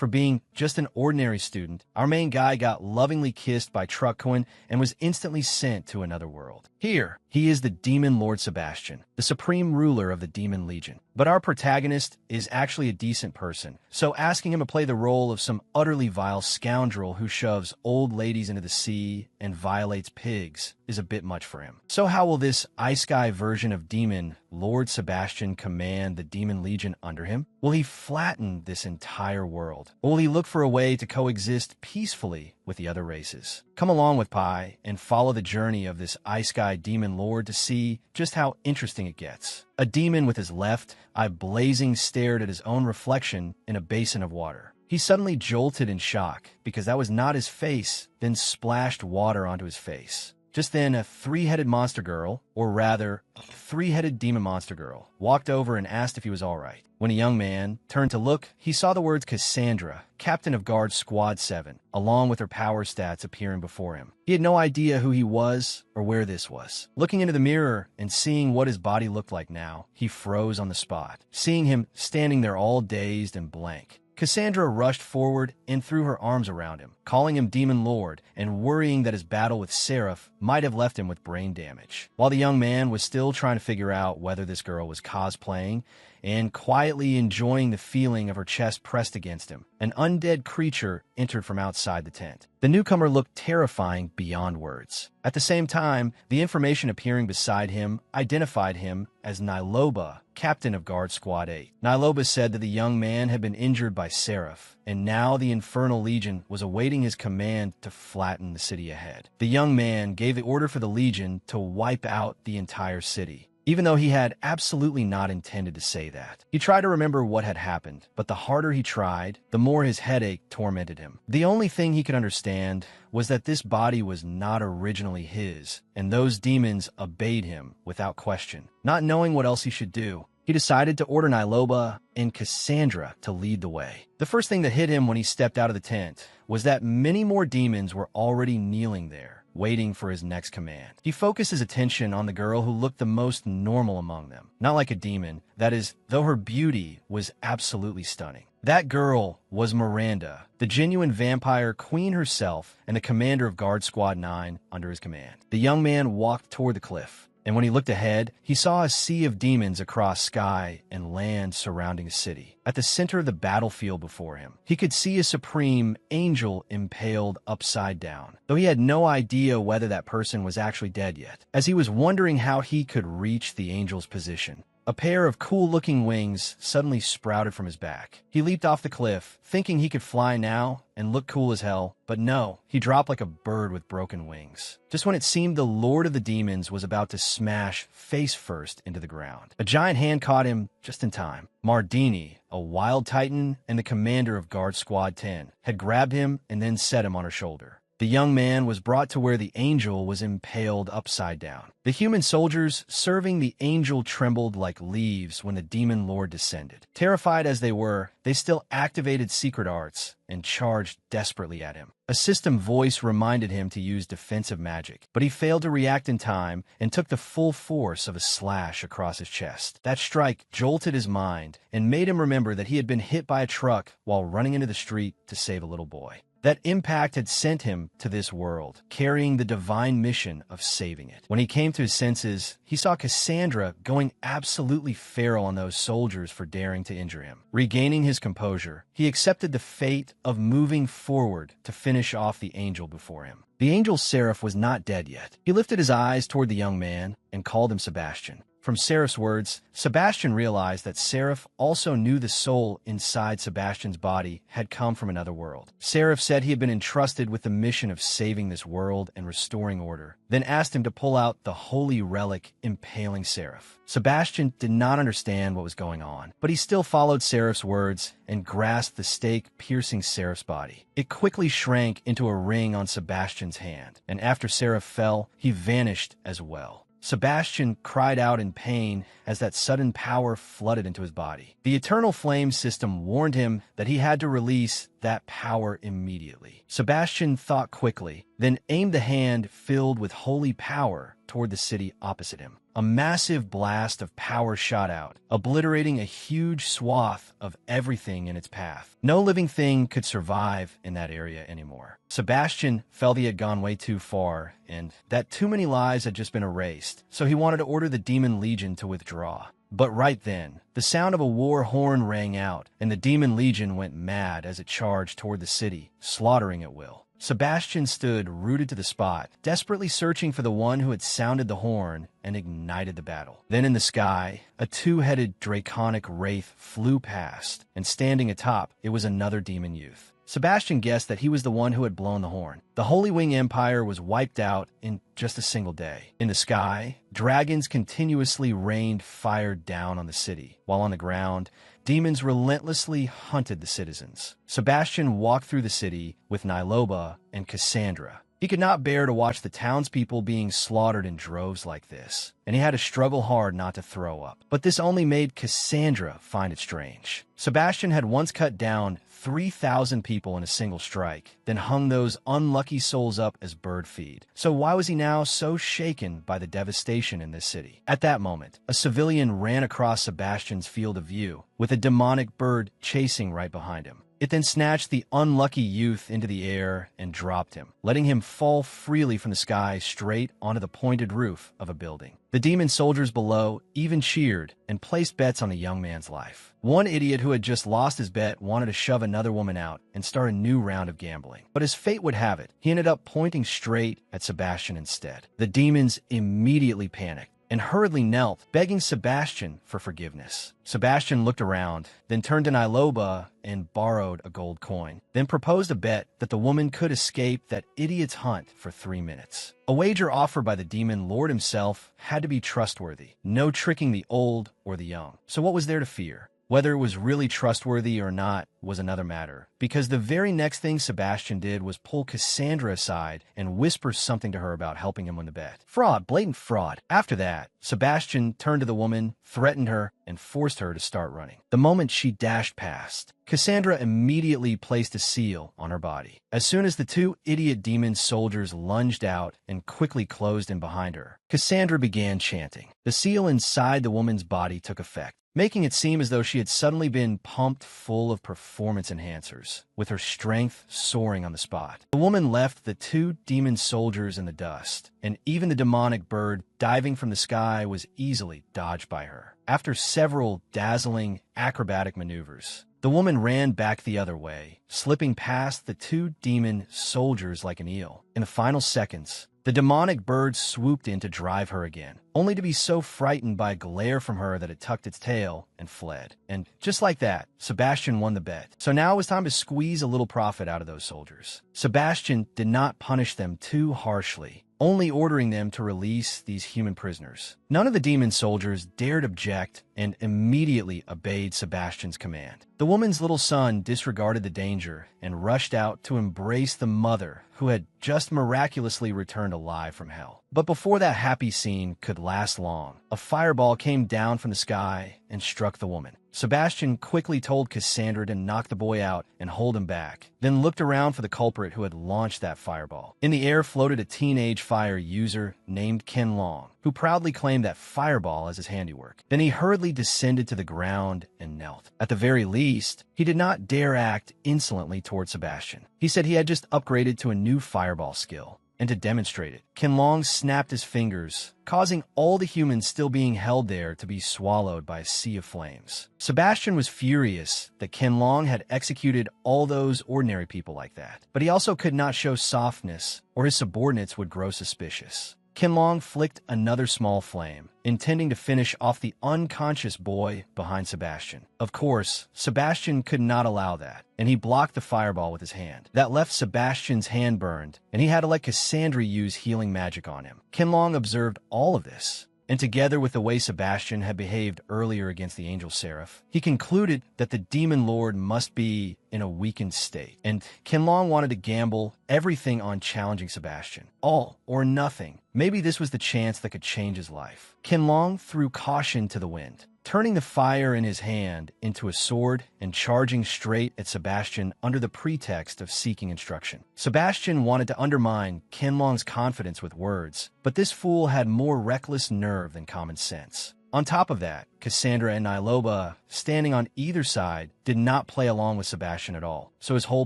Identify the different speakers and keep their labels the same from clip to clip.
Speaker 1: for being just an ordinary student, our main guy got lovingly kissed by Truckcoin and was instantly sent to another world. Here, he is the Demon Lord Sebastian, the supreme ruler of the Demon Legion. But our protagonist is actually a decent person, so asking him to play the role of some utterly vile scoundrel who shoves old ladies into the sea and violates pigs is a bit much for him. So how will this Ice Guy version of Demon Lord Sebastian command the Demon Legion under him? Will he flatten this entire world? Or will he look for a way to coexist peacefully with the other races? Come along with Pi and follow the journey of this Ice Guy Demon Lord to see just how interesting it gets. A demon with his left eye blazing stared at his own reflection in a basin of water. He suddenly jolted in shock because that was not his face, then splashed water onto his face. Just then, a three-headed monster girl, or rather, a three-headed demon monster girl, walked over and asked if he was all right. When a young man turned to look, he saw the words Cassandra, Captain of Guard Squad 7, along with her power stats appearing before him. He had no idea who he was or where this was. Looking into the mirror and seeing what his body looked like now, he froze on the spot, seeing him standing there all dazed and blank. Cassandra rushed forward and threw her arms around him, calling him Demon Lord and worrying that his battle with Seraph might have left him with brain damage. While the young man was still trying to figure out whether this girl was cosplaying and quietly enjoying the feeling of her chest pressed against him, an undead creature entered from outside the tent. The newcomer looked terrifying beyond words. At the same time, the information appearing beside him identified him as Niloba, Captain of Guard Squad 8. Niloba said that the young man had been injured by Seraph, and now the Infernal Legion was awaiting his command to flatten the city ahead. The young man gave the order for the Legion to wipe out the entire city, even though he had absolutely not intended to say that. He tried to remember what had happened, but the harder he tried, the more his headache tormented him. The only thing he could understand was that this body was not originally his, and those demons obeyed him without question. Not knowing what else he should do, he decided to order Niloba and Cassandra to lead the way. The first thing that hit him when he stepped out of the tent was that many more demons were already kneeling there, waiting for his next command. He focused his attention on the girl who looked the most normal among them, not like a demon, that is, though her beauty was absolutely stunning. That girl was Miranda, the genuine vampire queen herself and the commander of Guard Squad 9 under his command. The young man walked toward the cliff, and when he looked ahead, he saw a sea of demons across sky and land surrounding the city. At the center of the battlefield before him, he could see a supreme angel impaled upside down, though he had no idea whether that person was actually dead yet. As he was wondering how he could reach the angel's position, a pair of cool-looking wings suddenly sprouted from his back. He leaped off the cliff, thinking he could fly now and look cool as hell, but no, he dropped like a bird with broken wings. Just when it seemed the Lord of the Demons was about to smash face first into the ground, a giant hand caught him just in time. Mardini, a wild titan and the commander of Guard Squad 10, had grabbed him and then set him on her shoulder. The young man was brought to where the angel was impaled upside down. The human soldiers serving the angel trembled like leaves when the demon lord descended. Terrified as they were, they still activated secret arts and charged desperately at him. A system voice reminded him to use defensive magic, but he failed to react in time and took the full force of a slash across his chest. That strike jolted his mind and made him remember that he had been hit by a truck while running into the street to save a little boy. That impact had sent him to this world, carrying the divine mission of saving it. When he came to his senses, he saw Cassandra going absolutely feral on those soldiers for daring to injure him. Regaining his composure, he accepted the fate of moving forward to finish off the angel before him. The angel Seraph was not dead yet. He lifted his eyes toward the young man and called him Sebastian. From Seraph's words, Sebastian realized that Seraph also knew the soul inside Sebastian's body had come from another world. Seraph said he had been entrusted with the mission of saving this world and restoring order, then asked him to pull out the holy relic impaling Seraph. Sebastian did not understand what was going on, but he still followed Seraph's words and grasped the stake piercing Seraph's body. It quickly shrank into a ring on Sebastian's hand, and after Seraph fell, he vanished as well. Sebastian cried out in pain as that sudden power flooded into his body. The Eternal Flame system warned him that he had to release that power immediately. Sebastian thought quickly, then aimed the hand filled with holy power toward the city opposite him. A massive blast of power shot out, obliterating a huge swath of everything in its path. No living thing could survive in that area anymore. Sebastian felt he had gone way too far, and that too many lives had just been erased, so he wanted to order the Demon Legion to withdraw. But right then, the sound of a war horn rang out, and the Demon Legion went mad as it charged toward the city, slaughtering at will. Sebastian stood rooted to the spot, desperately searching for the one who had sounded the horn and ignited the battle. Then in the sky, a two-headed draconic wraith flew past, and standing atop, it was another demon youth. Sebastian guessed that he was the one who had blown the horn. The Holy Wing Empire was wiped out in just a single day. In the sky, dragons continuously rained fire down on the city, while on the ground, demons relentlessly hunted the citizens. Sebastian walked through the city with Niloba and Cassandra. He could not bear to watch the townspeople being slaughtered in droves like this, and he had to struggle hard not to throw up. But this only made Cassandra find it strange. Sebastian had once cut down 3,000 people in a single strike, then hung those unlucky souls up as bird feed. So why was he now so shaken by the devastation in this city? At that moment, a civilian ran across Sebastian's field of view, with a demonic bird chasing right behind him. It then snatched the unlucky youth into the air and dropped him, letting him fall freely from the sky straight onto the pointed roof of a building. The demon soldiers below even cheered and placed bets on the young man's life. One idiot who had just lost his bet wanted to shove another woman out and start a new round of gambling. But as fate would have it, he ended up pointing straight at Sebastian instead. The demons immediately panicked and hurriedly knelt, begging Sebastian for forgiveness. Sebastian looked around, then turned to Niloba and borrowed a gold coin, then proposed a bet that the woman could escape that idiot's hunt for 3 minutes. A wager offered by the demon lord himself had to be trustworthy, no tricking the old or the young. So what was there to fear? Whether it was really trustworthy or not was another matter, because the very next thing Sebastian did was pull Cassandra aside and whisper something to her about helping him win the bet. Fraud, blatant fraud. After that, Sebastian turned to the woman, threatened her, and forced her to start running. The moment she dashed past, Cassandra immediately placed a seal on her body. As soon as the two idiot demon soldiers lunged out and quickly closed in behind her, Cassandra began chanting. The seal inside the woman's body took effect, making it seem as though she had suddenly been pumped full of performance enhancers, with her strength soaring on the spot. The woman left the two demon soldiers in the dust, and even the demonic bird diving from the sky was easily dodged by her. After several dazzling acrobatic maneuvers, the woman ran back the other way, slipping past the two demon soldiers like an eel. In the final seconds, the demonic bird swooped in to drive her again, only to be so frightened by a glare from her that it tucked its tail and fled. And just like that, Sebastian won the bet. So now it was time to squeeze a little profit out of those soldiers. Sebastian did not punish them too harshly, only ordering them to release these human prisoners. None of the demon soldiers dared object and immediately obeyed Sebastian's command. The woman's little son disregarded the danger and rushed out to embrace the mother who had just miraculously returned alive from hell. But before that happy scene could last long, a fireball came down from the sky and struck the woman. Sebastian quickly told Cassandra to knock the boy out and hold him back, then looked around for the culprit who had launched that fireball. In the air floated a teenage fire user named Ken Long, who proudly claimed that fireball as his handiwork. Then he hurriedly descended to the ground and knelt. At the very least, he did not dare act insolently toward Sebastian. He said he had just upgraded to a new fireball skill, and to demonstrate it, Ken Long snapped his fingers, causing all the humans still being held there to be swallowed by a sea of flames. Sebastian was furious that Ken Long had executed all those ordinary people like that, but he also could not show softness, or his subordinates would grow suspicious. Ken Long flicked another small flame, intending to finish off the unconscious boy behind Sebastian. Of course, Sebastian could not allow that, and he blocked the fireball with his hand. That left Sebastian's hand burned, and he had to let Cassandra use healing magic on him. Ken Long observed all of this, and together with the way Sebastian had behaved earlier against the angel seraph, he concluded that the demon lord must be in a weakened state, and Ken Long wanted to gamble everything on challenging Sebastian. All or nothing. Maybe this was the chance that could change his life. Ken Long threw caution to the wind. turning the fire in his hand into a sword and charging straight at Sebastian under the pretext of seeking instruction. Sebastian wanted to undermine Qianlong's confidence with words, but this fool had more reckless nerve than common sense. On top of that, Cassandra and Niloba, standing on either side, did not play along with Sebastian at all, so his whole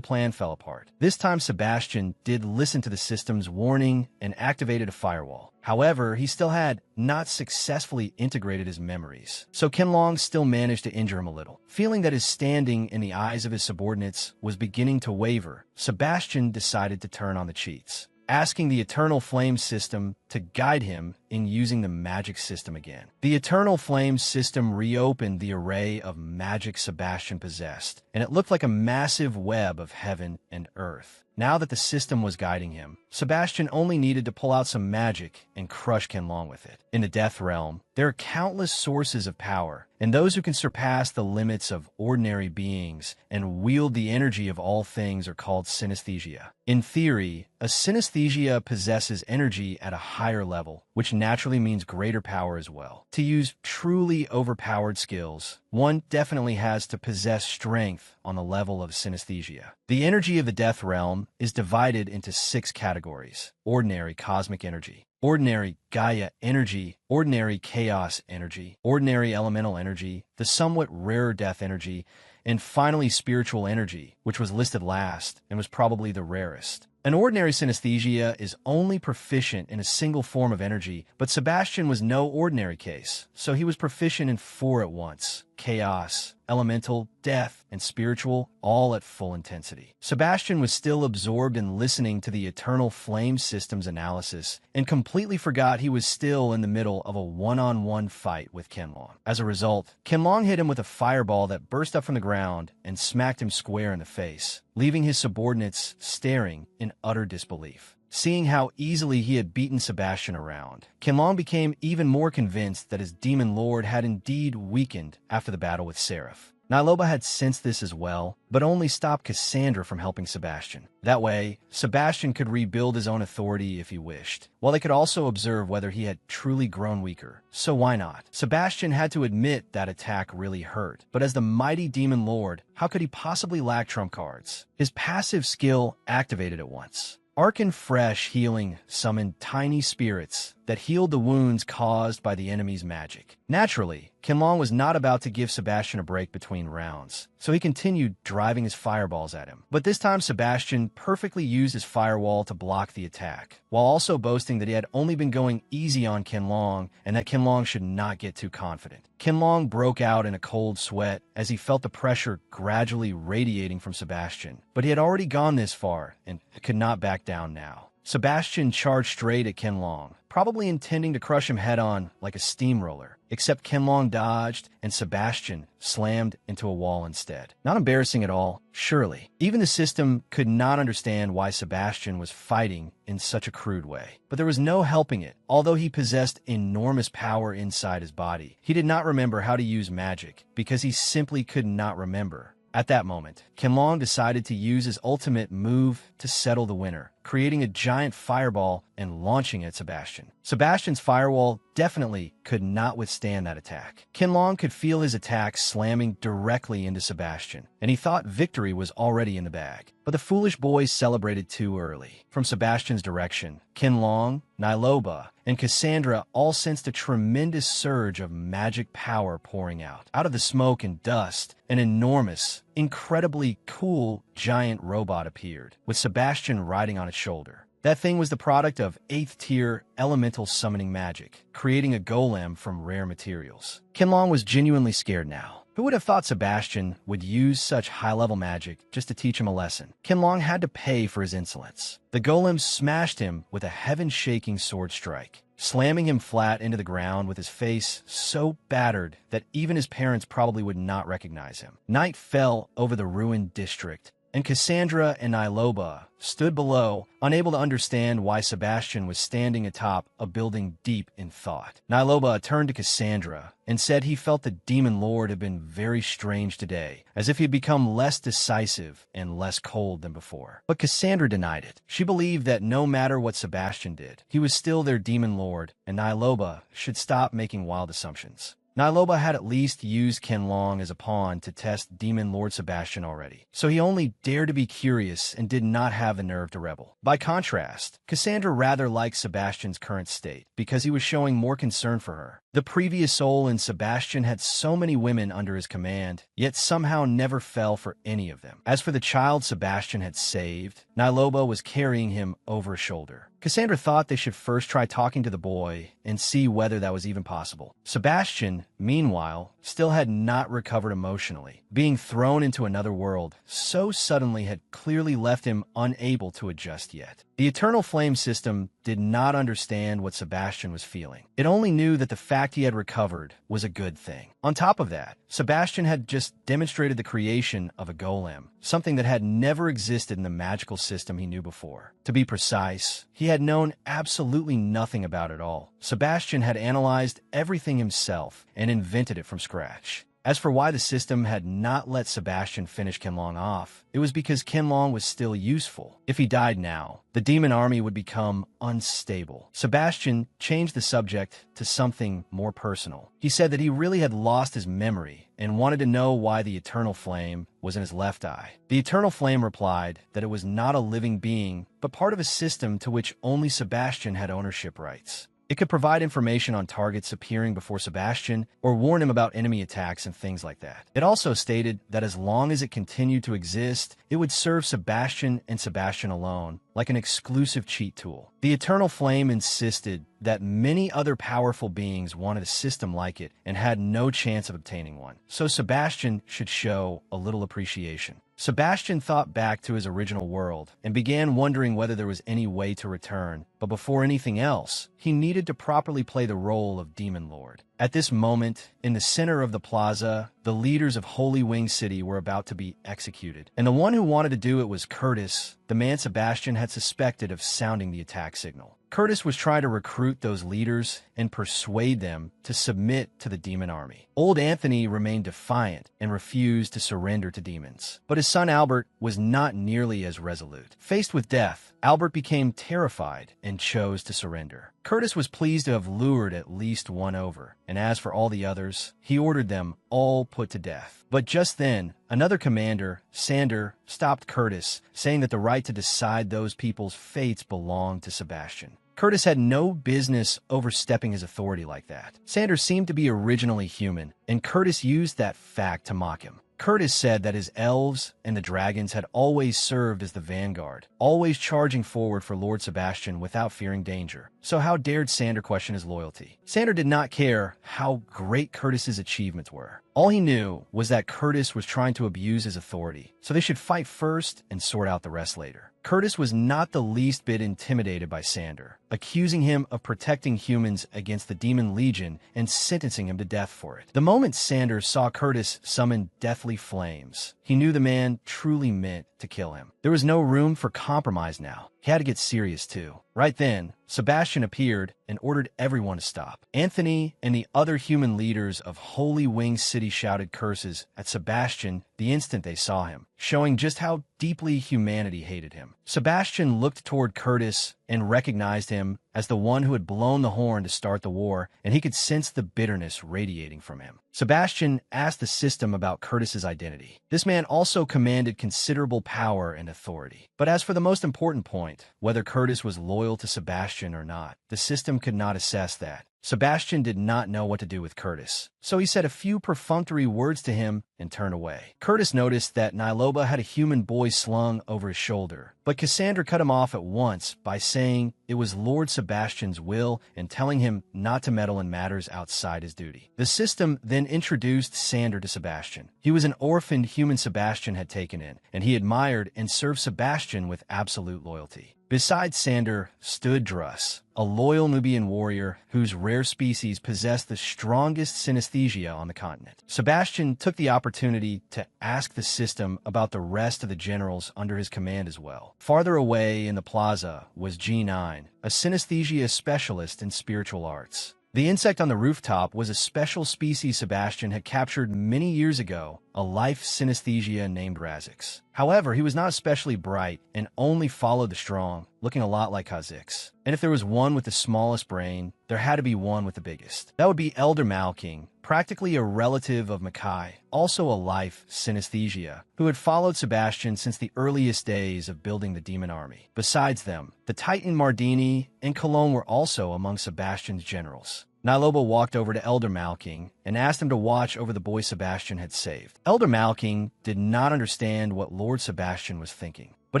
Speaker 1: plan fell apart. This time Sebastian did listen to the system's warning and activated a firewall. However, he still had not successfully integrated his memories, so Qianlong still managed to injure him a little. Feeling that his standing in the eyes of his subordinates was beginning to waver, Sebastian decided to turn on the cheats, asking the Eternal Flame system to guide him in using the magic system again. The Eternal Flame system reopened the array of magic Sebastian possessed, and it looked like a massive web of heaven and earth. Now that the system was guiding him, Sebastian only needed to pull out some magic and crush Qianlong with it. In the Death Realm, there are countless sources of power, and those who can surpass the limits of ordinary beings and wield the energy of all things are called synesthesia. In theory, a synesthesia possesses energy at a higher level, which naturally means greater power as well. To use truly overpowered skills, one definitely has to possess strength on the level of synesthesia. The energy of the Death Realm is divided into 6 categories: ordinary cosmic energy, ordinary Gaia energy, ordinary chaos energy, ordinary elemental energy, the somewhat rarer death energy, and finally spiritual energy, which was listed last and was probably the rarest. An ordinary synesthesia is only proficient in a single form of energy, but Sebastian was no ordinary case, so he was proficient in 4 at once: chaos, elemental, death, and spiritual, all at full intensity. Sebastian was still absorbed in listening to the Eternal Flame system's analysis and completely forgot he was still in the middle of a one-on-one fight with Qianlong. As a result, Qianlong hit him with a fireball that burst up from the ground and smacked him square in the face, leaving his subordinates staring in utter disbelief. Seeing how easily he had beaten Sebastian around, Qianlong became even more convinced that his demon lord had indeed weakened after the battle with Seraph. Niloba had sensed this as well, but only stopped Cassandra from helping Sebastian. That way, Sebastian could rebuild his own authority if he wished, while they could also observe whether he had truly grown weaker. So why not? Sebastian had to admit that attack really hurt, but as the mighty demon lord, how could he possibly lack trump cards? His passive skill activated at once. Arcane Fresh Healing summoned tiny spirits that healed the wounds caused by the enemy's magic. Naturally, Qianlong was not about to give Sebastian a break between rounds, so he continued driving his fireballs at him. But this time Sebastian perfectly used his firewall to block the attack, while also boasting that he had only been going easy on Qianlong and that Qianlong should not get too confident. Qianlong broke out in a cold sweat as he felt the pressure gradually radiating from Sebastian, but he had already gone this far and could not back down now. Sebastian charged straight at Qianlong, probably intending to crush him head-on like a steamroller, except Qianlong dodged and Sebastian slammed into a wall instead. Not embarrassing at all, surely. Even the system could not understand why Sebastian was fighting in such a crude way. But there was no helping it. Although he possessed enormous power inside his body, he did not remember how to use magic because he simply could not remember. At that moment, Qianlong decided to use his ultimate move to settle the winner, creating a giant fireball and launching it at Sebastian. Sebastian's firewall definitely could not withstand that attack. Qianlong could feel his attack slamming directly into Sebastian, and he thought victory was already in the bag. But the foolish boys celebrated too early. From Sebastian's direction, Qianlong, Niloba, and Cassandra all sensed a tremendous surge of magic power pouring out. Out of the smoke and dust, an enormous, incredibly cool giant robot appeared, with Sebastian riding on its shoulder. That thing was the product of 8th tier elemental summoning magic, creating a golem from rare materials. Qianlong was genuinely scared now. Who would have thought Sebastian would use such high-level magic just to teach him a lesson? Qianlong had to pay for his insolence. The golem smashed him with a heaven-shaking sword strike, slamming him flat into the ground with his face so battered that even his parents probably would not recognize him. Night fell over the ruined district, and Cassandra and Niloba stood below, unable to understand why Sebastian was standing atop a building deep in thought. Niloba turned to Cassandra and said he felt the demon lord had been very strange today, as if he had become less decisive and less cold than before. But Cassandra denied it. She believed that no matter what Sebastian did, he was still their demon lord, and Niloba should stop making wild assumptions. Niloba had at least used Qianlong as a pawn to test Demon Lord Sebastian already, so he only dared to be curious and did not have the nerve to rebel. By contrast, Cassandra rather liked Sebastian's current state because he was showing more concern for her. The previous soul in Sebastian had so many women under his command, yet somehow never fell for any of them. As for the child Sebastian had saved, Niloba was carrying him over his shoulder. Cassandra thought they should first try talking to the boy and see whether that was even possible. Sebastian, meanwhile, still had not recovered emotionally. Being thrown into another world so suddenly had clearly left him unable to adjust yet. The Eternal Flame system did not understand what Sebastian was feeling. It only knew that the fact he had recovered was a good thing. On top of that, Sebastian had just demonstrated the creation of a golem, something that had never existed in the magical system he knew before. To be precise, he had known absolutely nothing about it all. Sebastian had analyzed everything himself and invented it from scratch. As for why the system had not let Sebastian finish Qianlong off, it was because Qianlong was still useful. If he died now, the demon army would become unstable. Sebastian changed the subject to something more personal. He said that he really had lost his memory and wanted to know why the Eternal Flame was in his left eye. The Eternal Flame replied that it was not a living being, but part of a system to which only Sebastian had ownership rights. It could provide information on targets appearing before Sebastian or warn him about enemy attacks and things like that. It also stated that as long as it continued to exist, it would serve Sebastian and Sebastian alone, like an exclusive cheat tool. The Eternal Flame insisted that many other powerful beings wanted a system like it and had no chance of obtaining one, so Sebastian should show a little appreciation. Sebastian thought back to his original world and began wondering whether there was any way to return, but before anything else, he needed to properly play the role of Demon Lord. At this moment, in the center of the plaza, the leaders of Holy Wing City were about to be executed, and the one who wanted to do it was Curtis, the man Sebastian had suspected of sounding the attack signal. Curtis was trying to recruit those leaders and persuade them to submit to the demon army. Old Anthony remained defiant and refused to surrender to demons. But his son Albert was not nearly as resolute. Faced with death, Albert became terrified and chose to surrender. Curtis was pleased to have lured at least one over, and as for all the others, he ordered them all put to death. But just then, another commander, Sander, stopped Curtis, saying that the right to decide those people's fates belonged to Sebastian. Curtis had no business overstepping his authority like that. Sander seemed to be originally human, and Curtis used that fact to mock him. Curtis said that his elves and the dragons had always served as the vanguard, always charging forward for Lord Sebastian without fearing danger. So how dared Sander question his loyalty? Sander did not care how great Curtis's achievements were. All he knew was that Curtis was trying to abuse his authority, so they should fight first and sort out the rest later. Curtis was not the least bit intimidated by Sander, accusing him of protecting humans against the Demon Legion and sentencing him to death for it. The moment Sander saw Curtis summon deathly flames, he knew the man truly meant to kill him. There was no room for compromise now. He had to get serious too. Right then, Sebastian appeared and ordered everyone to stop. Anthony and the other human leaders of Holy Wing City shouted curses at Sebastian the instant they saw him, showing just how deeply humanity hated him. Sebastian looked toward Curtis and recognized him as the one who had blown the horn to start the war, and he could sense the bitterness radiating from him. Sebastian asked the system about Curtis's identity. This man also commanded considerable power and authority. But as for the most important point, whether Curtis was loyal to Sebastian or not, the system could not assess that. Sebastian did not know what to do with Curtis, so he said a few perfunctory words to him and turned away. Curtis noticed that Niloba had a human boy slung over his shoulder, but Cassandra cut him off at once by saying it was Lord Sebastian's will and telling him not to meddle in matters outside his duty. The system then introduced Sander to Sebastian. He was an orphaned human Sebastian had taken in, and he admired and served Sebastian with absolute loyalty. Beside Sander stood Druss, a loyal Nubian warrior whose rare species possessed the strongest synesthesia on the continent. Sebastian took the opportunity to ask the system about the rest of the generals under his command as well. Farther away in the plaza was G9, a synesthesia specialist in spiritual arts. The insect on the rooftop was a special species Sebastian had captured many years ago a life synesthesia named Razix. However, he was not especially bright and only followed the strong, looking a lot like Kha'Zix. And if there was one with the smallest brain, there had to be one with the biggest. That would be Elder Malking, practically a relative of Makai, also a life synesthesia, who had followed Sebastian since the earliest days of building the demon army. Besides them, the Titan Mardini and Cologne were also among Sebastian's generals. Nyloba walked over to Elder Malking and asked him to watch over the boy Sebastian had saved. Elder Malking did not understand what Lord Sebastian was thinking, but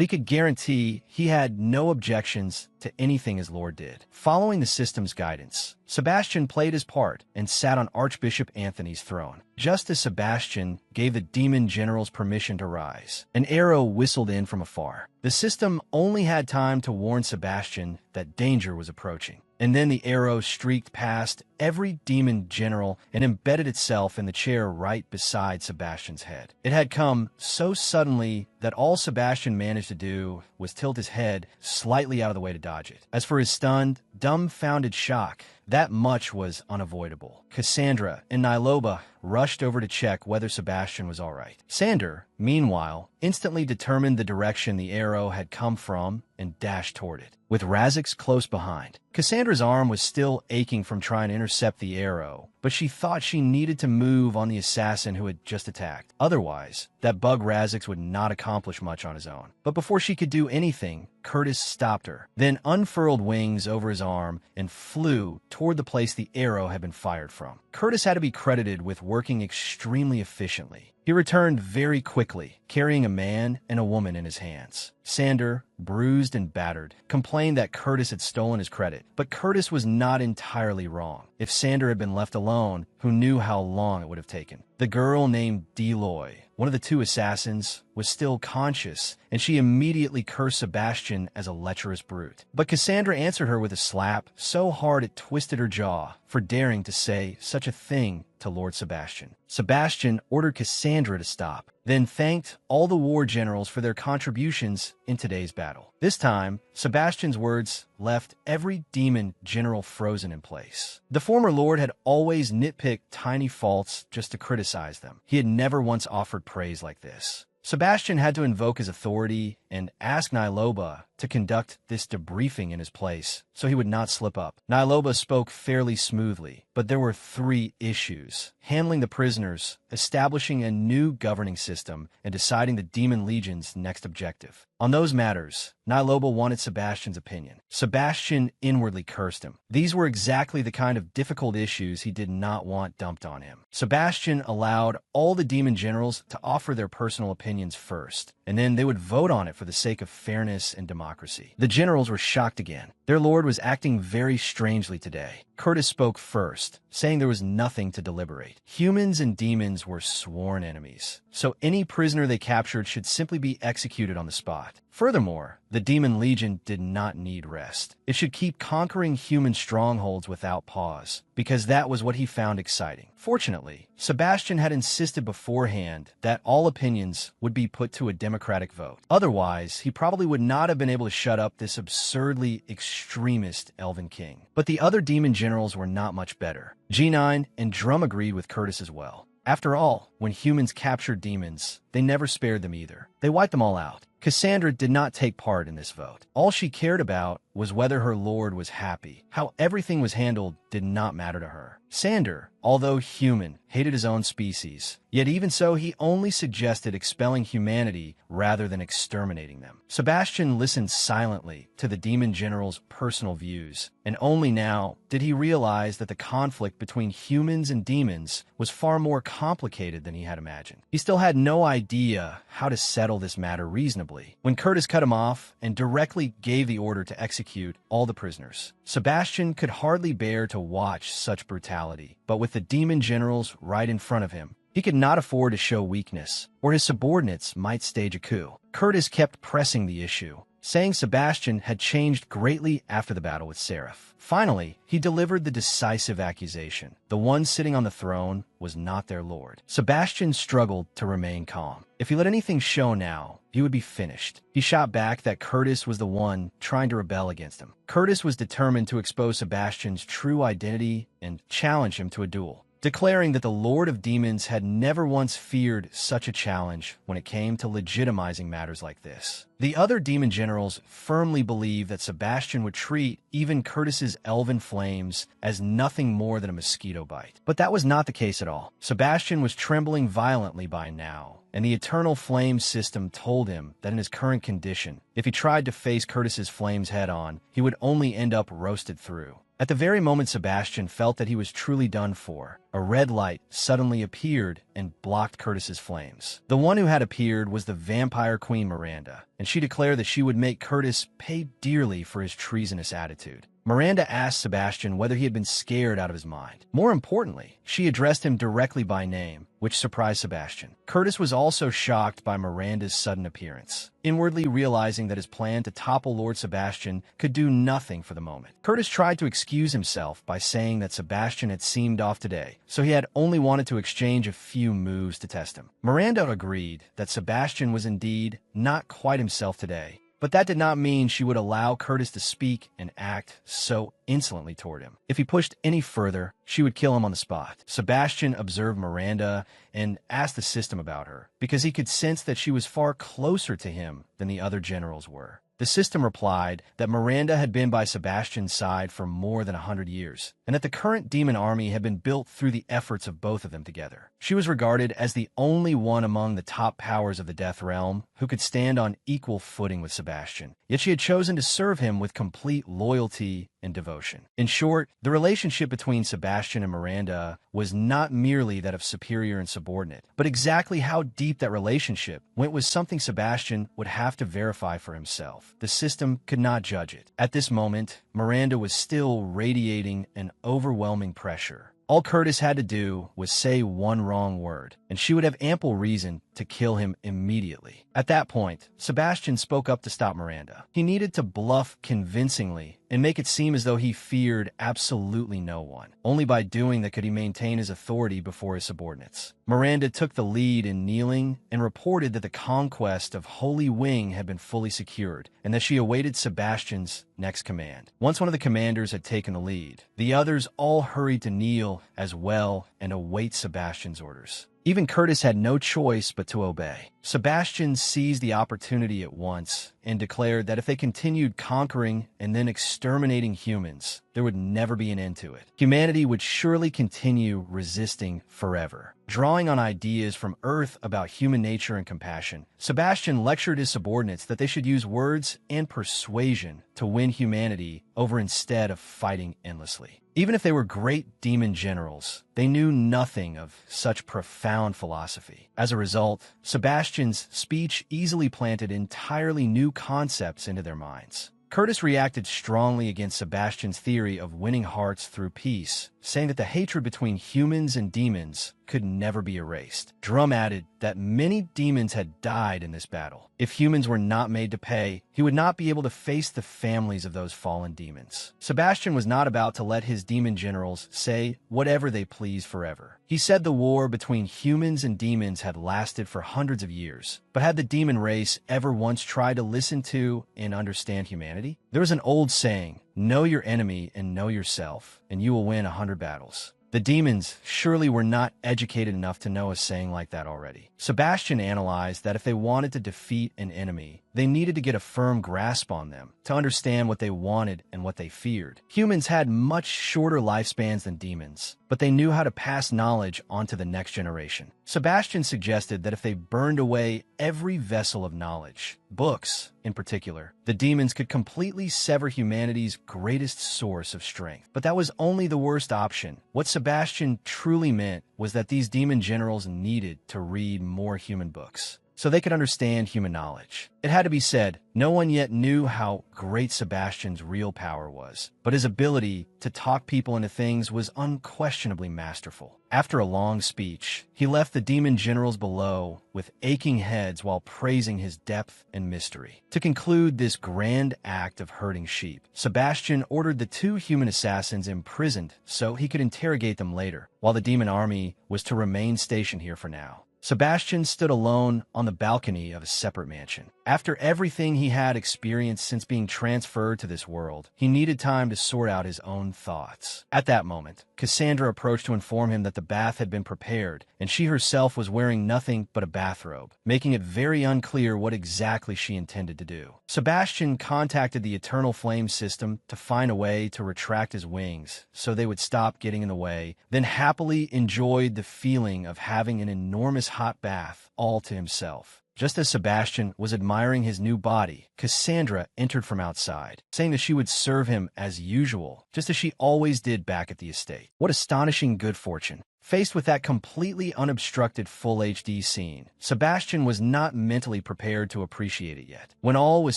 Speaker 1: he could guarantee he had no objections to anything his lord did. Following the system's guidance, Sebastian played his part and sat on Archbishop Anthony's throne. Just as Sebastian gave the demon generals permission to rise, an arrow whistled in from afar. The system only had time to warn Sebastian that danger was approaching. And then the arrow streaked past every demon general and embedded itself in the chair right beside Sebastian's head. It had come so suddenly that all Sebastian managed to do was tilt his head slightly out of the way to dodge it. As for his stunned, dumbfounded shock, that much was unavoidable. Cassandra and Nyloba rushed over to check whether Sebastian was all right. Sander, meanwhile, instantly determined the direction the arrow had come from and dashed toward it, with Razix close behind. Cassandra's arm was still aching from trying to intercept the arrow, but she thought she needed to move on the assassin who had just attacked. Otherwise, that bug Razix would not accomplish much on his own. But before she could do anything, Curtis stopped her, then unfurled wings over his arm and flew toward the place the arrow had been fired from. Curtis had to be credited with working extremely efficiently. He returned very quickly, carrying a man and a woman in his hands. Sander, bruised and battered, complained that Curtis had stolen his credit, but Curtis was not entirely wrong. If Sander had been left alone, who knew how long it would have taken? The girl named Deloy, one of the two assassins, was still conscious, and she immediately cursed Sebastian as a lecherous brute. But Cassandra answered her with a slap so hard it twisted her jaw for daring to say such a thing to Lord Sebastian. Sebastian ordered Cassandra to stop, then thanked all the war generals for their contributions in today's battle. This time, Sebastian's words left every demon general frozen in place. The former lord had always nitpicked tiny faults just to criticize them. He had never once offered praise like this. Sebastian had to invoke his authority and ask Nyloba to conduct this debriefing in his place so he would not slip up. Nyloba spoke fairly smoothly, but there were 3 issues: handling the prisoners, establishing a new governing system, and deciding the Demon Legion's next objective. On those matters, Nyloba wanted Sebastian's opinion. Sebastian inwardly cursed him. These were exactly the kind of difficult issues he did not want dumped on him. Sebastian allowed all the demon generals to offer their personal opinions first, and then they would vote on it for the sake of fairness and democracy. The generals were shocked again. Their lord was acting very strangely today. Curtis spoke first, saying there was nothing to deliberate. Humans and demons were sworn enemies, so any prisoner they captured should simply be executed on the spot. Furthermore, the Demon Legion did not need rest. It should keep conquering human strongholds without pause, because that was what he found exciting. Fortunately, Sebastian had insisted beforehand that all opinions would be put to a democratic vote. Otherwise, he probably would not have been able to shut up this absurdly extremist Elven King. But the other demon generals were not much better. G9 and Drum agreed with Curtis as well. After all, when humans captured demons, they never spared them either. They wiped them all out. Cassandra did not take part in this vote. All she cared about was whether her lord was happy. How everything was handled did not matter to her. Sander, although human, hated his own species. Yet even so, he only suggested expelling humanity rather than exterminating them. Sebastian listened silently to the demon general's personal views, and only now did he realize that the conflict between humans and demons was far more complicated than he had imagined. He still had no idea how to settle this matter reasonably when Curtis cut him off and directly gave the order to execute all the prisoners. Sebastian could hardly bear to watch such brutality, but with the demon generals right in front of him, he could not afford to show weakness, or his subordinates might stage a coup. Curtis kept pressing the issue, saying Sebastian had changed greatly after the battle with Seraph. Finally, he delivered the decisive accusation. The one sitting on the throne was not their lord. Sebastian struggled to remain calm. If he let anything show now, he would be finished. He shot back that Curtis was the one trying to rebel against him. Curtis was determined to expose Sebastian's true identity and challenge him to a duel. declaring that the Lord of Demons had never once feared such a challenge when it came to legitimizing matters like this. The other demon generals firmly believed that Sebastian would treat even Curtis's elven flames as nothing more than a mosquito bite. But that was not the case at all. Sebastian was trembling violently by now, and the eternal flame system told him that in his current condition, if he tried to face Curtis's flames head-on, he would only end up roasted through. At the very moment Sebastian felt that he was truly done for, a red light suddenly appeared and blocked Curtis's flames. The one who had appeared was the vampire queen Miranda, and she declared that she would make Curtis pay dearly for his treasonous attitude. Miranda asked Sebastian whether he had been scared out of his mind. More importantly, she addressed him directly by name, which surprised Sebastian. Curtis was also shocked by Miranda's sudden appearance, inwardly realizing that his plan to topple Lord Sebastian could do nothing for the moment. Curtis tried to excuse himself by saying that Sebastian had seemed off today, so he had only wanted to exchange a few moves to test him. Miranda agreed that Sebastian was indeed not quite himself today, but that did not mean she would allow Curtis to speak and act so insolently toward him. If he pushed any further, she would kill him on the spot. Sebastian observed Miranda and asked the system about her, because he could sense that she was far closer to him than the other generals were. The system replied that Miranda had been by Sebastian's side for more than 100 years, and that the current demon army had been built through the efforts of both of them together. She was regarded as the only one among the top powers of the Death Realm who could stand on equal footing with Sebastian, yet she had chosen to serve him with complete loyalty and devotion. In short, the relationship between Sebastian and Miranda was not merely that of superior and subordinate, but exactly how deep that relationship went was something Sebastian would have to verify for himself. The system could not judge it. At this moment, Miranda was still radiating an overwhelming pressure. All Curtis had to do was say one wrong word, and she would have ample reason to kill him immediately. At that point, Sebastian spoke up to stop Miranda. He needed to bluff convincingly and make it seem as though he feared absolutely no one. Only by doing that could he maintain his authority before his subordinates. Miranda took the lead in kneeling and reported that the conquest of Holy Wing had been fully secured, and that she awaited Sebastian's next command. Once one of the commanders had taken the lead, the others all hurried to kneel as well and await Sebastian's orders. Even Curtis had no choice but to obey. Sebastian seized the opportunity at once and declared that if they continued conquering and then exterminating humans, there would never be an end to it. Humanity would surely continue resisting forever. Drawing on ideas from Earth about human nature and compassion, Sebastian lectured his subordinates that they should use words and persuasion to win humanity over instead of fighting endlessly. Even if they were great demon generals, they knew nothing of such profound philosophy. As a result, Sebastian's speech easily planted entirely new concepts into their minds. Curtis reacted strongly against Sebastian's theory of winning hearts through peace, saying that the hatred between humans and demons could never be erased. Drum added that many demons had died in this battle. If humans were not made to pay, he would not be able to face the families of those fallen demons. Sebastian was not about to let his demon generals say whatever they pleased forever. He said the war between humans and demons had lasted for hundreds of years, but had the demon race ever once tried to listen to and understand humanity? There was an old saying, "Know your enemy and know yourself, and you will win 100 battles." The demons surely were not educated enough to know a saying like that already. Sebastian analyzed that if they wanted to defeat an enemy, they needed to get a firm grasp on them, to understand what they wanted and what they feared. Humans had much shorter lifespans than demons, but they knew how to pass knowledge on to the next generation. Sebastian suggested that if they burned away every vessel of knowledge, books in particular, the demons could completely sever humanity's greatest source of strength. But that was only the worst option. What Sebastian truly meant was that these demon generals needed to read more human books, so they could understand human knowledge. It had to be said, no one yet knew how great Sebastian's real power was, but his ability to talk people into things was unquestionably masterful. After a long speech, he left the demon generals below with aching heads while praising his depth and mystery. To conclude this grand act of herding sheep, Sebastian ordered the 2 human assassins imprisoned so he could interrogate them later, while the demon army was to remain stationed here for now. Sebastian stood alone on the balcony of a separate mansion. After everything he had experienced since being transferred to this world, he needed time to sort out his own thoughts. At that moment, Cassandra approached to inform him that the bath had been prepared, and she herself was wearing nothing but a bathrobe, making it very unclear what exactly she intended to do. Sebastian contacted the Eternal Flame system to find a way to retract his wings so they would stop getting in the way, then happily enjoyed the feeling of having an enormous hot bath all to himself. Just as Sebastian was admiring his new body, Cassandra entered from outside, saying that she would serve him as usual, just as she always did back at the estate. What astonishing good fortune! Faced with that completely unobstructed full HD scene, Sebastian was not mentally prepared to appreciate it yet. When all was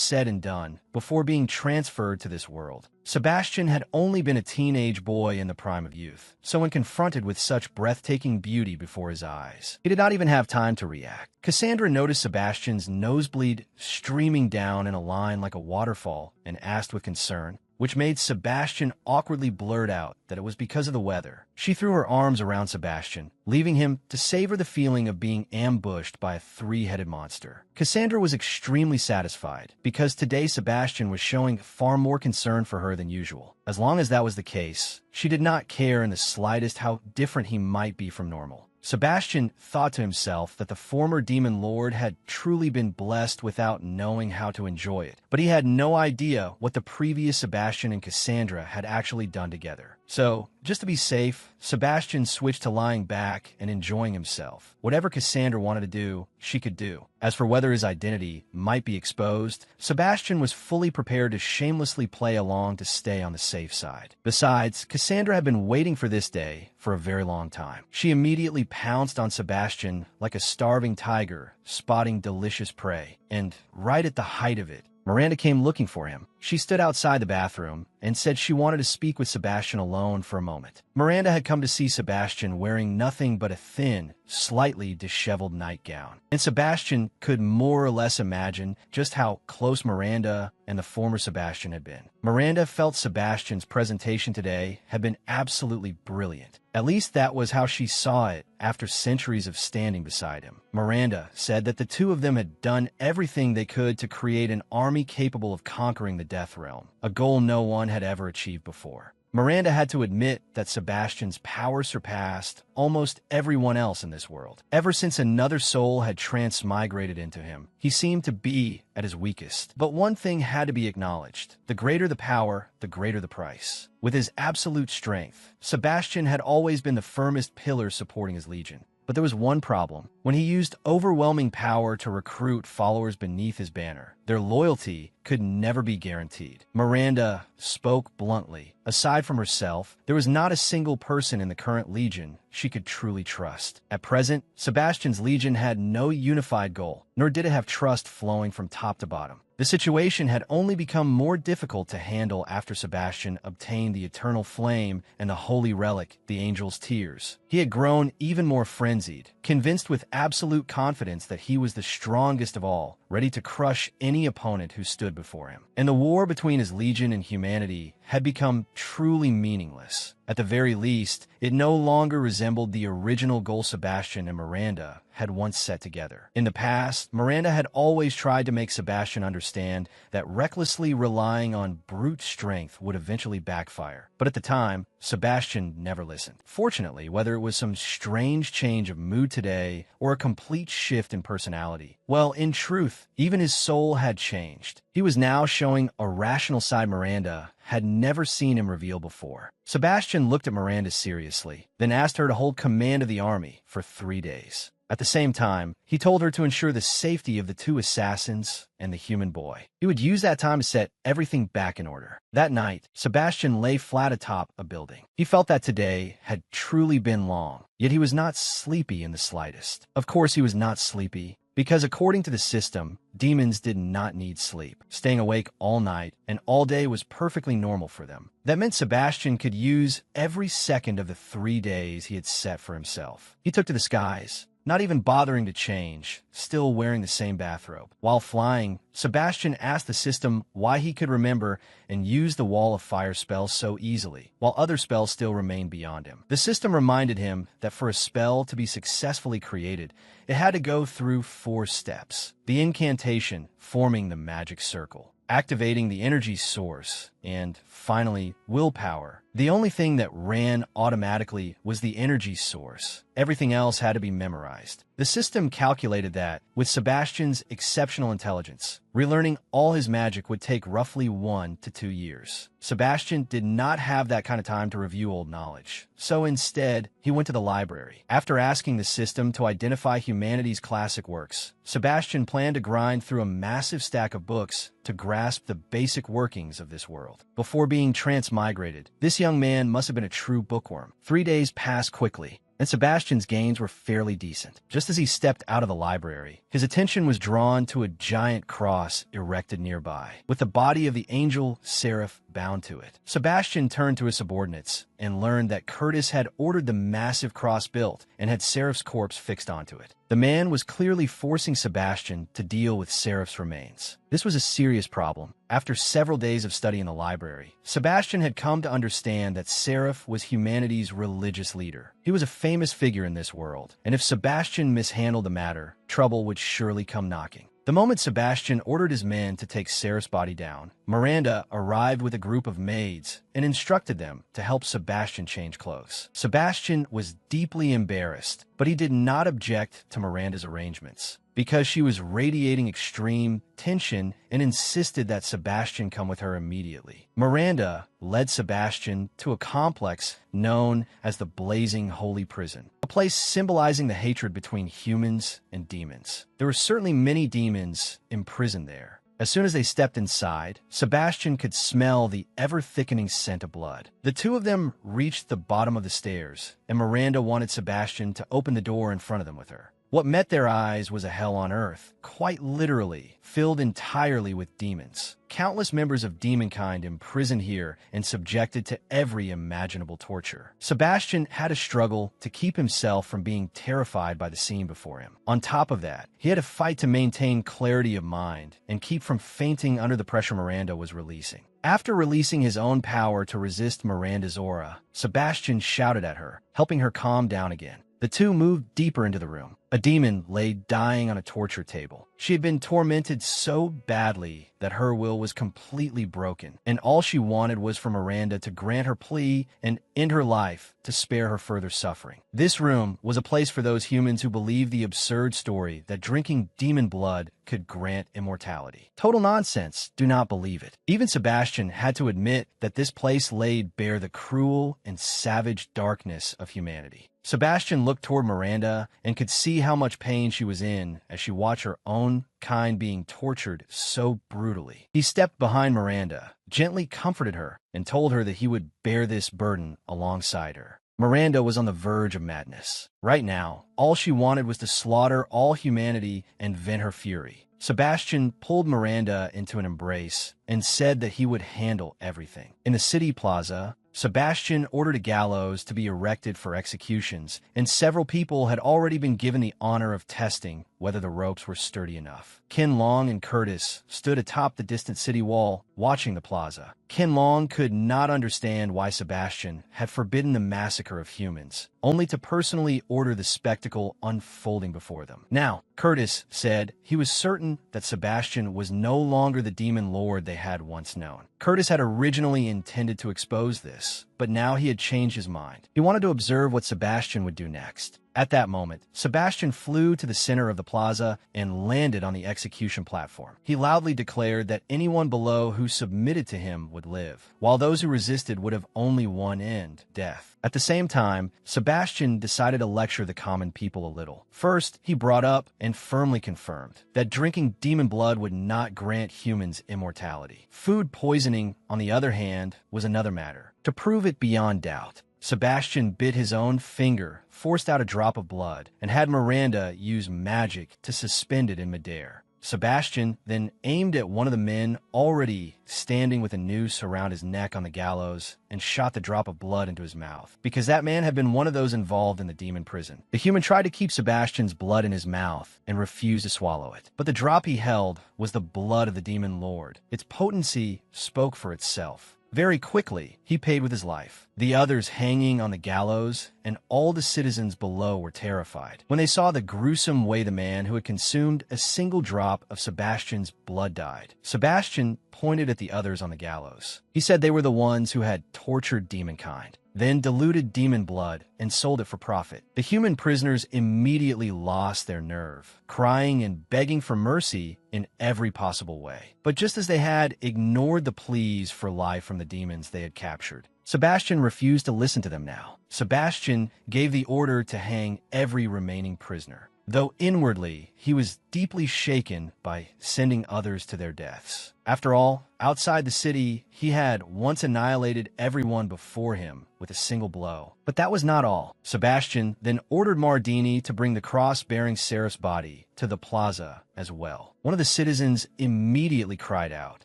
Speaker 1: said and done, before being transferred to this world, Sebastian had only been a teenage boy in the prime of youth, so when confronted with such breathtaking beauty before his eyes, he did not even have time to react. Cassandra noticed Sebastian's nosebleed streaming down in a line like a waterfall and asked with concern, which made Sebastian awkwardly blurt out that it was because of the weather. She threw her arms around Sebastian, leaving him to savor the feeling of being ambushed by a three-headed monster. Cassandra was extremely satisfied, because today Sebastian was showing far more concern for her than usual. As long as that was the case, she did not care in the slightest how different he might be from normal. Sebastian thought to himself that the former demon lord had truly been blessed without knowing how to enjoy it, but he had no idea what the previous Sebastian and Cassandra had actually done together. So, just to be safe, Sebastian switched to lying back and enjoying himself. Whatever Cassandra wanted to do, she could do. As for whether his identity might be exposed, Sebastian was fully prepared to shamelessly play along to stay on the safe side. Besides, Cassandra had been waiting for this day for a very long time. She immediately pounced on Sebastian like a starving tiger, spotting delicious prey. And right at the height of it, Miranda came looking for him. She stood outside the bathroom and said she wanted to speak with Sebastian alone for a moment. Miranda had come to see Sebastian wearing nothing but a thin, slightly disheveled nightgown, and Sebastian could more or less imagine just how close Miranda and the former Sebastian had been. Miranda felt Sebastian's presentation today had been absolutely brilliant. At least that was how she saw it after centuries of standing beside him. Miranda said that the two of them had done everything they could to create an army capable of conquering the Death Realm, a goal no one had ever achieved before. Miranda had to admit that Sebastian's power surpassed almost everyone else in this world. Ever since another soul had transmigrated into him, he seemed to be at his weakest. But one thing had to be acknowledged. The greater the power, the greater the price. With his absolute strength, Sebastian had always been the firmest pillar supporting his legion. But there was one problem. When he used overwhelming power to recruit followers beneath his banner, their loyalty could never be guaranteed. Miranda spoke bluntly. Aside from herself, there was not a single person in the current legion she could truly trust. At present, Sebastian's legion had no unified goal, nor did it have trust flowing from top to bottom. The situation had only become more difficult to handle after Sebastian obtained the Eternal Flame and the holy relic, the Angel's Tears. He had grown even more frenzied, convinced with absolute confidence that he was the strongest of all, ready to crush any opponent who stood before him. And the war between his legion and humanity had become truly meaningless. At the very least, it no longer resembled the original goal Sebastian and Miranda had once set together. In the past, Miranda had always tried to make Sebastian understand that recklessly relying on brute strength would eventually backfire. But at the time, Sebastian never listened. Fortunately, whether it was some strange change of mood today or a complete shift in personality, well, in truth, even his soul had changed. He was now showing a rational side Miranda had never seen him reveal before. Sebastian looked at Miranda seriously, then asked her to hold command of the army for 3 days. At the same time, he told her to ensure the safety of the 2 assassins and the human boy. He would use that time to set everything back in order. That night, Sebastian lay flat atop a building. He felt that today had truly been long, yet he was not sleepy in the slightest. Of course he was not sleepy, because according to the system, demons did not need sleep. Staying awake all night and all day was perfectly normal for them. That meant Sebastian could use every second of the 3 days he had set for himself. He took to the skies, not even bothering to change, still wearing the same bathrobe. While flying, Sebastian asked the system why he could remember and use the Wall of Fire spell so easily, while other spells still remained beyond him. The system reminded him that for a spell to be successfully created, it had to go through 4 steps. the incantation forming the magic circle, activating the energy source, and finally, willpower. The only thing that ran automatically was the energy source. Everything else had to be memorized. The system calculated that, with Sebastian's exceptional intelligence, relearning all his magic would take roughly 1 to 2 years. Sebastian did not have that kind of time to review old knowledge. So instead, he went to the library. After asking the system to identify humanity's classic works, Sebastian planned to grind through a massive stack of books to grasp the basic workings of this world. Before being transmigrated, this young man must have been a true bookworm. 3 days passed quickly, and Sebastian's gains were fairly decent. Just as he stepped out of the library, his attention was drawn to a giant cross erected nearby, with the body of the angel Seraph bound to it. Sebastian turned to his subordinates and learned that Curtis had ordered the massive cross built and had Seraph's corpse fixed onto it. The man was clearly forcing Sebastian to deal with Seraph's remains. This was a serious problem. After several days of study in the library, Sebastian had come to understand that Seraph was humanity's religious leader. He was a famous figure in this world, and if Sebastian mishandled the matter, trouble would surely come knocking. The moment Sebastian ordered his men to take Seraph's body down, Miranda arrived with a group of maids and instructed them to help Sebastian change clothes. Sebastian was deeply embarrassed, but he did not object to Miranda's arrangements, because she was radiating extreme tension and insisted that Sebastian come with her immediately. Miranda led Sebastian to a complex known as the Blazing Holy Prison, a place symbolizing the hatred between humans and demons. There were certainly many demons imprisoned there. As soon as they stepped inside, Sebastian could smell the ever-thickening scent of blood. The two of them reached the bottom of the stairs, and Miranda wanted Sebastian to open the door in front of them with her. What met their eyes was a hell on earth, quite literally, filled entirely with demons. Countless members of demonkind imprisoned here and subjected to every imaginable torture. Sebastian had to struggle to keep himself from being terrified by the scene before him. On top of that, he had to fight to maintain clarity of mind and keep from fainting under the pressure Miranda was releasing. After releasing his own power to resist Miranda's aura, Sebastian shouted at her, helping her calm down again. The two moved deeper into the room. A demon lay dying on a torture table. She had been tormented so badly that her will was completely broken, and all she wanted was for Miranda to grant her plea and end her life to spare her further suffering. This room was a place for those humans who believed the absurd story that drinking demon blood could grant immortality. Total nonsense. Do not believe it. Even Sebastian had to admit that this place laid bare the cruel and savage darkness of humanity. Sebastian looked toward Miranda and could see how much pain she was in as she watched her own kind being tortured so brutally. He stepped behind Miranda, gently comforted her, and told her that he would bear this burden alongside her. Miranda was on the verge of madness. Right now, all she wanted was to slaughter all humanity and vent her fury. Sebastian pulled Miranda into an embrace and said that he would handle everything. In the city plaza, Sebastian ordered a gallows to be erected for executions, and several people had already been given the honor of testing whether the ropes were sturdy enough. Ken Long and Curtis stood atop the distant city wall, watching the plaza. Ken Long could not understand why Sebastian had forbidden the massacre of humans, only to personally order the spectacle unfolding before them. Now, Curtis said he was certain that Sebastian was no longer the demon lord they had once known. Curtis had originally intended to expose this, but now he had changed his mind. He wanted to observe what Sebastian would do next. At that moment, Sebastian flew to the center of the plaza and landed on the execution platform. He loudly declared that anyone below who submitted to him would live, while those who resisted would have only one end, death. At the same time, Sebastian decided to lecture the common people a little. First, he brought up and firmly confirmed that drinking demon blood would not grant humans immortality. Food poisoning, on the other hand, was another matter. To prove it beyond doubt, Sebastian bit his own finger, forced out a drop of blood, and had Miranda use magic to suspend it in midair. Sebastian then aimed at one of the men already standing with a noose around his neck on the gallows and shot the drop of blood into his mouth, because that man had been one of those involved in the demon prison. The human tried to keep Sebastian's blood in his mouth and refused to swallow it, but the drop he held was the blood of the demon lord. Its potency spoke for itself. Very quickly, he paid with his life. The others hanging on the gallows and all the citizens below were terrified when they saw the gruesome way the man who had consumed a single drop of Sebastian's blood died. Sebastian pointed at the others on the gallows. He said they were the ones who had tortured demonkind, then diluted demon blood and sold it for profit. The human prisoners immediately lost their nerve, crying and begging for mercy in every possible way. But just as they had ignored the pleas for life from the demons they had captured, Sebastian refused to listen to them now. Sebastian gave the order to hang every remaining prisoner, though inwardly he was deeply shaken by sending others to their deaths. After all, outside the city, he had once annihilated everyone before him with a single blow. But that was not all. Sebastian then ordered Mardini to bring the cross-bearing Seraph's body to the plaza as well. One of the citizens immediately cried out,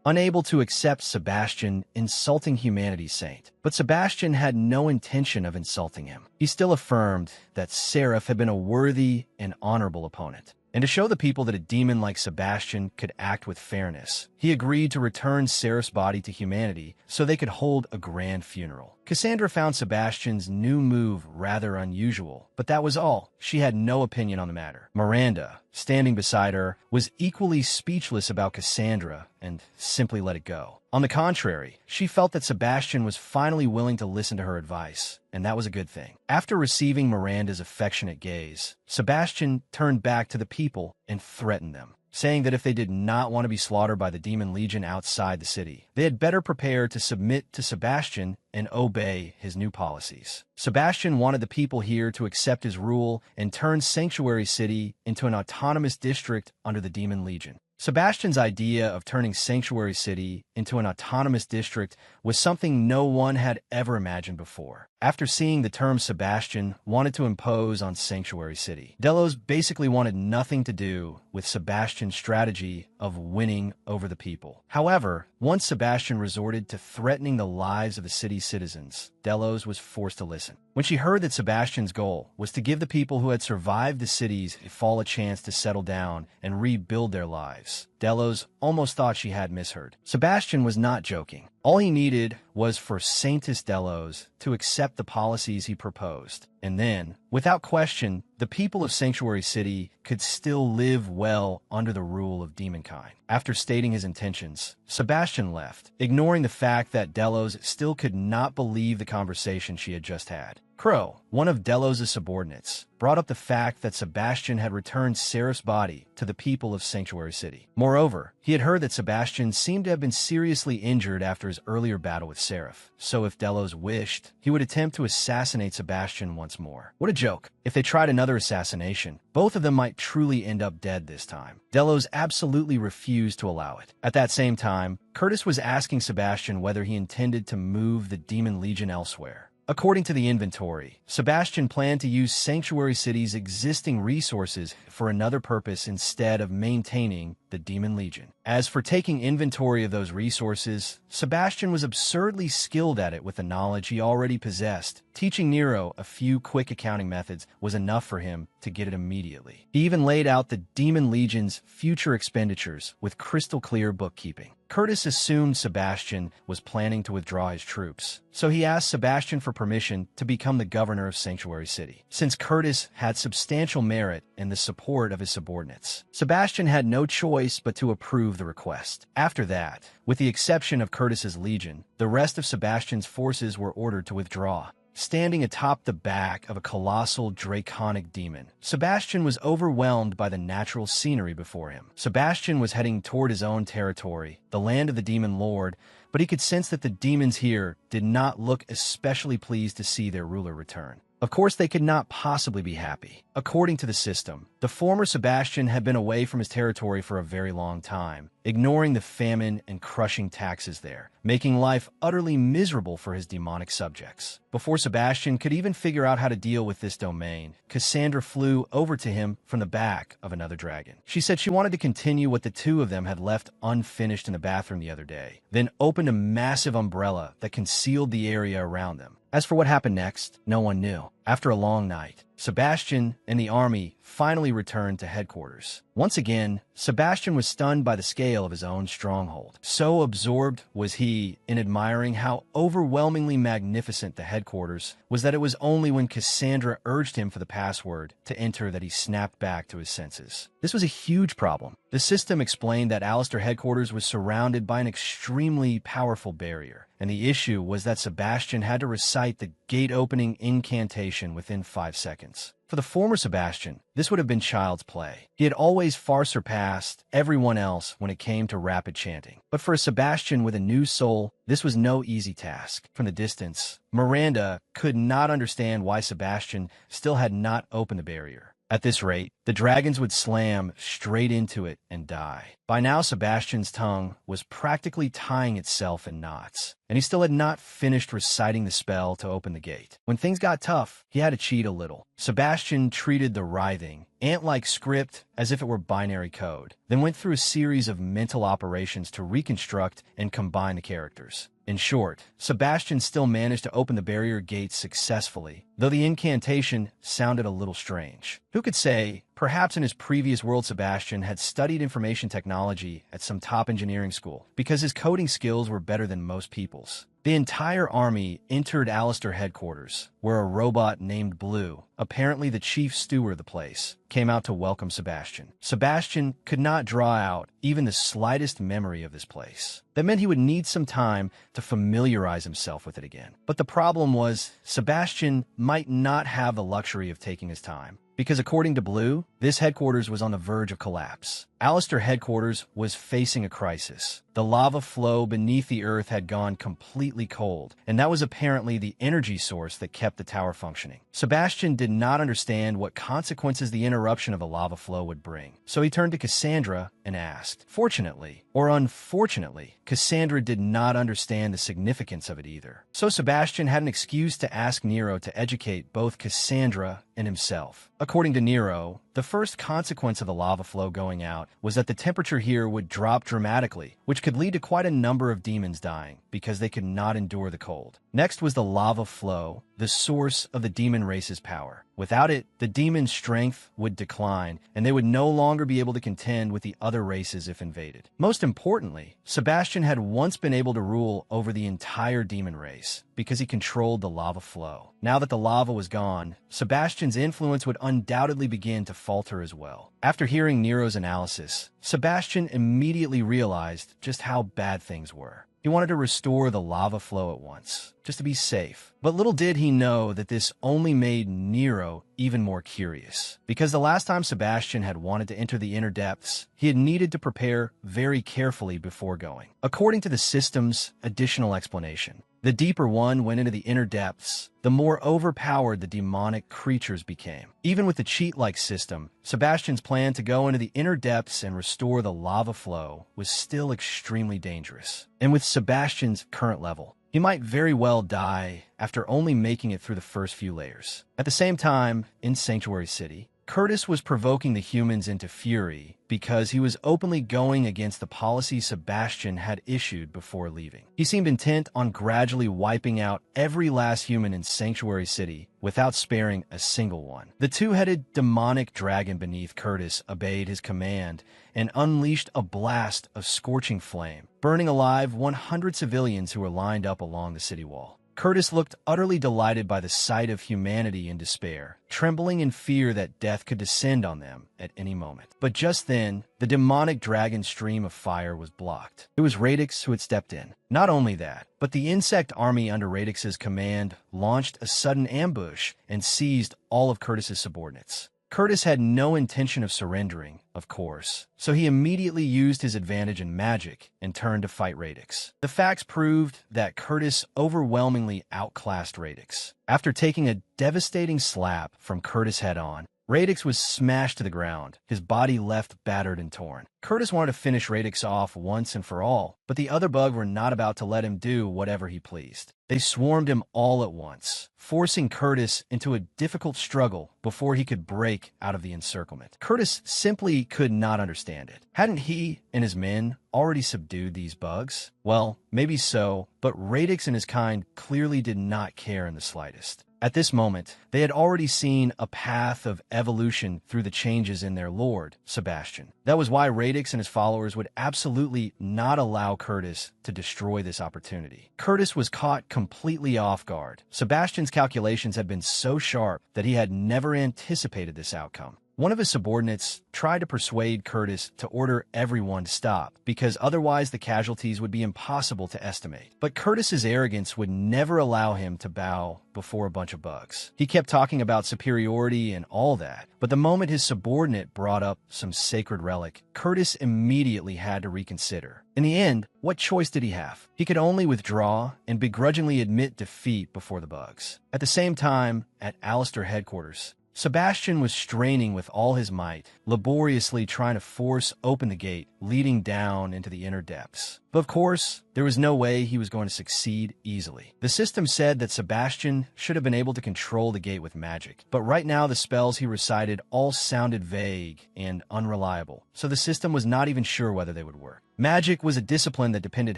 Speaker 1: unable to accept Sebastian insulting humanity's saint. But Sebastian had no intention of insulting him. He still affirmed that Seraph had been a worthy and honorable opponent. And to show the people that a demon like Sebastian could act with fairness, he agreed to return Seraph's body to humanity so they could hold a grand funeral. Cassandra found Sebastian's new move rather unusual, but that was all. She had no opinion on the matter. Miranda, standing beside her, was equally speechless about Cassandra and simply let it go. On the contrary, she felt that Sebastian was finally willing to listen to her advice, and that was a good thing. After receiving Miranda's affectionate gaze, Sebastian turned back to the people and threatened them, saying that if they did not want to be slaughtered by the Demon Legion outside the city, they had better prepare to submit to Sebastian and obey his new policies. Sebastian wanted the people here to accept his rule and turn Sanctuary City into an autonomous district under the Demon Legion. Sebastian's idea of turning Sanctuary City into an autonomous district was something no one had ever imagined before. After seeing the term Sebastian wanted to impose on Sanctuary City, Delos basically wanted nothing to do with Sebastian's strategy of winning over the people. However, once Sebastian resorted to threatening the lives of the city's citizens, Delos was forced to listen. When she heard that Sebastian's goal was to give the people who had survived the city's fall a chance to settle down and rebuild their lives, Delos almost thought she had misheard. Sebastian was not joking. All he needed was for Saintus Delos to accept the policies he proposed. And then, without question, the people of Sanctuary City could still live well under the rule of demonkind. After stating his intentions, Sebastian left, ignoring the fact that Delos still could not believe the conversation she had just had. Crow, one of Delos' subordinates, brought up the fact that Sebastian had returned Seraph's body to the people of Sanctuary City. Moreover, he had heard that Sebastian seemed to have been seriously injured after his earlier battle with Seraph, so if Delos wished, he would attempt to assassinate Sebastian once more. What a joke. If they tried another assassination, both of them might truly end up dead this time. Delos absolutely refused to allow it. At that same time, Curtis was asking Sebastian whether he intended to move the Demon Legion elsewhere. According to the inventory, Sebastian planned to use Sanctuary City's existing resources for another purpose instead of maintaining the Demon Legion. As for taking inventory of those resources, Sebastian was absurdly skilled at it with the knowledge he already possessed. Teaching Nero a few quick accounting methods was enough for him to get it immediately. He even laid out the Demon Legion's future expenditures with crystal clear bookkeeping. Curtis assumed Sebastian was planning to withdraw his troops, so he asked Sebastian for permission to become the governor of Sanctuary City. Since Curtis had substantial merit in the support of his subordinates, Sebastian had no choice but to approve the request. After that, with the exception of Curtis's legion, the rest of Sebastian's forces were ordered to withdraw. Standing atop the back of a colossal draconic demon, Sebastian was overwhelmed by the natural scenery before him. Sebastian was heading toward his own territory, the land of the demon lord, but he could sense that the demons here did not look especially pleased to see their ruler return. Of course, they could not possibly be happy. According to the system, the former Sebastian had been away from his territory for a very long time, ignoring the famine and crushing taxes there, making life utterly miserable for his demonic subjects. Before Sebastian could even figure out how to deal with this domain, Cassandra flew over to him from the back of another dragon. She said she wanted to continue what the two of them had left unfinished in the bathroom the other day, then opened a massive umbrella that concealed the area around them. As for what happened next, no one knew. After a long night, Sebastian and the army finally returned to headquarters. Once again, Sebastian was stunned by the scale of his own stronghold. So absorbed was he in admiring how overwhelmingly magnificent the headquarters was that it was only when Cassandra urged him for the password to enter that he snapped back to his senses. This was a huge problem. The system explained that Alistair headquarters was surrounded by an extremely powerful barrier, and the issue was that Sebastian had to recite the gate-opening incantation within 5 seconds. For the former Sebastian, this would have been child's play. He had always far surpassed everyone else when it came to rapid chanting. But for a Sebastian with a new soul, this was no easy task. From the distance, Miranda could not understand why Sebastian still had not opened the barrier. At this rate, the dragons would slam straight into it and die. By now, Sebastian's tongue was practically tying itself in knots, and he still had not finished reciting the spell to open the gate. When things got tough, he had to cheat a little. Sebastian treated the writhing, ant-like script as if it were binary code, then went through a series of mental operations to reconstruct and combine the characters. In short, Sebastian still managed to open the barrier gates successfully, though the incantation sounded a little strange. Who could say, perhaps in his previous world Sebastian had studied information technology at some top engineering school, because his coding skills were better than most people's. The entire army entered Alistair headquarters, where a robot named Blue, apparently the chief steward of the place, came out to welcome Sebastian. Sebastian could not draw out even the slightest memory of this place. That meant he would need some time to familiarize himself with it again. But the problem was, Sebastian might not have the luxury of taking his time, because according to Blue, this headquarters was on the verge of collapse. Alistair headquarters was facing a crisis. The lava flow beneath the earth had gone completely cold, and that was apparently the energy source that kept the tower functioning. Sebastian did not understand what consequences the interruption of the lava flow would bring, so he turned to Cassandra and asked. Fortunately, or unfortunately, Cassandra did not understand the significance of it either. So Sebastian had an excuse to ask Nero to educate both Cassandra and himself. According to Nero, the first consequence of the lava flow going out was that the temperature here would drop dramatically, which could lead to quite a number of demons dying because they could not endure the cold. Next was the lava flow, the source of the demon race's power. Without it, the demon's strength would decline, and they would no longer be able to contend with the other races if invaded. Most importantly, Sebastian had once been able to rule over the entire demon race because he controlled the lava flow. Now that the lava was gone, Sebastian's influence would undoubtedly begin to falter as well. After hearing Nero's analysis, Sebastian immediately realized just how bad things were. He wanted to restore the lava flow at once, just to be safe. But little did he know that this only made Nero even more curious. Because the last time Sebastian had wanted to enter the inner depths, he had needed to prepare very carefully before going. According to the system's additional explanation, the deeper one went into the inner depths, the more overpowered the demonic creatures became. Even with the cheat-like system, Sebastian's plan to go into the inner depths and restore the lava flow was still extremely dangerous. And with Sebastian's current level, he might very well die after only making it through the first few layers. At the same time, in Sanctuary City, Curtis was provoking the humans into fury because he was openly going against the policy Sebastian had issued before leaving. He seemed intent on gradually wiping out every last human in Sanctuary City without sparing a single one. The two-headed demonic dragon beneath Curtis obeyed his command and unleashed a blast of scorching flame, burning alive 100 civilians who were lined up along the city wall. Curtis looked utterly delighted by the sight of humanity in despair, trembling in fear that death could descend on them at any moment. But just then, the demonic dragon's stream of fire was blocked. It was Radix who had stepped in. Not only that, but the insect army under Radix's command launched a sudden ambush and seized all of Curtis's subordinates. Curtis had no intention of surrendering, of course, so he immediately used his advantage in magic and turned to fight Radix. The facts proved that Curtis overwhelmingly outclassed Radix. After taking a devastating slap from Curtis head-on, Radix was smashed to the ground, his body left battered and torn. Curtis wanted to finish Radix off once and for all, but the other bug were not about to let him do whatever he pleased. They swarmed him all at once, forcing Curtis into a difficult struggle before he could break out of the encirclement. Curtis simply could not understand it. Hadn't he and his men already subdued these bugs? Well, maybe so, but Radix and his kind clearly did not care in the slightest. At this moment, they had already seen a path of evolution through the changes in their lord, Sebastian. That was why Radix and his followers would absolutely not allow Curtis to destroy this opportunity. Curtis was caught completely off guard. Sebastian's calculations had been so sharp that he had never anticipated this outcome. One of his subordinates tried to persuade Curtis to order everyone to stop, because otherwise the casualties would be impossible to estimate. But Curtis's arrogance would never allow him to bow before a bunch of bugs. He kept talking about superiority and all that, but the moment his subordinate brought up some sacred relic, Curtis immediately had to reconsider. In the end, what choice did he have? He could only withdraw and begrudgingly admit defeat before the bugs. At the same time, at Alistair headquarters, Sebastian was straining with all his might, laboriously trying to force open the gate leading down into the inner depths. But of course, there was no way he was going to succeed easily. The system said that Sebastian should have been able to control the gate with magic, but right now the spells he recited all sounded vague and unreliable, so the system was not even sure whether they would work. Magic was a discipline that depended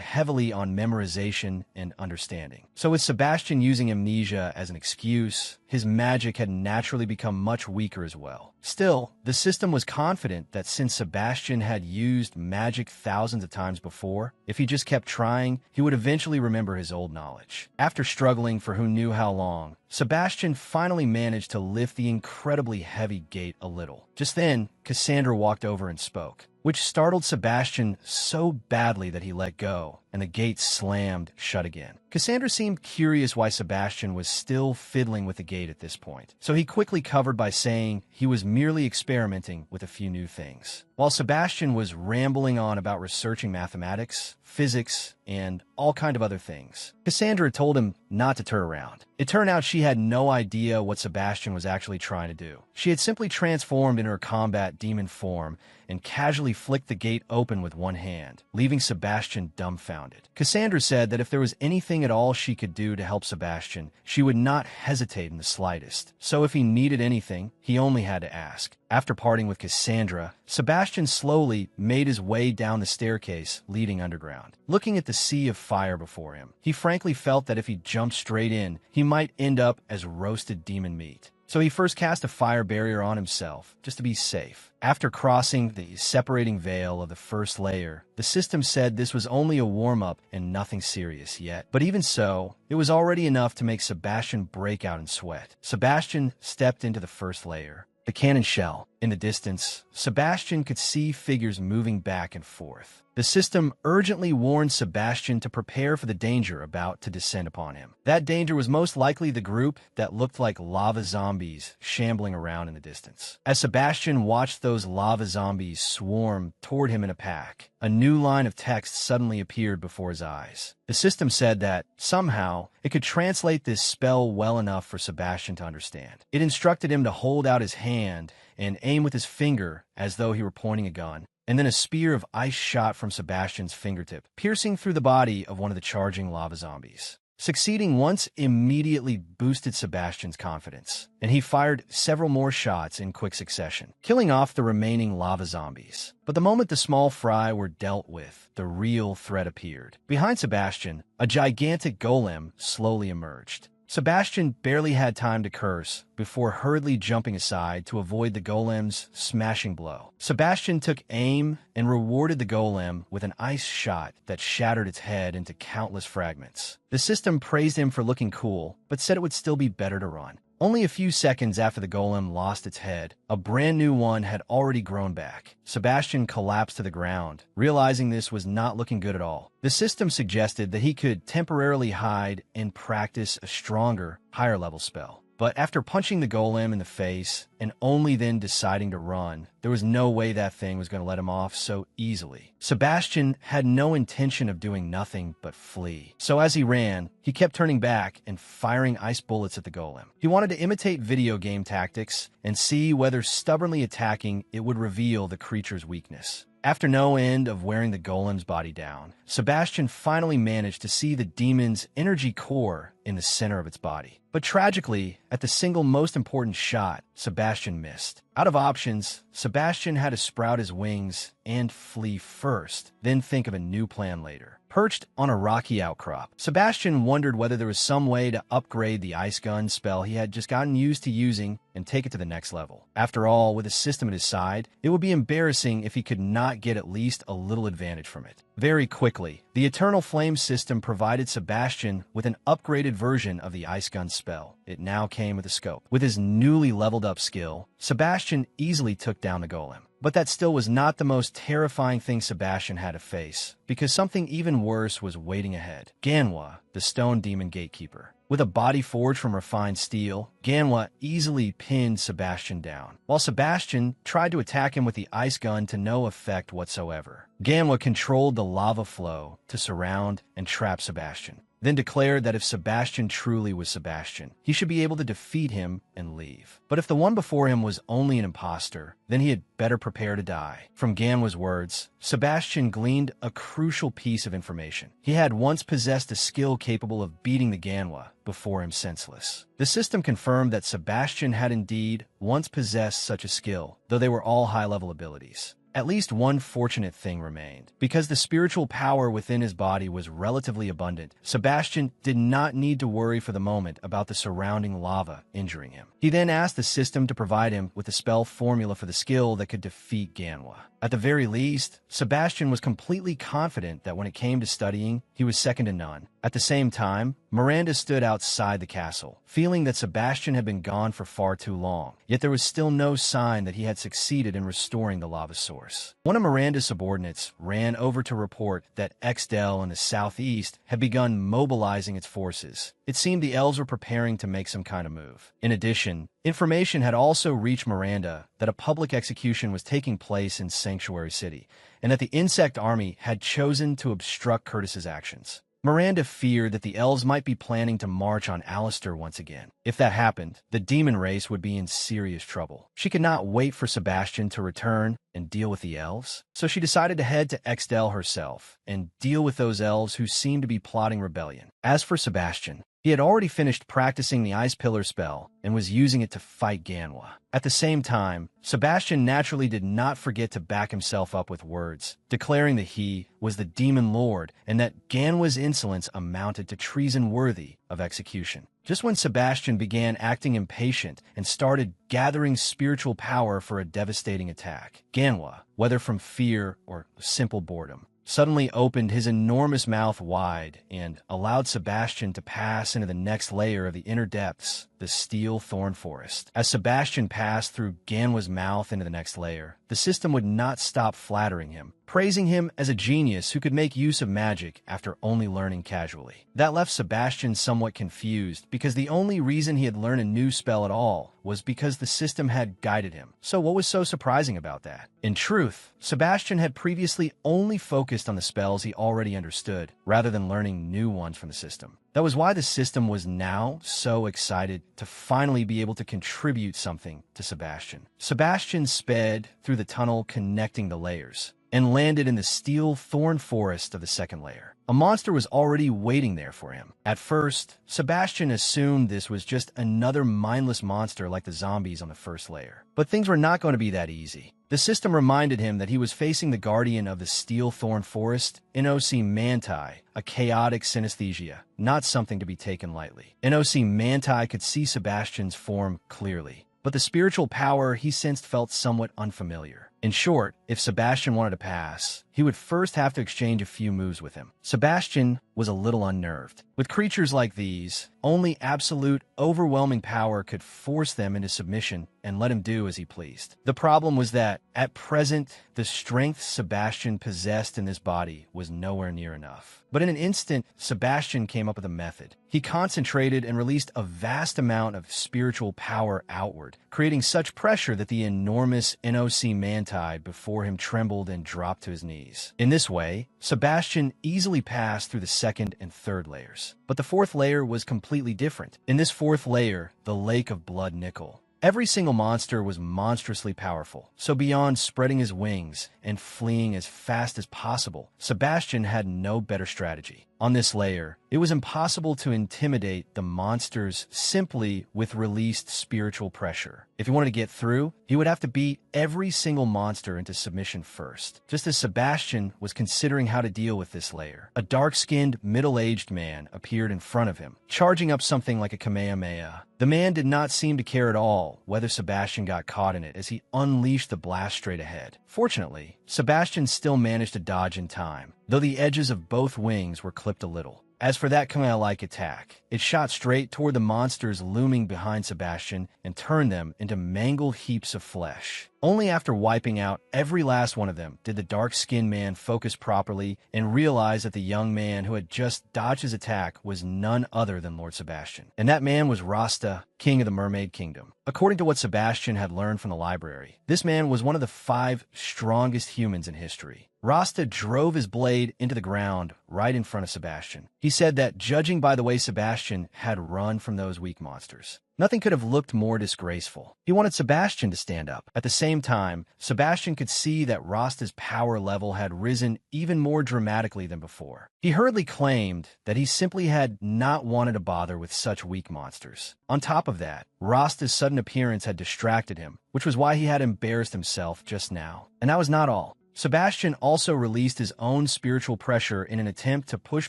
Speaker 1: heavily on memorization and understanding. So with Sebastian using amnesia as an excuse, his magic had naturally become much weaker as well. Still, the system was confident that since Sebastian had used magic thousands of times before, if he just kept trying, he would eventually remember his old knowledge. After struggling for who knew how long, Sebastian finally managed to lift the incredibly heavy gate a little. Just then, Cassandra walked over and spoke, which startled Sebastian so badly that he let go, and the gate slammed shut again. Cassandra seemed curious why Sebastian was still fiddling with the gate at this point, so he quickly covered by saying he was merely experimenting with a few new things. While Sebastian was rambling on about researching mathematics, physics, and all kind of other things, Cassandra told him not to turn around. It turned out she had no idea what Sebastian was actually trying to do. She had simply transformed into her combat demon form and casually flicked the gate open with one hand, leaving Sebastian dumbfounded. Cassandra said that if there was anything at all she could do to help Sebastian, she would not hesitate in the slightest. So if he needed anything, he only had to ask. After parting with Cassandra, Sebastian slowly made his way down the staircase leading underground. Looking at the sea of fire before him, he frankly felt that if he jumped straight in, he might end up as roasted demon meat. So he first cast a fire barrier on himself, just to be safe. After crossing the separating veil of the first layer, the system said this was only a warm-up and nothing serious yet. But even so, it was already enough to make Sebastian break out in sweat. Sebastian stepped into the first layer, the cannon shell. In the distance, Sebastian could see figures moving back and forth. The system urgently warned Sebastian to prepare for the danger about to descend upon him. That danger was most likely the group that looked like lava zombies shambling around in the distance. As Sebastian watched those lava zombies swarm toward him in a pack, a new line of text suddenly appeared before his eyes. The system said that, somehow, it could translate this spell well enough for Sebastian to understand. It instructed him to hold out his hand and aim with his finger as though he were pointing a gun. And then a spear of ice shot from Sebastian's fingertip, piercing through the body of one of the charging lava zombies. Succeeding once immediately boosted Sebastian's confidence, and he fired several more shots in quick succession, killing off the remaining lava zombies. But the moment the small fry were dealt with, the real threat appeared. Behind Sebastian, a gigantic golem slowly emerged. Sebastian barely had time to curse before hurriedly jumping aside to avoid the golem's smashing blow. Sebastian took aim and rewarded the golem with an ice shot that shattered its head into countless fragments. The system praised him for looking cool, but said it would still be better to run. Only a few seconds after the golem lost its head, a brand new one had already grown back. Sebastian collapsed to the ground, realizing this was not looking good at all. The system suggested that he could temporarily hide and practice a stronger, higher-level spell. But after punching the golem in the face and only then deciding to run, there was no way that thing was going to let him off so easily. Sebastian had no intention of doing nothing but flee. So as he ran, he kept turning back and firing ice bullets at the golem. He wanted to imitate video game tactics and see whether stubbornly attacking it would reveal the creature's weakness. After no end of wearing the golem's body down, Sebastian finally managed to see the demon's energy core in the center of its body. But tragically, at the single most important shot, Sebastian missed. Out of options, Sebastian had to sprout his wings and flee first, then think of a new plan later. perched on a rocky outcrop. Sebastian wondered whether there was some way to upgrade the ice gun spell he had just gotten used to using and take it to the next level. After all, with a system at his side, it would be embarrassing if he could not get at least a little advantage from it. Very quickly, the Eternal Flame system provided Sebastian with an upgraded version of the ice gun spell. It now came with a scope. With his newly leveled up skill, Sebastian easily took down the golem. But that still was not the most terrifying thing Sebastian had to face, because something even worse was waiting ahead. Manhwa, the stone demon gatekeeper. With a body forged from refined steel, Manhwa easily pinned Sebastian down, while Sebastian tried to attack him with the ice gun to no effect whatsoever. Manhwa controlled the lava flow to surround and trap Sebastian, then declared that if Sebastian truly was Sebastian, he should be able to defeat him and leave. But if the one before him was only an imposter, then he had better prepare to die. From Manhwa's words, Sebastian gleaned a crucial piece of information. He had once possessed a skill capable of beating the Manhwa before him senseless. The system confirmed that Sebastian had indeed once possessed such a skill, though they were all high-level abilities. At least one fortunate thing remained. Because the spiritual power within his body was relatively abundant, Sebastian did not need to worry for the moment about the surrounding lava injuring him. He then asked the system to provide him with a spell formula for the skill that could defeat Manhwa. At the very least, Sebastian was completely confident that when it came to studying, he was second to none. At the same time, Miranda stood outside the castle, feeling that Sebastian had been gone for far too long, yet there was still no sign that he had succeeded in restoring the lava source. One of Miranda's subordinates ran over to report that Exdel in the southeast had begun mobilizing its forces. It seemed the elves were preparing to make some kind of move. In addition, information had also reached Miranda that a public execution was taking place in Sanctuary City, and that the insect army had chosen to obstruct Curtis's actions. Miranda feared that the elves might be planning to march on Alistair once again. If that happened, the demon race would be in serious trouble. She could not wait for Sebastian to return and deal with the elves, so she decided to head to Exdel herself and deal with those elves who seemed to be plotting rebellion. As for Sebastian, he had already finished practicing the Ice Pillar spell and was using it to fight Manhwa. At the same time, Sebastian naturally did not forget to back himself up with words, declaring that he was the Demon Lord and that Manhwa's insolence amounted to treason worthy of execution. Just when Sebastian began acting impatient and started gathering spiritual power for a devastating attack, Manhwa, whether from fear or simple boredom, suddenly opened his enormous mouth wide and allowed Sebastian to pass into the next layer of the inner depths, the steel thorn forest. As Sebastian passed through Manhwa's mouth into the next layer, the system would not stop flattering him, praising him as a genius who could make use of magic after only learning casually. That left Sebastian somewhat confused, because the only reason he had learned a new spell at all was because the system had guided him. So what was so surprising about that? In truth, Sebastian had previously only focused on the spells he already understood, rather than learning new ones from the system. That was why the system was now so excited to finally be able to contribute something to Sebastian. Sebastian sped through the tunnel connecting the layers and landed in the steel thorn forest of the second layer. A monster was already waiting there for him. At first, Sebastian assumed this was just another mindless monster like the zombies on the first layer. But things were not going to be that easy. The system reminded him that he was facing the guardian of the steel thorn forest, Inosi Manti, a chaotic synesthesia, not something to be taken lightly. Inosi Manti could see Sebastian's form clearly, but the spiritual power he sensed felt somewhat unfamiliar. In short, if Sebastian wanted to pass, he would first have to exchange a few moves with him. Sebastian was a little unnerved. With creatures like these, only absolute, overwhelming power could force them into submission and let him do as he pleased. The problem was that, at present, the strength Sebastian possessed in this body was nowhere near enough. But in an instant, Sebastian came up with a method. He concentrated and released a vast amount of spiritual power outward, creating such pressure that the enormous Inosi Manti before him trembled and dropped to his knees. In this way, Sebastian easily passed through the second and third layers. But the fourth layer was completely different. In this fourth layer, the Lake of Blood Nickel, Every single monster was monstrously powerful, so beyond spreading his wings and fleeing as fast as possible, Sebastian had no better strategy. On this layer, it was impossible to intimidate the monsters simply with released spiritual pressure. If he wanted to get through, he would have to beat every single monster into submission first. Just as Sebastian was considering how to deal with this layer, a dark-skinned, middle-aged man appeared in front of him, charging up something like a Kamehameha. The man did not seem to care at all whether Sebastian got caught in it as he unleashed the blast straight ahead. Fortunately, Sebastian still managed to dodge in time, though the edges of both wings were clipped a little. As for that Kamehameha-like attack, it shot straight toward the monsters looming behind Sebastian and turned them into mangled heaps of flesh. Only after wiping out every last one of them did the dark-skinned man focus properly and realize that the young man who had just dodged his attack was none other than Lord Sebastian. And that man was Rasta, king of the Mermaid Kingdom. According to what Sebastian had learned from the library, this man was one of the 5 strongest humans in history. Rasta drove his blade into the ground right in front of Sebastian. He said that, judging by the way Sebastian had run from those weak monsters, nothing could have looked more disgraceful. He wanted Sebastian to stand up. At the same time, Sebastian could see that Rasta's power level had risen even more dramatically than before. He hurriedly claimed that he simply had not wanted to bother with such weak monsters. On top of that, Rasta's sudden appearance had distracted him, which was why he had embarrassed himself just now. And that was not all. Sebastian also released his own spiritual pressure in an attempt to push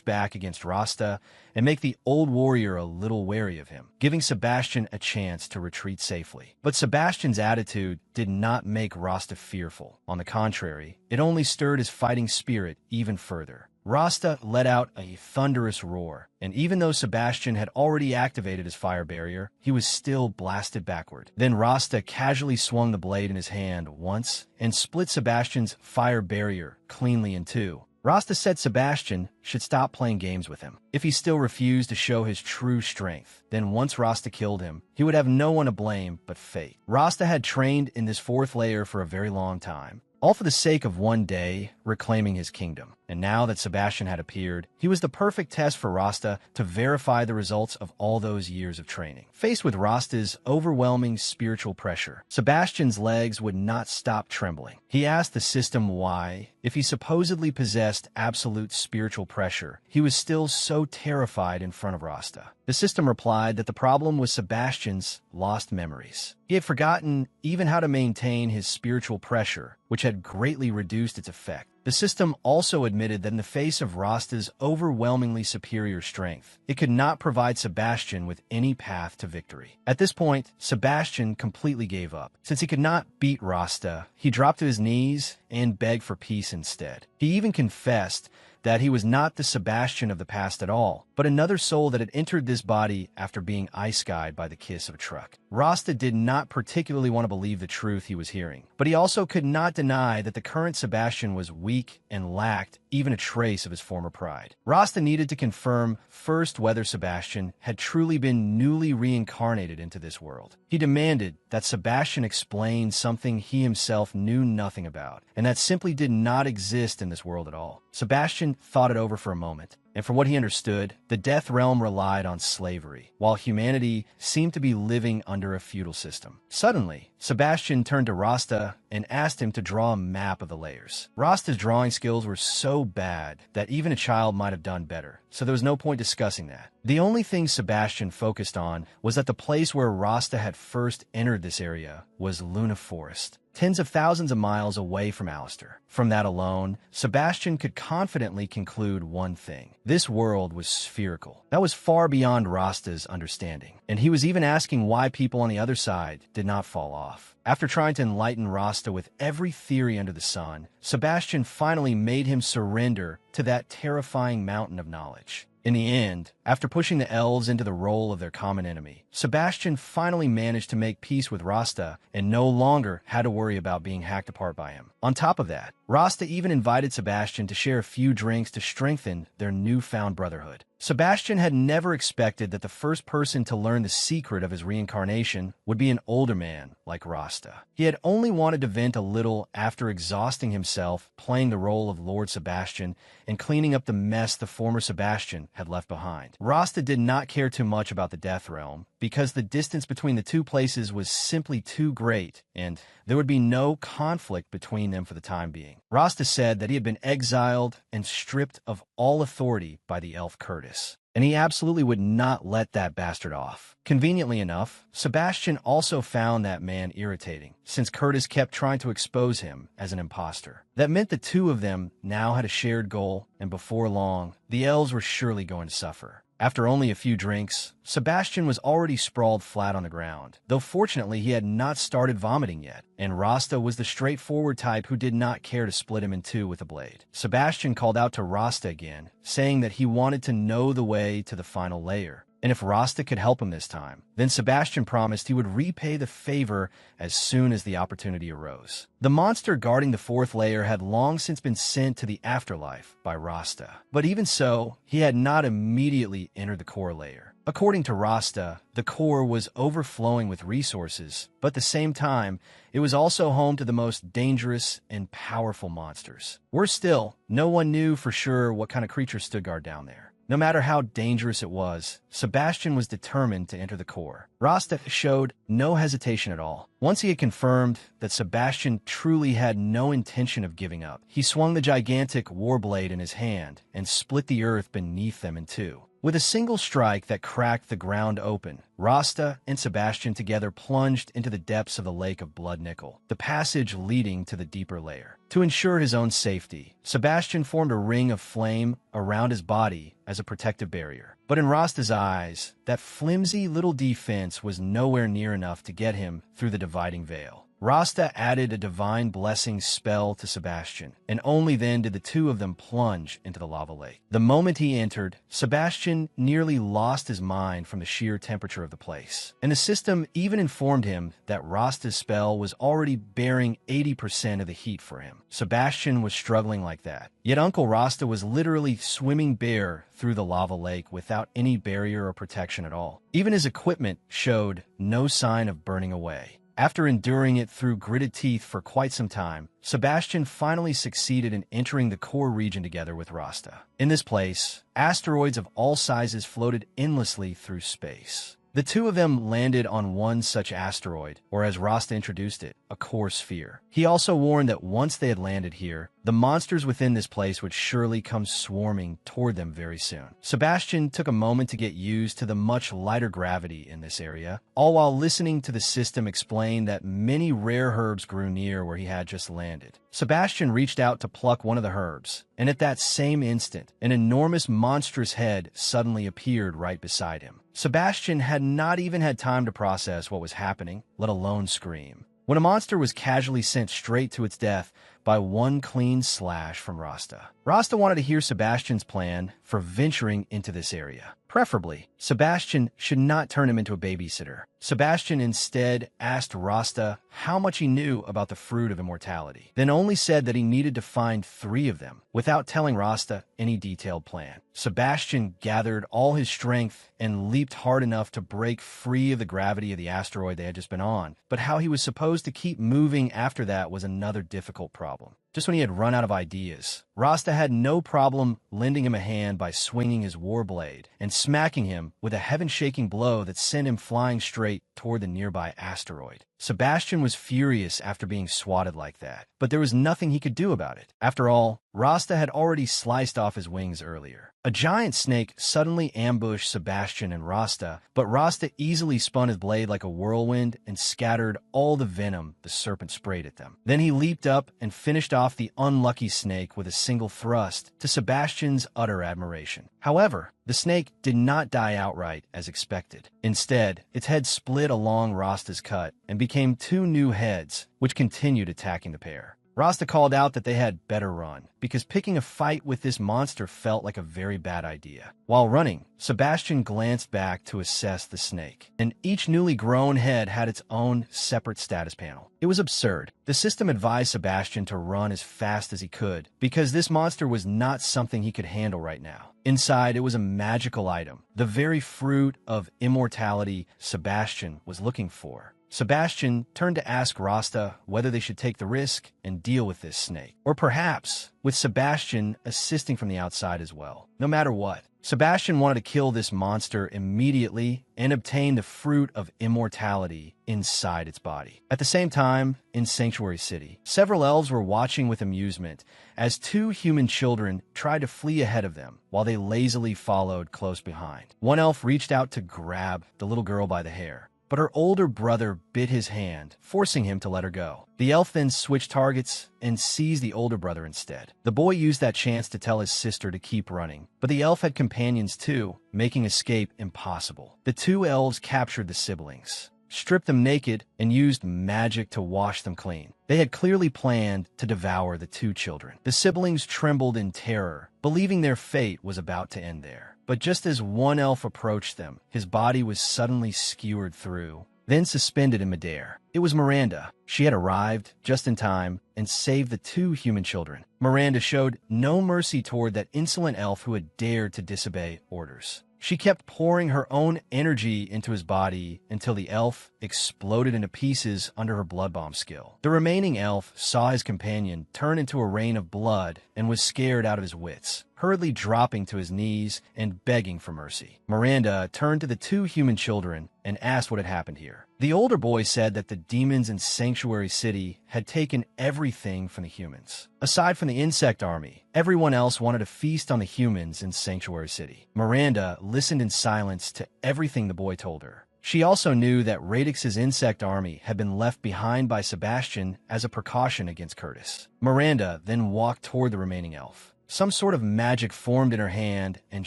Speaker 1: back against Rasta and make the old warrior a little wary of him, giving Sebastian a chance to retreat safely. But Sebastian's attitude did not make Rasta fearful. On the contrary, it only stirred his fighting spirit even further. Rasta let out a thunderous roar, and even though Sebastian had already activated his fire barrier, he was still blasted backward. Then Rasta casually swung the blade in his hand once and split Sebastian's fire barrier cleanly in two. Rasta said Sebastian should stop playing games with him. If he still refused to show his true strength, then once Rasta killed him, he would have no one to blame but fate. Rasta had trained in this 4th layer for a very long time, all for the sake of one day reclaiming his kingdom. And now that Sebastian had appeared, he was the perfect test for Rasta to verify the results of all those years of training. Faced with Rasta's overwhelming spiritual pressure, Sebastian's legs would not stop trembling. He asked the system why, if he supposedly possessed absolute spiritual pressure, he was still so terrified in front of Rasta. The system replied that the problem was Sebastian's lost memories. He had forgotten even how to maintain his spiritual pressure, which had greatly reduced its effect. The system also admitted that in the face of Rasta's overwhelmingly superior strength, it could not provide Sebastian with any path to victory. At this point, Sebastian completely gave up. Since he could not beat Rasta, he dropped to his knees and begged for peace instead. He even confessed that he was not the Sebastian of the past at all, but another soul that had entered this body after being ice-guyed by the kiss of a truck. Rasta did not particularly want to believe the truth he was hearing, but he also could not deny that the current Sebastian was weak and lacked even a trace of his former pride. Rasta needed to confirm first whether Sebastian had truly been newly reincarnated into this world. He demanded that Sebastian explain something he himself knew nothing about, and that simply did not exist in this world at all. Sebastian thought it over for a moment, and from what he understood, the Death Realm relied on slavery, while humanity seemed to be living under a feudal system. Suddenly, Sebastian turned to Rasta and asked him to draw a map of the layers. Rasta's drawing skills were so bad that even a child might have done better, so there was no point discussing that. The only thing Sebastian focused on was that the place where Rasta had first entered this area was Luna Forest, tens of thousands of miles away from Alistair. From that alone, Sebastian could confidently conclude one thing. This world was spherical. That was far beyond Rasta's understanding, and he was even asking why people on the other side did not fall off. After trying to enlighten Rasta with every theory under the sun, Sebastian finally made him surrender to that terrifying mountain of knowledge. In the end, after pushing the elves into the role of their common enemy, Sebastian finally managed to make peace with Rasta and no longer had to worry about being hacked apart by him. On top of that, Rasta even invited Sebastian to share a few drinks to strengthen their newfound brotherhood. Sebastian had never expected that the first person to learn the secret of his reincarnation would be an older man like Rasta. Rasta. He had only wanted to vent a little after exhausting himself playing the role of Lord Sebastian and cleaning up the mess the former Sebastian had left behind. Rasta did not care too much about the Death Realm because the distance between the two places was simply too great, and there would be no conflict between them for the time being. Rasta said that he had been exiled and stripped of all authority by the elf Curtis, and he absolutely would not let that bastard off. Conveniently enough, Sebastian also found that man irritating, since Curtis kept trying to expose him as an imposter. That meant the two of them now had a shared goal, and before long, the elves were surely going to suffer. After only a few drinks, Sebastian was already sprawled flat on the ground, though fortunately he had not started vomiting yet, and Rasta was the straightforward type who did not care to split him in two with a blade. Sebastian called out to Rasta again, saying that he wanted to know the way to the final layer, and if Rasta could help him this time, then Sebastian promised he would repay the favor as soon as the opportunity arose. The monster guarding the fourth layer had long since been sent to the afterlife by Rasta, but even so, he had not immediately entered the core layer. According to Rasta, the core was overflowing with resources, but at the same time, it was also home to the most dangerous and powerful monsters. Worse still, no one knew for sure what kind of creature stood guard down there. No matter how dangerous it was, Sebastian was determined to enter the core. Rasta showed no hesitation at all. Once he had confirmed that Sebastian truly had no intention of giving up, he swung the gigantic warblade in his hand and split the earth beneath them in two. With a single strike that cracked the ground open, Rasta and Sebastian together plunged into the depths of the lake of blood nickel, the passage leading to the deeper layer. To ensure his own safety, Sebastian formed a ring of flame around his body as a protective barrier. But in Rasta's eyes, that flimsy little defense was nowhere near enough to get him through the dividing veil. Rasta added a divine blessing spell to Sebastian, and only then did the two of them plunge into the lava lake. The moment he entered, Sebastian nearly lost his mind from the sheer temperature of the place, and the system even informed him that Rasta's spell was already bearing 80% of the heat for him. Sebastian was struggling like that, yet Uncle Rasta was literally swimming bare through the lava lake without any barrier or protection at all. Even his equipment showed no sign of burning away. After enduring it through gritted teeth for quite some time, Sebastian finally succeeded in entering the core region together with Rasta. In this place, asteroids of all sizes floated endlessly through space. The two of them landed on one such asteroid, or as Rasta introduced it, a core sphere. He also warned that once they had landed here, the monsters within this place would surely come swarming toward them very soon. Sebastian took a moment to get used to the much lighter gravity in this area, all while listening to the system explain that many rare herbs grew near where he had just landed. Sebastian reached out to pluck one of the herbs, and at that same instant, an enormous monstrous head suddenly appeared right beside him. Sebastian had not even had time to process what was happening, let alone scream, when a monster was casually sent straight to its death by one clean slash from Rasta. Rasta wanted to hear Sebastian's plan for venturing into this area. Preferably, Sebastian should not turn him into a babysitter. Sebastian instead asked Rasta how much he knew about the fruit of immortality, then only said that he needed to find 3 of them, without telling Rasta any detailed plan. Sebastian gathered all his strength and leaped hard enough to break free of the gravity of the asteroid they had just been on, but how he was supposed to keep moving after that was another difficult problem. Just when he had run out of ideas, Rasta had no problem lending him a hand by swinging his war blade and smacking him with a heaven-shaking blow that sent him flying straight toward the nearby asteroid. Sebastian was furious after being swatted like that, but there was nothing he could do about it. After all, Rasta had already sliced off his wings earlier. A giant snake suddenly ambushed Sebastian and Rasta, but Rasta easily spun his blade like a whirlwind and scattered all the venom the serpent sprayed at them. Then he leaped up and finished off the unlucky snake with a single thrust, to Sebastian's utter admiration. However, the snake did not die outright as expected. Instead, its head split along Rasta's cut and became 2 new heads, which continued attacking the pair. Rasta called out that they had better run, because picking a fight with this monster felt like a very bad idea. While running, Sebastian glanced back to assess the snake, and each newly grown head had its own separate status panel. It was absurd. The system advised Sebastian to run as fast as he could, because this monster was not something he could handle right now. Inside, it was a magical item, the very fruit of immortality Sebastian was looking for. Sebastian turned to ask Rasta whether they should take the risk and deal with this snake, or perhaps with Sebastian assisting from the outside as well. No matter what, Sebastian wanted to kill this monster immediately and obtain the fruit of immortality inside its body. At the same time, in Sanctuary City, several elves were watching with amusement as two human children tried to flee ahead of them while they lazily followed close behind. One elf reached out to grab the little girl by the hair, but her older brother bit his hand, forcing him to let her go. The elf then switched targets and seized the older brother instead. The boy used that chance to tell his sister to keep running, but the elf had companions too, making escape impossible. The two elves captured the siblings, stripped them naked, and used magic to wash them clean. They had clearly planned to devour the two children. The siblings trembled in terror, believing their fate was about to end there. But just as one elf approached them, his body was suddenly skewered through, then suspended in midair. It was Miranda. She had arrived just in time and saved the two human children. Miranda showed no mercy toward that insolent elf who had dared to disobey orders. She kept pouring her own energy into his body until the elf exploded into pieces under her blood bomb skill. The remaining elf saw his companion turn into a rain of blood and was scared out of his wits, hurriedly dropping to his knees and begging for mercy. Miranda turned to the two human children and asked what had happened here. The older boy said that the demons in Sanctuary City had taken everything from the humans. Aside from the insect army, everyone else wanted to feast on the humans in Sanctuary City. Miranda listened in silence to everything the boy told her. She also knew that Radix's insect army had been left behind by Sebastian as a precaution against Curtis. Miranda then walked toward the remaining elf. Some sort of magic formed in her hand and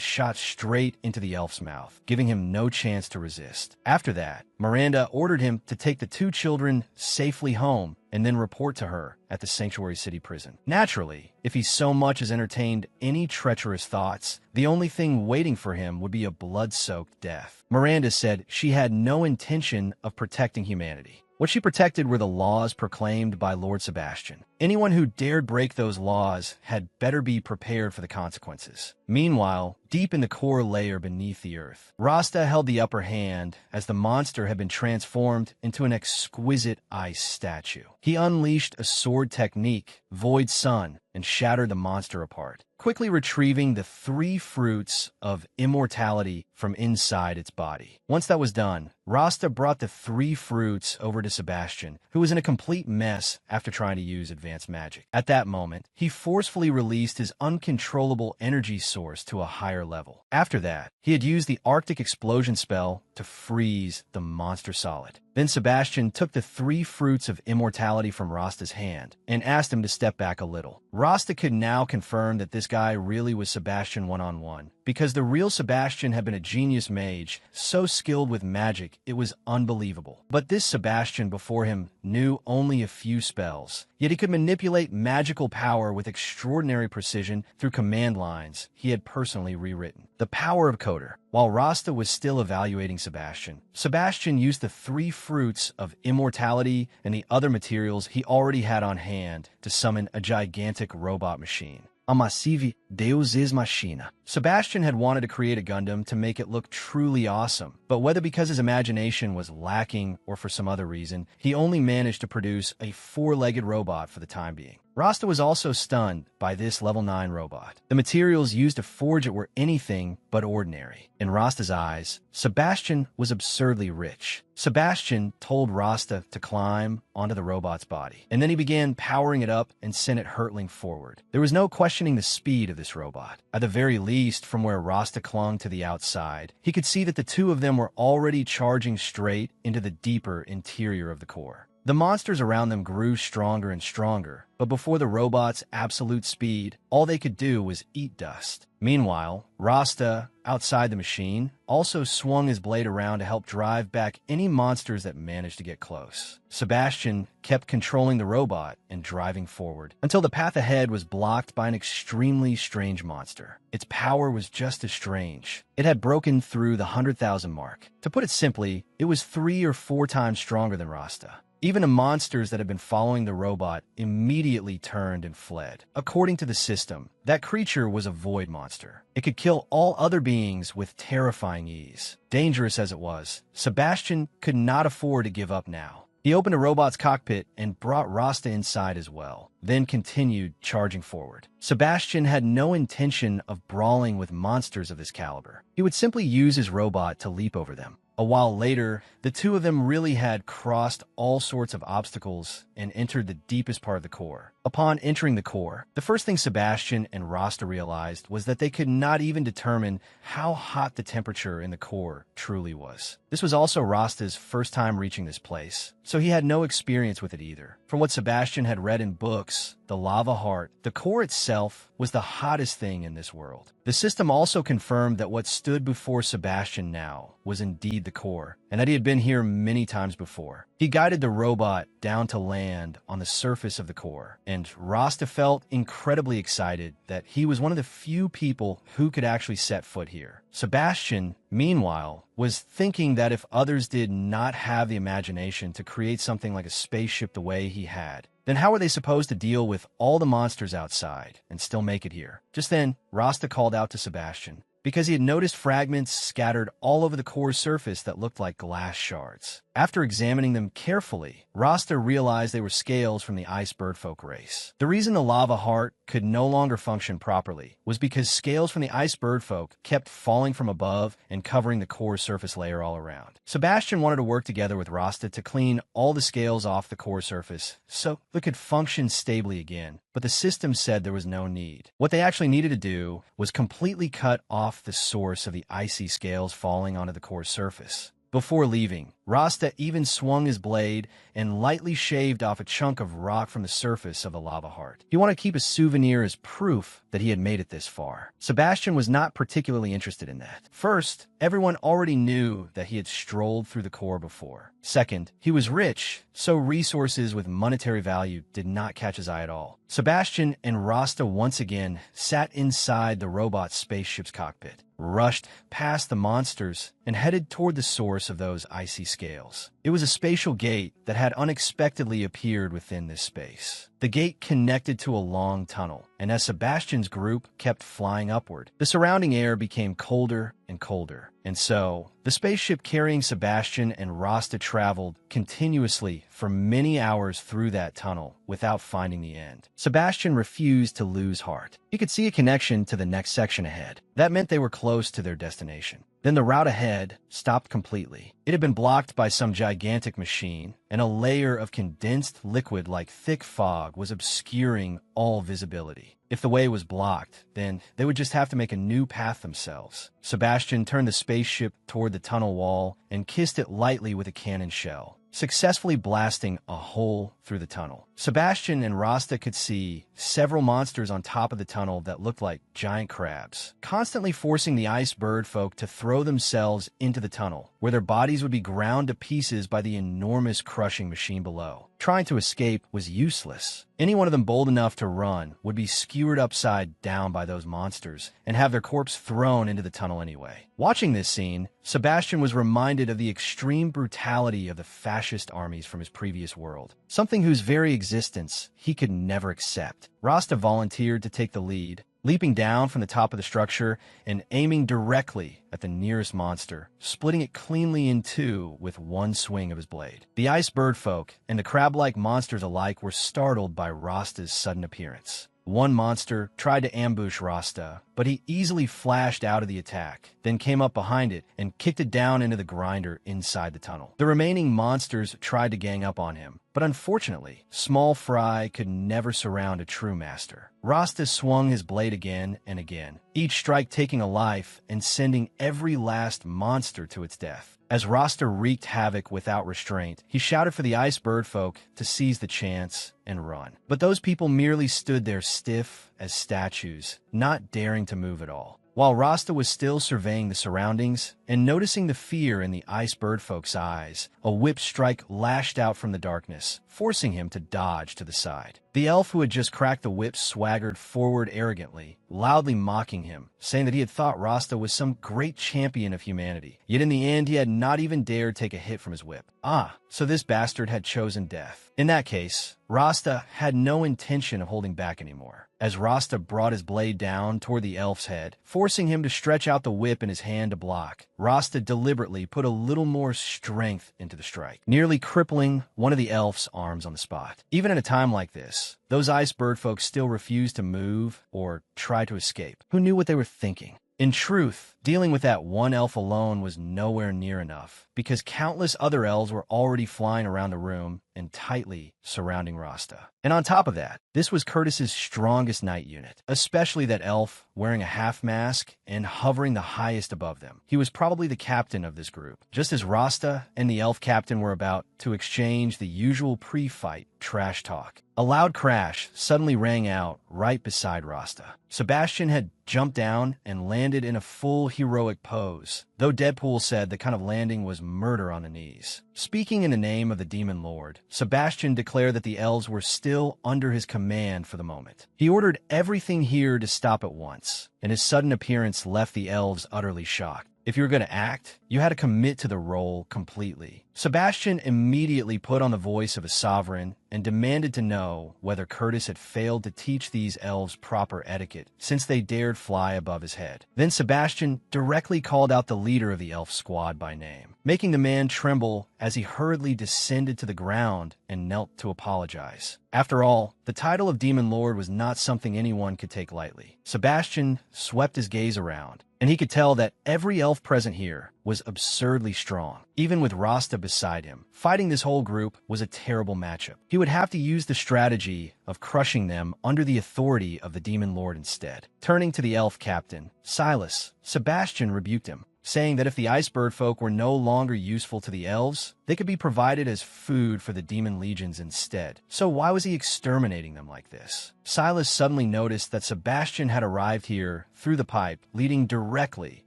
Speaker 1: shot straight into the elf's mouth, giving him no chance to resist. After that, Miranda ordered him to take the two children safely home and then report to her at the Sanctuary City prison. Naturally, if he so much as entertained any treacherous thoughts, the only thing waiting for him would be a blood-soaked death. Miranda said she had no intention of protecting humanity. What she protected were the laws proclaimed by Lord Sebastian. Anyone who dared break those laws had better be prepared for the consequences. Meanwhile, deep in the core layer beneath the earth, Rasta held the upper hand as the monster had been transformed into an exquisite ice statue. He unleashed a sword technique, Void Sun, and shattered the monster apart, quickly retrieving the three fruits of immortality from inside its body. Once that was done, Rasta brought the three fruits over to Sebastian, who was in a complete mess after trying to use advanced magic. At that moment, he forcefully released his uncontrollable energy source to a higher level. After that, he had used the Arctic explosion spell to freeze the monster solid. Then Sebastian took the three fruits of immortality from Rasta's hand and asked him to step back a little. Rasta could now confirm that this guy really was Sebastian one-on-one, because the real Sebastian had been a genius mage, so skilled with magic it was unbelievable. But this Sebastian before him knew only a few spells, yet he could manipulate magical power with extraordinary precision through command lines he had personally rewritten. The power of Coder. While Rasta was still evaluating Sebastian, Sebastian used the three fruits of immortality and the other materials he already had on hand to summon a gigantic robot machine. A massive Deus Ex Machina. Sebastian had wanted to create a Gundam to make it look truly awesome, but whether because his imagination was lacking or for some other reason, he only managed to produce a four-legged robot for the time being. Rasta was also stunned by this level 9 robot. The materials used to forge it were anything but ordinary. In Rasta's eyes, Sebastian was absurdly rich. Sebastian told Rasta to climb onto the robot's body, and then he began powering it up and sent it hurtling forward. There was no questioning the speed of this robot. At the very least, from where Rasta clung to the outside, he could see that the two of them were already charging straight into the deeper interior of the core. The monsters around them grew stronger and stronger, but before the robot's absolute speed, all they could do was eat dust. Meanwhile, Rasta, outside the machine, also swung his blade around to help drive back any monsters that managed to get close. Sebastian kept controlling the robot and driving forward, until the path ahead was blocked by an extremely strange monster. Its power was just as strange. It had broken through the 100,000 mark. To put it simply, it was 3 or 4 times stronger than Rasta. Even the monsters that had been following the robot immediately turned and fled. According to the system, that creature was a void monster. It could kill all other beings with terrifying ease. Dangerous as it was, Sebastian could not afford to give up now. He opened a robot's cockpit and brought Rasta inside as well, then continued charging forward. Sebastian had no intention of brawling with monsters of this caliber. He would simply use his robot to leap over them. A while later, the two of them really had crossed all sorts of obstacles and entered the deepest part of the core. Upon entering the core, the first thing Sebastian and Rasta realized was that they could not even determine how hot the temperature in the core truly was. This was also Rasta's first time reaching this place, so he had no experience with it either. From what Sebastian had read in books, the lava heart, the core itself was the hottest thing in this world. The system also confirmed that what stood before Sebastian now was indeed the core, and that he had been here many times before. He guided the robot down to land on the surface of the core, and Rasta felt incredibly excited that he was one of the few people who could actually set foot here. Sebastian, meanwhile, was thinking that if others did not have the imagination to create something like a spaceship the way he had, then how were they supposed to deal with all the monsters outside and still make it here? Just then, Rasta called out to Sebastian, because he had noticed fragments scattered all over the core's surface that looked like glass shards. After examining them carefully, Rasta realized they were scales from the ice birdfolk race. The reason the lava heart could no longer function properly was because scales from the ice birdfolk kept falling from above and covering the core's surface layer all around. Sebastian wanted to work together with Rasta to clean all the scales off the core surface so it could function stably again, but the system said there was no need. What they actually needed to do was completely cut off the source of the icy scales falling onto the core surface. Before leaving, Rasta even swung his blade and lightly shaved off a chunk of rock from the surface of the lava heart. He wanted to keep a souvenir as proof that he had made it this far. Sebastian was not particularly interested in that. First, everyone already knew that he had strolled through the core before. Second, he was rich, so resources with monetary value did not catch his eye at all. Sebastian and Rasta once again sat inside the robot spaceship's cockpit, rushed past the monsters, and headed toward the source of those icy scales. It was a spatial gate that had unexpectedly appeared within this space. The gate connected to a long tunnel, and as Sebastian's group kept flying upward, the surrounding air became colder and colder. And so, the spaceship carrying Sebastian and Rasta traveled continuously for many hours through that tunnel without finding the end. Sebastian refused to lose heart. He could see a connection to the next section ahead. That meant they were close to their destination. Then the route ahead stopped completely. It had been blocked by some gigantic machine, and a layer of condensed liquid like thick fog was obscuring all visibility. If the way was blocked, then they would just have to make a new path themselves. Sebastian turned the spaceship toward the tunnel wall and kissed it lightly with a cannon shell, successfully blasting a hole through the tunnel. Sebastian and Rasta could see several monsters on top of the tunnel that looked like giant crabs, constantly forcing the ice bird folk to throw themselves into the tunnel, where their bodies would be ground to pieces by the enormous crushing machine below. Trying to escape was useless. Any one of them bold enough to run would be skewered upside down by those monsters and have their corpse thrown into the tunnel anyway. Watching this scene, Sebastian was reminded of the extreme brutality of the fascist armies from his previous world, something whose very existence he could never accept. Rasta volunteered to take the lead, leaping down from the top of the structure and aiming directly at the nearest monster, splitting it cleanly in two with one swing of his blade. The ice bird folk and the crab-like monsters alike were startled by Rasta's sudden appearance. One monster tried to ambush Rasta, but he easily flashed out of the attack, then came up behind it and kicked it down into the grinder inside the tunnel. The remaining monsters tried to gang up on him, but unfortunately, Small Fry could never surround a true master. Rasta swung his blade again and again, each strike taking a life and sending every last monster to its death. As Rasta wreaked havoc without restraint, he shouted for the ice bird folk to seize the chance and run. But those people merely stood there stiff as statues, not daring to move at all. While Rasta was still surveying the surroundings and noticing the fear in the ice bird folk's eyes, a whip strike lashed out from the darkness, forcing him to dodge to the side. The elf who had just cracked the whip swaggered forward arrogantly, loudly mocking him, saying that he had thought Rasta was some great champion of humanity. Yet in the end, he had not even dared take a hit from his whip. Ah, so this bastard had chosen death. In that case, Rasta had no intention of holding back anymore, as Rasta brought his blade down toward the elf's head, forcing him to stretch out the whip in his hand to block. Rasta deliberately put a little more strength into the strike, nearly crippling one of the elf's arms on the spot. Even at a time like this, those ice bird folk still refused to move or try to escape. Who knew what they were thinking? In truth, dealing with that one elf alone was nowhere near enough, because countless other elves were already flying around the room and tightly surrounding Rasta. And on top of that, this was Curtis's strongest night unit, especially that elf wearing a half mask and hovering the highest above them. He was probably the captain of this group, just as Rasta and the elf captain were about to exchange the usual pre-fight trash talk. A loud crash suddenly rang out right beside Rasta. Sebastian had jumped down and landed in a full heroic pose, though Deadpool said the kind of landing was murder on the knees. Speaking in the name of the Demon Lord, Sebastian declared that the elves were still under his command for the moment. He ordered everything here to stop at once, and his sudden appearance left the elves utterly shocked. If you were going to act, you had to commit to the role completely. Sebastian immediately put on the voice of a sovereign and demanded to know whether Curtis had failed to teach these elves proper etiquette since they dared fly above his head. Then Sebastian directly called out the leader of the elf squad by name, making the man tremble as he hurriedly descended to the ground and knelt to apologize. After all, the title of Demon Lord was not something anyone could take lightly. Sebastian swept his gaze around, and he could tell that every elf present here was absurdly strong. Even with Rasta beside him, fighting this whole group was a terrible matchup. He would have to use the strategy of crushing them under the authority of the Demon Lord instead. Turning to the elf captain, Silas, Sebastian rebuked him, saying that if the ice bird folk were no longer useful to the elves, they could be provided as food for the demon legions instead. So why was he exterminating them like this? Silas suddenly noticed that Sebastian had arrived here through the pipe leading directly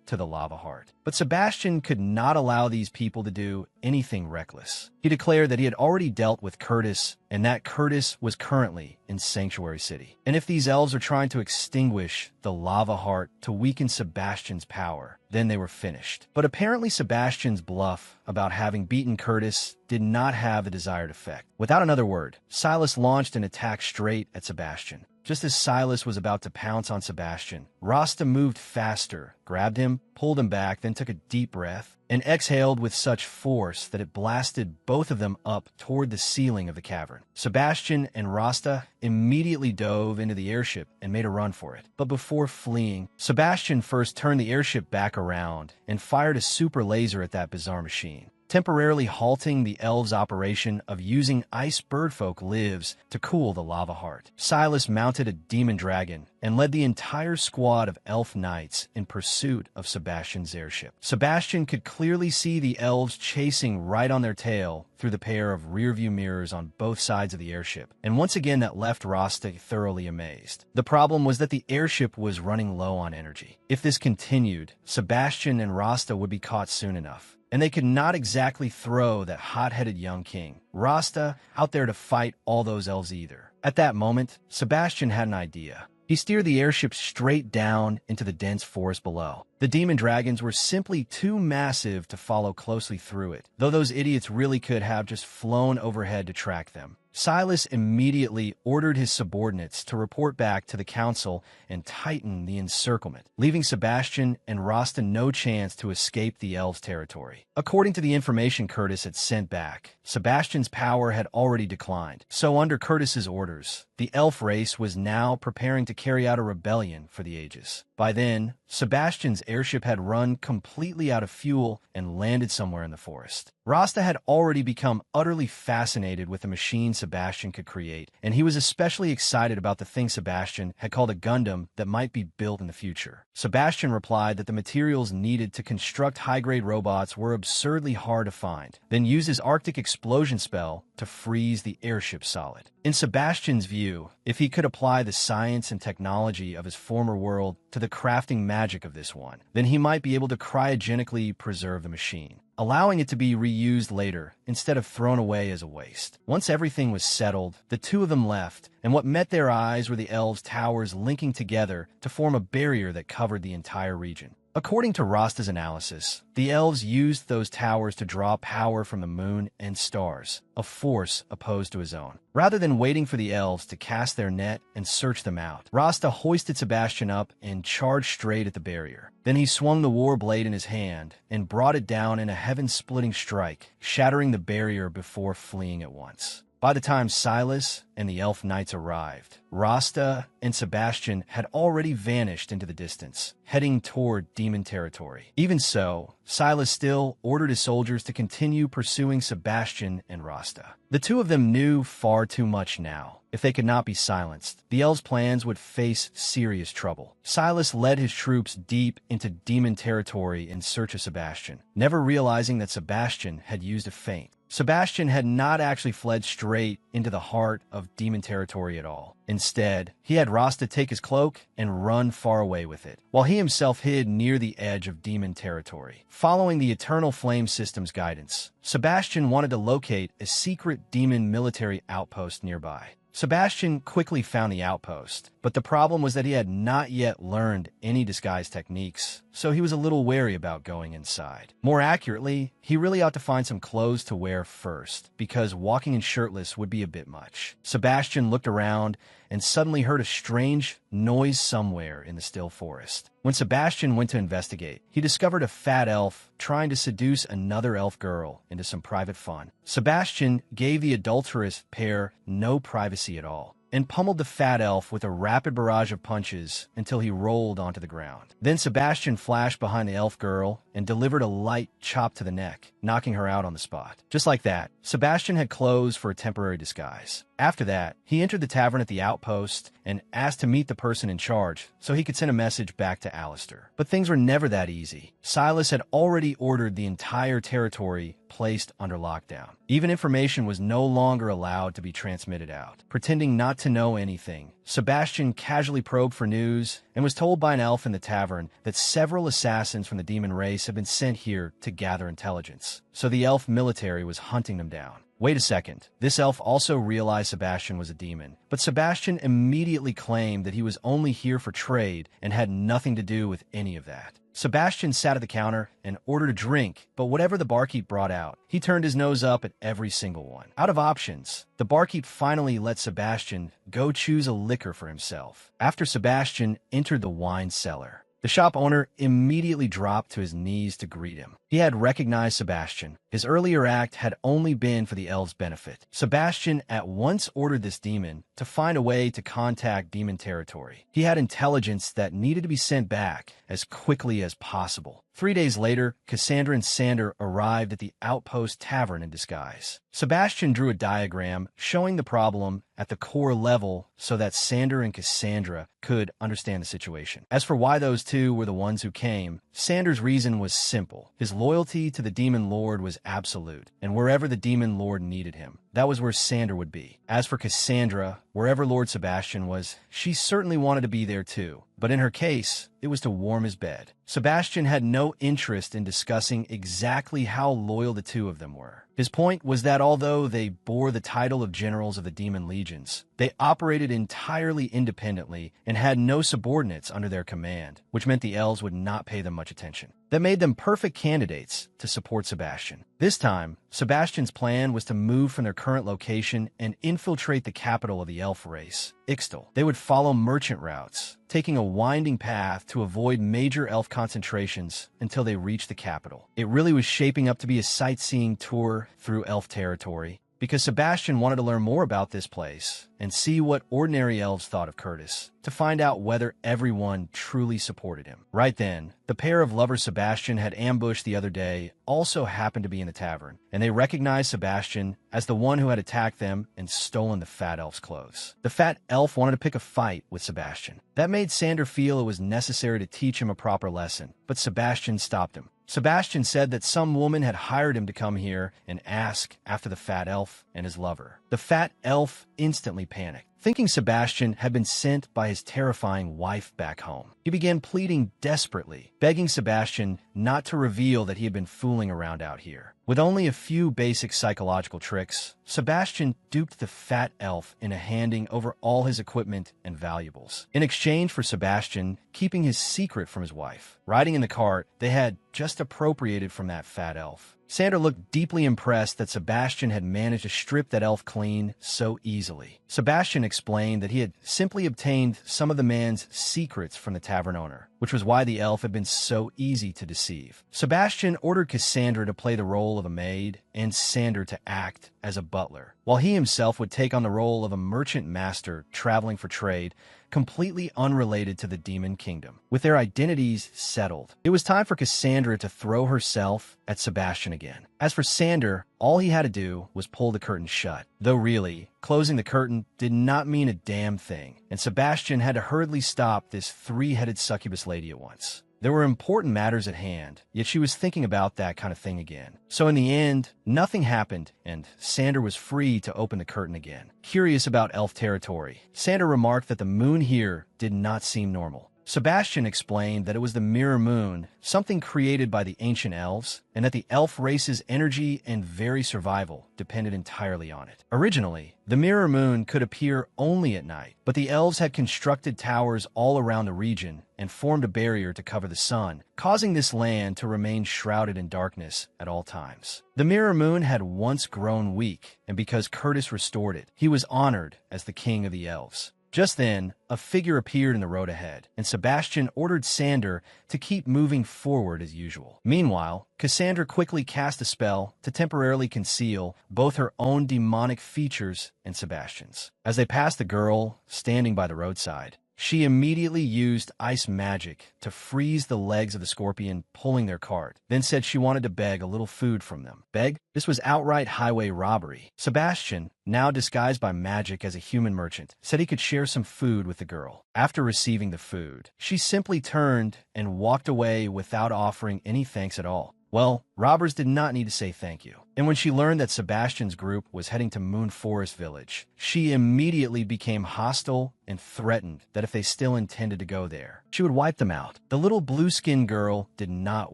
Speaker 1: to the lava heart. But Sebastian could not allow these people to do anything reckless. He declared that he had already dealt with Curtis and that Curtis was currently in Sanctuary City. And if these elves are trying to extinguish the lava heart to weaken Sebastian's power, then they were finished. But apparently Sebastian's bluff about having beaten Curtis did not have the desired effect. Without another word, Silas launched an attack straight at Sebastian. Just as Silas was about to pounce on Sebastian, Rasta moved faster, grabbed him, pulled him back, then took a deep breath, and exhaled with such force that it blasted both of them up toward the ceiling of the cavern. Sebastian and Rasta immediately dove into the airship and made a run for it. But before fleeing, Sebastian first turned the airship back around and fired a super laser at that bizarre machine, temporarily halting the elves' operation of using ice birdfolk lives to cool the lava heart. Silas mounted a demon dragon and led the entire squad of elf knights in pursuit of Sebastian's airship. Sebastian could clearly see the elves chasing right on their tail through the pair of rearview mirrors on both sides of the airship, and once again that left Rasta thoroughly amazed. The problem was that the airship was running low on energy. If this continued, Sebastian and Rasta would be caught soon enough, and they could not exactly throw that hot-headed young king, Rasta, out there to fight all those elves either. At that moment, Sebastian had an idea. He steered the airship straight down into the dense forest below. The demon dragons were simply too massive to follow closely through it, though those idiots really could have just flown overhead to track them. Silas immediately ordered his subordinates to report back to the council and tighten the encirclement, leaving Sebastian and Rasta no chance to escape the elves' territory. According to the information Curtis had sent back, Sebastian's power had already declined, so under Curtis's orders, the elf race was now preparing to carry out a rebellion for the ages. By then, Sebastian's airship had run completely out of fuel and landed somewhere in the forest. Rasta had already become utterly fascinated with the machine Sebastian could create, and he was especially excited about the thing Sebastian had called a Gundam that might be built in the future. Sebastian replied that the materials needed to construct high-grade robots were absurdly hard to find, then used his Arctic explosion spell to freeze the airship solid. In Sebastian's view, if he could apply the science and technology of his former world to the crafting magic of this one, then he might be able to cryogenically preserve the machine, allowing it to be reused later instead of thrown away as a waste. Once everything was settled, the two of them left, and what met their eyes were the elves' towers linking together to form a barrier that covered the entire region. According to Rasta's analysis, the elves used those towers to draw power from the moon and stars, a force opposed to his own. Rather than waiting for the elves to cast their net and search them out, Rasta hoisted Sebastian up and charged straight at the barrier. Then he swung the war blade in his hand and brought it down in a heaven-splitting strike, shattering the barrier before fleeing at once. By the time Silas and the elf knights arrived, Rasta and Sebastian had already vanished into the distance, heading toward demon territory. Even so, Silas still ordered his soldiers to continue pursuing Sebastian and Rasta. The two of them knew far too much now. If they could not be silenced, the elves' plans would face serious trouble. Silas led his troops deep into demon territory in search of Sebastian, never realizing that Sebastian had used a feint. Sebastian had not actually fled straight into the heart of demon territory at all. Instead, he had Rasta take his cloak and run far away with it, while he himself hid near the edge of demon territory. Following the Eternal Flame System's guidance, Sebastian wanted to locate a secret demon military outpost nearby. Sebastian quickly found the outpost, but the problem was that he had not yet learned any disguise techniques, so he was a little wary about going inside. More accurately, he really ought to find some clothes to wear first, because walking in shirtless would be a bit much. Sebastian looked around and suddenly heard a strange noise somewhere in the still forest. When Sebastian went to investigate, he discovered a fat elf trying to seduce another elf girl into some private fun. Sebastian gave the adulterous pair no privacy at all, and pummeled the fat elf with a rapid barrage of punches until he rolled onto the ground. Then Sebastian flashed behind the elf girl and delivered a light chop to the neck, knocking her out on the spot. Just like that, Sebastian had clothes for a temporary disguise. After that, he entered the tavern at the outpost and asked to meet the person in charge so he could send a message back to Alistair. But things were never that easy. Silas had already ordered the entire territory placed under lockdown. Even information was no longer allowed to be transmitted out. Pretending not to know anything, Sebastian casually probed for news and was told by an elf in the tavern that several assassins from the demon race had been sent here to gather intelligence. So the elf military was hunting them down. Wait a second. This elf also realized Sebastian was a demon, but Sebastian immediately claimed that he was only here for trade and had nothing to do with any of that. Sebastian sat at the counter and ordered a drink, but whatever the barkeep brought out, he turned his nose up at every single one. Out of options, the barkeep finally let Sebastian go choose a liquor for himself. After Sebastian entered the wine cellar, the shop owner immediately dropped to his knees to greet him. He had recognized Sebastian. His earlier act had only been for the elves' benefit. Sebastian at once ordered this demon to find a way to contact demon territory. He had intelligence that needed to be sent back as quickly as possible. 3 days later, Cassandra and Sander arrived at the Outpost Tavern in disguise. Sebastian drew a diagram showing the problem at the core level so that Sander and Cassandra could understand the situation. As for why those two were the ones who came, Sander's reason was simple. His loyalty to the Demon Lord was absolute, and wherever the Demon Lord needed him, that was where Sander would be. As for Cassandra, wherever Lord Sebastian was, she certainly wanted to be there too. But in her case, it was to warm his bed. Sebastian had no interest in discussing exactly how loyal the two of them were. His point was that although they bore the title of generals of the demon legions, they operated entirely independently and had no subordinates under their command, which meant the elves would not pay them much attention. That made them perfect candidates to support Sebastian. This time, Sebastian's plan was to move from their current location and infiltrate the capital of the elf race, Ixtal. They would follow merchant routes, taking a winding path to avoid major elf concentrations until they reached the capital. It really was shaping up to be a sightseeing tour through elf territory, because Sebastian wanted to learn more about this place and see what ordinary elves thought of Curtis, to find out whether everyone truly supported him. Right then, the pair of lovers Sebastian had ambushed the other day also happened to be in the tavern, and they recognized Sebastian as the one who had attacked them and stolen the fat elf's clothes. The fat elf wanted to pick a fight with Sebastian. That made Sander feel it was necessary to teach him a proper lesson, but Sebastian stopped him. Sebastian said that some woman had hired him to come here and ask after the fat elf and his lover. The fat elf instantly panicked. thinking Sebastian had been sent by his terrifying wife back home. He began pleading desperately, begging Sebastian not to reveal that he had been fooling around out here. With only a few basic psychological tricks, Sebastian duped the fat elf into handing over all his equipment and valuables. In exchange for Sebastian keeping his secret from his wife, riding in the cart they had just appropriated from that fat elf. Sandra looked deeply impressed that Sebastian had managed to strip that elf clean so easily. Sebastian explained that he had simply obtained some of the man's secrets from the tavern owner, which was why the elf had been so easy to deceive. Sebastian ordered Cassandra to play the role of a maid and Sander to act as a butler, while he himself would take on the role of a merchant master traveling for trade, completely unrelated to the demon kingdom. With their identities settled, it was time for Cassandra to throw herself at Sebastian again. As for Sander, all he had to do was pull the curtain shut. Though really, closing the curtain did not mean a damn thing, and Sebastian had to hurriedly stop this three-headed succubus lady at once. There were important matters at hand, yet she was thinking about that kind of thing again. So in the end, nothing happened, and Sander was free to open the curtain again. Curious about elf territory, Sander remarked that the moon here did not seem normal. Sebastian explained that it was the mirror moon, something created by the ancient elves, and that the elf race's energy and very survival depended entirely on it. Originally, the mirror moon could appear only at night, but the elves had constructed towers all around the region and formed a barrier to cover the sun, causing this land to remain shrouded in darkness at all times. The mirror moon had once grown weak, and because Curtis restored it, he was honored as the king of the elves. Just then, a figure appeared in the road ahead, and Sebastian ordered Sander to keep moving forward as usual. Meanwhile, Cassandra quickly cast a spell to temporarily conceal both her own demonic features and Sebastian's. As they passed the girl standing by the roadside, she immediately used ice magic to freeze the legs of the scorpion pulling their cart, then said she wanted to beg a little food from them. Beg? This was outright highway robbery. Sebastian, now disguised by magic as a human merchant, said he could share some food with the girl. After receiving the food, she simply turned and walked away without offering any thanks at all. Well, robbers did not need to say thank you. And when she learned that Sebastian's group was heading to Moon Forest Village, she immediately became hostile and threatened that if they still intended to go there, she would wipe them out. The little blue-skinned girl did not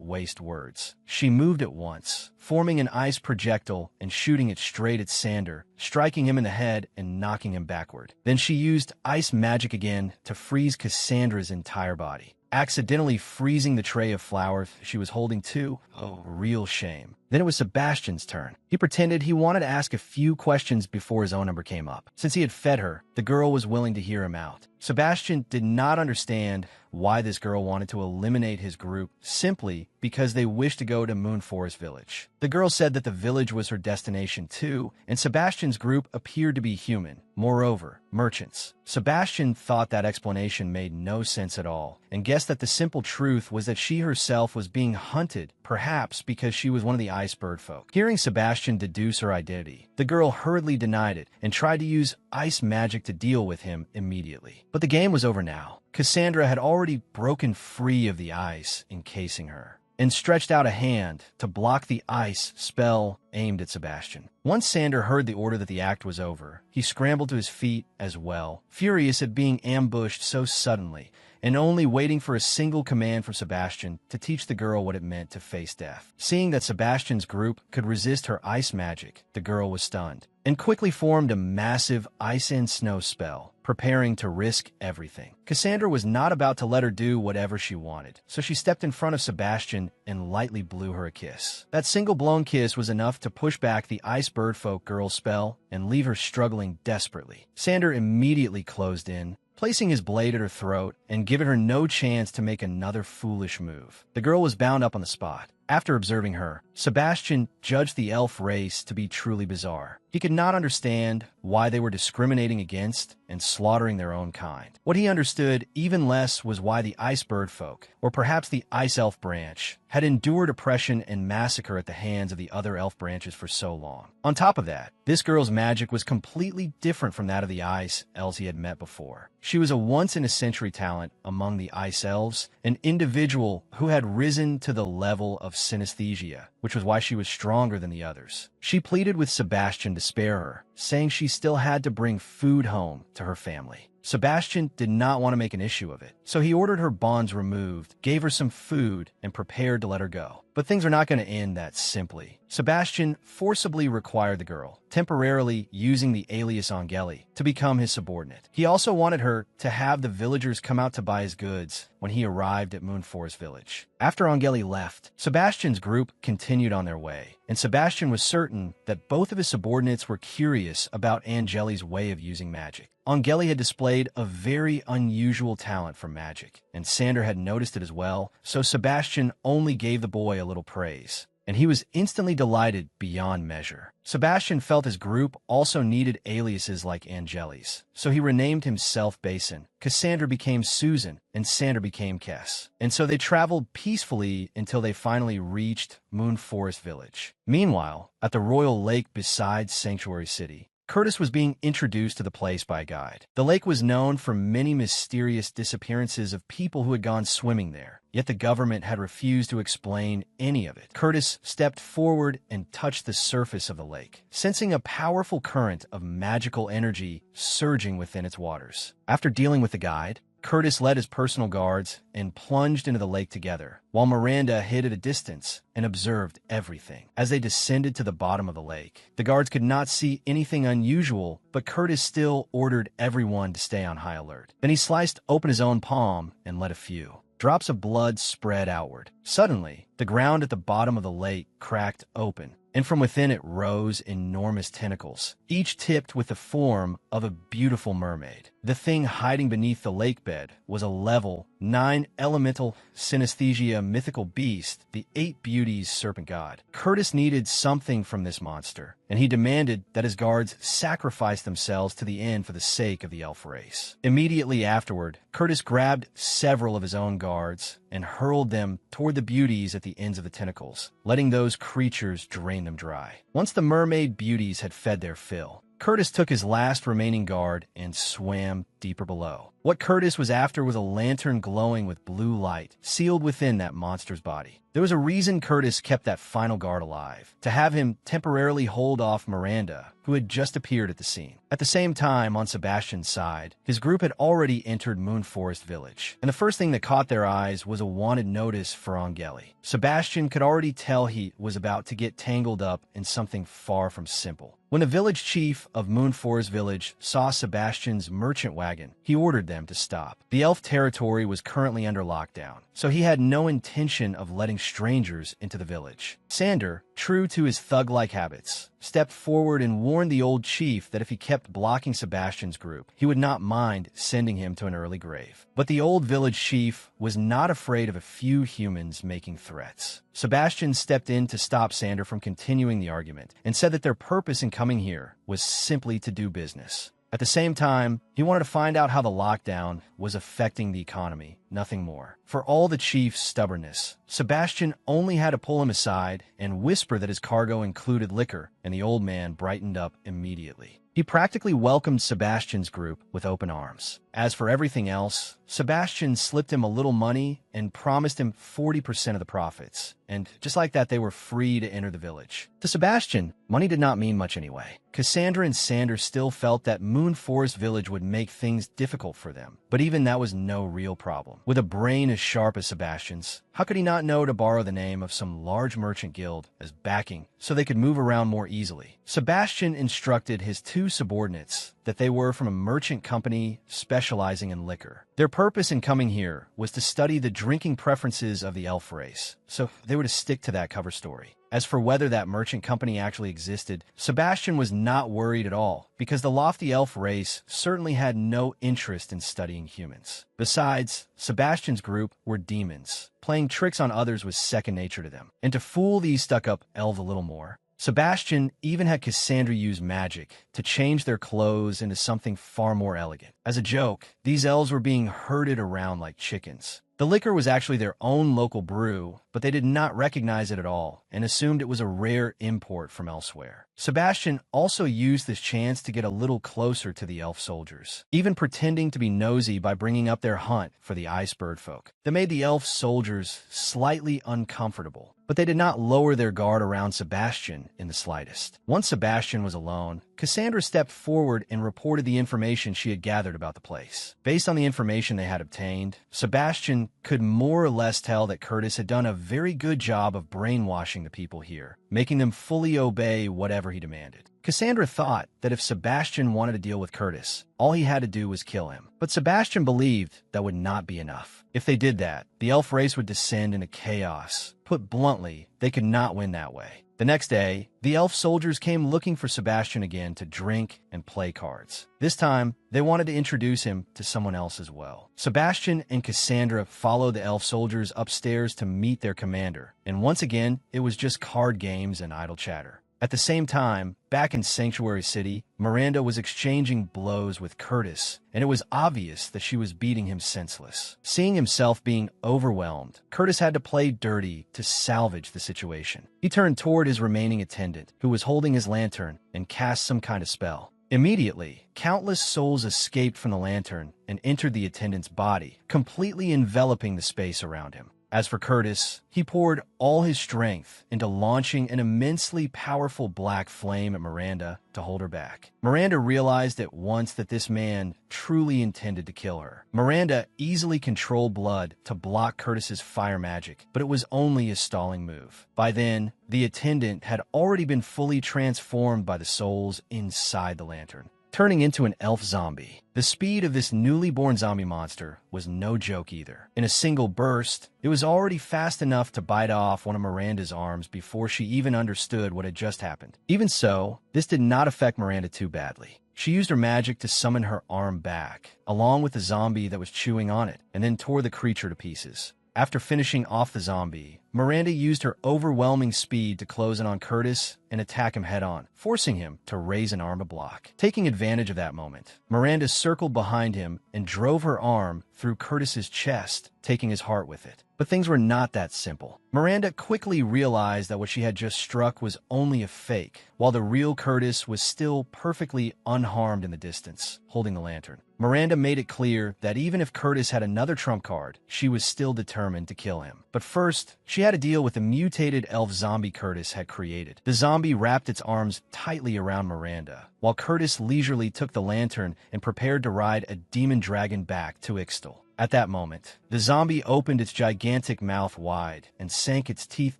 Speaker 1: waste words. She moved at once, forming an ice projectile and shooting it straight at Sander, striking him in the head and knocking him backward. Then she used ice magic again to freeze Cassandra's entire body, accidentally freezing the tray of flowers she was holding too. Oh, real shame. Then it was Sebastian's turn. He pretended he wanted to ask a few questions before his own number came up. Since he had fed her, the girl was willing to hear him out. Sebastian did not understand why this girl wanted to eliminate his group simply because they wished to go to Moon Forest Village. The girl said that the village was her destination too, and Sebastian's group appeared to be human. Moreover, merchants. Sebastian thought that explanation made no sense at all, and guessed that the simple truth was that she herself was being hunted, perhaps because she was one of the ice bird folk. Hearing Sebastian deduce her identity, the girl hurriedly denied it and tried to use ice magic to deal with him immediately. But the game was over now. Cassandra had already broken free of the ice encasing her and stretched out a hand to block the ice spell aimed at Sebastian. Once Sander heard the order that the act was over, he scrambled to his feet as well, furious at being ambushed so suddenly, and only waiting for a single command from Sebastian to teach the girl what it meant to face death. Seeing that Sebastian's group could resist her ice magic, the girl was stunned, and quickly formed a massive ice and snow spell, preparing to risk everything. Cassandra was not about to let her do whatever she wanted, so she stepped in front of Sebastian and lightly blew her a kiss. That single blown kiss was enough to push back the ice birdfolk girl's spell and leave her struggling desperately. Sander immediately closed in, placing his blade at her throat and giving her no chance to make another foolish move. The girl was bound up on the spot. After observing her, Sebastian judged the elf race to be truly bizarre. He could not understand why they were discriminating against and slaughtering their own kind. What he understood even less was why the ice bird folk, or perhaps the ice elf branch, had endured oppression and massacre at the hands of the other elf branches for so long. On top of that, this girl's magic was completely different from that of the ice elves he had met before. She was a once-in-a-century talent among the ice elves, an individual who had risen to the level of synesthesia, which was why she was stronger than the others. She pleaded with Sebastian to spare her, saying she still had to bring food home to her family. Sebastian did not want to make an issue of it, so he ordered her bonds removed, gave her some food, and prepared to let her go. But things are not going to end that simply. Sebastian forcibly required the girl, temporarily using the alias Angeli, to become his subordinate. He also wanted her to have the villagers come out to buy his goods when he arrived at Moonforest Village. After Angeli left, Sebastian's group continued on their way, and Sebastian was certain that both of his subordinates were curious about Angeli's way of using magic. Angeli had displayed a very unusual talent for magic, and Sander had noticed it as well, so Sebastian only gave the boy a little praise, and he was instantly delighted beyond measure. Sebastian felt his group also needed aliases like Angeli's, so he renamed himself Basin. Cassandra became Susan, and Sander became Kess. And so they traveled peacefully until they finally reached Moonforest Village. Meanwhile, at the royal lake beside Sanctuary City, Curtis was being introduced to the place by a guide. The lake was known for many mysterious disappearances of people who had gone swimming there, yet the government had refused to explain any of it. Curtis stepped forward and touched the surface of the lake, sensing a powerful current of magical energy surging within its waters. After dealing with the guide, Curtis led his personal guards and plunged into the lake together, while Miranda hid at a distance and observed everything. As they descended to the bottom of the lake, the guards could not see anything unusual, but Curtis still ordered everyone to stay on high alert. Then he sliced open his own palm and let a few drops of blood spread outward. Suddenly, the ground at the bottom of the lake cracked open, and from within it rose enormous tentacles, each tipped with the form of a beautiful mermaid. The thing hiding beneath the lake bed was a level 9 elemental synesthesia mythical beast, the 8 Beauties serpent god. Curtis needed something from this monster, and he demanded that his guards sacrifice themselves to the end for the sake of the elf race. Immediately afterward, Curtis grabbed several of his own guards and hurled them toward the beauties at the ends of the tentacles, letting those creatures drain them dry. Once the mermaid beauties had fed their fill, Curtis took his last remaining guard and swam deeper below. What Curtis was after was a lantern glowing with blue light, sealed within that monster's body. There was a reason Curtis kept that final guard alive, to have him temporarily hold off Miranda, who had just appeared at the scene. At the same time, on Sebastian's side, his group had already entered Moonforest Village, and the first thing that caught their eyes was a wanted notice for Angeli. Sebastian could already tell he was about to get tangled up in something far from simple. When the village chief of Moonforest Village saw Sebastian's merchant wagon, he ordered them to stop. The elf territory was currently under lockdown, so he had no intention of letting strangers into the village. Sander, true to his thug-like habits, stepped forward and warned the old chief that if he kept blocking Sebastian's group, he would not mind sending him to an early grave. But the old village chief was not afraid of a few humans making threats. Sebastian stepped in to stop Sander from continuing the argument and said that their purpose in coming here was simply to do business. At the same time, he wanted to find out how the lockdown was affecting the economy, nothing more. For all the chief's stubbornness, Sebastian only had to pull him aside and whisper that his cargo included liquor, and the old man brightened up immediately. He practically welcomed Sebastian's group with open arms. As for everything else, Sebastian slipped him a little money and promised him 40% of the profits. And just like that, they were free to enter the village. To Sebastian, money did not mean much anyway. Cassandra and Sander still felt that Moonforest Village would make things difficult for them. But even that was no real problem. With a brain as sharp as Sebastian's, how could he not know to borrow the name of some large merchant guild as backing so they could move around more easily? Sebastian instructed his 2 subordinates that they were from a merchant company specializing in liquor. Their purpose in coming here was to study the drinking preferences of the elf race, so they were to stick to that cover story. As for whether that merchant company actually existed, Sebastian was not worried at all, because the lofty elf race certainly had no interest in studying humans. Besides, Sebastian's group were demons. Playing tricks on others was second nature to them. And to fool these stuck-up elves a little more, Sebastian even had Cassandra use magic to change their clothes into something far more elegant. As a joke, these elves were being herded around like chickens. The liquor was actually their own local brew, but they did not recognize it at all and assumed it was a rare import from elsewhere. Sebastian also used this chance to get a little closer to the elf soldiers, even pretending to be nosy by bringing up their hunt for the ice bird folk. That made the elf soldiers slightly uncomfortable. But they did not lower their guard around Sebastian in the slightest. Once Sebastian was alone, Cassandra stepped forward and reported the information she had gathered about the place. Based on the information they had obtained, Sebastian could more or less tell that Curtis had done a very good job of brainwashing the people here, making them fully obey whatever he demanded. Cassandra thought that if Sebastian wanted to deal with Curtis, all he had to do was kill him. But Sebastian believed that would not be enough. If they did that, the elf race would descend into chaos. Put bluntly, they could not win that way. The next day, the elf soldiers came looking for Sebastian again to drink and play cards. This time, they wanted to introduce him to someone else as well. Sebastian and Cassandra followed the elf soldiers upstairs to meet their commander, and once again, it was just card games and idle chatter. At the same time, back in Sanctuary City, Miranda was exchanging blows with Curtis, and it was obvious that she was beating him senseless. Seeing himself being overwhelmed, Curtis had to play dirty to salvage the situation. He turned toward his remaining attendant, who was holding his lantern, and cast some kind of spell. Immediately, countless souls escaped from the lantern and entered the attendant's body, completely enveloping the space around him. As for Curtis, he poured all his strength into launching an immensely powerful black flame at Miranda to hold her back. Miranda realized at once that this man truly intended to kill her. Miranda easily controlled blood to block Curtis's fire magic, but it was only a stalling move. By then, the attendant had already been fully transformed by the souls inside the lantern, turning into an elf zombie. The speed of this newly born zombie monster was no joke either. In a single burst, it was already fast enough to bite off one of Miranda's arms before she even understood what had just happened. Even so, this did not affect Miranda too badly. She used her magic to summon her arm back, along with the zombie that was chewing on it, and then tore the creature to pieces. After finishing off the zombie, Miranda used her overwhelming speed to close in on Curtis and attack him head-on, forcing him to raise an arm to block. Taking advantage of that moment, Miranda circled behind him and drove her arm through Curtis's chest, taking his heart with it. But things were not that simple. Miranda quickly realized that what she had just struck was only a fake, while the real Curtis was still perfectly unharmed in the distance, holding the lantern. Miranda made it clear that even if Curtis had another trump card, she was still determined to kill him. But first, she had to deal with the mutated elf zombie Curtis had created. The zombie wrapped its arms tightly around Miranda, while Curtis leisurely took the lantern and prepared to ride a demon dragon back to Ixtal. At that moment, the zombie opened its gigantic mouth wide and sank its teeth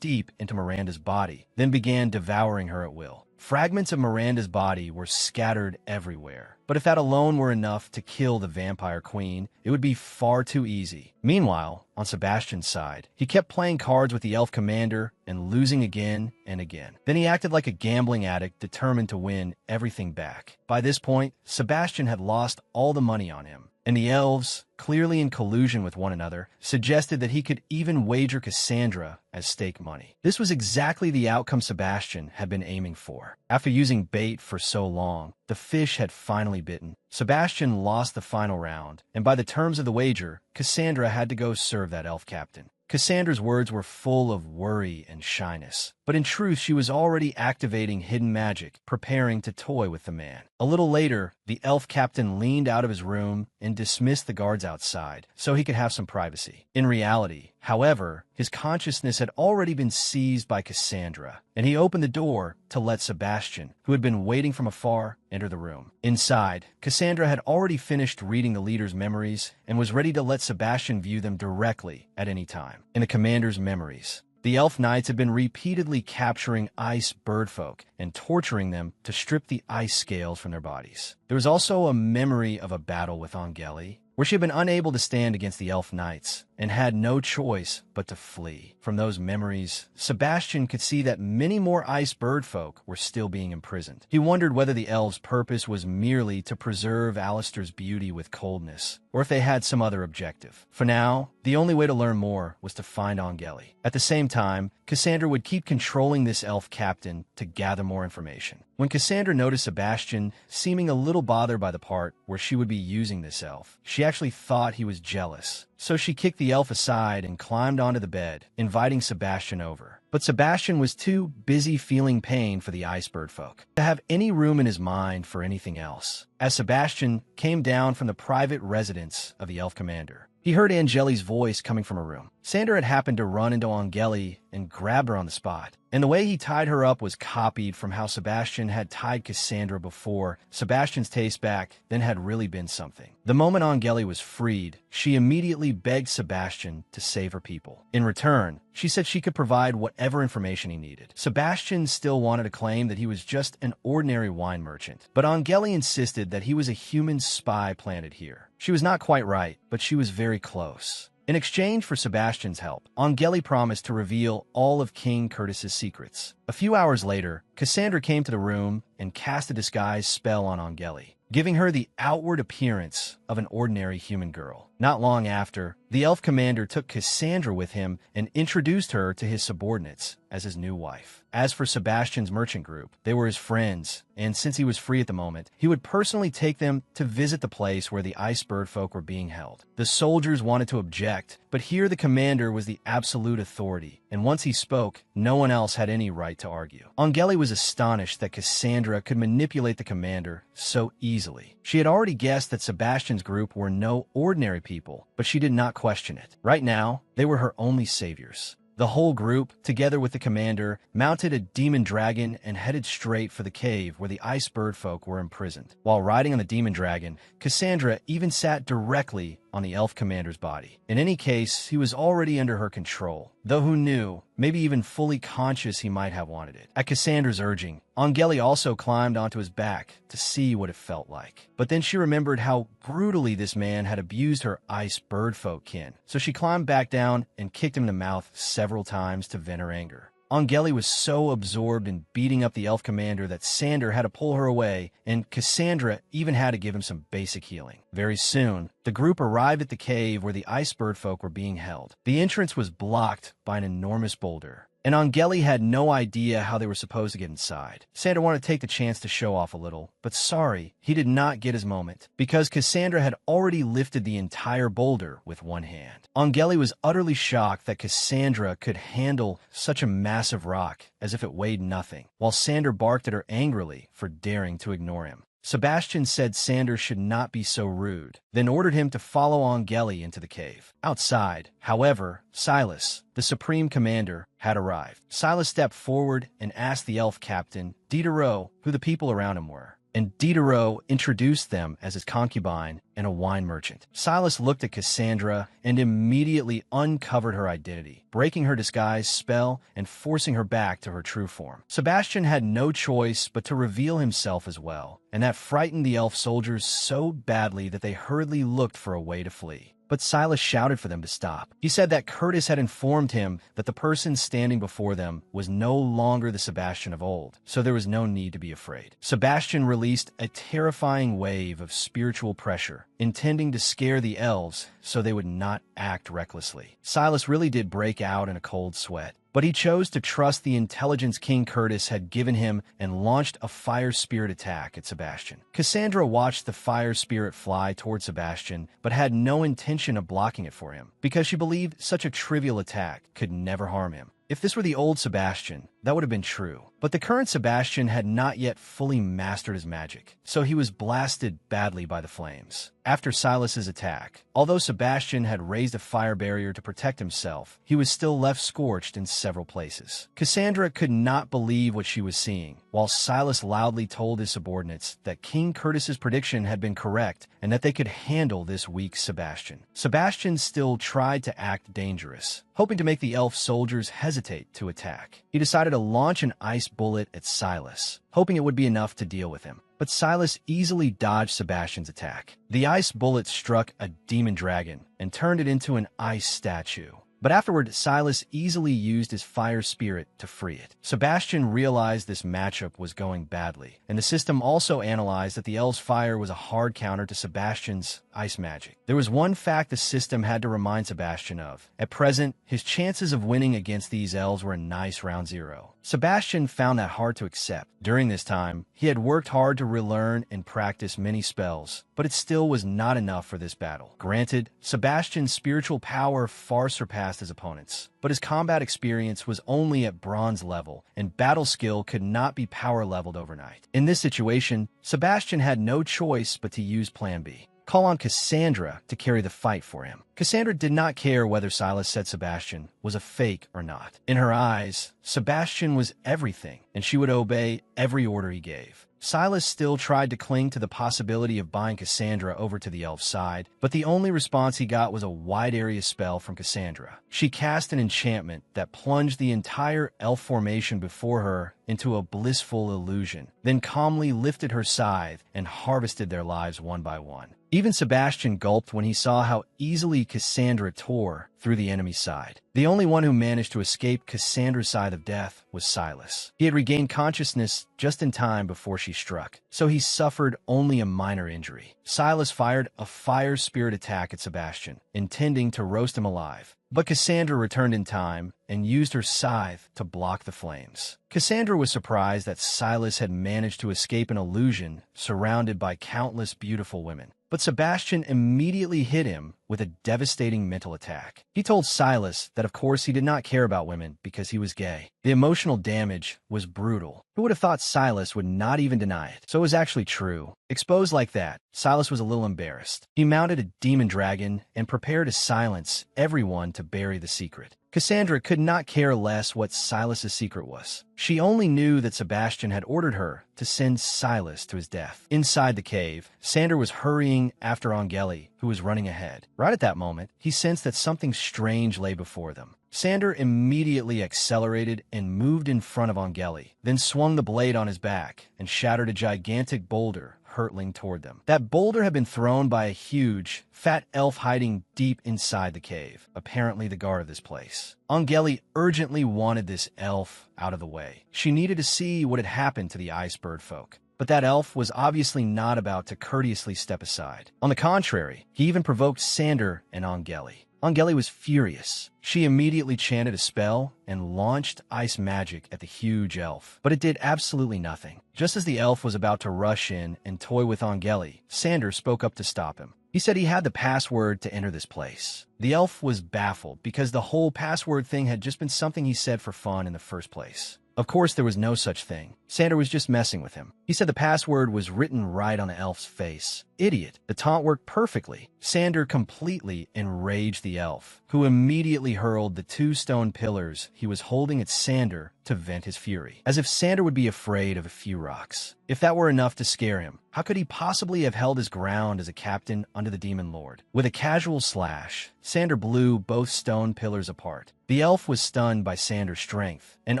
Speaker 1: deep into Miranda's body, then began devouring her at will. Fragments of Miranda's body were scattered everywhere. But if that alone were enough to kill the vampire queen, it would be far too easy. Meanwhile, on Sebastian's side, he kept playing cards with the elf commander and losing again and again. Then he acted like a gambling addict determined to win everything back. By this point, Sebastian had lost all the money on him, and the elves, clearly in collusion with one another, suggested that he could even wager Cassandra as stake money. This was exactly the outcome Sebastian had been aiming for. After using bait for so long, the fish had finally bitten. Sebastian lost the final round, and by the terms of the wager, Cassandra had to go serve that elf captain. Cassandra's words were full of worry and shyness, but in truth she was already activating hidden magic, preparing to toy with the man. A little later, the elf captain leaned out of his room and dismissed the guards outside so he could have some privacy. In reality, however, his consciousness had already been seized by Cassandra, and he opened the door to let Sebastian, who had been waiting from afar, enter the room. Inside, Cassandra had already finished reading the leader's memories and was ready to let Sebastian view them directly at any time. In the commander's memories, the elf knights had been repeatedly capturing ice birdfolk and torturing them to strip the ice scales from their bodies. There was also a memory of a battle with Angeli, where she had been unable to stand against the elf knights and had no choice but to flee. From those memories, Sebastian could see that many more ice birdfolk were still being imprisoned. He wondered whether the elves' purpose was merely to preserve Alistair's beauty with coldness, or if they had some other objective. For now, the only way to learn more was to find Angeli. At the same time, Cassandra would keep controlling this elf captain to gather more information. When Cassandra noticed Sebastian seeming a little bothered by the part where she would be using this elf, she actually thought he was jealous. So she kicked the elf aside and climbed onto the bed, inviting Sebastian over. But Sebastian was too busy feeling pain for the iceberg folk to have any room in his mind for anything else. As Sebastian came down from the private residence of the elf commander, he heard Angeli's voice coming from her room. Sander had happened to run into Angeli and grabbed her on the spot. And the way he tied her up was copied from how Sebastian had tied Cassandra before. Sebastian's taste back then had really been something. The moment Angeli was freed, she immediately begged Sebastian to save her people. In return, she said she could provide whatever information he needed. Sebastian still wanted to claim that he was just an ordinary wine merchant, but Angeli insisted that he was a human spy planted here. She was not quite right, but she was very close. In exchange for Sebastian's help, Angeli promised to reveal all of King Curtis's secrets. A few hours later, Cassandra came to the room and cast a disguise spell on Angeli, giving her the outward appearance of an ordinary human girl. Not long after, the elf commander took Cassandra with him and introduced her to his subordinates as his new wife. As for Sebastian's merchant group, they were his friends, and since he was free at the moment, he would personally take them to visit the place where the ice bird folk were being held. The soldiers wanted to object, but here the commander was the absolute authority, and once he spoke, no one else had any right to argue. Angeli was astonished that Cassandra could manipulate the commander so easily. She had already guessed that Sebastian's group were no ordinary people, but she did not question it. Right now, they were her only saviors. The whole group, together with the commander, mounted a demon dragon and headed straight for the cave where the ice bird folk were imprisoned. While riding on the demon dragon, Cassandra even sat directly on the elf commander's body. In any case, he was already under her control, though who knew, maybe even fully conscious he might have wanted it. At Cassandra's urging, Angeli also climbed onto his back to see what it felt like. But then she remembered how brutally this man had abused her ice bird folk kin, so she climbed back down and kicked him in the mouth several times to vent her anger. Angeli was so absorbed in beating up the elf commander that Sander had to pull her away, and Cassandra even had to give him some basic healing. Very soon, the group arrived at the cave where the ice bird folk were being held. The entrance was blocked by an enormous boulder, and Angeli had no idea how they were supposed to get inside. Sander wanted to take the chance to show off a little, but sorry, he did not get his moment, because Cassandra had already lifted the entire boulder with one hand. Angeli was utterly shocked that Cassandra could handle such a massive rock as if it weighed nothing, while Sander barked at her angrily for daring to ignore him. Sebastian said Sander should not be so rude, then ordered him to follow Angeli into the cave. Outside, however, Silas, the supreme commander, had arrived. Silas stepped forward and asked the elf captain, Diderot, who the people around him were. And Diderot introduced them as his concubine and a wine merchant. Silas looked at Cassandra and immediately uncovered her identity, breaking her disguise spell and forcing her back to her true form. Sebastian had no choice but to reveal himself as well, and that frightened the elf soldiers so badly that they hurriedly looked for a way to flee. But Silas shouted for them to stop. He said that Curtis had informed him that the person standing before them was no longer the Sebastian of old, so there was no need to be afraid. Sebastian released a terrifying wave of spiritual pressure, intending to scare the elves so they would not act recklessly. Silas really did break out in a cold sweat, but he chose to trust the intelligence King Curtis had given him and launched a fire spirit attack at Sebastian. Cassandra watched the fire spirit fly toward Sebastian, but had no intention of blocking it for him, because she believed such a trivial attack could never harm him. If this were the old Sebastian, that would have been true. But the current Sebastian had not yet fully mastered his magic, so he was blasted badly by the flames. After Silas's attack, although Sebastian had raised a fire barrier to protect himself, he was still left scorched in several places. Cassandra could not believe what she was seeing, while Silas loudly told his subordinates that King Curtis's prediction had been correct and that they could handle this weak Sebastian. Sebastian still tried to act dangerous, hoping to make the elf soldiers hesitate to attack. He decided to launch an ice bullet at Silas, hoping it would be enough to deal with him. But Silas easily dodged Sebastian's attack. The ice bullet struck a demon dragon and turned it into an ice statue. But afterward, Silas easily used his fire spirit to free it. Sebastian realized this matchup was going badly, and the system also analyzed that the elves' fire was a hard counter to Sebastian's ice magic. There was one fact the system had to remind Sebastian of. At present, his chances of winning against these elves were a nice round zero. Sebastian found that hard to accept. During this time, he had worked hard to relearn and practice many spells, but it still was not enough for this battle. Granted, Sebastian's spiritual power far surpassed his opponents, but his combat experience was only at bronze level, and battle skill could not be power leveled overnight. In this situation, Sebastian had no choice but to use Plan B. call on Cassandra to carry the fight for him. Cassandra did not care whether Silas said Sebastian was a fake or not. In her eyes, Sebastian was everything, and she would obey every order he gave. Silas still tried to cling to the possibility of buying Cassandra over to the elf's side, but the only response he got was a wide area spell from Cassandra. She cast an enchantment that plunged the entire elf formation before her into a blissful illusion, then calmly lifted her scythe and harvested their lives one by one. Even Sebastian gulped when he saw how easily Cassandra tore through the enemy's side. The only one who managed to escape Cassandra's side of death was Silas. He had regained consciousness just in time before she struck, so he suffered only a minor injury. Silas fired a fire spirit attack at Sebastian, intending to roast him alive. But Cassandra returned in time and used her scythe to block the flames. Cassandra was surprised that Silas had managed to escape an illusion surrounded by countless beautiful women. But Sebastian immediately hit him with a devastating mental attack. He told Silas that of course he did not care about women because he was gay. The emotional damage was brutal. Who would have thought Silas would not even deny it? So it was actually true. Exposed like that, Silas was a little embarrassed. He mounted a demon dragon and prepared to silence everyone to bury the secret. Cassandra could not care less what Silas's secret was. She only knew that Sebastian had ordered her to send Silas to his death. Inside the cave, Sander was hurrying after Angeli, who was running ahead. Right at that moment, he sensed that something strange lay before them. Sander immediately accelerated and moved in front of Angeli, then swung the blade on his back and shattered a gigantic boulder hurtling toward them. That boulder had been thrown by a huge, fat elf hiding deep inside the cave, apparently the guard of this place. Angeli urgently wanted this elf out of the way. She needed to see what had happened to the ice bird folk. But that elf was obviously not about to courteously step aside. On the contrary, he even provoked Sander and Angeli. Angeli was furious. She immediately chanted a spell and launched ice magic at the huge elf, but it did absolutely nothing. Just as the elf was about to rush in and toy with Angeli, Sander spoke up to stop him. He said he had the password to enter this place. The elf was baffled because the whole password thing had just been something he said for fun in the first place. Of course, there was no such thing. Sander was just messing with him. He said the password was written right on the elf's face. Idiot. The taunt worked perfectly. Sander completely enraged the elf, who immediately hurled the 2 stone pillars he was holding at Sander to vent his fury, as if Sander would be afraid of a few rocks. If that were enough to scare him, how could he possibly have held his ground as a captain under the Demon Lord? With a casual slash, Sander blew both stone pillars apart. The elf was stunned by Sander's strength, and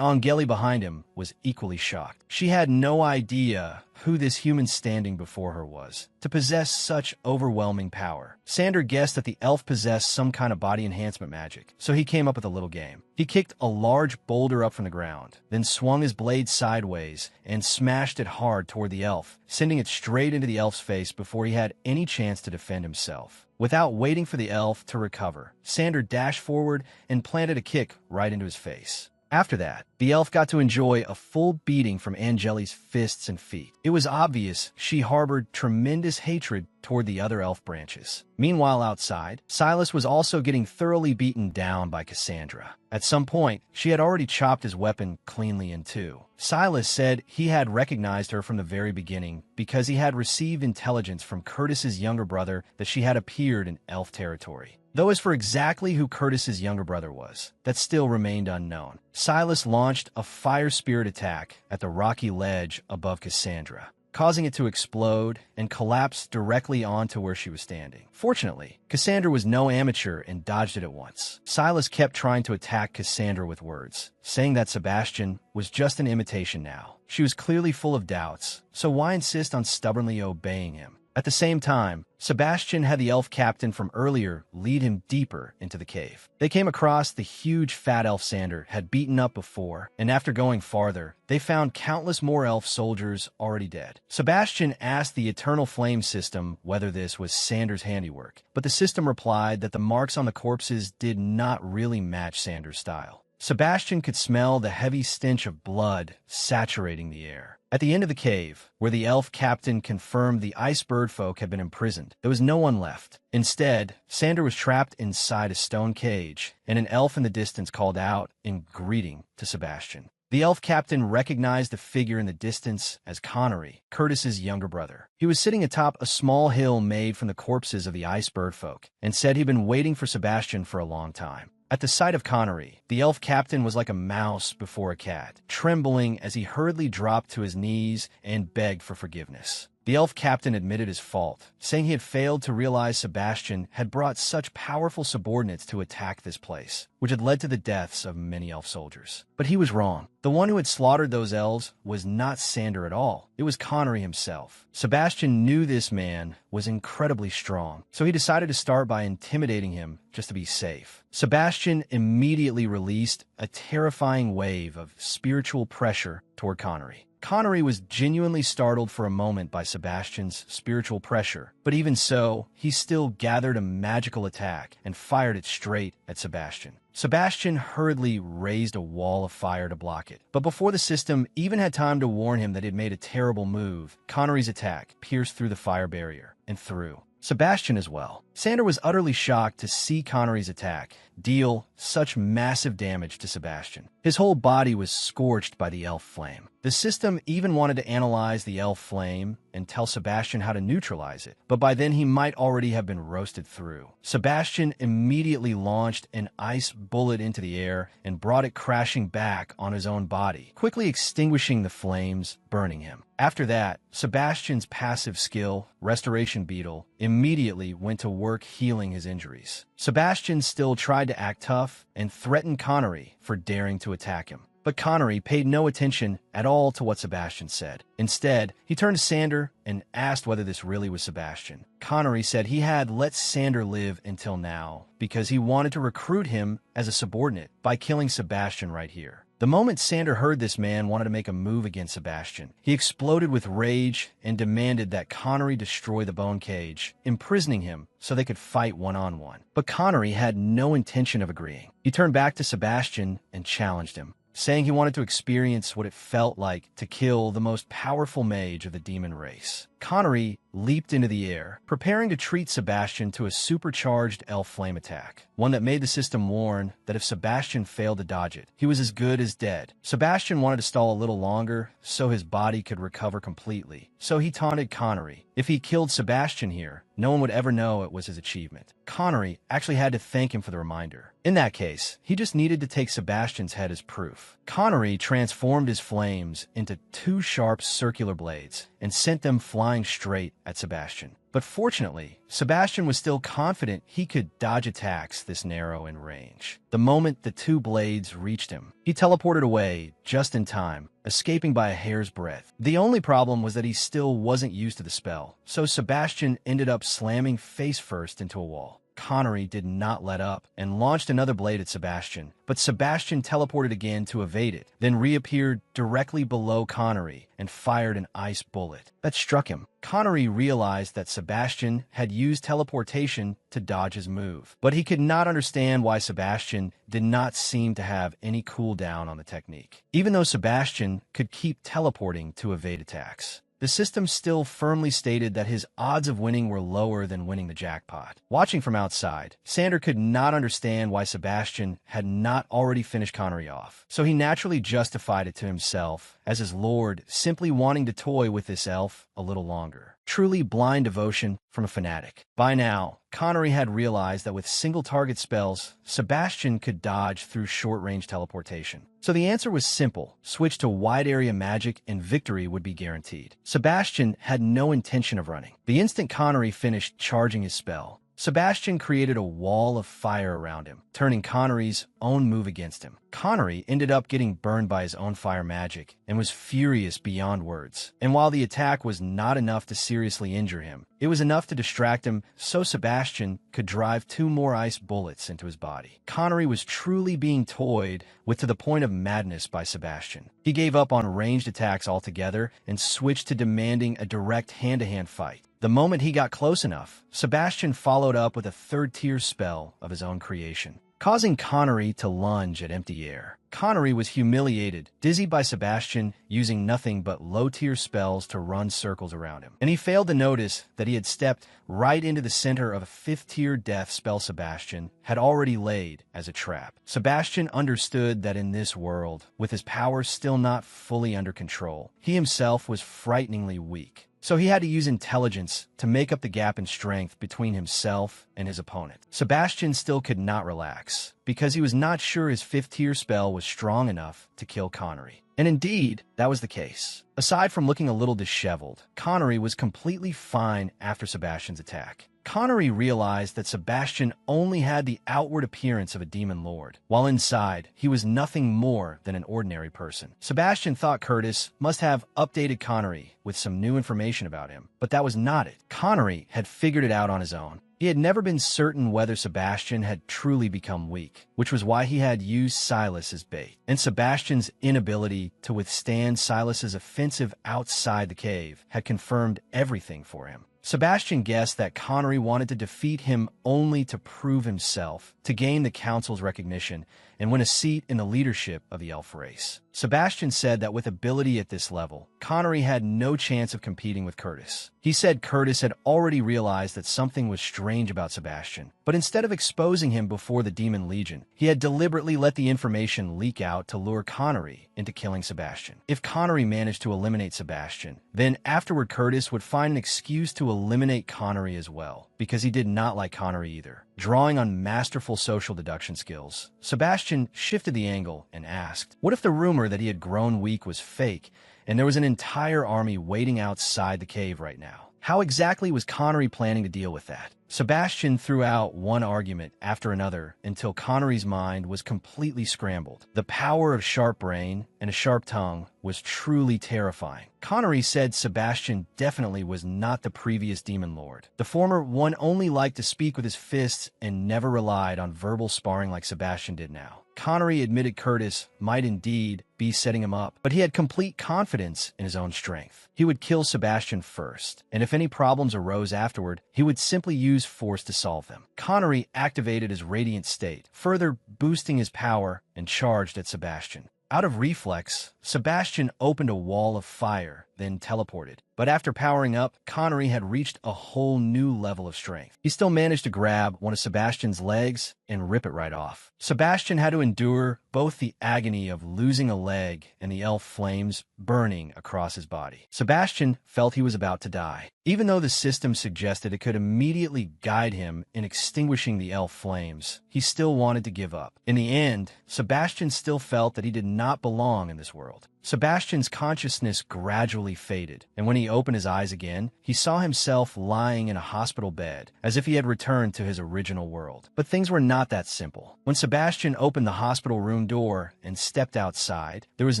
Speaker 1: Angeli behind him was equally shocked. She had no idea who this human standing before her was, to possess such overwhelming power. Sander guessed that the elf possessed some kind of body enhancement magic, so he came up with a little game. He kicked a large boulder up from the ground, then swung his blade sideways and smashed it hard toward the elf, sending it straight into the elf's face before he had any chance to defend himself. Without waiting for the elf to recover, Sander dashed forward and planted a kick right into his face. After that, the elf got to enjoy a full beating from Angeli's fists and feet. It was obvious she harbored tremendous hatred toward the other elf branches. Meanwhile, outside, Silas was also getting thoroughly beaten down by Cassandra. At some point, she had already chopped his weapon cleanly in two. Silas said he had recognized her from the very beginning because he had received intelligence from Curtis's younger brother that she had appeared in elf territory. Though as for exactly who Curtis's younger brother was, that still remained unknown. Silas launched a fire spirit attack at the rocky ledge above Cassandra, causing it to explode and collapse directly onto where she was standing. Fortunately, Cassandra was no amateur and dodged it at once. Silas kept trying to attack Cassandra with words, saying that Sebastian was just an imitation now. She was clearly full of doubts, so why insist on stubbornly obeying him? At the same time, Sebastian had the elf captain from earlier lead him deeper into the cave. They came across the huge fat elf Sander had beaten up before, and after going farther, they found countless more elf soldiers already dead. Sebastian asked the Eternal Flame system whether this was Sander's handiwork, but the system replied that the marks on the corpses did not really match Sander's style. Sebastian could smell the heavy stench of blood saturating the air. At the end of the cave, where the elf captain confirmed the ice bird folk had been imprisoned, there was no one left. Instead, Sander was trapped inside a stone cage, and an elf in the distance called out in greeting to Sebastian. The elf captain recognized the figure in the distance as Connery, Curtis's younger brother. He was sitting atop a small hill made from the corpses of the ice bird folk, and said he'd been waiting for Sebastian for a long time. At the sight of Connery, the elf captain was like a mouse before a cat, trembling as he hurriedly dropped to his knees and begged for forgiveness. The elf captain admitted his fault, saying he had failed to realize Sebastian had brought such powerful subordinates to attack this place, which had led to the deaths of many elf soldiers. But he was wrong. The one who had slaughtered those elves was not Sander at all. It was Connery himself. Sebastian knew this man was incredibly strong, so he decided to start by intimidating him just to be safe. Sebastian immediately released a terrifying wave of spiritual pressure toward Connery. Connery was genuinely startled for a moment by Sebastian's spiritual pressure, but even so, he still gathered a magical attack and fired it straight at Sebastian. Sebastian hurriedly raised a wall of fire to block it, but before the system even had time to warn him that it made a terrible move, Connery's attack pierced through the fire barrier and through Sebastian as well. Sander was utterly shocked to see Connery's attack deal such massive damage to Sebastian. His whole body was scorched by the elf flame. The system even wanted to analyze the elf flame and tell Sebastian how to neutralize it, but by then he might already have been roasted through. Sebastian immediately launched an ice bullet into the air and brought it crashing back on his own body, quickly extinguishing the flames, burning him. After that, Sebastian's passive skill, Restoration Beetle, immediately went to work healing his injuries. Sebastian still tried to act tough and threatened Connery for daring to attack him. But Connery paid no attention at all to what Sebastian said. Instead, he turned to Sander and asked whether this really was Sebastian. Connery said he had let Sander live until now because he wanted to recruit him as a subordinate by killing Sebastian right here. The moment Sander heard this man wanted to make a move against Sebastian, he exploded with rage and demanded that Connery destroy the bone cage, imprisoning him so they could fight one-on-one. But Connery had no intention of agreeing. He turned back to Sebastian and challenged him, saying he wanted to experience what it felt like to kill the most powerful mage of the demon race. Connery leaped into the air, preparing to treat Sebastian to a supercharged elf flame attack, one that made the system warn that if Sebastian failed to dodge it, he was as good as dead. Sebastian wanted to stall a little longer so his body could recover completely, so he taunted Connery. If he killed Sebastian here, no one would ever know it was his achievement. Connery actually had to thank him for the reminder. In that case, he just needed to take Sebastian's head as proof. Connery transformed his flames into two sharp circular blades and sent them flying straight at Sebastian. But fortunately, Sebastian was still confident he could dodge attacks this narrow in range. The moment the two blades reached him, he teleported away just in time, escaping by a hair's breadth. The only problem was that he still wasn't used to the spell, so Sebastian ended up slamming face first into a wall. Connery did not let up and launched another blade at Sebastian, but Sebastian teleported again to evade it, then reappeared directly below Connery and fired an ice bullet that struck him. Connery realized that Sebastian had used teleportation to dodge his move, but he could not understand why Sebastian did not seem to have any cooldown on the technique, even though Sebastian could keep teleporting to evade attacks. The system still firmly stated that his odds of winning were lower than winning the jackpot. Watching from outside, Sander could not understand why Sebastian had not already finished Connery off, so he naturally justified it to himself as his lord simply wanting to toy with this elf a little longer. Truly blind devotion from a fanatic. By now, Connery had realized that with single-target spells, Sebastian could dodge through short-range teleportation. So the answer was simple: switch to wide-area magic and victory would be guaranteed. Sebastian had no intention of running. The instant Connery finished charging his spell, Sebastian created a wall of fire around him, turning Connery's own move against him. Connery ended up getting burned by his own fire magic and was furious beyond words. And while the attack was not enough to seriously injure him, it was enough to distract him so Sebastian could drive two more ice bullets into his body. Connery was truly being toyed with to the point of madness by Sebastian. He gave up on ranged attacks altogether and switched to demanding a direct hand-to-hand fight. The moment he got close enough, Sebastian followed up with a third-tier spell of his own creation. causing Connery to lunge at empty air. Connery was humiliated, dizzied by Sebastian using nothing but low-tier spells to run circles around him. And he failed to notice that he had stepped right into the center of a 5th-tier death spell Sebastian had already laid as a trap. Sebastian understood that in this world, with his power still not fully under control, he himself was frighteningly weak. So he had to use intelligence to make up the gap in strength between himself and his opponent. Sebastian still could not relax, because he was not sure his 5th-tier spell was strong enough to kill Connery. And indeed, that was the case. Aside from looking a little disheveled, Connery was completely fine after Sebastian's attack. Connery realized that Sebastian only had the outward appearance of a demon lord, while inside, he was nothing more than an ordinary person. Sebastian thought Curtis must have updated Connery with some new information about him, but that was not it. Connery had figured it out on his own. He had never been certain whether Sebastian had truly become weak, which was why he had used Silas as bait. And Sebastian's inability to withstand Silas's offensive outside the cave had confirmed everything for him. Sebastian guessed that Connery wanted to defeat him only to prove himself, to gain the Council's recognition, and win a seat in the leadership of the elf race. Sebastian said that with ability at this level, Connery had no chance of competing with Curtis. He said Curtis had already realized that something was strange about Sebastian, but instead of exposing him before the Demon Legion, he had deliberately let the information leak out to lure Connery into killing Sebastian. If Connery managed to eliminate Sebastian, then afterward Curtis would find an excuse to eliminate Connery as well, because he did not like Connery either. Drawing on masterful social deduction skills, Sebastian shifted the angle and asked, what if the rumor that he had grown weak was fake, and there was an entire army waiting outside the cave right now? How exactly was Connery planning to deal with that? Sebastian threw out one argument after another until Connery's mind was completely scrambled. The power of sharp brain and a sharp tongue was truly terrifying. Connery said Sebastian definitely was not the previous Demon Lord. The former one only liked to speak with his fists and never relied on verbal sparring like Sebastian did now. Connery admitted Curtis might indeed be setting him up, but he had complete confidence in his own strength. He would kill Sebastian first, and if any problems arose afterward, he would simply use force to solve them. Connery activated his radiant state, further boosting his power, and charged at Sebastian. Out of reflex, Sebastian opened a wall of fire, then teleported. But after powering up, Connery had reached a whole new level of strength. He still managed to grab one of Sebastian's legs and rip it right off. Sebastian had to endure both the agony of losing a leg and the elf flames burning across his body. Sebastian felt he was about to die. Even though the system suggested it could immediately guide him in extinguishing the elf flames, he still wanted to give up. In the end, Sebastian still felt that he did not belong in this world. Sebastian's consciousness gradually faded, and when he opened his eyes again, he saw himself lying in a hospital bed, as if he had returned to his original world. But things were not that simple. When Sebastian opened the hospital room door and stepped outside, there was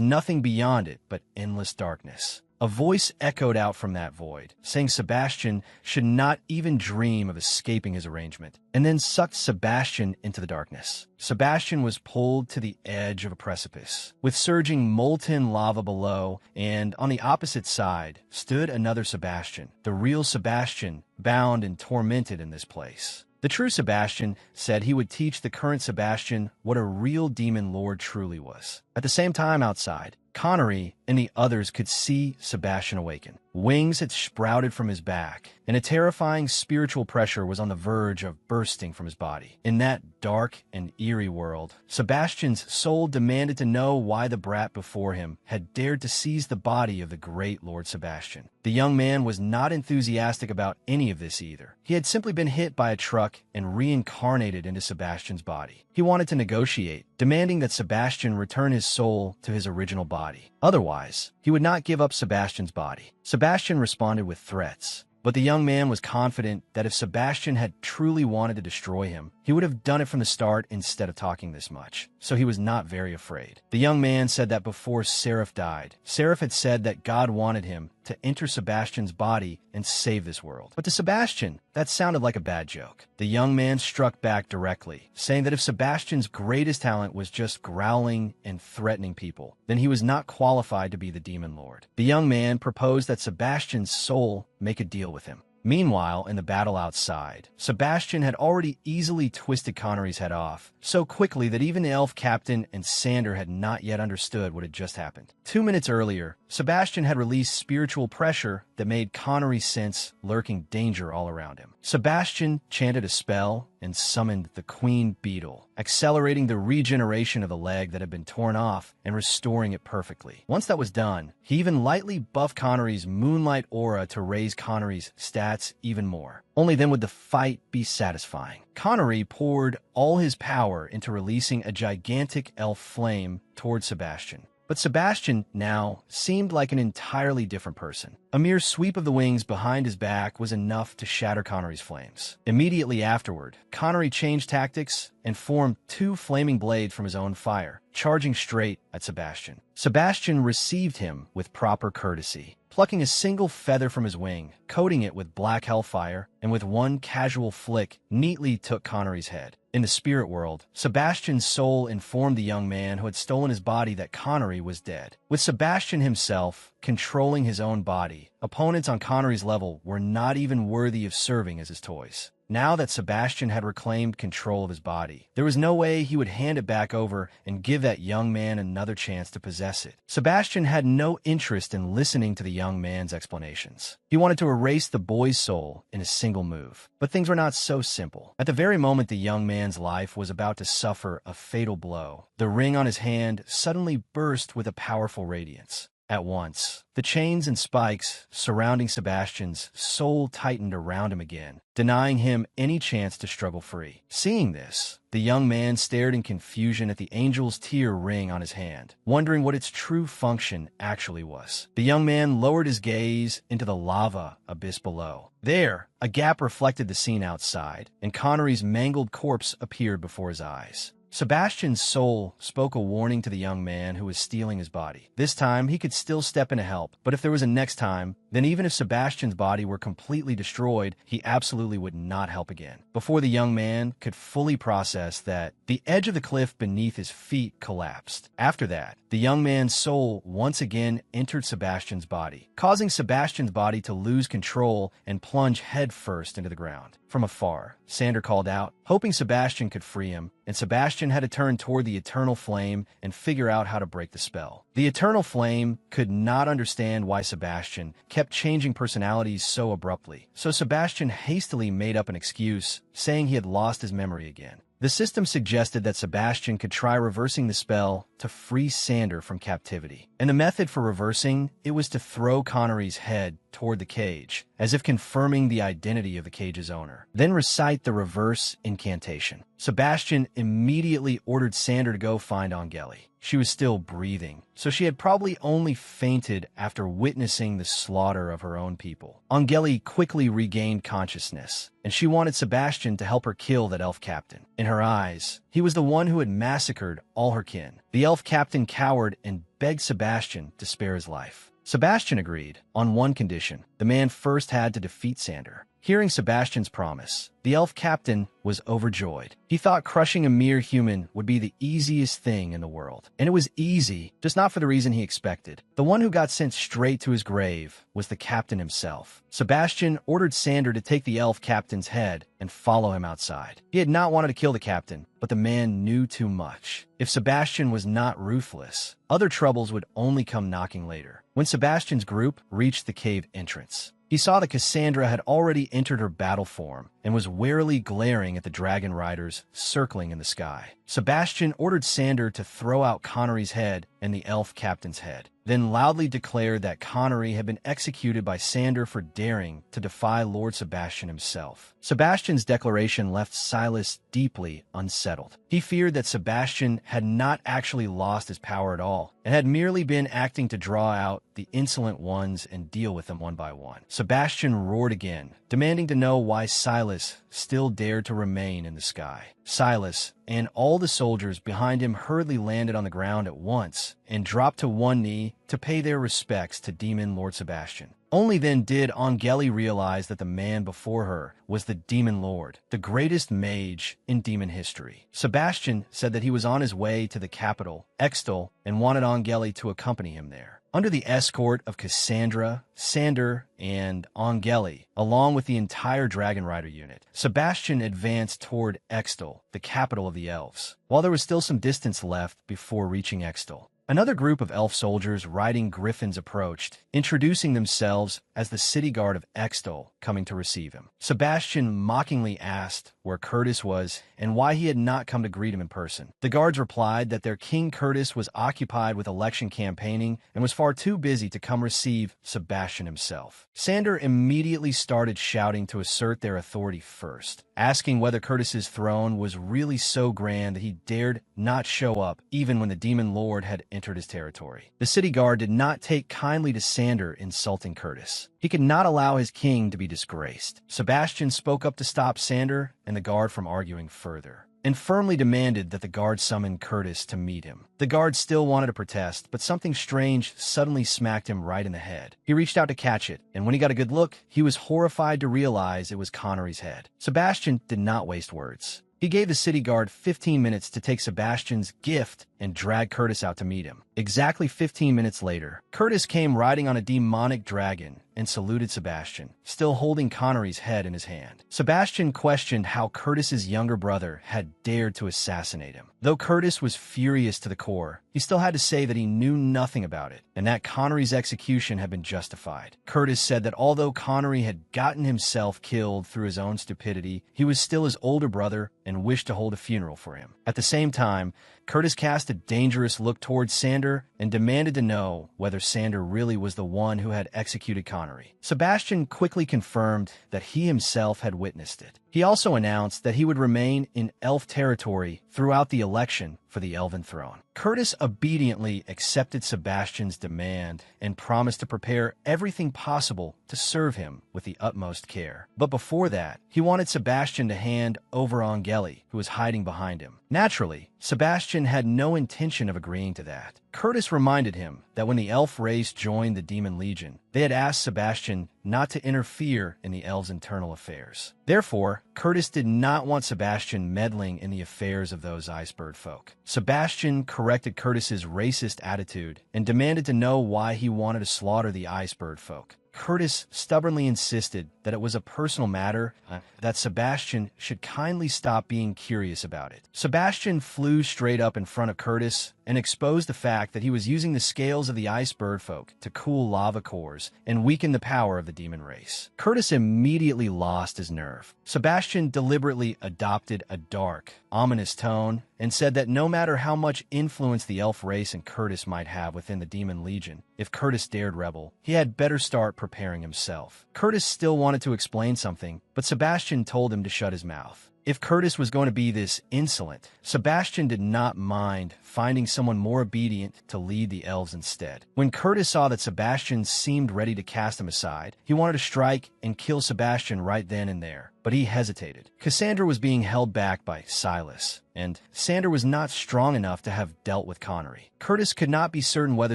Speaker 1: nothing beyond it but endless darkness. A voice echoed out from that void, saying Sebastian should not even dream of escaping his arrangement, and then sucked Sebastian into the darkness. Sebastian was pulled to the edge of a precipice, with surging molten lava below, and on the opposite side stood another Sebastian, the real Sebastian, bound and tormented in this place. The true Sebastian said he would teach the current Sebastian what a real demon lord truly was. At the same time outside, Connery and the others could see Sebastian awaken. Wings had sprouted from his back, and a terrifying spiritual pressure was on the verge of bursting from his body. In that dark and eerie world, Sebastian's soul demanded to know why the brat before him had dared to seize the body of the great Lord Sebastian. The young man was not enthusiastic about any of this either. He had simply been hit by a truck and reincarnated into Sebastian's body. He wanted to negotiate, demanding that Sebastian return his soul to his original body. Otherwise, he would not give up Sebastian's body. Sebastian responded with threats, but the young man was confident that if Sebastian had truly wanted to destroy him, he would have done it from the start instead of talking this much, so he was not very afraid. The young man said that before Seraph died, Seraph had said that God wanted him to enter Sebastian's body and save this world. But to Sebastian, that sounded like a bad joke. The young man struck back directly, saying that if Sebastian's greatest talent was just growling and threatening people, then he was not qualified to be the Demon Lord. The young man proposed that Sebastian's soul make a deal with him. Meanwhile, in the battle outside, Sebastian had already easily twisted Connery's head off, so quickly that even the elf captain and Sander had not yet understood what had just happened. 2 minutes earlier, Sebastian had released spiritual pressure that made Connery sense lurking danger all around him. Sebastian chanted a spell and summoned the Queen Beetle, accelerating the regeneration of the leg that had been torn off and restoring it perfectly. Once that was done, he even lightly buffed Connery's moonlight aura to raise Connery's stats even more. Only then would the fight be satisfying. Connery poured all his power into releasing a gigantic elf flame toward Sebastian. But Sebastian now seemed like an entirely different person. A mere sweep of the wings behind his back was enough to shatter Connery's flames. Immediately afterward, Connery changed tactics and formed 2 flaming blades from his own fire, charging straight at Sebastian. Sebastian received him with proper courtesy, plucking a single feather from his wing, coating it with black hellfire, and with one casual flick, neatly took Connery's head. In the spirit world, Sebastian's soul informed the young man who had stolen his body that Connery was dead. With Sebastian himself controlling his own body, opponents on Connery's level were not even worthy of serving as his toys. Now that Sebastian had reclaimed control of his body, there was no way he would hand it back over and give that young man another chance to possess it. Sebastian had no interest in listening to the young man's explanations. He wanted to erase the boy's soul in a single move. But things were not so simple. At the very moment the young man's life was about to suffer a fatal blow, the ring on his hand suddenly burst with a powerful radiance. At once, the chains and spikes surrounding Sebastian's soul tightened around him again, denying him any chance to struggle free. Seeing this, the young man stared in confusion at the angel's tear ring on his hand, wondering what its true function actually was. The young man lowered his gaze into the lava abyss below. There, a gap reflected the scene outside, and Connery's mangled corpse appeared before his eyes. Sebastian's soul spoke a warning to the young man who was stealing his body. This time, he could still step in to help, but if there was a next time, then even if Sebastian's body were completely destroyed, he absolutely would not help again. Before the young man could fully process that, the edge of the cliff beneath his feet collapsed. After that, the young man's soul once again entered Sebastian's body, causing Sebastian's body to lose control and plunge headfirst into the ground. From afar, Sander called out, hoping Sebastian could free him, and Sebastian had to turn toward the eternal flame and figure out how to break the spell. The eternal flame could not understand why Sebastian kept changing personalities so abruptly, so Sebastian hastily made up an excuse, saying he had lost his memory again. The system suggested that Sebastian could try reversing the spell to free Sander from captivity. And the method for reversing it was to throw Connery's head toward the cage, as if confirming the identity of the cage's owner. Then recite the reverse incantation. Sebastian immediately ordered Sander to go find Angeli. She was still breathing, so she had probably only fainted after witnessing the slaughter of her own people. Angeli quickly regained consciousness, and she wanted Sebastian to help her kill that elf captain. In her eyes, he was the one who had massacred all her kin. The elf captain cowered and begged Sebastian to spare his life. Sebastian agreed, on one condition. The man first had to defeat Sander. Hearing Sebastian's promise, the elf captain was overjoyed. He thought crushing a mere human would be the easiest thing in the world. And it was easy, just not for the reason he expected. The one who got sent straight to his grave was the captain himself. Sebastian ordered Sander to take the elf captain's head and follow him outside. He had not wanted to kill the captain, but the man knew too much. If Sebastian was not ruthless, other troubles would only come knocking later. When Sebastian's group reached the cave entrance, he saw that Cassandra had already entered her battle form and was warily glaring at the dragon riders circling in the sky. Sebastian ordered Sander to throw out Connery's head and the elf captain's head, then loudly declared that Connery had been executed by Sander for daring to defy Lord Sebastian himself. Sebastian's declaration left Silas deeply unsettled. He feared that Sebastian had not actually lost his power at all, and had merely been acting to draw out the insolent ones and deal with them one by one. Sebastian roared again, demanding to know why Silas still dared to remain in the sky. Silas and all the soldiers behind him hurriedly landed on the ground at once and dropped to one knee to pay their respects to Demon Lord Sebastian. Only then did Angeli realize that the man before her was the Demon Lord, the greatest mage in demon history. Sebastian said that he was on his way to the capital, Extol, and wanted Angeli to accompany him there. Under the escort of Cassandra, Sander, and Angeli, along with the entire Dragon Rider unit, Sebastian advanced toward Extol, the capital of the elves, while there was still some distance left before reaching Extol. Another group of elf soldiers riding griffins approached, introducing themselves as the city guard of Extol, coming to receive him. Sebastian mockingly asked where Curtis was and why he had not come to greet him in person. The guards replied that their King Curtis was occupied with election campaigning and was far too busy to come receive Sebastian himself. Sander immediately started shouting to assert their authority first, asking whether Curtis's throne was really so grand that he dared not show up even when the Demon Lord had entered his territory. The city guard did not take kindly to Sander insulting Curtis. He could not allow his king to be disgraced. Sebastian spoke up to stop Sander and the guard from arguing further, and firmly demanded that the guard summon Curtis to meet him. The guard still wanted to protest, but something strange suddenly smacked him right in the head. He reached out to catch it, and when he got a good look, he was horrified to realize it was Connery's head. Sebastian did not waste words. He gave the city guard 15 minutes to take Sebastian's gift and drag Curtis out to meet him. Exactly 15 minutes later, Curtis came riding on a demonic dragon and saluted Sebastian, still holding Connery's head in his hand. Sebastian questioned how Curtis's younger brother had dared to assassinate him. Though Curtis was furious to the core, he still had to say that he knew nothing about it, and that Connery's execution had been justified. Curtis said that although Connery had gotten himself killed through his own stupidity, he was still his older brother and wished to hold a funeral for him. At the same time, Curtis cast a dangerous look towards Sander and demanded to know whether Sander really was the one who had executed Connery. Sebastian quickly confirmed that he himself had witnessed it. He also announced that he would remain in elf territory throughout the election for the Elven throne. Curtis obediently accepted Sebastian's demand and promised to prepare everything possible to serve him with the utmost care. But before that, he wanted Sebastian to hand over Angeli, who was hiding behind him. Naturally, Sebastian had no intention of agreeing to that. Curtis reminded him that when the elf race joined the Demon Legion, they had asked Sebastian not to interfere in the elves' internal affairs. Therefore, Curtis did not want Sebastian meddling in the affairs of those Icebird folk. Sebastian corrected Curtis's racist attitude and demanded to know why he wanted to slaughter the Icebird folk. Curtis stubbornly insisted that it was a personal matter, that Sebastian should kindly stop being curious about it. Sebastian flew straight up in front of Curtis and exposed the fact that he was using the scales of the Icebird folk to cool lava cores and weaken the power of the demon race. Curtis immediately lost his nerve. Sebastian deliberately adopted a dark, ominous tone and said that no matter how much influence the elf race and Curtis might have within the Demon Legion, if Curtis dared rebel, he had better start preparing himself. Curtis still wanted to explain something, but Sebastian told him to shut his mouth. If Curtis was going to be this insolent, Sebastian did not mind finding someone more obedient to lead the elves instead. When Curtis saw that Sebastian seemed ready to cast him aside, he wanted to strike and kill Sebastian right then and there, but he hesitated. Cassandra was being held back by Silas, and Sander was not strong enough to have dealt with Connery. Curtis could not be certain whether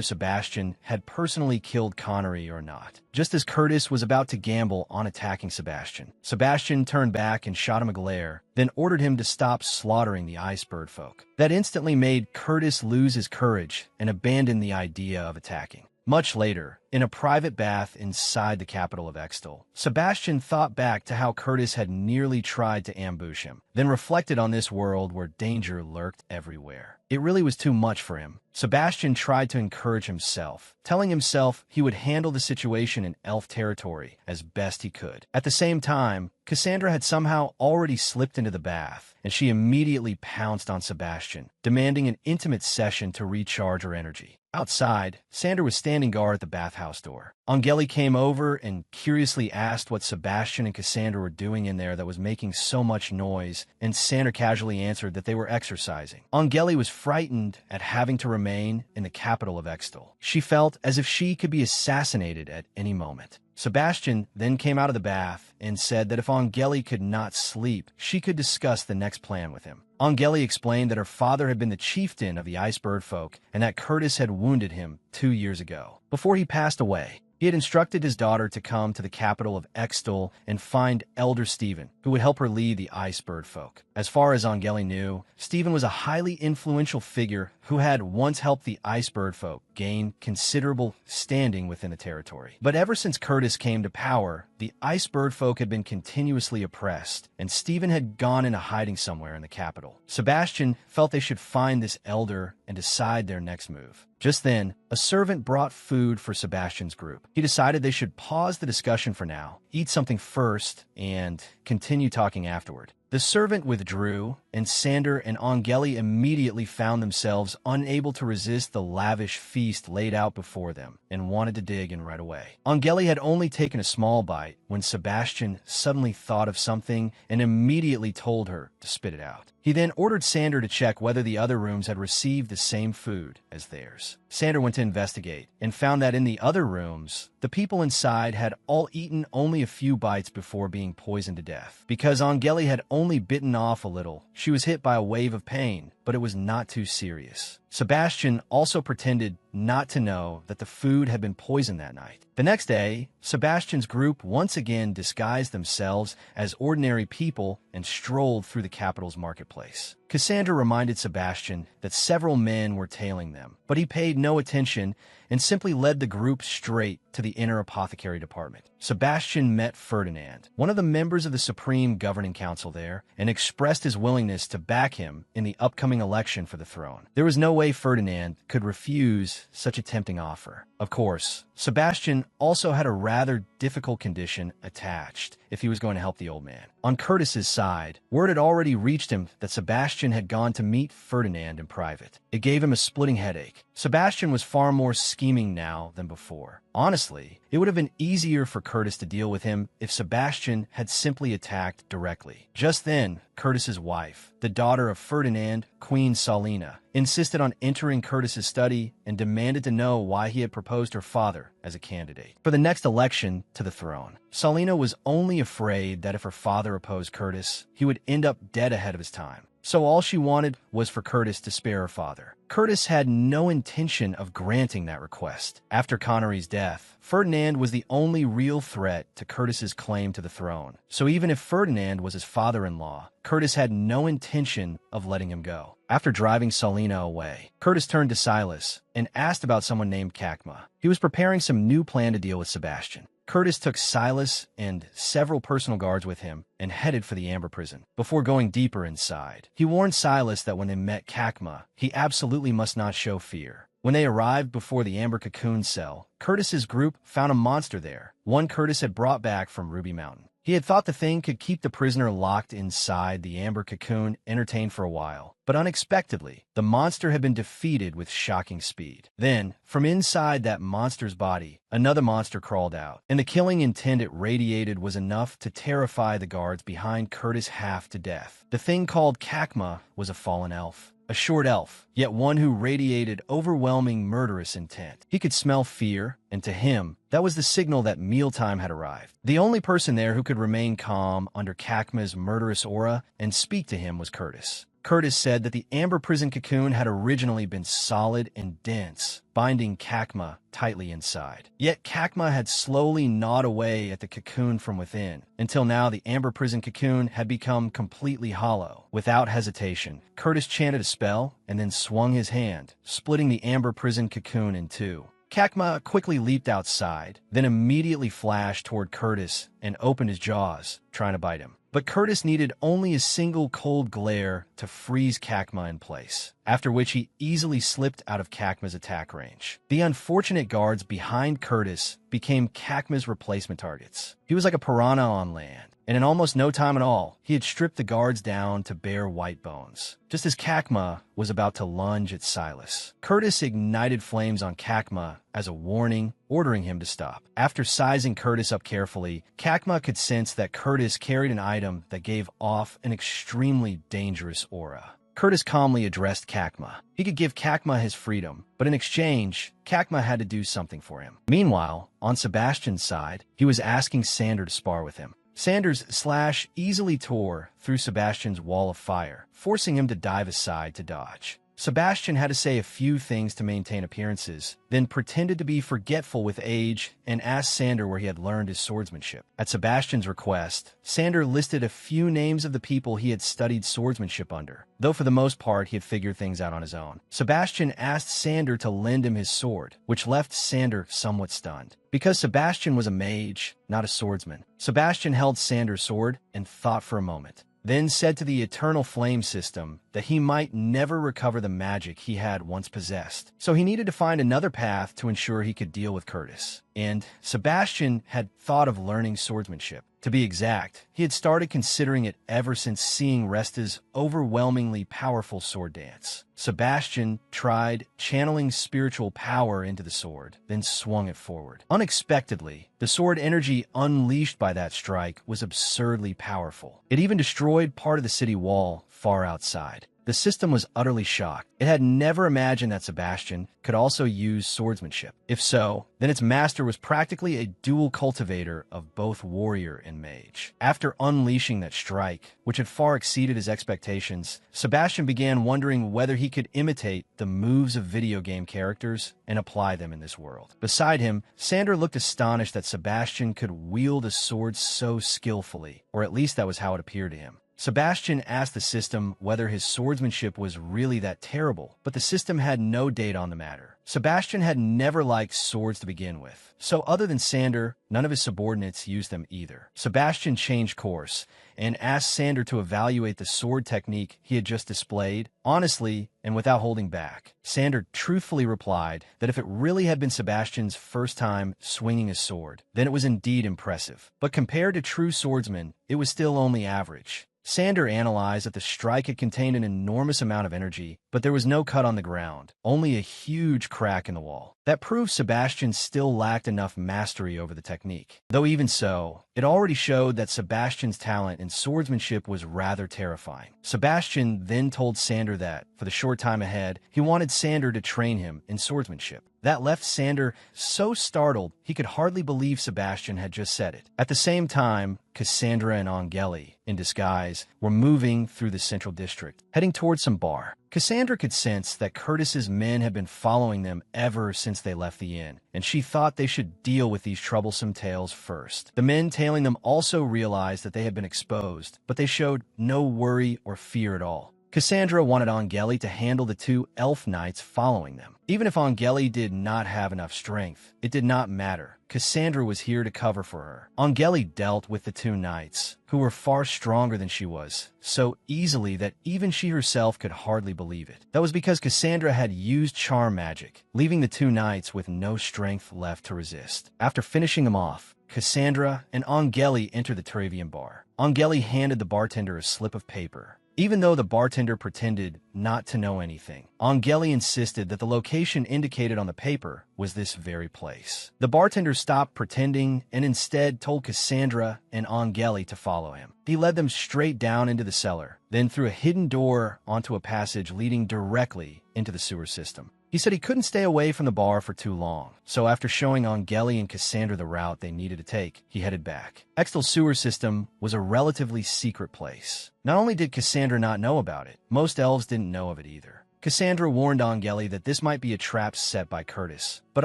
Speaker 1: Sebastian had personally killed Connery or not. Just as Curtis was about to gamble on attacking Sebastian, Sebastian turned back and shot him a glare, then ordered him to stop slaughtering the Icebird folk. That instantly made Curtis lose his courage and abandon the idea of attacking. Much later, in a private bath inside the capital of Extol, Sebastian thought back to how Curtis had nearly tried to ambush him, then reflected on this world where danger lurked everywhere. It really was too much for him. Sebastian tried to encourage himself, telling himself he would handle the situation in elf territory as best he could. At the same time, Cassandra had somehow already slipped into the bath, and she immediately pounced on Sebastian, demanding an intimate session to recharge her energy. Outside, Sander was standing guard at the bathhouse door. Angeli came over and curiously asked what Sebastian and Cassandra were doing in there that was making so much noise, and Sander casually answered that they were exercising. Angeli was frightened at having to remain in the capital of Extol. She felt as if she could be assassinated at any moment. Sebastian then came out of the bath and said that if Angeli could not sleep, she could discuss the next plan with him. Angeli explained that her father had been the chieftain of the Icebird folk and that Curtis had wounded him 2 years ago. Before he passed away, He had instructed his daughter to come to the capital of Extal and find Elder Stephen, who would help her lead the Ice Bird folk. As far as Angeli knew, Stephen was a highly influential figure who had once helped the Ice Bird folk gain considerable standing within the territory. But ever since Curtis came to power, the Ice Bird folk had been continuously oppressed, and Stephen had gone into hiding somewhere in the capital. Sebastian felt they should find this elder and decide their next move. Just then, a servant brought food for Sebastian's group. He decided they should pause the discussion for now, eat something first, and continue talking afterward. The servant withdrew, and Sander and Angeli immediately found themselves unable to resist the lavish feast laid out before them and wanted to dig in right away. Angeli had only taken a small bite when Sebastian suddenly thought of something and immediately told her to spit it out. He then ordered Sander to check whether the other rooms had received the same food as theirs. Sander went to investigate and found that in the other rooms, the people inside had all eaten only a few bites before being poisoned to death. Because Angeli had only bitten off a little, she was hit by a wave of pain, but it was not too serious. Sebastian also pretended not to know that the food had been poisoned that night. The next day, Sebastian's group once again disguised themselves as ordinary people and strolled through the capital's marketplace. Cassandra reminded Sebastian that several men were tailing them, but he paid no attention and simply led the group straight to the inner apothecary department. Sebastian met Ferdinand, one of the members of the Supreme Governing Council there, and expressed his willingness to back him in the upcoming election for the throne. There was no way Ferdinand could refuse such a tempting offer. Of course, Sebastian also had a rather difficult condition attached if he was going to help the old man. On Curtis's side, word had already reached him that Sebastian had gone to meet Ferdinand in private. It gave him a splitting headache. Sebastian was far more scheming now than before. Honestly, it would have been easier for Curtis to deal with him if Sebastian had simply attacked directly. Just then, Curtis's wife, the daughter of Ferdinand, Queen Salina, insisted on entering Curtis's study and demanded to know why he had proposed her father as a candidate for the next election to the throne. Salina was only afraid that if her father opposed Curtis, he would end up dead ahead of his time. So all she wanted was for Curtis to spare her father. Curtis had no intention of granting that request. After Connery's death, Ferdinand was the only real threat to Curtis's claim to the throne. So even if Ferdinand was his father-in-law, Curtis had no intention of letting him go. After driving Salina away, Curtis turned to Silas and asked about someone named Kakma. He was preparing some new plan to deal with Sebastian. Curtis took Silas and several personal guards with him and headed for the Amber prison. Before going deeper inside, he warned Silas that when they met Kakma, he absolutely must not show fear. When they arrived before the Amber cocoon cell, Curtis's group found a monster there, one Curtis had brought back from Ruby Mountain. He had thought the thing could keep the prisoner locked inside the amber cocoon entertained for a while, but unexpectedly, the monster had been defeated with shocking speed. Then, from inside that monster's body, another monster crawled out, and the killing intent it radiated was enough to terrify the guards behind Curtis half to death. The thing called Kakma was a fallen elf. A short elf, yet one who radiated overwhelming murderous intent. He could smell fear, and to him, that was the signal that mealtime had arrived. The only person there who could remain calm under Kakma's murderous aura and speak to him was Curtis. Curtis said that the amber prison cocoon had originally been solid and dense, binding Kakma tightly inside. Yet Kakma had slowly gnawed away at the cocoon from within, until now the amber prison cocoon had become completely hollow. Without hesitation, Curtis chanted a spell and then swung his hand, splitting the amber prison cocoon in two. Kakma quickly leaped outside, then immediately flashed toward Curtis and opened his jaws, trying to bite him. But Curtis needed only a single cold glare to freeze Kakma in place, after which he easily slipped out of Kakma's attack range. The unfortunate guards behind Curtis became Kakma's replacement targets. He was like a piranha on land, and in almost no time at all, he had stripped the guards down to bare white bones. Just as Kakma was about to lunge at Silas, Curtis ignited flames on Kakma as a warning, ordering him to stop. After sizing Curtis up carefully, Kakma could sense that Curtis carried an item that gave off an extremely dangerous aura. Curtis calmly addressed Kakma. He could give Kakma his freedom, but in exchange, Kakma had to do something for him. Meanwhile, on Sebastian's side, he was asking Sander to spar with him. Sander's slash easily tore through Sebastian's wall of fire, forcing him to dive aside to dodge. Sebastian had to say a few things to maintain appearances, then pretended to be forgetful with age and asked Sander where he had learned his swordsmanship. At Sebastian's request, Sander listed a few names of the people he had studied swordsmanship under, though for the most part he had figured things out on his own. Sebastian asked Sander to lend him his sword, which left Sander somewhat stunned. Because Sebastian was a mage, not a swordsman, Sebastian held Sander's sword and thought for a moment, then said to the Eternal Flame system that he might never recover the magic he had once possessed. So he needed to find another path to ensure he could deal with Curtis. And Sebastian had thought of learning swordsmanship. To be exact, he had started considering it ever since seeing Resta's overwhelmingly powerful sword dance. Sebastian tried channeling spiritual power into the sword, then swung it forward. Unexpectedly, the sword energy unleashed by that strike was absurdly powerful. It even destroyed part of the city wall far outside. The system was utterly shocked. It had never imagined that Sebastian could also use swordsmanship. If so, then its master was practically a dual cultivator of both warrior and mage. After unleashing that strike, which had far exceeded his expectations, Sebastian began wondering whether he could imitate the moves of video game characters and apply them in this world. Beside him, Sander looked astonished that Sebastian could wield a sword so skillfully, or at least that was how it appeared to him. Sebastian asked the system whether his swordsmanship was really that terrible, but the system had no data on the matter. Sebastian had never liked swords to begin with, so other than Sander, none of his subordinates used them either. Sebastian changed course and asked Sander to evaluate the sword technique he had just displayed, honestly and without holding back. Sander truthfully replied that if it really had been Sebastian's first time swinging a sword, then it was indeed impressive. But compared to true swordsmen, it was still only average. Sander analyzed that the strike had contained an enormous amount of energy, but there was no cut on the ground, only a huge crack in the wall. That proved Sebastian still lacked enough mastery over the technique. Though even so, it already showed that Sebastian's talent in swordsmanship was rather terrifying. Sebastian then told Sander that, for the short time ahead, he wanted Sander to train him in swordsmanship. That left Sander so startled he could hardly believe Sebastian had just said it. At the same time, Cassandra and Angeli, in disguise, were moving through the central district, heading towards some bar. Cassandra could sense that Curtis's men had been following them ever since they left the inn, and she thought they should deal with these troublesome tales first. The men tailing them also realized that they had been exposed, but they showed no worry or fear at all. Cassandra wanted Angeli to handle the two elf knights following them. Even if Angeli did not have enough strength, it did not matter. Cassandra was here to cover for her. Angeli dealt with the two knights, who were far stronger than she was, so easily that even she herself could hardly believe it. That was because Cassandra had used charm magic, leaving the two knights with no strength left to resist. After finishing them off, Cassandra and Angeli entered the Travian bar. Angeli handed the bartender a slip of paper. Even though the bartender pretended not to know anything, Angeli insisted that the location indicated on the paper was this very place. The bartender stopped pretending and instead told Cassandra and Angeli to follow him. He led them straight down into the cellar, then through a hidden door onto a passage leading directly into the sewer system. He said he couldn't stay away from the bar for too long, so after showing Angeli and Cassandra the route they needed to take, he headed back. Extel's sewer system was a relatively secret place. Not only did Cassandra not know about it, most elves didn't know of it either. Cassandra warned Angeli that this might be a trap set by Curtis, but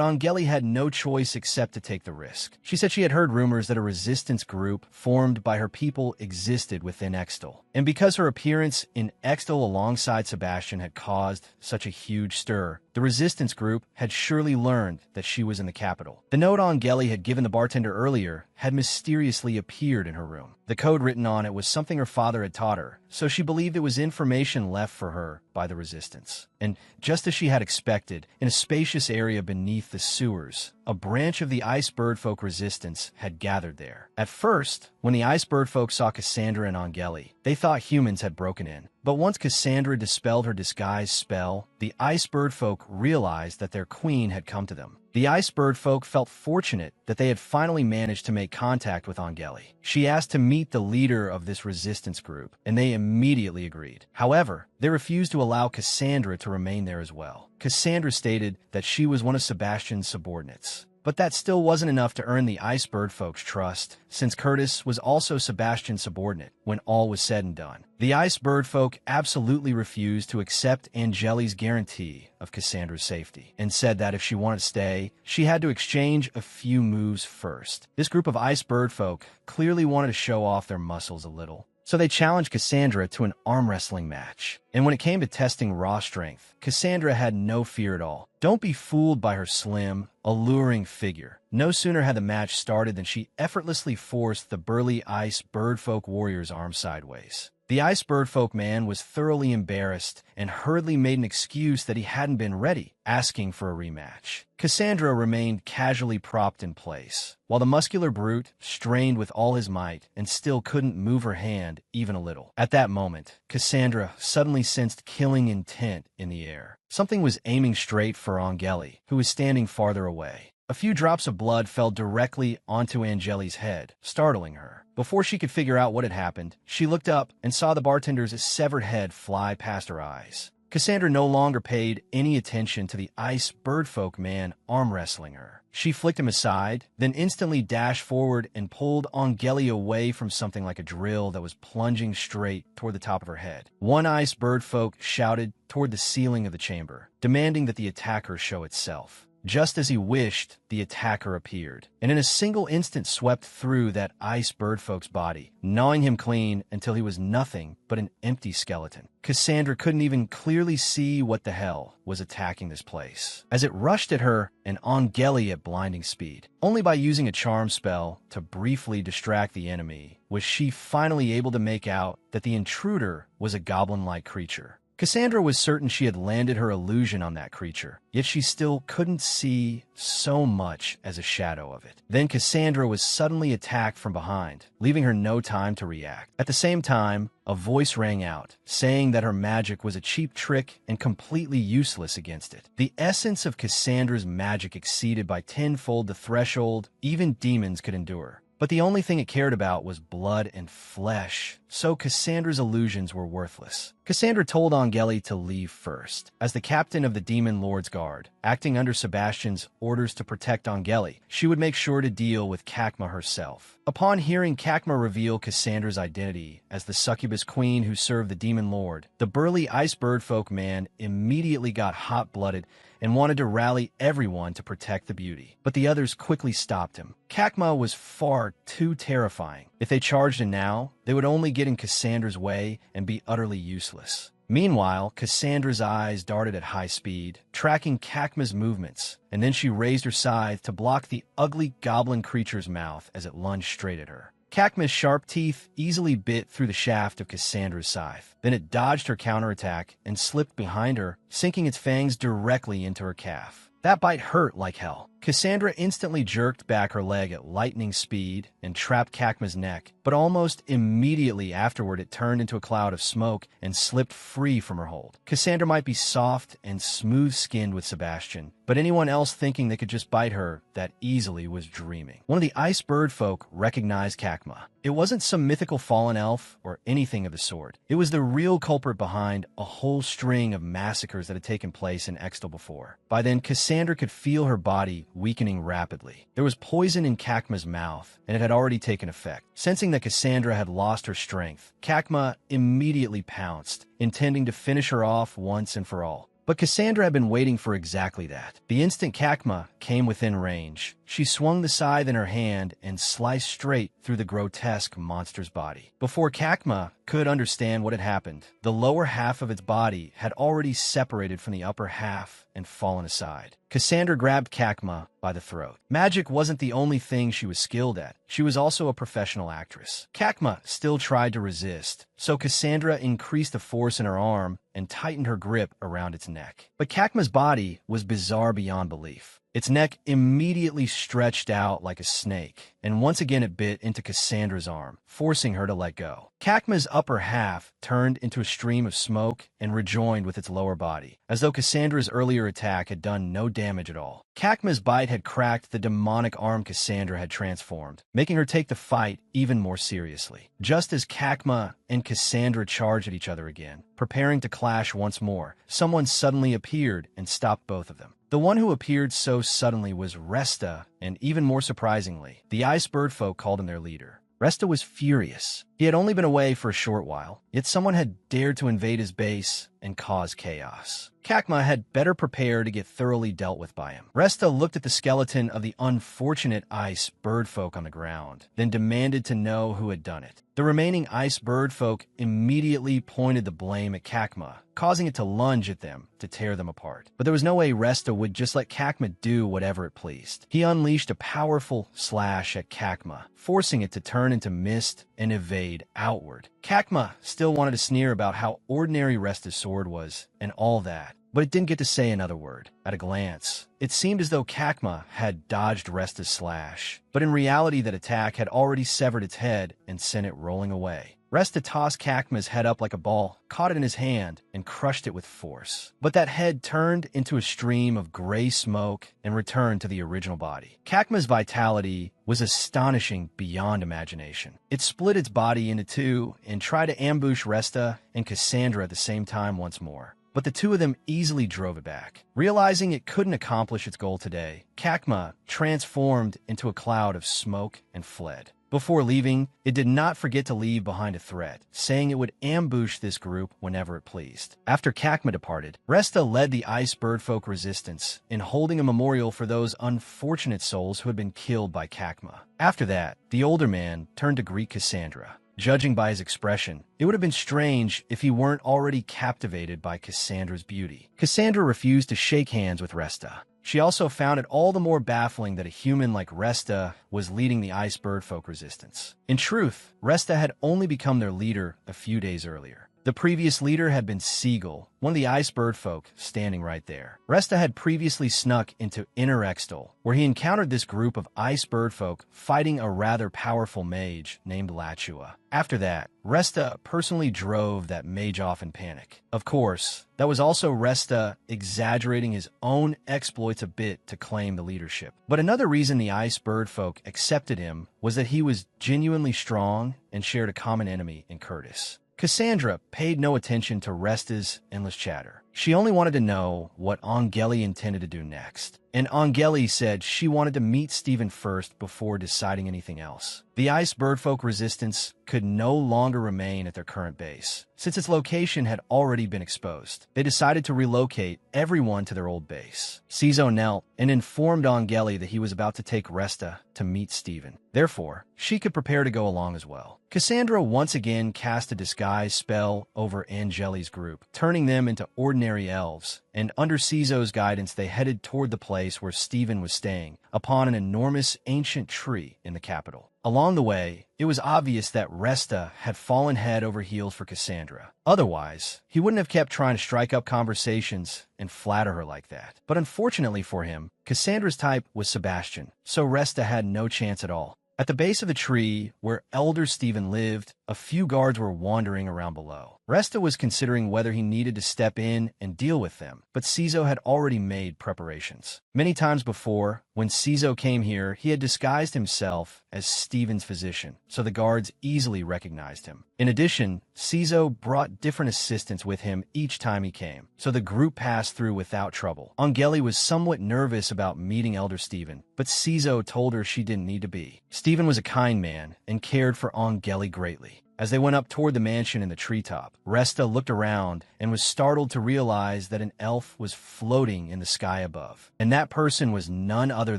Speaker 1: Angeli had no choice except to take the risk. She said she had heard rumors that a resistance group formed by her people existed within Extel, and because her appearance in Extel alongside Sebastian had caused such a huge stir, the resistance group had surely learned that she was in the capital. The note Angeli had given the bartender earlier had mysteriously appeared in her room. The code written on it was something her father had taught her, so she believed it was information left for her by the resistance. And just as she had expected, in a spacious area beneath the sewers, a branch of the Icebird folk resistance had gathered there. At first, when the Icebird folk saw Cassandra and Angeli, they thought humans had broken in. But once Cassandra dispelled her disguise spell, the Icebird folk realized that their queen had come to them. The Icebird folk felt fortunate that they had finally managed to make contact with Angeli. She asked to meet the leader of this resistance group, and they immediately agreed. However, they refused to allow Cassandra to remain there as well. Cassandra stated that she was one of Sebastian's subordinates. But that still wasn't enough to earn the Ice Bird folks' trust, since Curtis was also Sebastian's subordinate when all was said and done. The Ice Bird folk absolutely refused to accept Angeli's guarantee of Cassandra's safety, and said that if she wanted to stay, she had to exchange a few moves first. This group of Ice Bird folk clearly wanted to show off their muscles a little, so they challenged Cassandra to an arm wrestling match. And when it came to testing raw strength, Cassandra had no fear at all. Don't be fooled by her slim, alluring figure. No sooner had the match started than she effortlessly forced the burly Ice Birdfolk warrior's arm sideways. The Ice Birdfolk man was thoroughly embarrassed and hurriedly made an excuse that he hadn't been ready, asking for a rematch. Cassandra remained casually propped in place, while the muscular brute strained with all his might and still couldn't move her hand even a little. At that moment, Cassandra suddenly sensed killing intent in the air. Something was aiming straight for Angeli, who was standing farther away. A few drops of blood fell directly onto Angeli's head, startling her. Before she could figure out what had happened, she looked up and saw the bartender's severed head fly past her eyes. Cassandra no longer paid any attention to the Ice Birdfolk man arm wrestling her. She flicked him aside, then instantly dashed forward and pulled Angeli away from something like a drill that was plunging straight toward the top of her head. One Ice Birdfolk shouted toward the ceiling of the chamber, demanding that the attacker show itself. Just as he wished, the attacker appeared, and in a single instant swept through that Ice Birdfolk's body, gnawing him clean until he was nothing but an empty skeleton. Cassandra couldn't even clearly see what the hell was attacking this place, as it rushed at her and Angeli at blinding speed. Only by using a charm spell to briefly distract the enemy was she finally able to make out that the intruder was a goblin-like creature. Cassandra was certain she had landed her illusion on that creature, yet she still couldn't see so much as a shadow of it. Then Cassandra was suddenly attacked from behind, leaving her no time to react. At the same time, a voice rang out, saying that her magic was a cheap trick and completely useless against it. The essence of Cassandra's magic exceeded by tenfold the threshold even demons could endure. But the only thing it cared about was blood and flesh, so Cassandra's illusions were worthless. Cassandra told Angeli to leave first. As the captain of the Demon Lord's Guard, acting under Sebastian's orders to protect Angeli, she would make sure to deal with Kakma herself. Upon hearing Kakma reveal Cassandra's identity as the succubus queen who served the Demon Lord, the burly Ice Birdfolk man immediately got hot-blooded and wanted to rally everyone to protect the beauty. But the others quickly stopped him. Kakma was far too terrifying. If they charged in now, they would only get in Cassandra's way and be utterly useless. Meanwhile, Cassandra's eyes darted at high speed, tracking Kakma's movements, and then she raised her scythe to block the ugly goblin creature's mouth as it lunged straight at her. Kakma's sharp teeth easily bit through the shaft of Cassandra's scythe. Then it dodged her counterattack and slipped behind her, sinking its fangs directly into her calf. That bite hurt like hell. Cassandra instantly jerked back her leg at lightning speed and trapped Kakma's neck, but almost immediately afterward it turned into a cloud of smoke and slipped free from her hold. Cassandra might be soft and smooth-skinned with Sebastian, but anyone else thinking they could just bite her that easily was dreaming. One of the Ice Bird folk recognized Kakma. It wasn't some mythical fallen elf or anything of the sort. It was the real culprit behind a whole string of massacres that had taken place in Extal before. By then, Cassandra could feel her body weakening rapidly. There was poison in Kakma's mouth, and it had already taken effect. Sensing that Cassandra had lost her strength, Kakma immediately pounced, intending to finish her off once and for all. But Cassandra had been waiting for exactly that. The instant Kakma came within range, she swung the scythe in her hand and sliced straight through the grotesque monster's body. Before Kakma could understand what had happened, the lower half of its body had already separated from the upper half and fallen aside. Cassandra grabbed Kakma by the throat. Magic wasn't the only thing she was skilled at. She was also a professional actress. Kakma still tried to resist, so Cassandra increased the force in her arm and tightened her grip around its neck. But Kakma's body was bizarre beyond belief. Its neck immediately stretched out like a snake, and once again it bit into Cassandra's arm, forcing her to let go. Kakma's upper half turned into a stream of smoke and rejoined with its lower body, as though Cassandra's earlier attack had done no damage at all. Kakma's bite had cracked the demonic arm Cassandra had transformed, making her take the fight even more seriously. Just as Kakma and Cassandra charged at each other again, preparing to clash once more, someone suddenly appeared and stopped both of them. The one who appeared so suddenly was Resta, and even more surprisingly, the Ice Bird folk called him their leader. Resta was furious. He had only been away for a short while, yet someone had dared to invade his base and cause chaos. Kakma had better prepare to get thoroughly dealt with by him. Resta looked at the skeleton of the unfortunate ice bird folk on the ground, then demanded to know who had done it. The remaining ice bird folk immediately pointed the blame at Kakma, causing it to lunge at them to tear them apart. But there was no way Resta would just let Kakma do whatever it pleased. He unleashed a powerful slash at Kakma, forcing it to turn into mist and evade outward. Kakma still wanted to sneer about how ordinary Resta's sword was and all that, but it didn't get to say another word. At a glance, it seemed as though Kakma had dodged Resta's slash, but in reality that attack had already severed its head and sent it rolling away. Resta tossed Kakma's head up like a ball, caught it in his hand, and crushed it with force. But that head turned into a stream of gray smoke and returned to the original body. Kakma's vitality was astonishing beyond imagination. It split its body into two and tried to ambush Resta and Cassandra at the same time once more. But the two of them easily drove it back. Realizing it couldn't accomplish its goal today, Kakma transformed into a cloud of smoke and fled. Before leaving, it did not forget to leave behind a threat, saying it would ambush this group whenever it pleased. After Kakma departed, Resta led the Ice Bird Folk resistance in holding a memorial for those unfortunate souls who had been killed by Kakma. After that, the older man turned to greet Cassandra. Judging by his expression, it would have been strange if he weren't already captivated by Cassandra's beauty. Cassandra refused to shake hands with Resta. She also found it all the more baffling that a human like Resta was leading the Ice Bird Folk resistance. In truth, Resta had only become their leader a few days earlier. The previous leader had been Seagull, one of the Ice Bird folk standing right there. Resta had previously snuck into Inner Extol, where he encountered this group of Ice Bird folk fighting a rather powerful mage named Lachua. After that, Resta personally drove that mage off in panic. Of course, that was also Resta exaggerating his own exploits a bit to claim the leadership. But another reason the Ice Bird folk accepted him was that he was genuinely strong and shared a common enemy in Curtis. Cassandra paid no attention to Resta's endless chatter. She only wanted to know what Angeli intended to do next. And Angeli said she wanted to meet Steven first before deciding anything else. The Ice Bird Folk resistance could no longer remain at their current base, since its location had already been exposed. They decided to relocate everyone to their old base. Cizo knelt and informed Angeli that he was about to take Resta to meet Steven. Therefore, she could prepare to go along as well. Cassandra once again cast a disguise spell over Angeli's group, turning them into ordinary elves, and under Cizo's guidance they headed toward the place where Steven was staying, upon an enormous ancient tree in the capital. Along the way, it was obvious that Resta had fallen head over heels for Cassandra. Otherwise, he wouldn't have kept trying to strike up conversations and flatter her like that. But unfortunately for him, Cassandra's type was Sebastian, so Resta had no chance at all. At the base of the tree, where Elder Steven lived, a few guards were wandering around below. Resta was considering whether he needed to step in and deal with them, but Cizo had already made preparations. Many times before, when Cizo came here, he had disguised himself as Steven's physician, so the guards easily recognized him. In addition, Cizo brought different assistants with him each time he came, so the group passed through without trouble. Angeli was somewhat nervous about meeting Elder Steven, but Cizo told her she didn't need to be. Steven was a kind man and cared for Angeli greatly. As they went up toward the mansion in the treetop, Resta looked around and was startled to realize that an elf was floating in the sky above. And that person was none other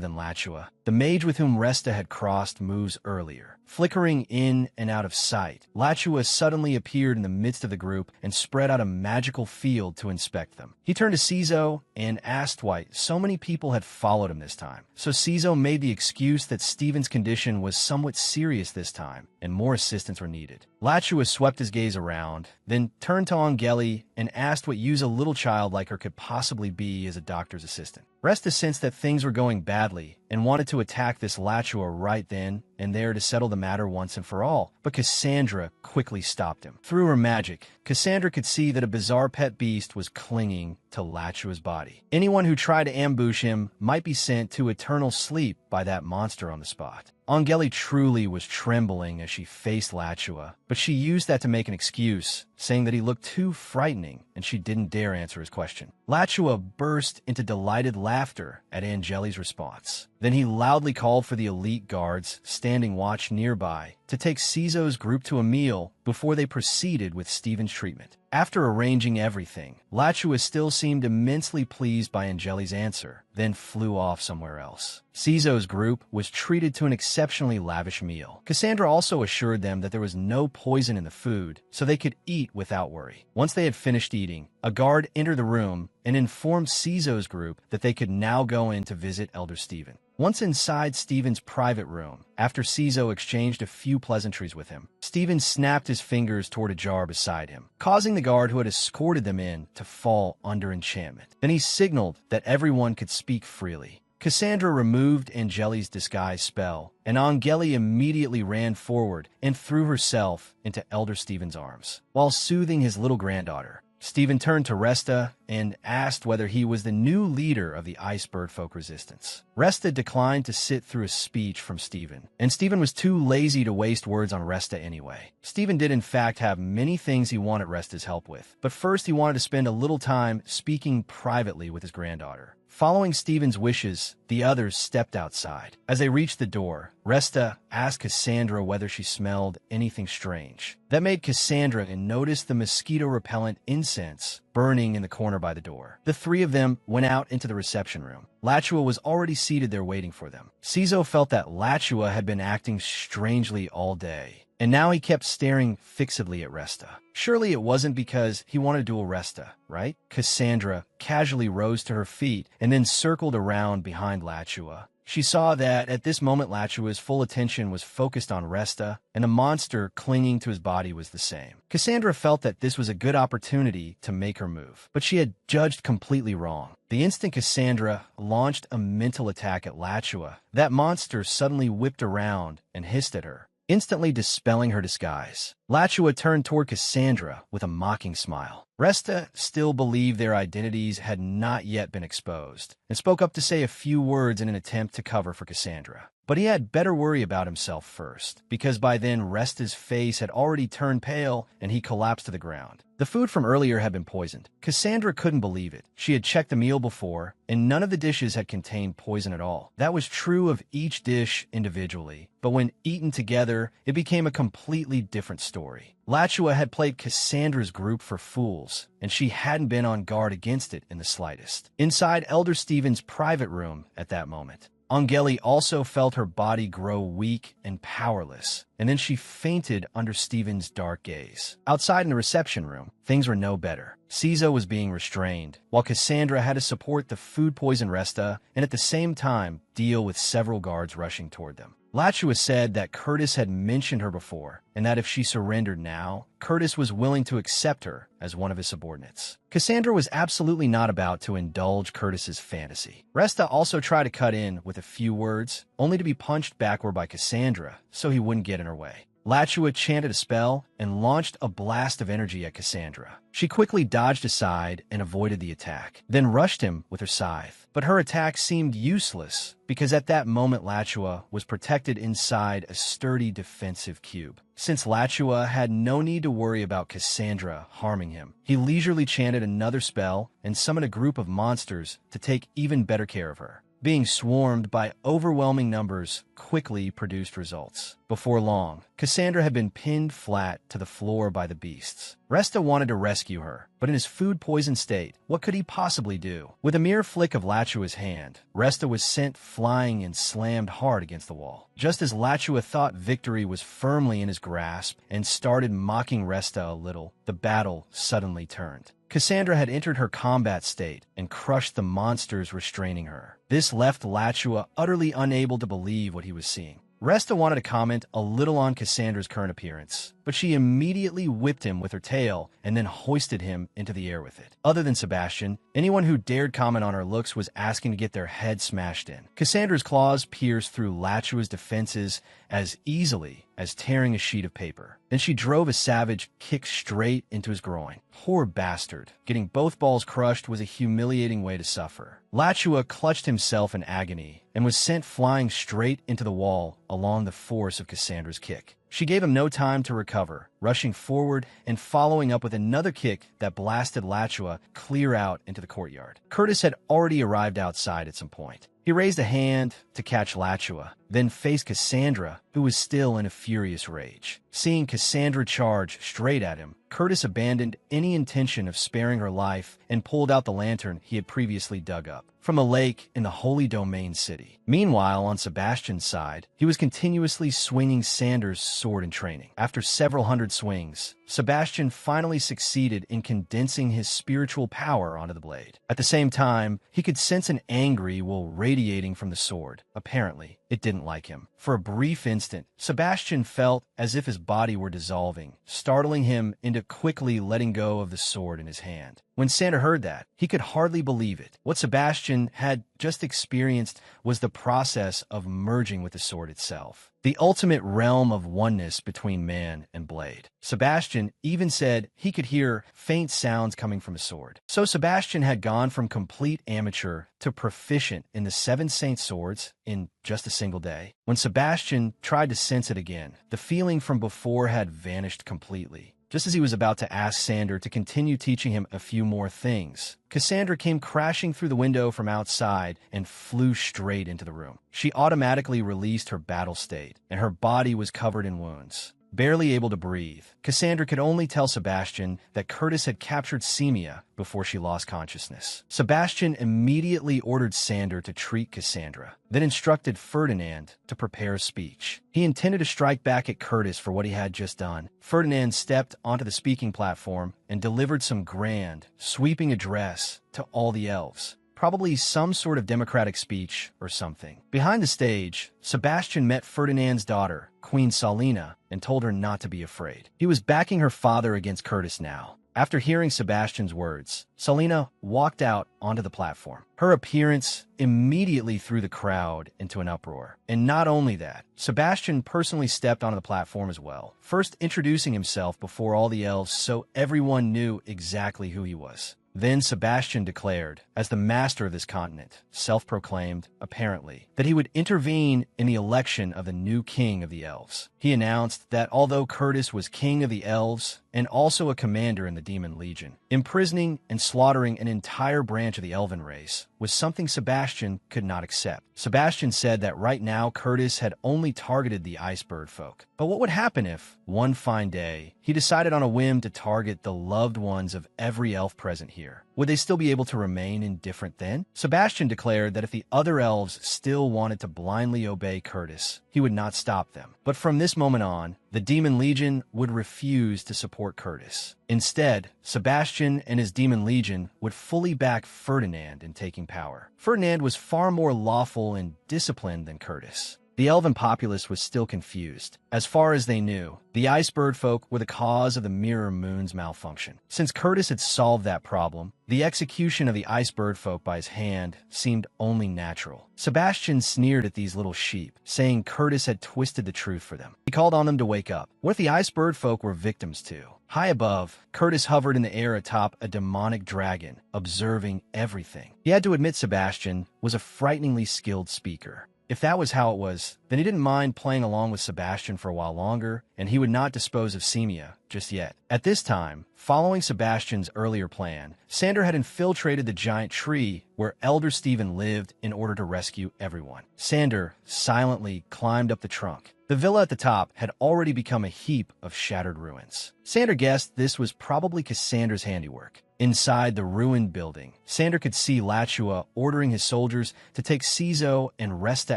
Speaker 1: than Lachua, the mage with whom Resta had crossed moves earlier. Flickering in and out of sight, Lachua suddenly appeared in the midst of the group and spread out a magical field to inspect them. He turned to Cizo and asked why so many people had followed him this time. So Cizo made the excuse that Steven's condition was somewhat serious this time, and more assistance were needed. Lachua swept his gaze around, then turned to Angeli and asked what use a little child like her could possibly be as a doctor's assistant. Resta sensed that things were going badly and wanted to attack this Lachua right then and there to settle the matter once and for all, but Cassandra quickly stopped him. Through her magic, Cassandra could see that a bizarre pet beast was clinging to Lachua's body. Anyone who tried to ambush him might be sent to eternal sleep by that monster on the spot. Angeli truly was trembling as she faced Lachua, but she used that to make an excuse, saying that he looked too frightening and she didn't dare answer his question. Lachua burst into delighted laughter at Angeli's response. Then he loudly called for the elite guards standing watch nearby to take Cizo's group to a meal before they proceeded with Steven's treatment. After arranging everything, Lachua still seemed immensely pleased by Angeli's answer, then flew off somewhere else. Cizo's group was treated to an exceptionally lavish meal. Cassandra also assured them that there was no poison in the food, so they could eat without worry. Once they had finished eating, a guard entered the room and informed Cizo's group that they could now go in to visit Elder Steven. Once inside Steven's private room, after Cizo exchanged a few pleasantries with him, Steven snapped his fingers toward a jar beside him, causing the guard who had escorted them in to fall under enchantment. Then he signaled that everyone could speak freely. Cassandra removed Angeli's disguise spell, and Angeli immediately ran forward and threw herself into Elder Steven's arms. While soothing his little granddaughter, Steven turned to Resta and asked whether he was the new leader of the Ice Bird Folk Resistance. Resta declined to sit through a speech from Steven, and Steven was too lazy to waste words on Resta anyway. Steven did in fact have many things he wanted Resta's help with, but first he wanted to spend a little time speaking privately with his granddaughter. Following Steven's wishes, the others stepped outside. As they reached the door, Resta asked Cassandra whether she smelled anything strange. That made Cassandra notice the mosquito-repellent incense burning in the corner by the door. The three of them went out into the reception room. Lachua was already seated there waiting for them. Cizo felt that Lachua had been acting strangely all day, and now he kept staring fixedly at Resta. Surely it wasn't because he wanted to duel Resta, right? Cassandra casually rose to her feet and then circled around behind Lachua. She saw that at this moment Lachua's full attention was focused on Resta, and the monster clinging to his body was the same. Cassandra felt that this was a good opportunity to make her move, but she had judged completely wrong. The instant Cassandra launched a mental attack at Lachua, that monster suddenly whipped around and hissed at her, instantly dispelling her disguise. Lachua turned toward Cassandra with a mocking smile. Resta still believed their identities had not yet been exposed, and spoke up to say a few words in an attempt to cover for Cassandra. But he had better worry about himself first, because by then Resta's face had already turned pale and he collapsed to the ground. The food from earlier had been poisoned. Cassandra couldn't believe it. She had checked the meal before, and none of the dishes had contained poison at all. That was true of each dish individually, but when eaten together, it became a completely different story. Lachua had played Cassandra's group for fools, and she hadn't been on guard against it in the slightest. Inside Elder Steven's private room at that moment, Angeli also felt her body grow weak and powerless, and then she fainted under Steven's dark gaze. Outside in the reception room, things were no better. Cizo was being restrained, while Cassandra had to support the food-poisoned Resta and at the same time deal with several guards rushing toward them. Lachua said that Curtis had mentioned her before, and that if she surrendered now, Curtis was willing to accept her as one of his subordinates. Cassandra was absolutely not about to indulge Curtis's fantasy. Resta also tried to cut in with a few words, only to be punched backward by Cassandra so he wouldn't get in her way. Lachua chanted a spell and launched a blast of energy at Cassandra. She quickly dodged aside and avoided the attack, then rushed him with her scythe. But her attack seemed useless because at that moment Lachua was protected inside a sturdy defensive cube. Since Lachua had no need to worry about Cassandra harming him, he leisurely chanted another spell and summoned a group of monsters to take even better care of her. Being swarmed by overwhelming numbers quickly produced results. Before long, Cassandra had been pinned flat to the floor by the beasts. Resta wanted to rescue her, but in his food-poisoned state, what could he possibly do? With a mere flick of Lachua's hand, Resta was sent flying and slammed hard against the wall. Just as Lachua thought victory was firmly in his grasp and started mocking Resta a little, the battle suddenly turned. Cassandra had entered her combat state and crushed the monsters restraining her. This left Lachua utterly unable to believe what he was seeing. Resta wanted to comment a little on Cassandra's current appearance, but she immediately whipped him with her tail and then hoisted him into the air with it. Other than Sebastian, anyone who dared comment on her looks was asking to get their head smashed in. Cassandra's claws pierced through Lachua's defenses as easily as tearing a sheet of paper. Then she drove a savage kick straight into his groin. Poor bastard. Getting both balls crushed was a humiliating way to suffer. Lachua clutched himself in agony and was sent flying straight into the wall along the force of Cassandra's kick. She gave him no time to recover, rushing forward and following up with another kick that blasted Lachua clear out into the courtyard. Curtis had already arrived outside at some point. He raised a hand to catch Lachua, then faced Cassandra, who was still in a furious rage. Seeing Cassandra charge straight at him, Curtis abandoned any intention of sparing her life and pulled out the lantern he had previously dug up from a lake in the Holy Domain city. Meanwhile, on Sebastian's side, he was continuously swinging Sanders' sword in training. After several hundred swings, Sebastian finally succeeded in condensing his spiritual power onto the blade. At the same time, he could sense an angry will radiating from the sword. Apparently, it didn't like him. For a brief instant, Sebastian felt as if his body were dissolving, startling him into quickly letting go of the sword in his hand. When Sander heard that, he could hardly believe it. What Sebastian had just experienced was the process of merging with the sword itself, the ultimate realm of oneness between man and blade. Sebastian even said he could hear faint sounds coming from his sword. So Sebastian had gone from complete amateur to proficient in the 7 Saint swords in just a single day. When Sebastian tried to sense it again, the feeling from before had vanished completely. Just as he was about to ask Sander to continue teaching him a few more things, Cassandra came crashing through the window from outside and flew straight into the room. She automatically released her battle state, and her body was covered in wounds. Barely able to breathe, Cassandra could only tell Sebastian that Curtis had captured Semia before she lost consciousness. Sebastian immediately ordered Sander to treat Cassandra, then instructed Ferdinand to prepare a speech. He intended to strike back at Curtis for what he had just done. Ferdinand stepped onto the speaking platform and delivered some grand, sweeping address to all the elves. Probably some sort of democratic speech or something. Behind the stage, Sebastian met Ferdinand's daughter, Queen Salina, and told her not to be afraid. He was backing her father against Curtis now. After hearing Sebastian's words, Salina walked out onto the platform. Her appearance immediately threw the crowd into an uproar. And not only that, Sebastian personally stepped onto the platform as well, first introducing himself before all the elves so everyone knew exactly who he was. Then Sebastian declared, as the master of this continent, self-proclaimed, apparently, that he would intervene in the election of the new king of the elves. He announced that although Curtis was king of the elves and also a commander in the Demon Legion, imprisoning and slaughtering an entire branch of the elven race was something Sebastian could not accept. Sebastian said that right now Curtis had only targeted the Icebird folk. But what would happen if, one fine day, he decided on a whim to target the loved ones of every elf present here? Would they still be able to remain indifferent then? Sebastian declared that if the other elves still wanted to blindly obey Curtis, he would not stop them. But from this moment on, the Demon Legion would refuse to support Curtis. Instead, Sebastian and his Demon Legion would fully back Ferdinand in taking power. Ferdinand was far more lawful and disciplined than Curtis. The elven populace was still confused. As far as they knew, the Icebird folk were the cause of the Mirror Moon's malfunction. Since Curtis had solved that problem, the execution of the Icebird folk by his hand seemed only natural. Sebastian sneered at these little sheep, saying Curtis had twisted the truth for them. He called on them to wake up. What if the Icebird folk were victims too? High above, Curtis hovered in the air atop a demonic dragon, observing everything. He had to admit Sebastian was a frighteningly skilled speaker. If that was how it was, then he didn't mind playing along with Sebastian for a while longer, and he would not dispose of Semia just yet. At this time, following Sebastian's earlier plan, Sander had infiltrated the giant tree where Elder Stephen lived in order to rescue everyone. Sander silently climbed up the trunk. The villa at the top had already become a heap of shattered ruins. Sander guessed this was probably Cassandra's handiwork. Inside the ruined building, Sander could see Lachua ordering his soldiers to take Cizo and Resta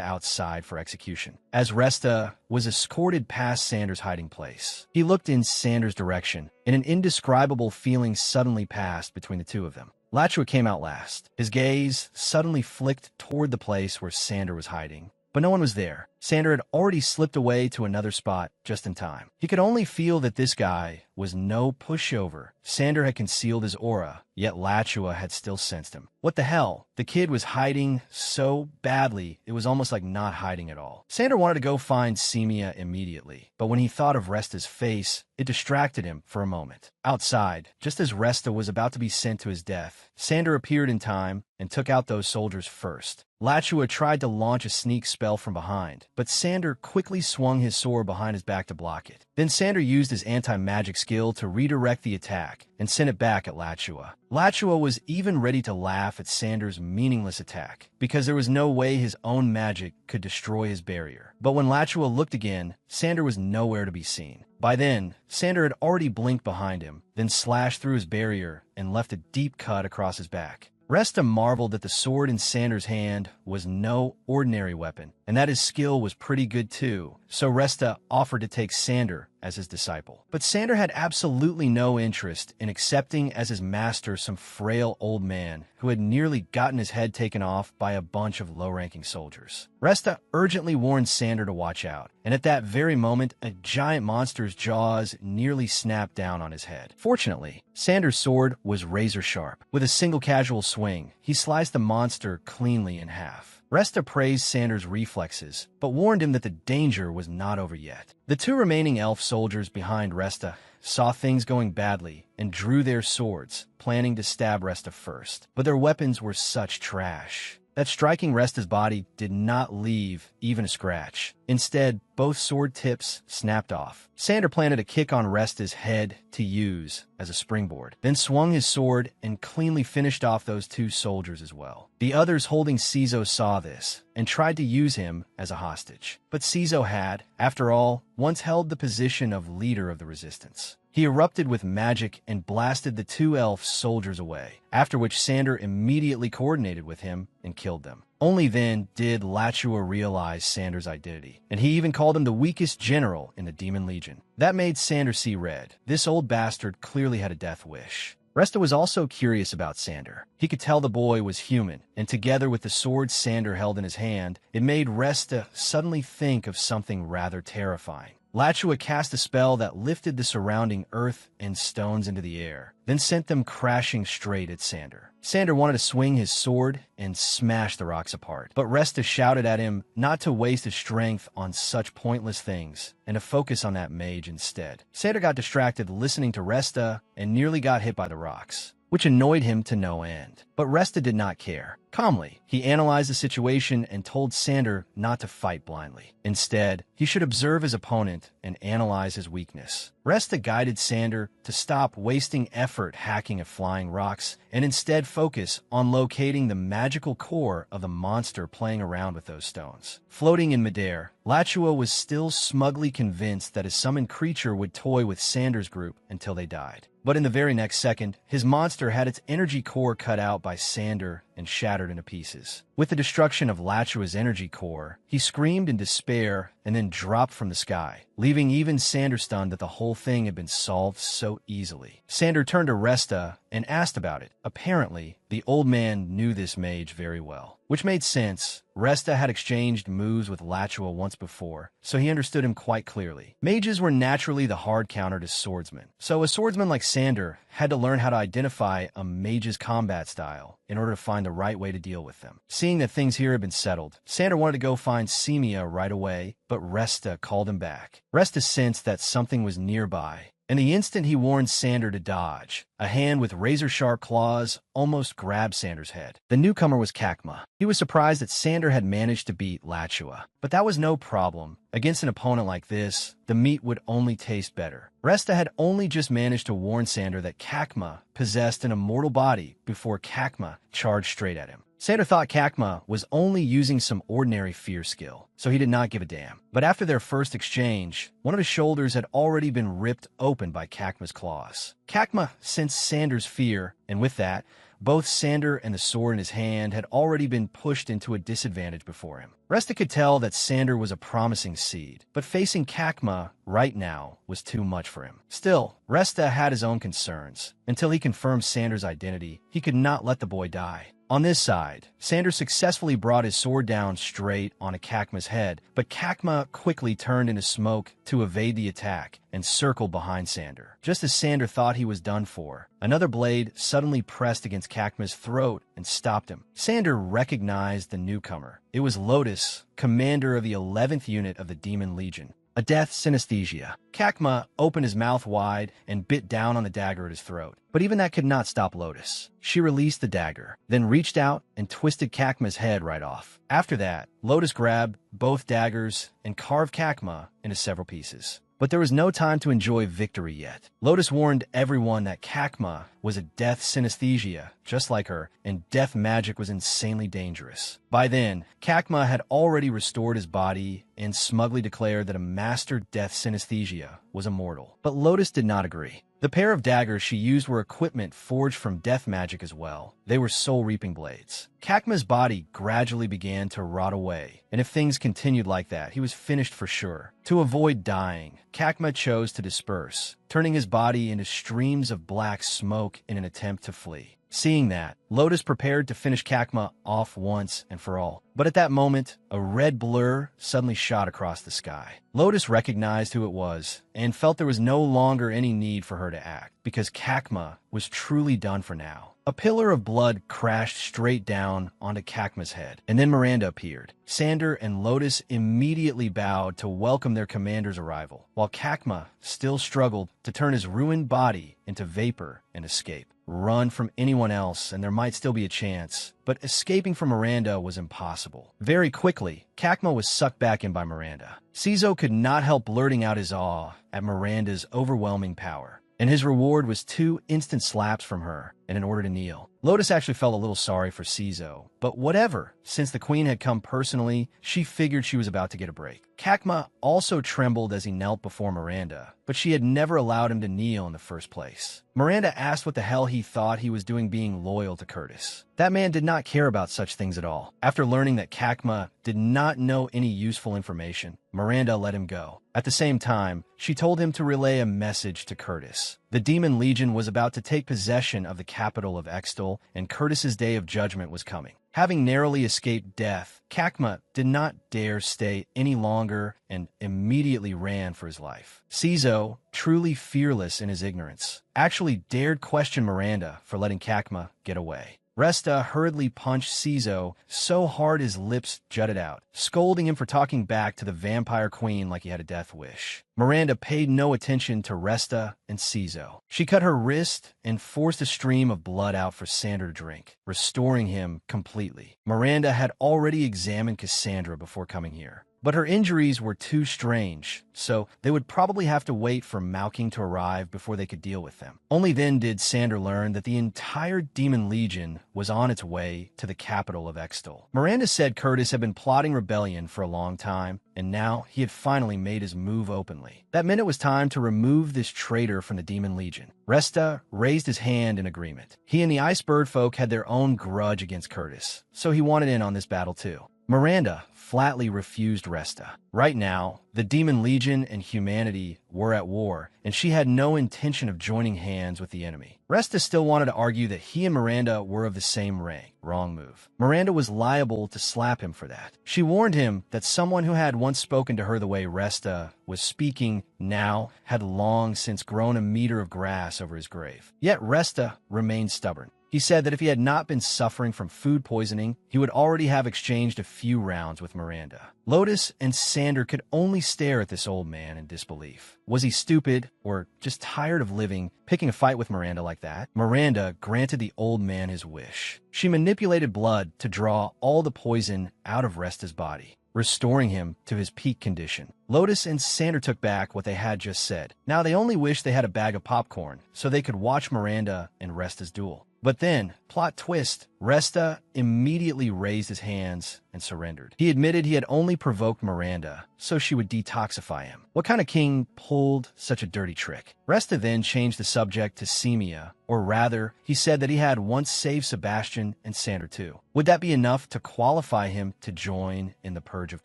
Speaker 1: outside for execution. As Resta was escorted past Sander's hiding place, he looked in Sander's direction, and an indescribable feeling suddenly passed between the two of them. Lachua came out last. His gaze suddenly flicked toward the place where Sander was hiding, but no one was there. Sander had already slipped away to another spot just in time. He could only feel that this guy was no pushover. Sander had concealed his aura, yet Lachua had still sensed him. What the hell? The kid was hiding so badly, it was almost like not hiding at all. Sander wanted to go find Semia immediately, but when he thought of Resta's face, it distracted him for a moment. Outside, just as Resta was about to be sent to his death, Sander appeared in time and took out those soldiers first. Lachua tried to launch a sneak spell from behind, but Sander quickly swung his sword behind his back to block it. Then Sander used his anti-magic skill to redirect the attack and sent it back at Lachua. Lachua was even ready to laugh at Sander's meaningless attack, because there was no way his own magic could destroy his barrier. But when Lachua looked again, Sander was nowhere to be seen. By then, Sander had already blinked behind him, then slashed through his barrier and left a deep cut across his back. Resta marveled that the sword in Sander's hand was no ordinary weapon, and that his skill was pretty good too, so Resta offered to take Sander as his disciple. But Sander had absolutely no interest in accepting as his master some frail old man who had nearly gotten his head taken off by a bunch of low-ranking soldiers. Resta urgently warned Sander to watch out, and at that very moment, a giant monster's jaws nearly snapped down on his head. Fortunately, Sander's sword was razor-sharp. With a single casual swing, he sliced the monster cleanly in half. Resta praised Sander's reflexes, but warned him that the danger was not over yet. The two remaining elf soldiers behind Resta saw things going badly and drew their swords, planning to stab Resta first. But their weapons were such trash that striking Resta's body did not leave even a scratch. Instead, both sword tips snapped off. Sander planted a kick on Resta's head to use as a springboard, then swung his sword and cleanly finished off those two soldiers as well. The others holding Cizo saw this and tried to use him as a hostage. But Cizo had, after all, once held the position of leader of the resistance. He erupted with magic and blasted the two elf soldiers away, after which Sander immediately coordinated with him and killed them. Only then did Lachua realize Sander's identity, and he even called him the weakest general in the Demon Legion. That made Sander see red. This old bastard clearly had a death wish. Resta was also curious about Sander. He could tell the boy was human, and together with the sword Sander held in his hand, it made Resta suddenly think of something rather terrifying. Lachua cast a spell that lifted the surrounding earth and stones into the air, then sent them crashing straight at Sander. Sander wanted to swing his sword and smash the rocks apart, but Resta shouted at him not to waste his strength on such pointless things and to focus on that mage instead. Sander got distracted listening to Resta and nearly got hit by the rocks, which annoyed him to no end. But Resta did not care. Calmly, he analyzed the situation and told Sander not to fight blindly. Instead, he should observe his opponent and analyze his weakness. Resta guided Sander to stop wasting effort hacking at flying rocks and instead focus on locating the magical core of the monster playing around with those stones. Floating in midair, Lachua was still smugly convinced that his summoned creature would toy with Sander's group until they died. But in the very next second, his monster had its energy core cut out by Sander and shattered into pieces. With the destruction of Lachua's energy core, he screamed in despair and then dropped from the sky, leaving even Sander stunned that the whole thing had been solved so easily. Sander turned to Resta and asked about it. Apparently, the old man knew this mage very well, which made sense. Resta had exchanged moves with Lachua once before, so he understood him quite clearly. Mages were naturally the hard counter to swordsmen, so a swordsman like Sander had to learn how to identify a mage's combat style in order to find the right way to deal with them. Seeing that things here had been settled, Sander wanted to go find Semia right away, but Resta called him back. Resta sensed that something was nearby, and the instant he warned Sander to dodge, a hand with razor-sharp claws almost grabbed Sander's head. The newcomer was Kakma. He was surprised that Sander had managed to beat Lachua, but that was no problem. Against an opponent like this, the meat would only taste better. Resta had only just managed to warn Sander that Kakma possessed an immortal body before Kakma charged straight at him. Sander thought Kakma was only using some ordinary fear skill, so he did not give a damn. But after their first exchange, one of his shoulders had already been ripped open by Kakma's claws. Kakma sensed Sander's fear, and with that, both Sander and the sword in his hand had already been pushed into a disadvantage before him. Resta could tell that Sander was a promising seed, but facing Kakma right now was too much for him. Still, Resta had his own concerns. Until he confirmed Sander's identity, he could not let the boy die. On this side, Sander successfully brought his sword down straight onto Kakma's head, but Kakma quickly turned into smoke to evade the attack and circled behind Sander. Just as Sander thought he was done for, another blade suddenly pressed against Kakma's throat and stopped him. Sander recognized the newcomer. It was Lotus, commander of the 11th unit of the Demon Legion. A death synesthesia. Kakma opened his mouth wide and bit down on the dagger at his throat. But even that could not stop Lotus. She released the dagger, then reached out and twisted Kakma's head right off. After that, Lotus grabbed both daggers and carved Kakma into several pieces. But there was no time to enjoy victory yet. Lotus warned everyone that Kakma was a death synesthesia, just like her, and death magic was insanely dangerous. By then, Kakma had already restored his body and smugly declared that a master death synesthesia was immortal. But Lotus did not agree. The pair of daggers she used were equipment forged from death magic as well. They were soul-reaping blades. Kakma's body gradually began to rot away, and if things continued like that, he was finished for sure. To avoid dying, Kakma chose to disperse, turning his body into streams of black smoke in an attempt to flee. Seeing that, Lotus prepared to finish Kakma off once and for all. But at that moment, a red blur suddenly shot across the sky. Lotus recognized who it was and felt there was no longer any need for her to act, because Kakma was truly done for now. A pillar of blood crashed straight down onto Kakma's head, and then Miranda appeared. Sander and Lotus immediately bowed to welcome their commander's arrival, while Kakma still struggled to turn his ruined body into vapor and escape. Run from anyone else and there might still be a chance, but escaping from Miranda was impossible. Very quickly, Kakma was sucked back in by Miranda. Cizo could not help blurting out his awe at Miranda's overwhelming power, and his reward was 2 instant slaps from her and an order to kneel. Lotus actually felt a little sorry for Cizo, but whatever. Since the queen had come personally, she figured she was about to get a break. Kakma also trembled as he knelt before Miranda, but she had never allowed him to kneel in the first place. Miranda asked what the hell he thought he was doing being loyal to Curtis. That man did not care about such things at all. After learning that Kakma did not know any useful information, Miranda let him go. At the same time, she told him to relay a message to Curtis. The Demon Legion was about to take possession of the capital of Extol, and Curtis's day of judgment was coming. Having narrowly escaped death, Kakma did not dare stay any longer and immediately ran for his life. Cizo, truly fearless in his ignorance, actually dared question Miranda for letting Kakma get away. Resta hurriedly punched Cizo so hard his lips jutted out, scolding him for talking back to the vampire queen like he had a death wish. Miranda paid no attention to Resta and Cizo. She cut her wrist and forced a stream of blood out for Sander to drink, restoring him completely. Miranda had already examined Cassandra before coming here, but her injuries were too strange, so they would probably have to wait for Malking to arrive before they could deal with them. Only then did Sander learn that the entire Demon Legion was on its way to the capital of Extol. Miranda said Curtis had been plotting rebellion for a long time, and now he had finally made his move openly. That meant it was time to remove this traitor from the Demon Legion. Resta raised his hand in agreement. He and the Icebird folk had their own grudge against Curtis, so he wanted in on this battle too. Miranda flatly refused Resta. Right now, the Demon Legion and humanity were at war, and she had no intention of joining hands with the enemy. Resta still wanted to argue that he and Miranda were of the same rank. Wrong move. Miranda was liable to slap him for that. She warned him that someone who had once spoken to her the way Resta was speaking now had long since grown a meter of grass over his grave. Yet Resta remained stubborn. He said that if he had not been suffering from food poisoning, he would already have exchanged a few rounds with Miranda. Lotus and Sander could only stare at this old man in disbelief. Was he stupid or just tired of living, picking a fight with Miranda like that? Miranda granted the old man his wish. She manipulated blood to draw all the poison out of Resta's body, restoring him to his peak condition. Lotus and Sander took back what they had just said. Now they only wished they had a bag of popcorn so they could watch Miranda and Resta's duel. But then, plot twist, Resta immediately raised his hands and surrendered. He admitted he had only provoked Miranda so she would detoxify him. What kind of king pulled such a dirty trick? Resta then changed the subject to Semia, or rather, he said that he had once saved Sebastian and Sander too. Would that be enough to qualify him to join in the Purge of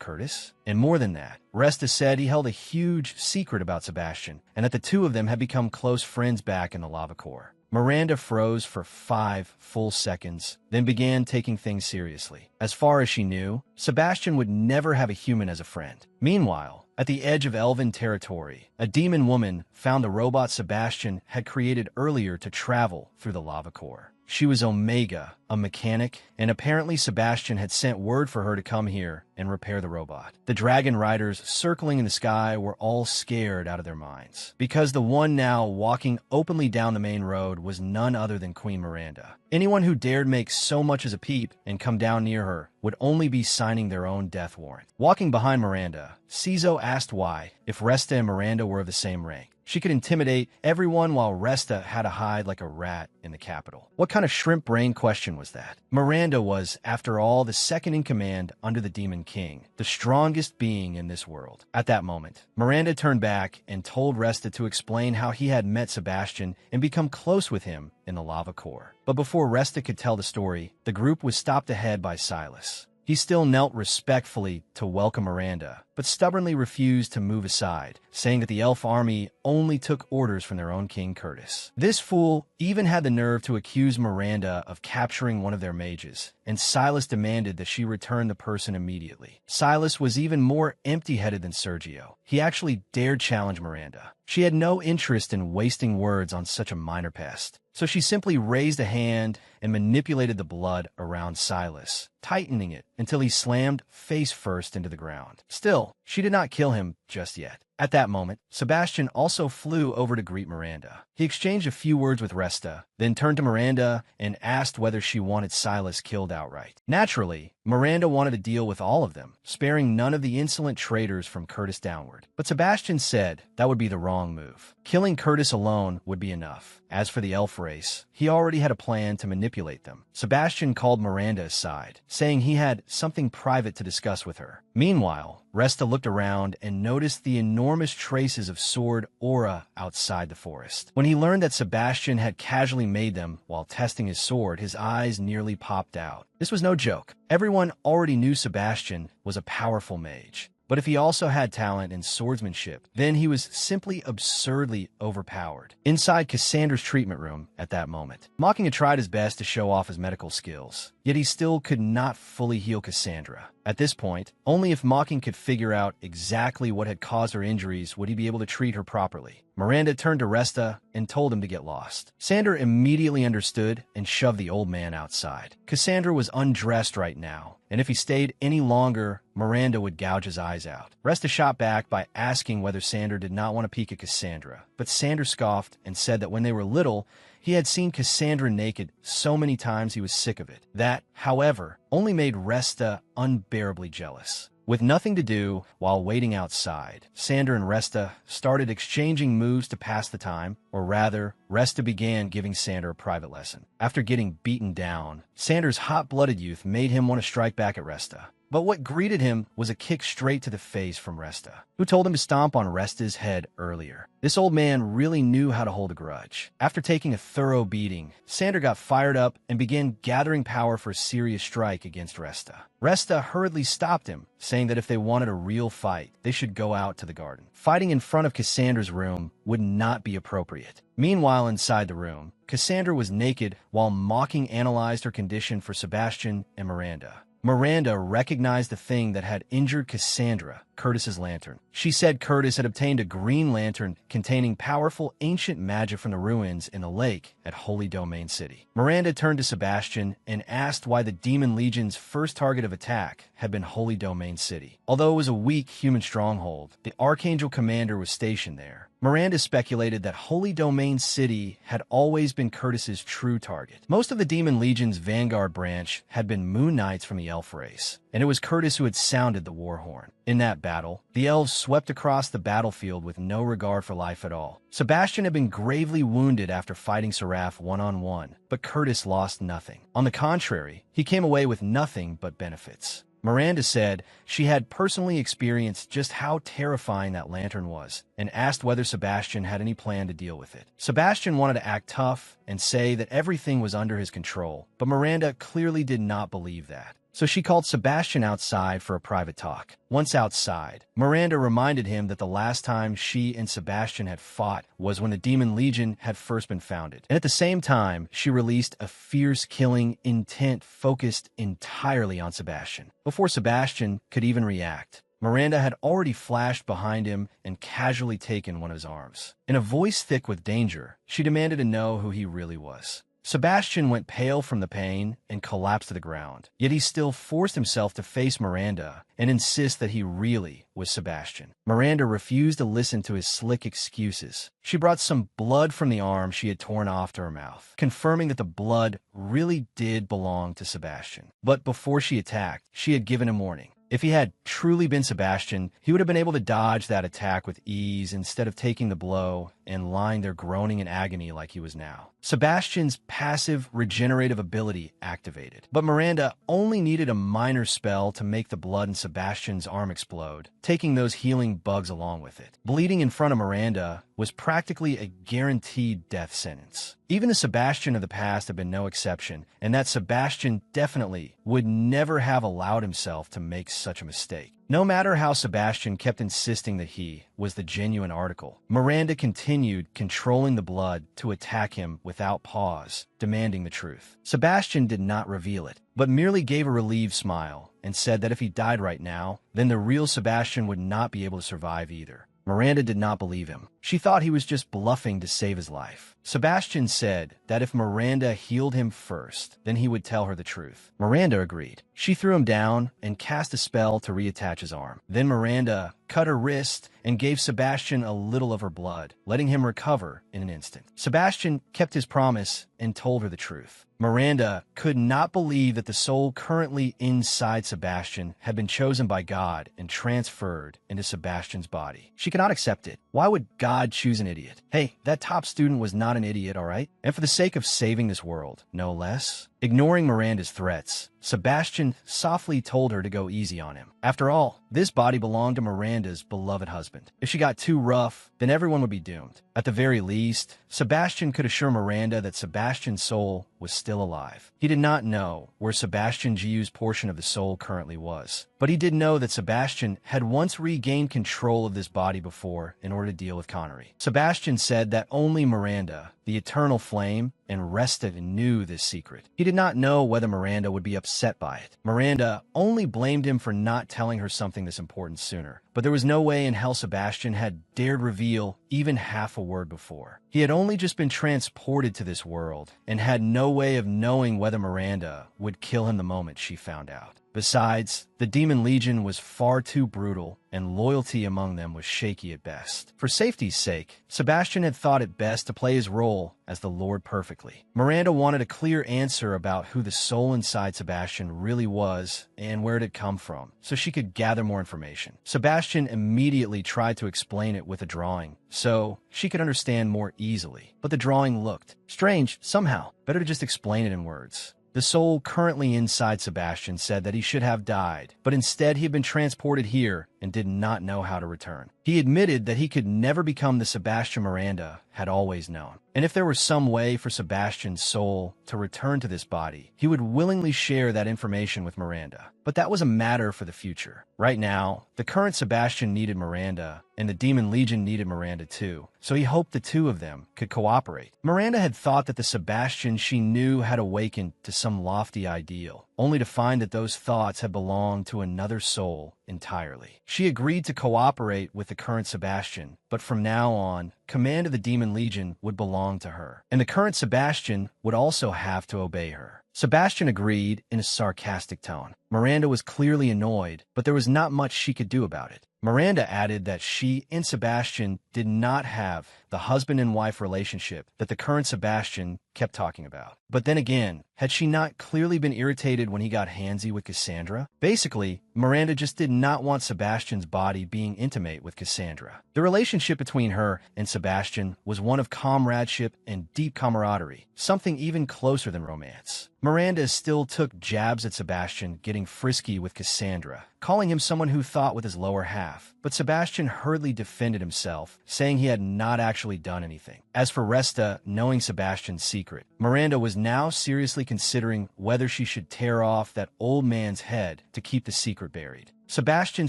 Speaker 1: Curtis? And more than that, Resta said he held a huge secret about Sebastian, and that the two of them had become close friends back in the lava core. Miranda froze for 5 full seconds, then began taking things seriously. As far as she knew, Sebastian would never have a human as a friend. Meanwhile, At the edge of elven territory, a demon woman found the robot Sebastian had created earlier to travel through the lava core. She was Omega, a mechanic, and apparently Sebastian had sent word for her to come here and repair the robot. The dragon riders circling in the sky were all scared out of their minds, because the one now walking openly down the main road was none other than Queen Miranda. Anyone who dared make so much as a peep and come down near her would only be signing their own death warrant. Walking behind Miranda, Cizo asked why, if Resta and Miranda were of the same rank. She could intimidate everyone while Resta had to hide like a rat in the capital. What kind of shrimp brain question was that? Miranda was, after all, the second in command under the Demon King, the strongest being in this world. At that moment, Miranda turned back and told Resta to explain how he had met Sebastian and become close with him in the lava core. But before Resta could tell the story, the group was stopped ahead by Silas. He still knelt respectfully to welcome Miranda, but stubbornly refused to move aside, saying that the elf army only took orders from their own king Curtis. This fool even had the nerve to accuse Miranda of capturing one of their mages, and Silas demanded that she return the person immediately. Silas was even more empty-headed than Sergio. He actually dared challenge Miranda. She had no interest in wasting words on such a minor pest, so she simply raised a hand and manipulated the blood around Silas, tightening it until he slammed face first into the ground. Still, she did not kill him just yet. At that moment, Sebastian also flew over to greet Miranda. He exchanged a few words with Resta, then turned to Miranda and asked whether she wanted Silas killed outright. Naturally, Miranda wanted to deal with all of them, sparing none of the insolent traitors from Curtis downward. But Sebastian said that would be the wrong move. Killing Curtis alone would be enough. As for the elf race, he already had a plan to manipulate them. Sebastian called Miranda aside, saying he had something private to discuss with her. Meanwhile, Resta looked around and noticed the enormous traces of sword aura outside the forest. When he learned that Sebastian had casually made them while testing his sword, his eyes nearly popped out. This was no joke. Everyone already knew Sebastian was a powerful mage. But if he also had talent in swordsmanship, then he was simply absurdly overpowered. Inside Cassandra's treatment room at that moment, Mocking had tried his best to show off his medical skills, yet he still could not fully heal Cassandra. At this point, only if Mocking could figure out exactly what had caused her injuries would he be able to treat her properly. Miranda turned to Resta and told him to get lost. Sandra immediately understood and shoved the old man outside. Cassandra was undressed right now, and if he stayed any longer, Miranda would gouge his eyes out. Resta shot back by asking whether Sandra did not want to peek at Cassandra, but Sandra scoffed and said that when they were little, he had seen Cassandra naked so many times he was sick of it. That, however, only made Resta unbearably jealous. With nothing to do while waiting outside, Sandra and Resta started exchanging moves to pass the time, or rather, Resta began giving Sandra a private lesson. After getting beaten down, Sandra's hot-blooded youth made him want to strike back at Resta. But what greeted him was a kick straight to the face from Resta, who told him to stomp on Resta's head earlier. This old man really knew how to hold a grudge. After taking a thorough beating, Sandra got fired up and began gathering power for a serious strike against Resta. Resta hurriedly stopped him, saying that if they wanted a real fight, they should go out to the garden. Fighting in front of Cassandra's room would not be appropriate. Meanwhile, inside the room, Cassandra was naked while Mocking analyzed her condition for Sebastian and Miranda. Miranda recognized the thing that had injured Cassandra, Curtis's lantern. She said Curtis had obtained a green lantern containing powerful ancient magic from the ruins in the lake at Holy Domain City. Miranda turned to Sebastian and asked why the Demon Legion's first target of attack had been Holy Domain City. Although it was a weak human stronghold, the Archangel Commander was stationed there. Miranda speculated that Holy Domain City had always been Curtis's true target. Most of the Demon Legion's vanguard branch had been Moon Knights from the elf race, and it was Curtis who had sounded the war horn. In that battle, the elves swept across the battlefield with no regard for life at all. Sebastian had been gravely wounded after fighting Seraph one-on-one, but Curtis lost nothing. On the contrary, he came away with nothing but benefits. Miranda said she had personally experienced just how terrifying that lantern was and asked whether Sebastian had any plan to deal with it. Sebastian wanted to act tough and say that everything was under his control, but Miranda clearly did not believe that. So she called Sebastian outside for a private talk. Once outside, Miranda reminded him that the last time she and Sebastian had fought was when the Demon Legion had first been founded. And at the same time, she released a fierce killing intent focused entirely on Sebastian. Before Sebastian could even react, Miranda had already flashed behind him and casually taken one of his arms. In a voice thick with danger, she demanded to know who he really was. Sebastian went pale from the pain and collapsed to the ground, yet he still forced himself to face Miranda and insist that he really was Sebastian. Miranda refused to listen to his slick excuses. She brought some blood from the arm she had torn off to her mouth, confirming that the blood really did belong to Sebastian. But before she attacked, she had given him warning. If he had truly been Sebastian, he would have been able to dodge that attack with ease instead of taking the blow and lying there groaning in agony like he was now. Sebastian's passive regenerative ability activated, but Miranda only needed a minor spell to make the blood in Sebastian's arm explode, taking those healing bugs along with it. Bleeding in front of Miranda was practically a guaranteed death sentence. Even the Sebastian of the past had been no exception, and that Sebastian definitely would never have allowed himself to make such a mistake. No matter how Sebastian kept insisting that he was the genuine article, Miranda continued controlling the blood to attack him without pause, demanding the truth. Sebastian did not reveal it, but merely gave a relieved smile and said that if he died right now, then the real Sebastian would not be able to survive either. Miranda did not believe him. She thought he was just bluffing to save his life. Sebastian said that if Miranda healed him first, then he would tell her the truth. Miranda agreed. She threw him down and cast a spell to reattach his arm. Then Miranda cut her wrist and gave Sebastian a little of her blood, letting him recover in an instant. Sebastian kept his promise and told her the truth. Miranda could not believe that the soul currently inside Sebastian had been chosen by God and transferred into Sebastian's body. She could not accept it. Why would God choose an idiot? Hey, that top student was not an idiot, all right? And for the sake of saving this world, no less. Ignoring Miranda's threats, Sebastian softly told her to go easy on him. After all, this body belonged to Miranda's beloved husband. If she got too rough, then everyone would be doomed. At the very least, Sebastian could assure Miranda that Sebastian's soul was still alive. He did not know where Sebastian Giu's portion of the soul currently was, but he did know that Sebastian had once regained control of this body before in order to deal with Connery. Sebastian said that only Miranda, the eternal flame, and Resta knew this secret. He did not know whether Miranda would be upset by it. Miranda only blamed him for not telling her something this important sooner, but there was no way in hell Sebastian had dared reveal even half a word before. He had only just been transported to this world and had no way of knowing whether Miranda would kill him the moment she found out. Besides, the Demon Legion was far too brutal, and loyalty among them was shaky at best. For safety's sake, Sebastian had thought it best to play his role as the Lord perfectly. Miranda wanted a clear answer about who the soul inside Sebastian really was and where it had come from, so she could gather more information. Sebastian immediately tried to explain it with a drawing, so she could understand more easily. But the drawing looked strange somehow. Better to just explain it in words. The soul currently inside Sebastian said that he should have died, but instead he had been transported here and did not know how to return. He admitted that he could never become the Sebastian Miranda had always known. And if there were some way for Sebastian's soul to return to this body, he would willingly share that information with Miranda. But that was a matter for the future. Right now, the current Sebastian needed Miranda, and the Demon Legion needed Miranda too, so he hoped the two of them could cooperate. Miranda had thought that the Sebastian she knew had awakened to some lofty ideal, only to find that those thoughts had belonged to another soul entirely. She agreed to cooperate with the current Sebastian, but from now on, command of the Demon Legion would belong to her, and the current Sebastian would also have to obey her. Sebastian agreed in a sarcastic tone. Miranda was clearly annoyed, but there was not much she could do about it. Miranda added that she and Sebastian did not have the husband and wife relationship that the current Sebastian kept talking about. But then again, had she not clearly been irritated when he got handsy with Cassandra? Basically, Miranda just did not want Sebastian's body being intimate with Cassandra. The relationship between her and Sebastian was one of comradeship and deep camaraderie, something even closer than romance. Miranda still took jabs at Sebastian getting frisky with Cassandra, calling him someone who thought with his lower half. But Sebastian hurriedly defended himself, saying he had not actually done anything. As for Resta knowing Sebastian's secret, Miranda was now seriously considering whether she should tear off that old man's head to keep the secret buried. Sebastian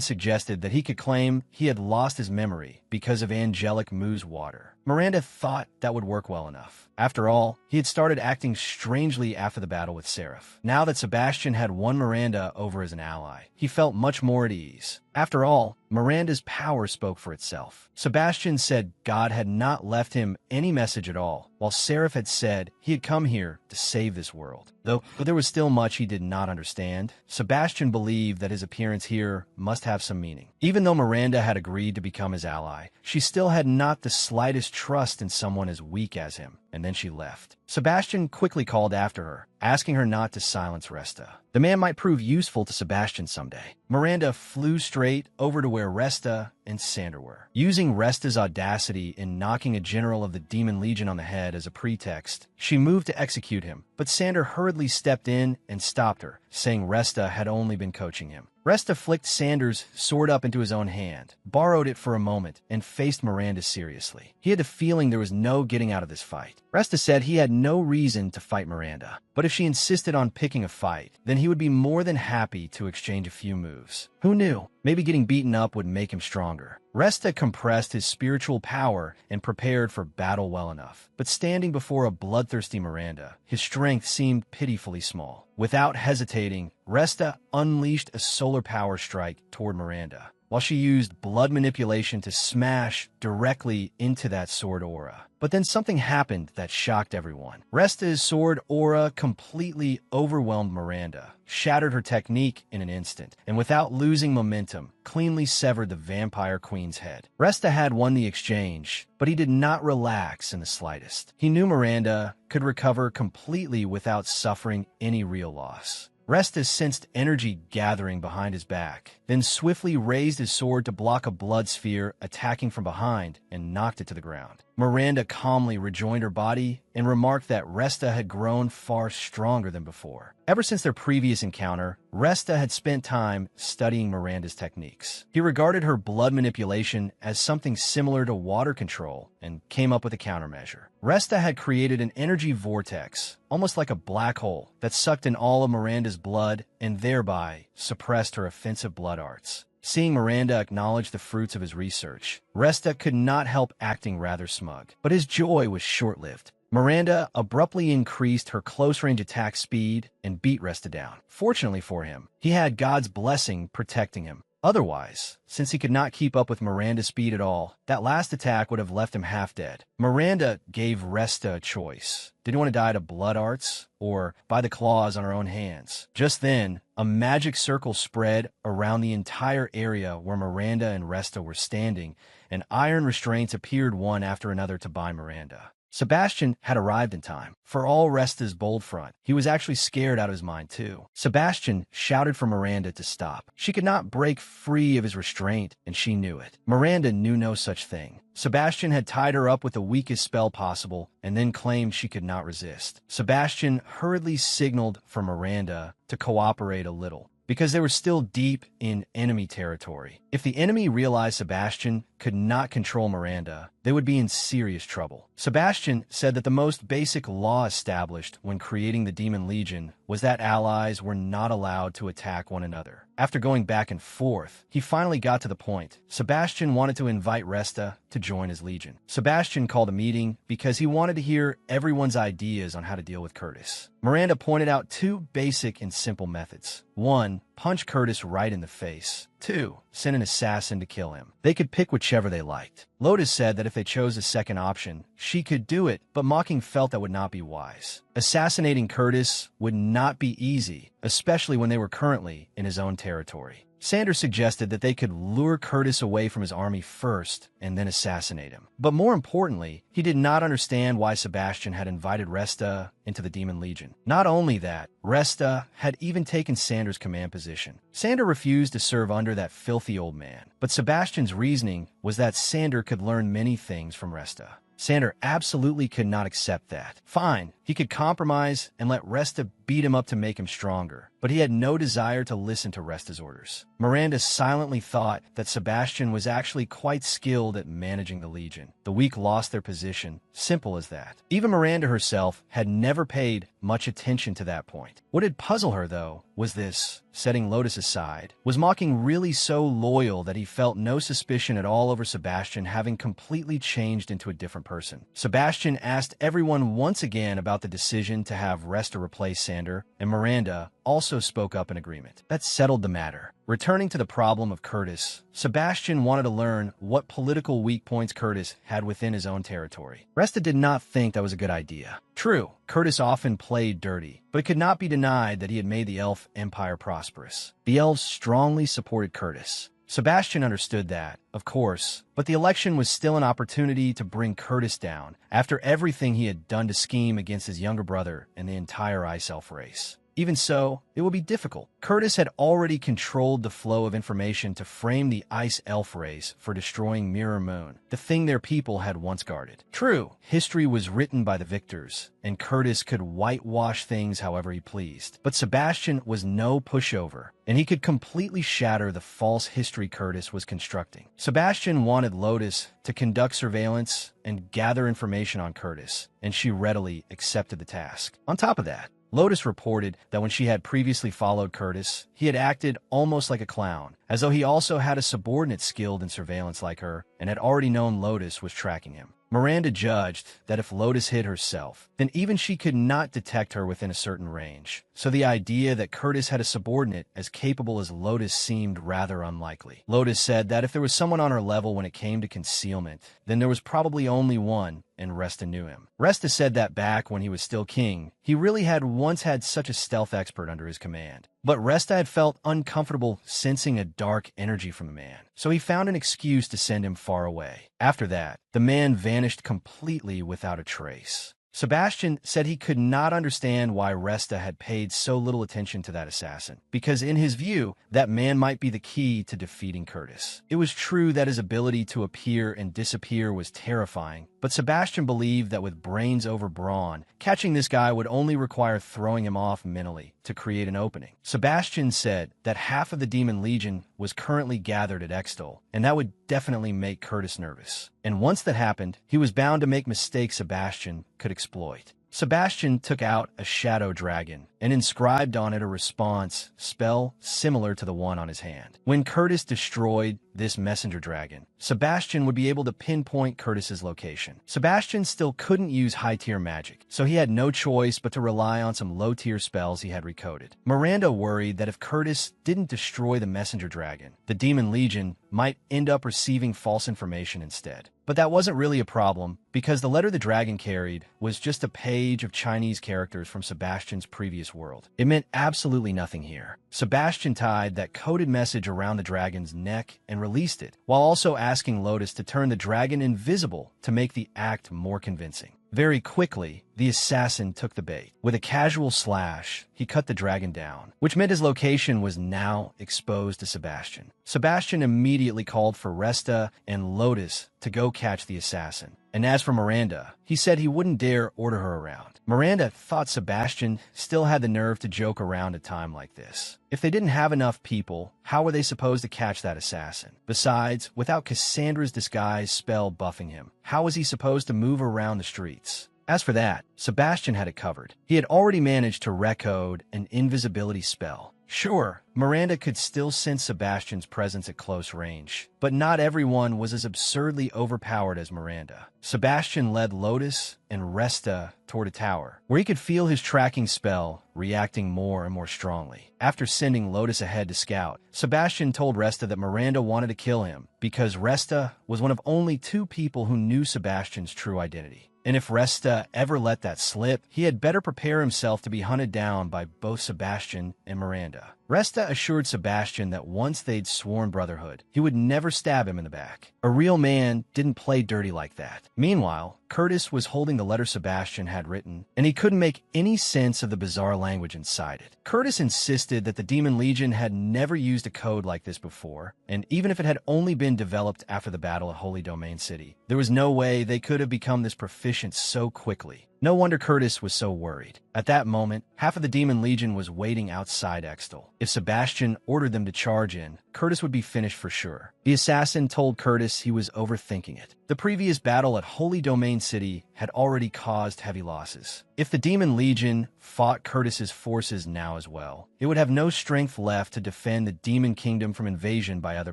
Speaker 1: suggested that he could claim he had lost his memory because of angelic Mu's water. Miranda thought that would work well enough. After all, he had started acting strangely after the battle with Seraph. Now that Sebastian had won Miranda over as an ally, he felt much more at ease. After all, Miranda's power spoke for itself. Sebastian said God had not left him any message at all, while Seraph had said he had come here to save this world. Though there was still much he did not understand, Sebastian believed that his appearance here must have some meaning. Even though Miranda had agreed to become his ally, she still had not the slightest trust in someone as weak as him, and then she left. Sebastian quickly called after her, asking her not to silence Resta. The man might prove useful to Sebastian someday. Miranda flew straight over to where Resta and Sander were. Using Resta's audacity in knocking a general of the Demon Legion on the head as a pretext, she moved to execute him, but Sander hurriedly stepped in and stopped her, saying Resta had only been coaching him. Resta flicked Sander's sword up into his own hand, borrowed it for a moment, and faced Miranda seriously. He had the feeling there was no getting out of this fight. Resta said he had no reason to fight Miranda, but if she insisted on picking a fight, then he would be more than happy to exchange a few moves. Who knew? Maybe getting beaten up would make him stronger. Resta compressed his spiritual power and prepared for battle well enough. But standing before a bloodthirsty Miranda, his strength seemed pitifully small. Without hesitating, Resta unleashed a solar power strike toward Miranda, while she used blood manipulation to smash directly into that sword aura. But then something happened that shocked everyone. Resta's sword aura completely overwhelmed Miranda, shattered her technique in an instant, and without losing momentum, cleanly severed the vampire queen's head. Resta had won the exchange, but he did not relax in the slightest. He knew Miranda could recover completely without suffering any real loss. Resta sensed energy gathering behind his back, then swiftly raised his sword to block a blood sphere attacking from behind and knocked it to the ground. Miranda calmly rejoined her body and remarked that Resta had grown far stronger than before. Ever since their previous encounter, Resta had spent time studying Miranda's techniques. He regarded her blood manipulation as something similar to water control and came up with a countermeasure. Resta had created an energy vortex, almost like a black hole, that sucked in all of Miranda's blood and thereby suppressed her offensive blood arts. Seeing Miranda acknowledge the fruits of his research, Resta could not help acting rather smug. But his joy was short-lived. Miranda abruptly increased her close-range attack speed and beat Resta down. Fortunately for him, he had God's blessing protecting him. Otherwise, since he could not keep up with Miranda's speed at all, that last attack would have left him half dead. Miranda gave Resta a choice. Did he want to die to blood arts or by the claws on her own hands? Just then, a magic circle spread around the entire area where Miranda and Resta were standing, and iron restraints appeared one after another to bind Miranda. Sebastian had arrived in time. For all Resta's bold front, he was actually scared out of his mind too. Sebastian shouted for Miranda to stop. She could not break free of his restraint, and she knew it. Miranda knew no such thing. Sebastian had tied her up with the weakest spell possible and then claimed she could not resist. Sebastian hurriedly signaled for Miranda to cooperate a little, because they were still deep in enemy territory. If the enemy realized Sebastian could not control Miranda, they would be in serious trouble. Sebastian said that the most basic law established when creating the Demon Legion was that allies were not allowed to attack one another. After going back and forth, he finally got to the point. Sebastian wanted to invite Resta to join his legion. Sebastian called a meeting because he wanted to hear everyone's ideas on how to deal with Curtis. Miranda pointed out two basic and simple methods. 1. Punch Curtis right in the face. 2. Send an assassin to kill him. They could pick whichever they liked. Lotus said that if they chose the second option, she could do it, but Mocking felt that would not be wise. Assassinating Curtis would not be easy, especially when they were currently in his own territory. Sanders suggested that they could lure Curtis away from his army first and then assassinate him. But more importantly, he did not understand why Sebastian had invited Resta into the Demon Legion. Not only that, Resta had even taken Sanders' command position. Sander refused to serve under that filthy old man, but Sebastian's reasoning was that Sander could learn many things from Resta. Sander absolutely could not accept that. Fine, He could compromise and let Resta beat him up to make him stronger, but he had no desire to listen to Resta's orders. Miranda silently thought that Sebastian was actually quite skilled at managing the Legion. The weak lost their position, simple as that. Even Miranda herself had never paid much attention to that point. What did puzzle her, though, was this: setting Lotus aside, was Mocking really so loyal that he felt no suspicion at all over Sebastian having completely changed into a different person. Sebastian asked everyone once again about the decision to have Resta replace Sander, and Miranda also spoke up in agreement. That settled the matter. Returning to the problem of Curtis, Sebastian wanted to learn what political weak points Curtis had within his own territory. Resta did not think that was a good idea. True, Curtis often played dirty, but it could not be denied that he had made the elf empire prosperous. The elves strongly supported Curtis. Sebastian understood that, of course, but the election was still an opportunity to bring Curtis down after everything he had done to scheme against his younger brother and the entire Ice Elf race. Even so, it would be difficult. Curtis had already controlled the flow of information to frame the Ice Elf race for destroying Mirror Moon, the thing their people had once guarded. True, history was written by the victors, and Curtis could whitewash things however he pleased. But Sebastian was no pushover, and he could completely shatter the false history Curtis was constructing. Sebastian wanted Lotus to conduct surveillance and gather information on Curtis, and she readily accepted the task. On top of that, Lotus reported that when she had previously followed Curtis, he had acted almost like a clown, as though he also had a subordinate skilled in surveillance like her and had already known Lotus was tracking him. Miranda judged that if Lotus hid herself, then even she could not detect her within a certain range. So the idea that Curtis had a subordinate as capable as Lotus seemed rather unlikely. Lotus said that if there was someone on her level when it came to concealment, then there was probably only one, and Resta knew him. Resta said that back when he was still king, he really had once had such a stealth expert under his command. But Resta had felt uncomfortable sensing a dark energy from the man, so he found an excuse to send him far away. After that, the man vanished completely without a trace. Sebastian said he could not understand why Resta had paid so little attention to that assassin, because in his view, that man might be the key to defeating Curtis. It was true that his ability to appear and disappear was terrifying, but Sebastian believed that with brains over brawn, catching this guy would only require throwing him off mentally to create an opening. Sebastian said that half of the Demon Legion was currently gathered at Extol, and that would definitely make Curtis nervous. And once that happened, he was bound to make mistakes Sebastian could exploit. Sebastian took out a shadow dragon and inscribed on it a response spell similar to the one on his hand. When Curtis destroyed this messenger dragon, Sebastian would be able to pinpoint Curtis's location. Sebastian still couldn't use high-tier magic, so he had no choice but to rely on some low-tier spells he had recoded. Miranda worried that if Curtis didn't destroy the messenger dragon, the Demon Legion might end up receiving false information instead. But that wasn't really a problem, because the letter the dragon carried was just a page of Chinese characters from Sebastian's previous world. It meant absolutely nothing here. Sebastian tied that coded message around the dragon's neck and released it, while also asking Lotus to turn the dragon invisible to make the act more convincing. Very quickly, the assassin took the bait. With a casual slash, he cut the dragon down, which meant his location was now exposed to Sebastian. Sebastian immediately called for Resta and Lotus to go catch the assassin. And as for Miranda, he said he wouldn't dare order her around. Miranda thought Sebastian still had the nerve to joke around a time like this. If they didn't have enough people, how were they supposed to catch that assassin? Besides, without Cassandra's disguise spell buffing him, how was he supposed to move around the streets? As for that, Sebastian had it covered. He had already managed to recode an invisibility spell. Sure, Miranda could still sense Sebastian's presence at close range, but not everyone was as absurdly overpowered as Miranda. Sebastian led Lotus and Resta toward a tower, where he could feel his tracking spell reacting more and more strongly. After sending Lotus ahead to scout, Sebastian told Resta that Miranda wanted to kill him because Resta was one of only 2 people who knew Sebastian's true identity. And if Resta ever let that slip, he had better prepare himself to be hunted down by both Sebastian and Miranda. Resta assured Sebastian that once they'd sworn brotherhood, he would never stab him in the back. A real man didn't play dirty like that. Meanwhile, Curtis was holding the letter Sebastian had written, and he couldn't make any sense of the bizarre language inside it. Curtis insisted that the Demon Legion had never used a code like this before, and even if it had only been developed after the battle at Holy Domain City, there was no way they could have become this proficient so quickly. No wonder Curtis was so worried. At that moment, half of the Demon Legion was waiting outside Extal. If Sebastian ordered them to charge in, Curtis would be finished for sure. The assassin told Curtis he was overthinking it. The previous battle at Holy Domain City had already caused heavy losses. If the Demon Legion fought Curtis's forces now as well, it would have no strength left to defend the Demon Kingdom from invasion by other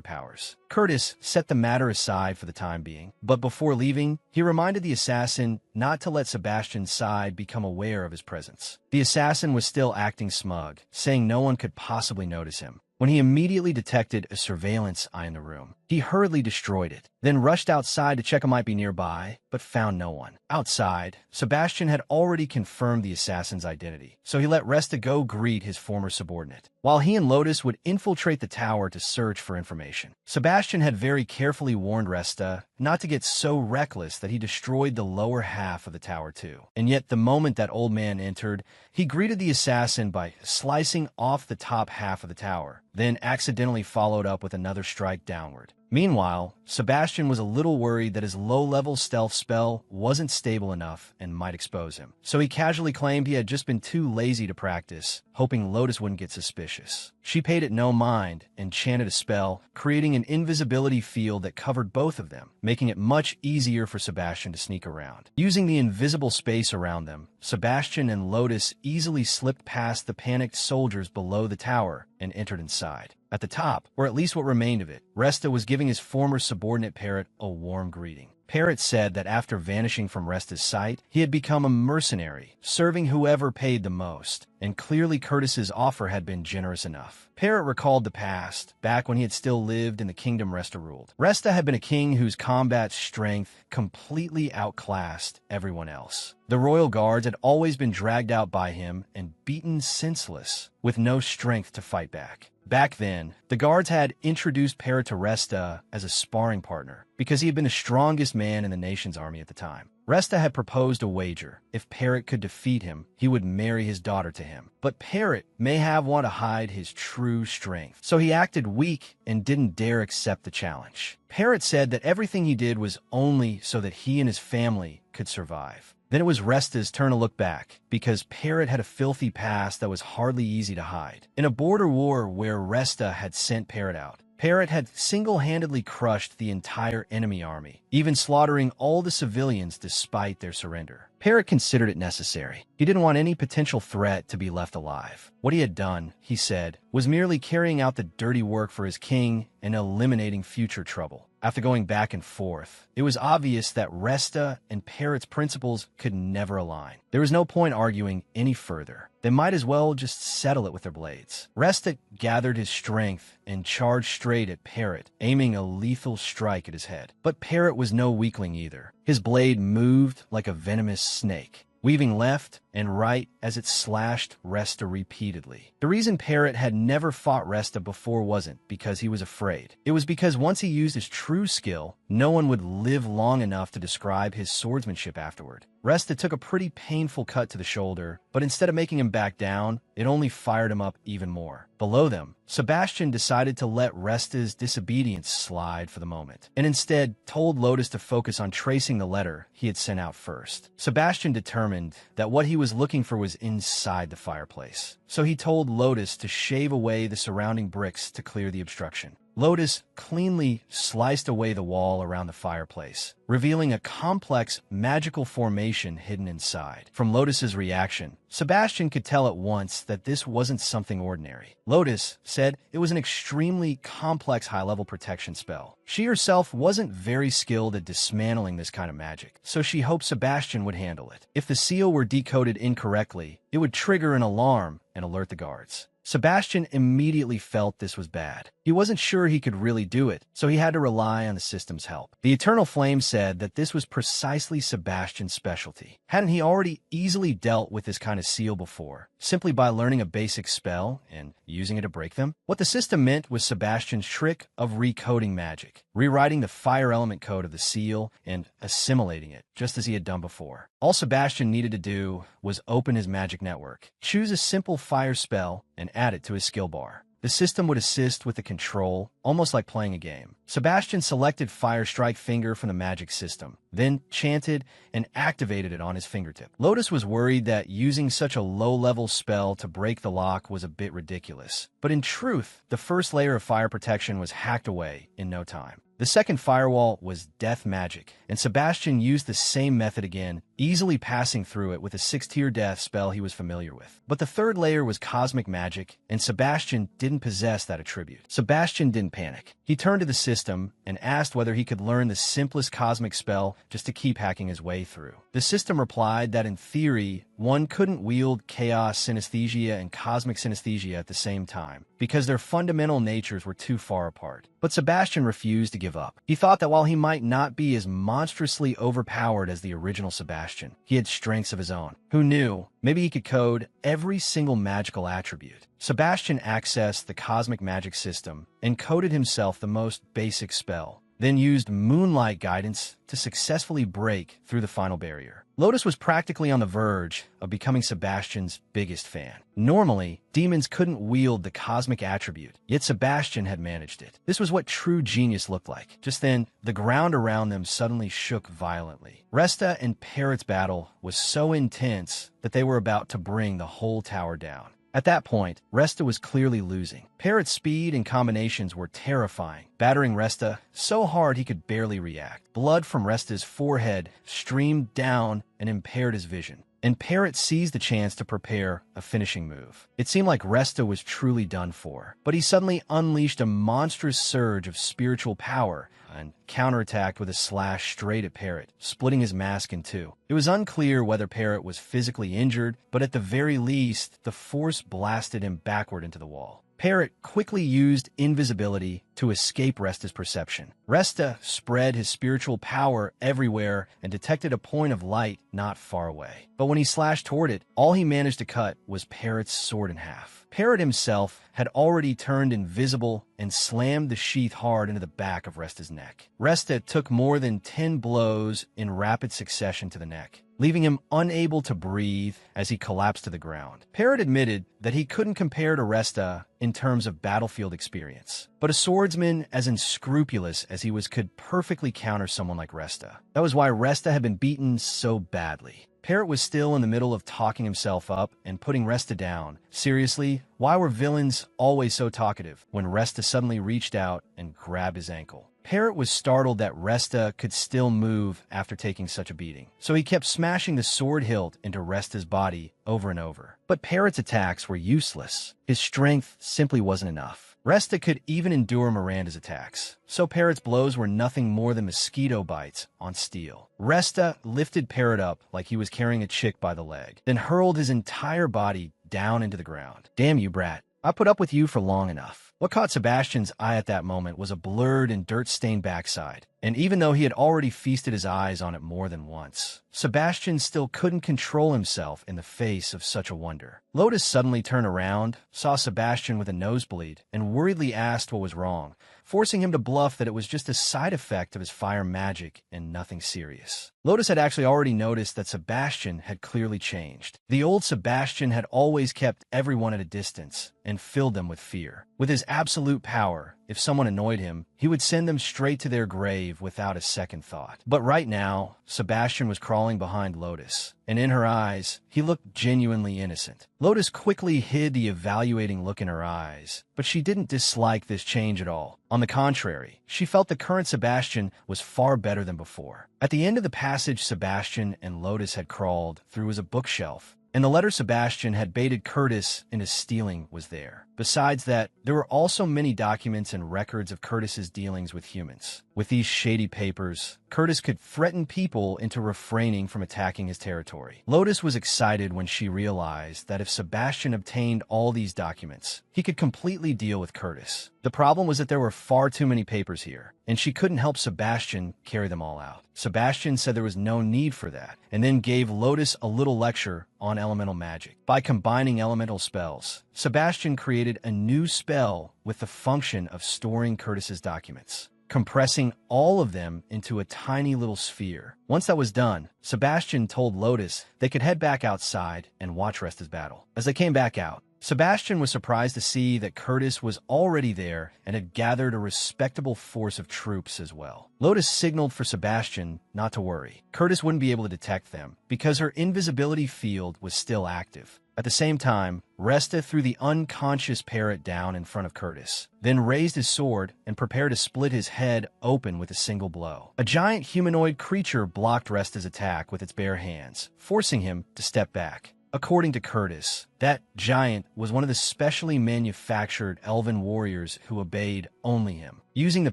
Speaker 1: powers. Curtis set the matter aside for the time being, but before leaving, he reminded the assassin not to let Sebastian's side become aware of his presence. The assassin was still acting smug, saying no one could possibly notice him. When he immediately detected a surveillance eye in the room, he hurriedly destroyed it, then rushed outside to check who might be nearby, but found no one. Outside, Sebastian had already confirmed the assassin's identity, so he let Resta go greet his former subordinate, while he and Lotus would infiltrate the tower to search for information. Sebastian had very carefully warned Resta not to get so reckless that he destroyed the lower half of the tower too. And yet the moment that old man entered, he greeted the assassin by slicing off the top half of the tower, then accidentally followed up with another strike downward. Meanwhile, Sebastian was a little worried that his low-level stealth spell wasn't stable enough and might expose him. So he casually claimed he had just been too lazy to practice, hoping Lotus wouldn't get suspicious. She paid it no mind and chanted a spell, creating an invisibility field that covered both of them, making it much easier for Sebastian to sneak around. Using the invisible space around them, Sebastian and Lotus easily slipped past the panicked soldiers below the tower and entered inside. At the top, or at least what remained of it, Resta was giving his former subordinate Parrot a warm greeting. Parrot said that after vanishing from Resta's sight, he had become a mercenary, serving whoever paid the most, and clearly Curtis's offer had been generous enough. Parrot recalled the past, back when he had still lived in the kingdom Resta ruled. Resta had been a king whose combat strength completely outclassed everyone else. The royal guards had always been dragged out by him and beaten senseless, with no strength to fight back. Back then, the guards had introduced Parrot to Resta as a sparring partner because he had been the strongest man in the nation's army at the time. Resta had proposed a wager. If Parrot could defeat him, he would marry his daughter to him. But Parrot may have wanted to hide his true strength, so he acted weak and didn't dare accept the challenge. Parrot said that everything he did was only so that he and his family could survive. Then it was Resta's turn to look back, because Parrot had a filthy past that was hardly easy to hide. In a border war where Resta had sent Parrot out, Parrot had single-handedly crushed the entire enemy army, even slaughtering all the civilians despite their surrender. Parrot considered it necessary. He didn't want any potential threat to be left alive. What he had done, he said, was merely carrying out the dirty work for his king and eliminating future trouble. After going back and forth, it was obvious that Resta and Parrot's principles could never align. There was no point arguing any further. They might as well just settle it with their blades. Resta gathered his strength and charged straight at Parrot, aiming a lethal strike at his head. But Parrot was no weakling either. His blade moved like a venomous snake, weaving left and right as it slashed Resta repeatedly. The reason Parrot had never fought Resta before wasn't because he was afraid. It was because once he used his true skill, no one would live long enough to describe his swordsmanship afterward. Resta took a pretty painful cut to the shoulder, but instead of making him back down, it only fired him up even more. Below them, Sebastian decided to let Resta's disobedience slide for the moment, and instead told Lotus to focus on tracing the letter he had sent out first. Sebastian determined that what he was looking for was inside the fireplace, so he told Lotus to shave away the surrounding bricks to clear the obstruction. Lotus cleanly sliced away the wall around the fireplace, revealing a complex magical formation hidden inside. From Lotus's reaction, Sebastian could tell at once that this wasn't something ordinary. Lotus said it was an extremely complex high-level protection spell. She herself wasn't very skilled at dismantling this kind of magic, so she hoped Sebastian would handle it. If the seal were decoded incorrectly, it would trigger an alarm and alert the guards. Sebastian immediately felt this was bad. He wasn't sure he could really do it, so he had to rely on the system's help. The Eternal Flame said that this was precisely Sebastian's specialty. Hadn't he already easily dealt with this kind of seal before, simply by learning a basic spell and using it to break them? What the system meant was Sebastian's trick of recoding magic, rewriting the fire element code of the seal and assimilating it, just as he had done before. All Sebastian needed to do was open his magic network, choose a simple fire spell, and add it to his skill bar. The system would assist with the control, almost like playing a game. Sebastian selected Fire Strike Finger from the magic system, then chanted and activated it on his fingertip. Lotus was worried that using such a low-level spell to break the lock was a bit ridiculous. But in truth, the first layer of fire protection was hacked away in no time. The second firewall was death magic, and Sebastian used the same method again, easily passing through it with a 6-tier death spell he was familiar with. But the third layer was cosmic magic, and Sebastian didn't possess that attribute. Sebastian didn't panic. He turned to the system and asked whether he could learn the simplest cosmic spell just to keep hacking his way through. The system replied that in theory, one couldn't wield chaos synesthesia and cosmic synesthesia at the same time, because their fundamental natures were too far apart. But Sebastian refused to give up. He thought that while he might not be as monstrously overpowered as the original Sebastian, he had strengths of his own. Who knew? Maybe he could code every single magical attribute. Sebastian accessed the cosmic magic system and coded himself the most basic spell, then used moonlight guidance to successfully break through the final barrier. Lotus was practically on the verge of becoming Sebastian's biggest fan. Normally, demons couldn't wield the cosmic attribute, yet Sebastian had managed it. This was what true genius looked like. Just then, the ground around them suddenly shook violently. Resta and Parrot's battle was so intense that they were about to bring the whole tower down. At that point, Resta was clearly losing. Parrot's speed and combinations were terrifying, battering Resta so hard he could barely react. Blood from Resta's forehead streamed down and impaired his vision, and Parrot seized the chance to prepare a finishing move. It seemed like Resta was truly done for, but he suddenly unleashed a monstrous surge of spiritual power and counterattacked with a slash straight at Parrot, splitting his mask in two. It was unclear whether Parrot was physically injured, but at the very least, the force blasted him backward into the wall. Parrot quickly used invisibility to escape Resta's perception. Resta spread his spiritual power everywhere and detected a point of light not far away. But when he slashed toward it, all he managed to cut was Parrot's sword in half. Parrot himself had already turned invisible and slammed the sheath hard into the back of Resta's neck. Resta took more than 10 blows in rapid succession to the neck, leaving him unable to breathe as he collapsed to the ground. Parrot admitted that he couldn't compare to Resta in terms of battlefield experience, but a swordsman as unscrupulous as he was could perfectly counter someone like Resta. That was why Resta had been beaten so badly. Parrot was still in the middle of talking himself up and putting Resta down. Seriously, why were villains always so talkative when Resta suddenly reached out and grabbed his ankle? Parrot was startled that Resta could still move after taking such a beating, so he kept smashing the sword hilt into Resta's body over and over. But Parrot's attacks were useless. His strength simply wasn't enough. Resta could even endure Miranda's attacks, so Parrot's blows were nothing more than mosquito bites on steel. Resta lifted Parrot up like he was carrying a chick by the leg, then hurled his entire body down into the ground. Damn you, brat. I put up with you for long enough. What caught Sebastian's eye at that moment was a blurred and dirt-stained backside, and even though he had already feasted his eyes on it more than once, Sebastian still couldn't control himself in the face of such a wonder. Lotus suddenly turned around, saw Sebastian with a nosebleed, and worriedly asked what was wrong, forcing him to bluff that it was just a side effect of his fire magic and nothing serious. Lotus had actually already noticed that Sebastian had clearly changed. The old Sebastian had always kept everyone at a distance and filled them with fear. With his absolute power, if someone annoyed him, he would send them straight to their grave without a second thought. But right now, Sebastian was crawling behind Lotus, and in her eyes, he looked genuinely innocent. Lotus quickly hid the evaluating look in her eyes, but she didn't dislike this change at all. On the contrary, she felt the current Sebastian was far better than before. At the end of the passage Sebastian and Lotus had crawled through was a bookshelf, and the letter Sebastian had baited Curtis into stealing was there. Besides that, there were also many documents and records of Curtis's dealings with humans. With these shady papers, Curtis could threaten people into refraining from attacking his territory. Lotus was excited when she realized that if Sebastian obtained all these documents, he could completely deal with Curtis. The problem was that there were far too many papers here, and she couldn't help Sebastian carry them all out. Sebastian said there was no need for that, and then gave Lotus a little lecture on elemental magic. By combining elemental spells, Sebastian created a new spell with the function of storing Curtis's documents, compressing all of them into a tiny little sphere. Once that was done, Sebastian told Lotus they could head back outside and watch Resta's battle. As they came back out, Sebastian was surprised to see that Curtis was already there and had gathered a respectable force of troops as well. Lotus signaled for Sebastian not to worry. Curtis wouldn't be able to detect them because her invisibility field was still active. At the same time, Resta threw the unconscious parrot down in front of Curtis, then raised his sword and prepared to split his head open with a single blow. A giant humanoid creature blocked Resta's attack with its bare hands, forcing him to step back. According to Curtis, that giant was one of the specially manufactured elven warriors who obeyed only him. Using the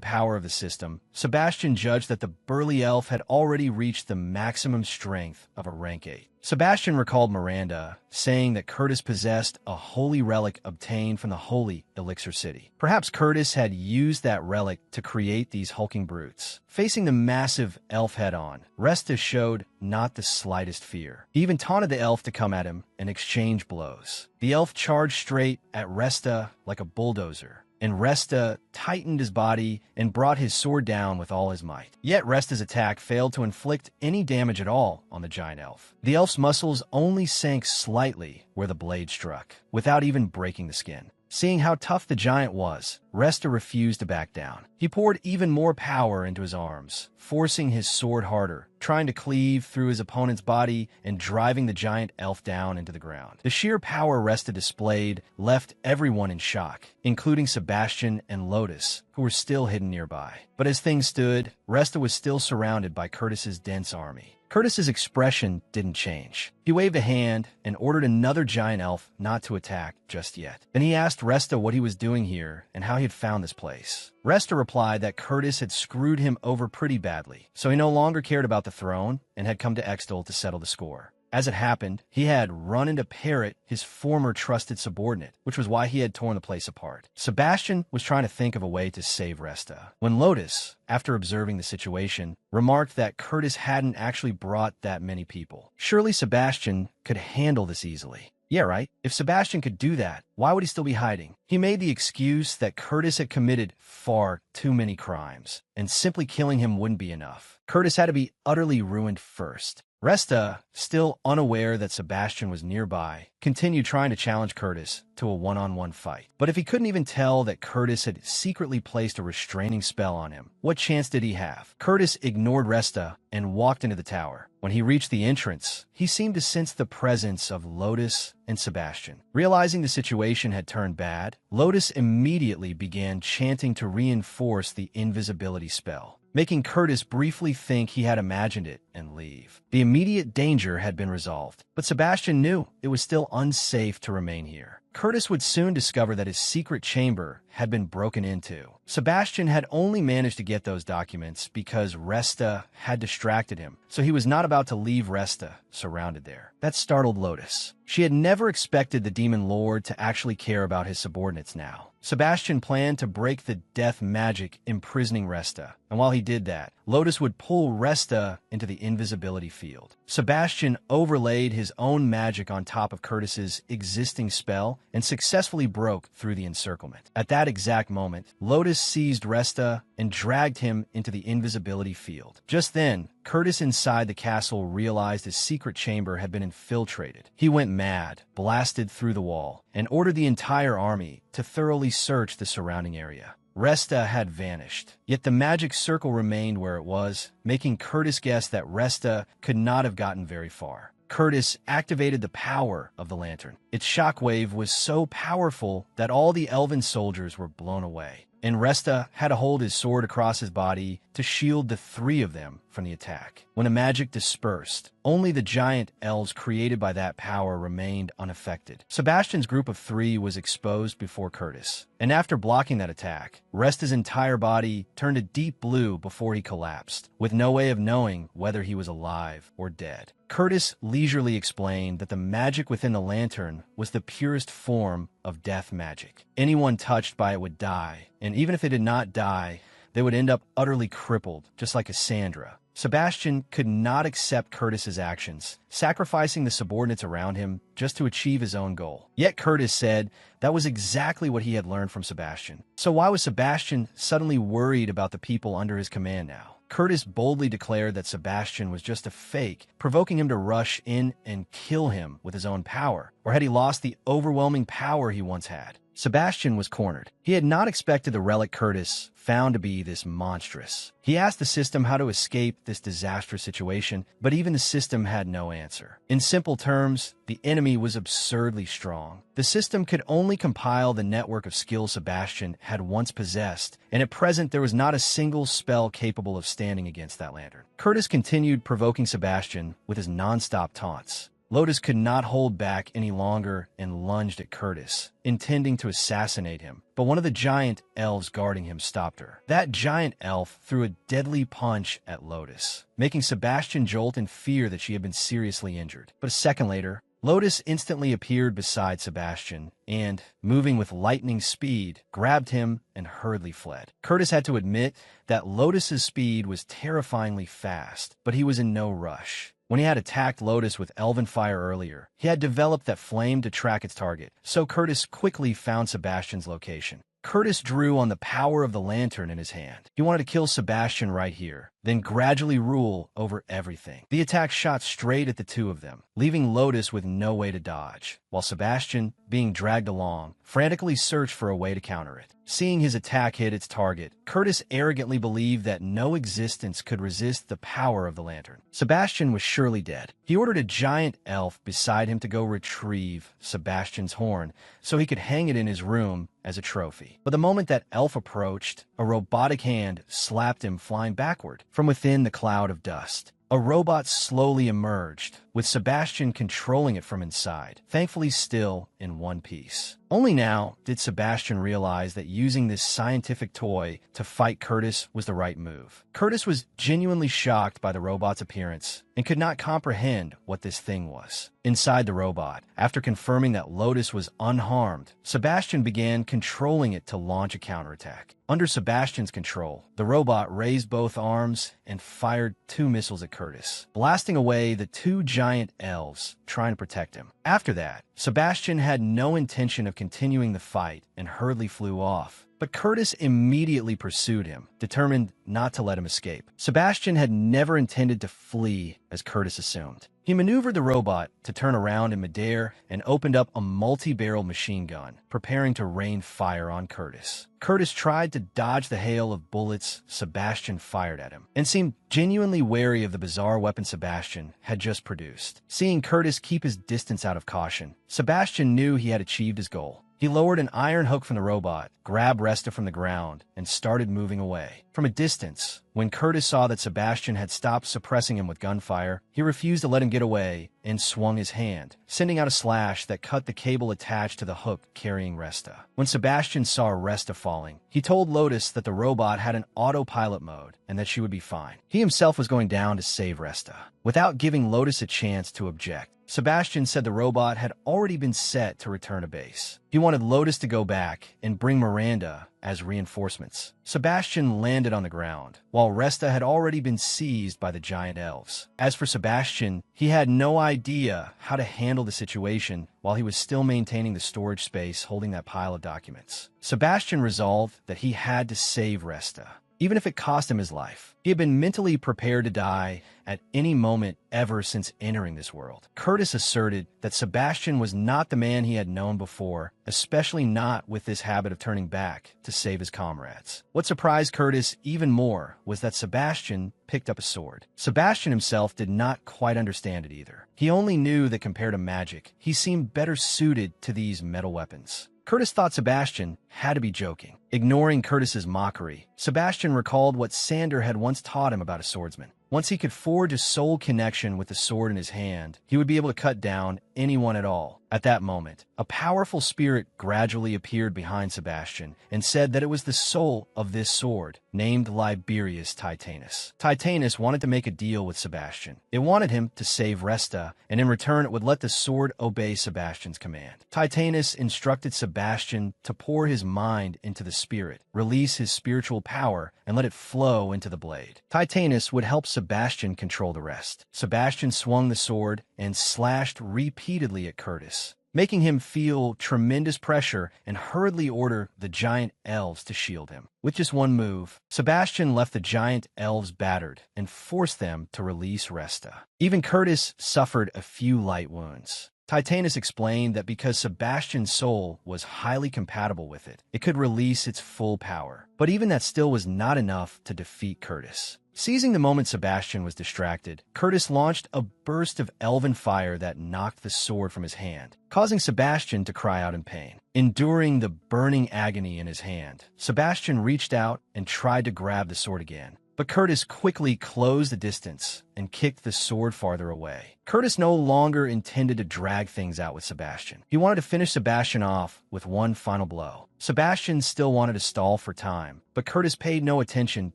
Speaker 1: power of the system, Sebastian judged that the burly elf had already reached the maximum strength of a rank 8. Sebastian recalled Miranda saying that Curtis possessed a holy relic obtained from the holy Elixir City. Perhaps Curtis had used that relic to create these hulking brutes. Facing the massive elf head-on, Resta showed not the slightest fear. He even taunted the elf to come at him and exchange blows. The elf charged straight at Resta like a bulldozer, and Resta tightened his body and brought his sword down with all his might. Yet Resta's attack failed to inflict any damage at all on the giant elf. The elf's muscles only sank slightly where the blade struck, without even breaking the skin. Seeing how tough the giant was, Resta refused to back down. He poured even more power into his arms, forcing his sword harder, trying to cleave through his opponent's body and driving the giant elf down into the ground. The sheer power Resta displayed left everyone in shock, including Sebastian and Lotus, who were still hidden nearby. But as things stood, Resta was still surrounded by Curtis's dense army. Curtis's expression didn't change. He waved a hand and ordered another giant elf not to attack just yet. Then he asked Resta what he was doing here and how he had found this place. Resta replied that Curtis had screwed him over pretty badly, so he no longer cared about the throne and had come to Extol to settle the score. As it happened, he had run into Parrot, his former trusted subordinate, which was why he had torn the place apart. Sebastian was trying to think of a way to save Resta, when Lotus, after observing the situation, remarked that Curtis hadn't actually brought that many people. Surely Sebastian could handle this easily. Yeah, right? If Sebastian could do that, why would he still be hiding? He made the excuse that Curtis had committed far too many crimes, and simply killing him wouldn't be enough. Curtis had to be utterly ruined first. Resta, still unaware that Sebastian was nearby, continued trying to challenge Curtis to a one-on-one fight. But if he couldn't even tell that Curtis had secretly placed a restraining spell on him, what chance did he have? Curtis ignored Resta and walked into the tower. When he reached the entrance, he seemed to sense the presence of Lotus and Sebastian. Realizing the situation had turned bad, Lotus immediately began chanting to reinforce the invisibility spell, making Curtis briefly think he had imagined it and leave. The immediate danger had been resolved, but Sebastian knew it was still unsafe to remain here. Curtis would soon discover that his secret chamber had been broken into. Sebastian had only managed to get those documents because Resta had distracted him, so he was not about to leave Resta surrounded there. That startled Lotus. She had never expected the Demon Lord to actually care about his subordinates now. Sebastian planned to break the death magic imprisoning Resta, and while he did that, Lotus would pull Resta into the invisibility field. Sebastian overlaid his own magic on top of Curtis's existing spell and successfully broke through the encirclement. At that exact moment, Lotus seized Resta and dragged him into the invisibility field. Just then, Curtis inside the castle realized his secret chamber had been infiltrated. He went mad, blasted through the wall, and ordered the entire army to thoroughly search the surrounding area. Resta had vanished, yet the magic circle remained where it was, making Curtis guess that Resta could not have gotten very far. Curtis activated the power of the lantern. Its shockwave was so powerful that all the elven soldiers were blown away, and Resta had to hold his sword across his body to shield the three of them from the attack. When the magic dispersed, only the giant elves created by that power remained unaffected. Sebastian's group of three was exposed before Curtis, and after blocking that attack, Resta's entire body turned a deep blue before he collapsed, with no way of knowing whether he was alive or dead. Curtis leisurely explained that the magic within the lantern was the purest form of death magic. Anyone touched by it would die, and even if they did not die, they would end up utterly crippled, just like Cassandra. Sebastian could not accept Curtis's actions, sacrificing the subordinates around him just to achieve his own goal. Yet Curtis said that was exactly what he had learned from Sebastian. So why was Sebastian suddenly worried about the people under his command now? Curtis boldly declared that Sebastian was just a fake, provoking him to rush in and kill him with his own power. Or had he lost the overwhelming power he once had? Sebastian was cornered. He had not expected the relic Curtis found to be this monstrous. He asked the system how to escape this disastrous situation, but even the system had no answer. In simple terms, the enemy was absurdly strong. The system could only compile the network of skills Sebastian had once possessed, and at present there was not a single spell capable of standing against that lantern. Curtis continued provoking Sebastian with his non-stop taunts. Lotus could not hold back any longer and lunged at Curtis, intending to assassinate him, but one of the giant elves guarding him stopped her. That giant elf threw a deadly punch at Lotus, making Sebastian jolt in fear that she had been seriously injured. But a second later, Lotus instantly appeared beside Sebastian and, moving with lightning speed, grabbed him and hurriedly fled. Curtis had to admit that Lotus's speed was terrifyingly fast, but he was in no rush. When he had attacked Lotus with Elven Fire earlier, he had developed that flame to track its target, so Curtis quickly found Sebastian's location. Curtis drew on the power of the lantern in his hand. He wanted to kill Sebastian right here, then gradually rule over everything. The attack shot straight at the two of them, leaving Lotus with no way to dodge, while Sebastian, being dragged along, frantically searched for a way to counter it. Seeing his attack hit its target, Curtis arrogantly believed that no existence could resist the power of the lantern. Sebastian was surely dead. He ordered a giant elf beside him to go retrieve Sebastian's horn so he could hang it in his room as a trophy. But the moment that elf approached, a robotic hand slapped him, flying backward. From within the cloud of dust, a robot slowly emerged, with Sebastian controlling it from inside, thankfully still in one piece. Only now did Sebastian realize that using this scientific toy to fight Curtis was the right move. Curtis was genuinely shocked by the robot's appearance and could not comprehend what this thing was. Inside the robot, after confirming that Lotus was unharmed, Sebastian began controlling it to launch a counterattack. Under Sebastian's control, the robot raised both arms and fired 2 missiles at Curtis, blasting away the 2 giant elves trying to protect him. After that, Sebastian had no intention of continuing the fight and hurriedly flew off. But Curtis immediately pursued him, determined not to let him escape. Sebastian had never intended to flee, as Curtis assumed. He maneuvered the robot to turn around in midair and opened up a multi-barrel machine gun, preparing to rain fire on Curtis. Curtis tried to dodge the hail of bullets Sebastian fired at him, and seemed genuinely wary of the bizarre weapon Sebastian had just produced. Seeing Curtis keep his distance out of caution, Sebastian knew he had achieved his goal. He lowered an iron hook from the robot, grabbed Resta from the ground, and started moving away. From a distance, when Curtis saw that Sebastian had stopped suppressing him with gunfire, he refused to let him get away and swung his hand, sending out a slash that cut the cable attached to the hook carrying Resta. When Sebastian saw Resta falling, he told Lotus that the robot had an autopilot mode and that she would be fine. He himself was going down to save Resta. Without giving Lotus a chance to object, Sebastian said the robot had already been set to return to base. He wanted Lotus to go back and bring Miranda as reinforcements. Sebastian landed on the ground, while Resta had already been seized by the giant elves. As for Sebastian, he had no idea how to handle the situation while he was still maintaining the storage space holding that pile of documents. Sebastian resolved that he had to save Resta, even if it cost him his life. He had been mentally prepared to die at any moment ever since entering this world. Curtis asserted that Sebastian was not the man he had known before, especially not with this habit of turning back to save his comrades. What surprised Curtis even more was that Sebastian picked up a sword. Sebastian himself did not quite understand it either. He only knew that compared to magic, he seemed better suited to these metal weapons. Curtis thought Sebastian had to be joking. Ignoring Curtis's mockery, Sebastian recalled what Sander had once taught him about a swordsman. Once he could forge a soul connection with the sword in his hand, he would be able to cut down anyone at all. At that moment, a powerful spirit gradually appeared behind Sebastian and said that it was the soul of this sword, named Liberius Titanus. Titanus wanted to make a deal with Sebastian. It wanted him to save Resta, and in return it would let the sword obey Sebastian's command. Titanus instructed Sebastian to pour his mind into the spirit, release his spiritual power, and let it flow into the blade. Titanus would help Sebastian control the rest. Sebastian swung the sword and slashed repeatedly at Curtis. making him feel tremendous pressure and hurriedly order the giant elves to shield him. With just one move, Sebastian left the giant elves battered and forced them to release Resta. Even Curtis suffered a few light wounds. Titanus explained that because Sebastian's soul was highly compatible with it, it could release its full power. But even that still was not enough to defeat Curtis. Seizing the moment Sebastian was distracted, Curtis launched a burst of elven fire that knocked the sword from his hand, causing Sebastian to cry out in pain. Enduring the burning agony in his hand, Sebastian reached out and tried to grab the sword again. But Curtis quickly closed the distance and kicked the sword farther away. Curtis no longer intended to drag things out with Sebastian. He wanted to finish Sebastian off with one final blow. Sebastian still wanted to stall for time, but Curtis paid no attention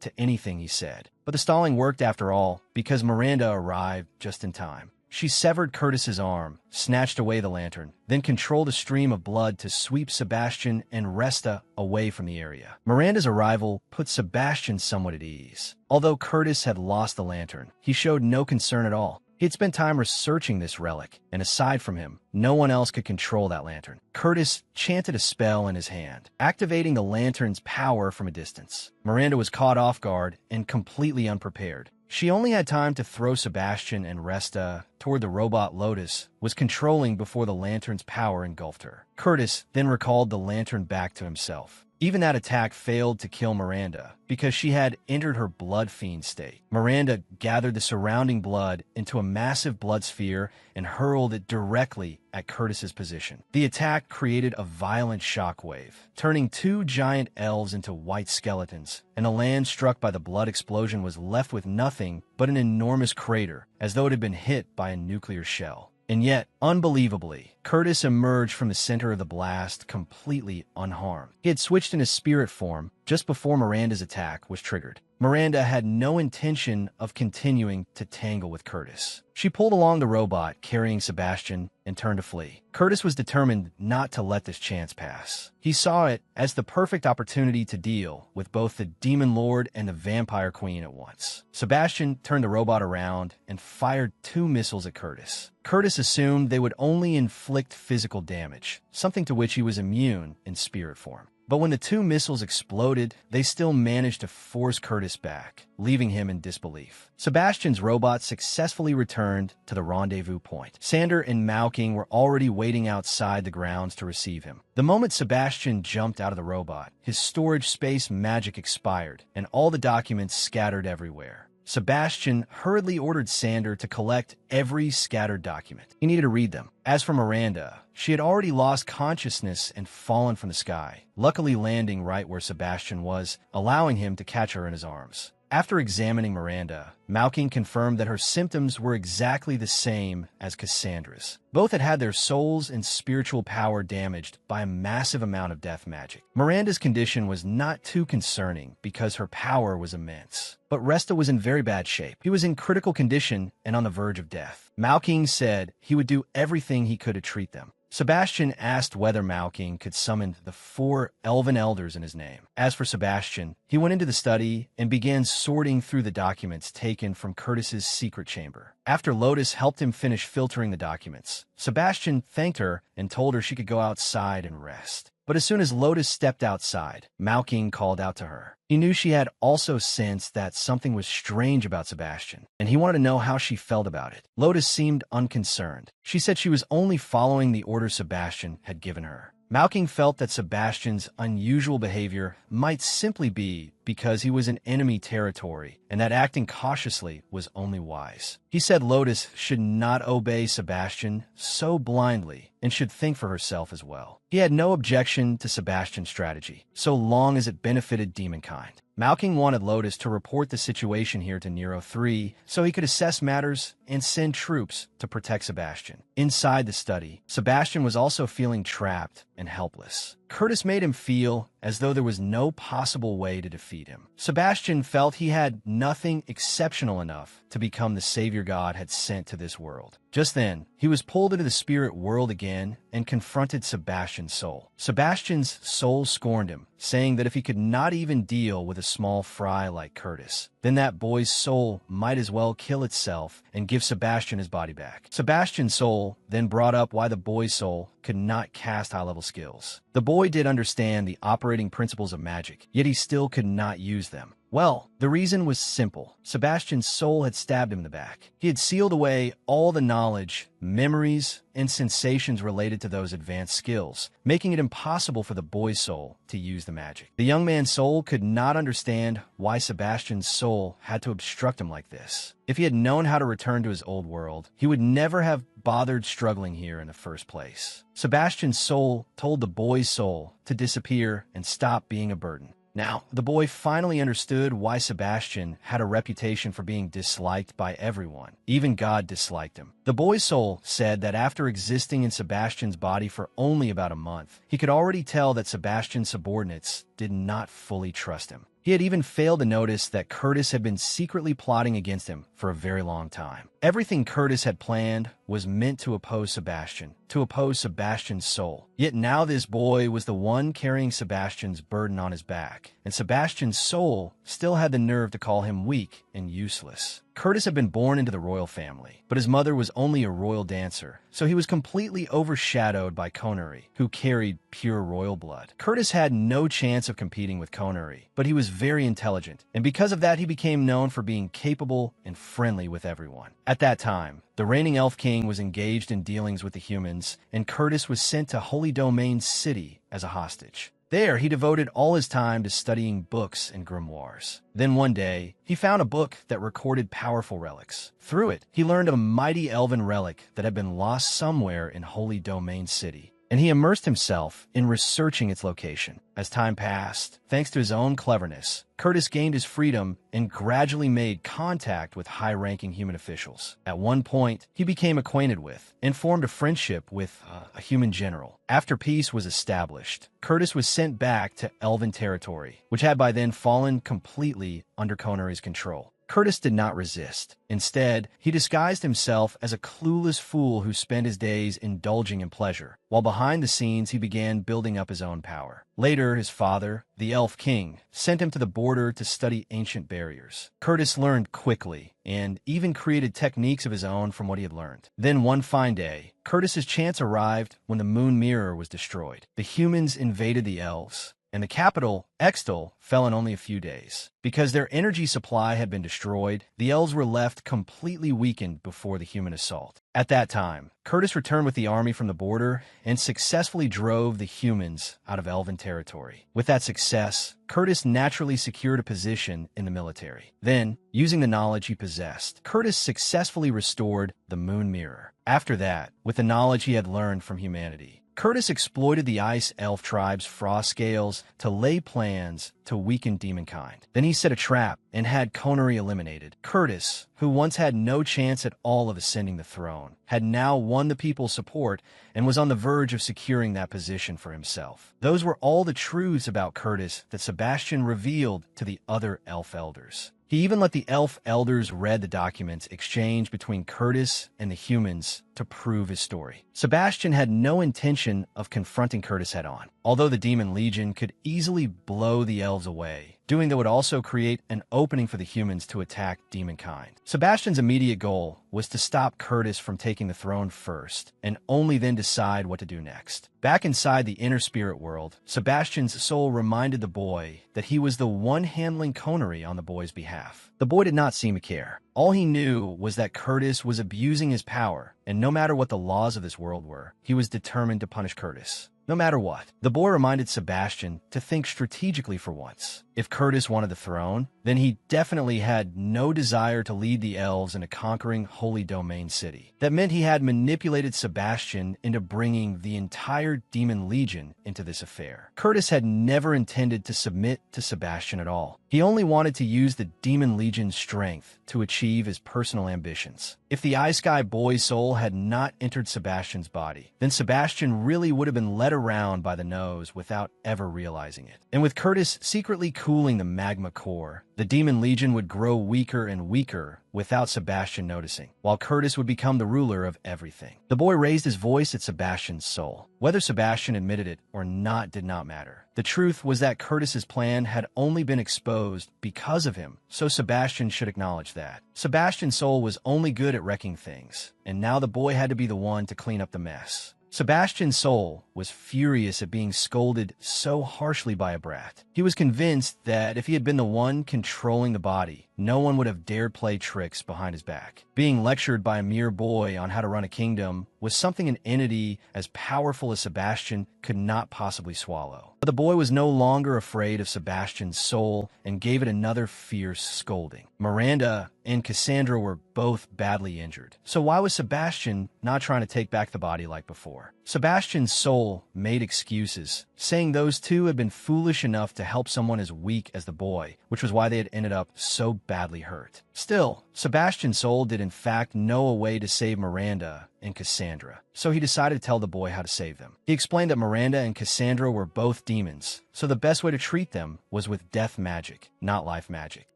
Speaker 1: to anything he said. But the stalling worked after all, because Miranda arrived just in time. She severed Curtis's arm, snatched away the lantern, then controlled a stream of blood to sweep Sebastian and Resta away from the area. Miranda's arrival put Sebastian somewhat at ease. Although Curtis had lost the lantern, he showed no concern at all. He had spent time researching this relic, and aside from him, no one else could control that lantern. Curtis chanted a spell in his hand, activating the lantern's power from a distance. Miranda was caught off guard and completely unprepared. She only had time to throw Sebastian and Resta toward the robot Lotus was controlling before the lantern's power engulfed her. Curtis then recalled the lantern back to himself. Even that attack failed to kill Miranda because she had entered her blood fiend state. Miranda gathered the surrounding blood into a massive blood sphere and hurled it directly at Curtis's position. The attack created a violent shockwave, turning two giant elves into white skeletons, and the land struck by the blood explosion was left with nothing but an enormous crater, as though it had been hit by a nuclear shell. And yet, unbelievably, Curtis emerged from the center of the blast completely unharmed. He had switched into spirit form just before Miranda's attack was triggered. Miranda had no intention of continuing to tangle with Curtis. She pulled along the robot carrying Sebastian and turned to flee. Curtis was determined not to let this chance pass. He saw it as the perfect opportunity to deal with both the Demon Lord and the Vampire Queen at once. Sebastian turned the robot around and fired 2 missiles at Curtis. Curtis assumed they would only inflict physical damage, something to which he was immune in spirit form. But when the 2 missiles exploded, they still managed to force Curtis back, leaving him in disbelief. Sebastian's robot successfully returned to the rendezvous point. Sander and Mauking were already waiting outside the grounds to receive him. The moment Sebastian jumped out of the robot, his storage space magic expired, and all the documents scattered everywhere. Sebastian hurriedly ordered Sander to collect every scattered document. He needed to read them. As for Miranda, she had already lost consciousness and fallen from the sky, luckily landing right where Sebastian was, allowing him to catch her in his arms. After examining Miranda, Mauking confirmed that her symptoms were exactly the same as Cassandra's. Both had had their souls and spiritual power damaged by a massive amount of death magic. Miranda's condition was not too concerning because her power was immense. But Resta was in very bad shape. He was in critical condition and on the verge of death. Mauking said he would do everything he could to treat them. Sebastian asked whether Mauking could summon the 4 elven elders in his name. As for Sebastian, he went into the study and began sorting through the documents taken from Curtis's secret chamber. After Lotus helped him finish filtering the documents, Sebastian thanked her and told her she could go outside and rest. But as soon as Lotus stepped outside, Mauking called out to her. He knew she had also sensed that something was strange about Sebastian, and he wanted to know how she felt about it. Lotus seemed unconcerned. She said she was only following the order Sebastian had given her. Mauking felt that Sebastian's unusual behavior might simply be because he was in enemy territory, and that acting cautiously was only wise. He said Lotus should not obey Sebastian so blindly and should think for herself as well. He had no objection to Sebastian's strategy, so long as it benefited demonkind. Mauking wanted Lotus to report the situation here to Nero 3 so he could assess matters and send troops to protect Sebastian. Inside the study, Sebastian was also feeling trapped and helpless. Curtis made him feel as though there was no possible way to defeat him. Sebastian felt he had nothing exceptional enough to become the savior God had sent to this world. Just then, he was pulled into the spirit world again and confronted Sebastian's soul. Sebastian's soul scorned him, saying that if he could not even deal with a small fry like Curtis, then that boy's soul might as well kill itself and give Sebastian his body back. Sebastian's soul then brought up why the boy's soul could not cast high-level skills. The boy did understand the operating principles of magic, yet he still could not use them. Well, the reason was simple. Sebastian's soul had stabbed him in the back. He had sealed away all the knowledge, memories, and sensations related to those advanced skills, making it impossible for the boy's soul to use the magic. The young man's soul could not understand why Sebastian's soul had to obstruct him like this. If he had known how to return to his old world, he would never have bothered struggling here in the first place. Sebastian's soul told the boy's soul to disappear and stop being a burden. Now, the boy finally understood why Sebastian had a reputation for being disliked by everyone. Even God disliked him. The boy's soul said that after existing in Sebastian's body for only about a month, he could already tell that Sebastian's subordinates did not fully trust him. He had even failed to notice that Curtis had been secretly plotting against him for a very long time. Everything Curtis had planned was meant to oppose Sebastian, to oppose Sebastian's soul. Yet now this boy was the one carrying Sebastian's burden on his back, and Sebastian's soul still had the nerve to call him weak and useless. Curtis had been born into the royal family, but his mother was only a royal dancer, so he was completely overshadowed by Konari, who carried pure royal blood. Curtis had no chance of competing with Konari, but he was very intelligent, and because of that he became known for being capable and friendly with everyone. At that time, the reigning Elf King was engaged in dealings with the humans, and Curtis was sent to Holy Domain City as a hostage. There, he devoted all his time to studying books and grimoires. Then one day, he found a book that recorded powerful relics. Through it, he learned of a mighty elven relic that had been lost somewhere in Holy Domain City, and he immersed himself in researching its location. As time passed, thanks to his own cleverness, Curtis gained his freedom and gradually made contact with high-ranking human officials. At one point, he became acquainted with and formed a friendship with a human general. After peace was established, Curtis was sent back to Elven territory, which had by then fallen completely under Konari's control. Curtis did not resist. Instead, he disguised himself as a clueless fool who spent his days indulging in pleasure, while behind the scenes he began building up his own power. Later, his father, the Elf King, sent him to the border to study ancient barriers. Curtis learned quickly, and even created techniques of his own from what he had learned. Then one fine day, Curtis's chance arrived when the moon mirror was destroyed. The humans invaded the elves, and the capital, Extal, fell in only a few days. Because their energy supply had been destroyed, the elves were left completely weakened before the human assault. At that time, Curtis returned with the army from the border and successfully drove the humans out of Elven territory. With that success, Curtis naturally secured a position in the military. Then, using the knowledge he possessed, Curtis successfully restored the moon mirror. After that, with the knowledge he had learned from humanity, Curtis exploited the Ice Elf tribe's frost scales to lay plans to weaken demonkind. Then he set a trap and had Konari eliminated. Curtis, who once had no chance at all of ascending the throne, had now won the people's support and was on the verge of securing that position for himself. Those were all the truths about Curtis that Sebastian revealed to the other elf elders. He even let the elf elders read the documents exchanged between Curtis and the humans to prove his story. Sebastian had no intention of confronting Curtis head-on, although the Demon Legion could easily blow the elves away. Doing that would also create an opening for the humans to attack demonkind. Sebastian's immediate goal was to stop Curtis from taking the throne first, and only then decide what to do next. Back inside the inner spirit world, Sebastian's soul reminded the boy that he was the one handling Konari on the boy's behalf. The boy did not seem to care. All he knew was that Curtis was abusing his power, and no matter what the laws of this world were, he was determined to punish Curtis. No matter what, the boy reminded Sebastian to think strategically for once. If Curtis wanted the throne, then he definitely had no desire to lead the elves in a conquering Holy Domain City. That meant he had manipulated Sebastian into bringing the entire Demon Legion into this affair. Curtis had never intended to submit to Sebastian at all. He only wanted to use the Demon Legion's strength to achieve his personal ambitions. If the Ice Sky boy's soul had not entered Sebastian's body, then Sebastian really would have been led around by the nose without ever realizing it. And with Curtis secretly cooling the magma core, the Demon Legion would grow weaker and weaker without Sebastian noticing, while Curtis would become the ruler of everything. The boy raised his voice at Sebastian's soul. Whether Sebastian admitted it or not did not matter. The truth was that Curtis's plan had only been exposed because of him, so Sebastian should acknowledge that. Sebastian's soul was only good at wrecking things, and now the boy had to be the one to clean up the mess. Sebastian's soul was furious at being scolded so harshly by a brat. He was convinced that if he had been the one controlling the body, no one would have dared play tricks behind his back. Being lectured by a mere boy on how to run a kingdom was something an entity as powerful as Sebastian could not possibly swallow. But the boy was no longer afraid of Sebastian's soul and gave it another fierce scolding. Miranda and Cassandra were both badly injured. So why was Sebastian not trying to take back the body like before? Sebastian's soul made excuses, saying those two had been foolish enough to help someone as weak as the boy, which was why they had ended up so badly hurt. Still, Sebastian's soul did in fact know a way to save Miranda and Cassandra, so he decided to tell the boy how to save them. He explained that Miranda and Cassandra were both demons, so the best way to treat them was with death magic, not life magic.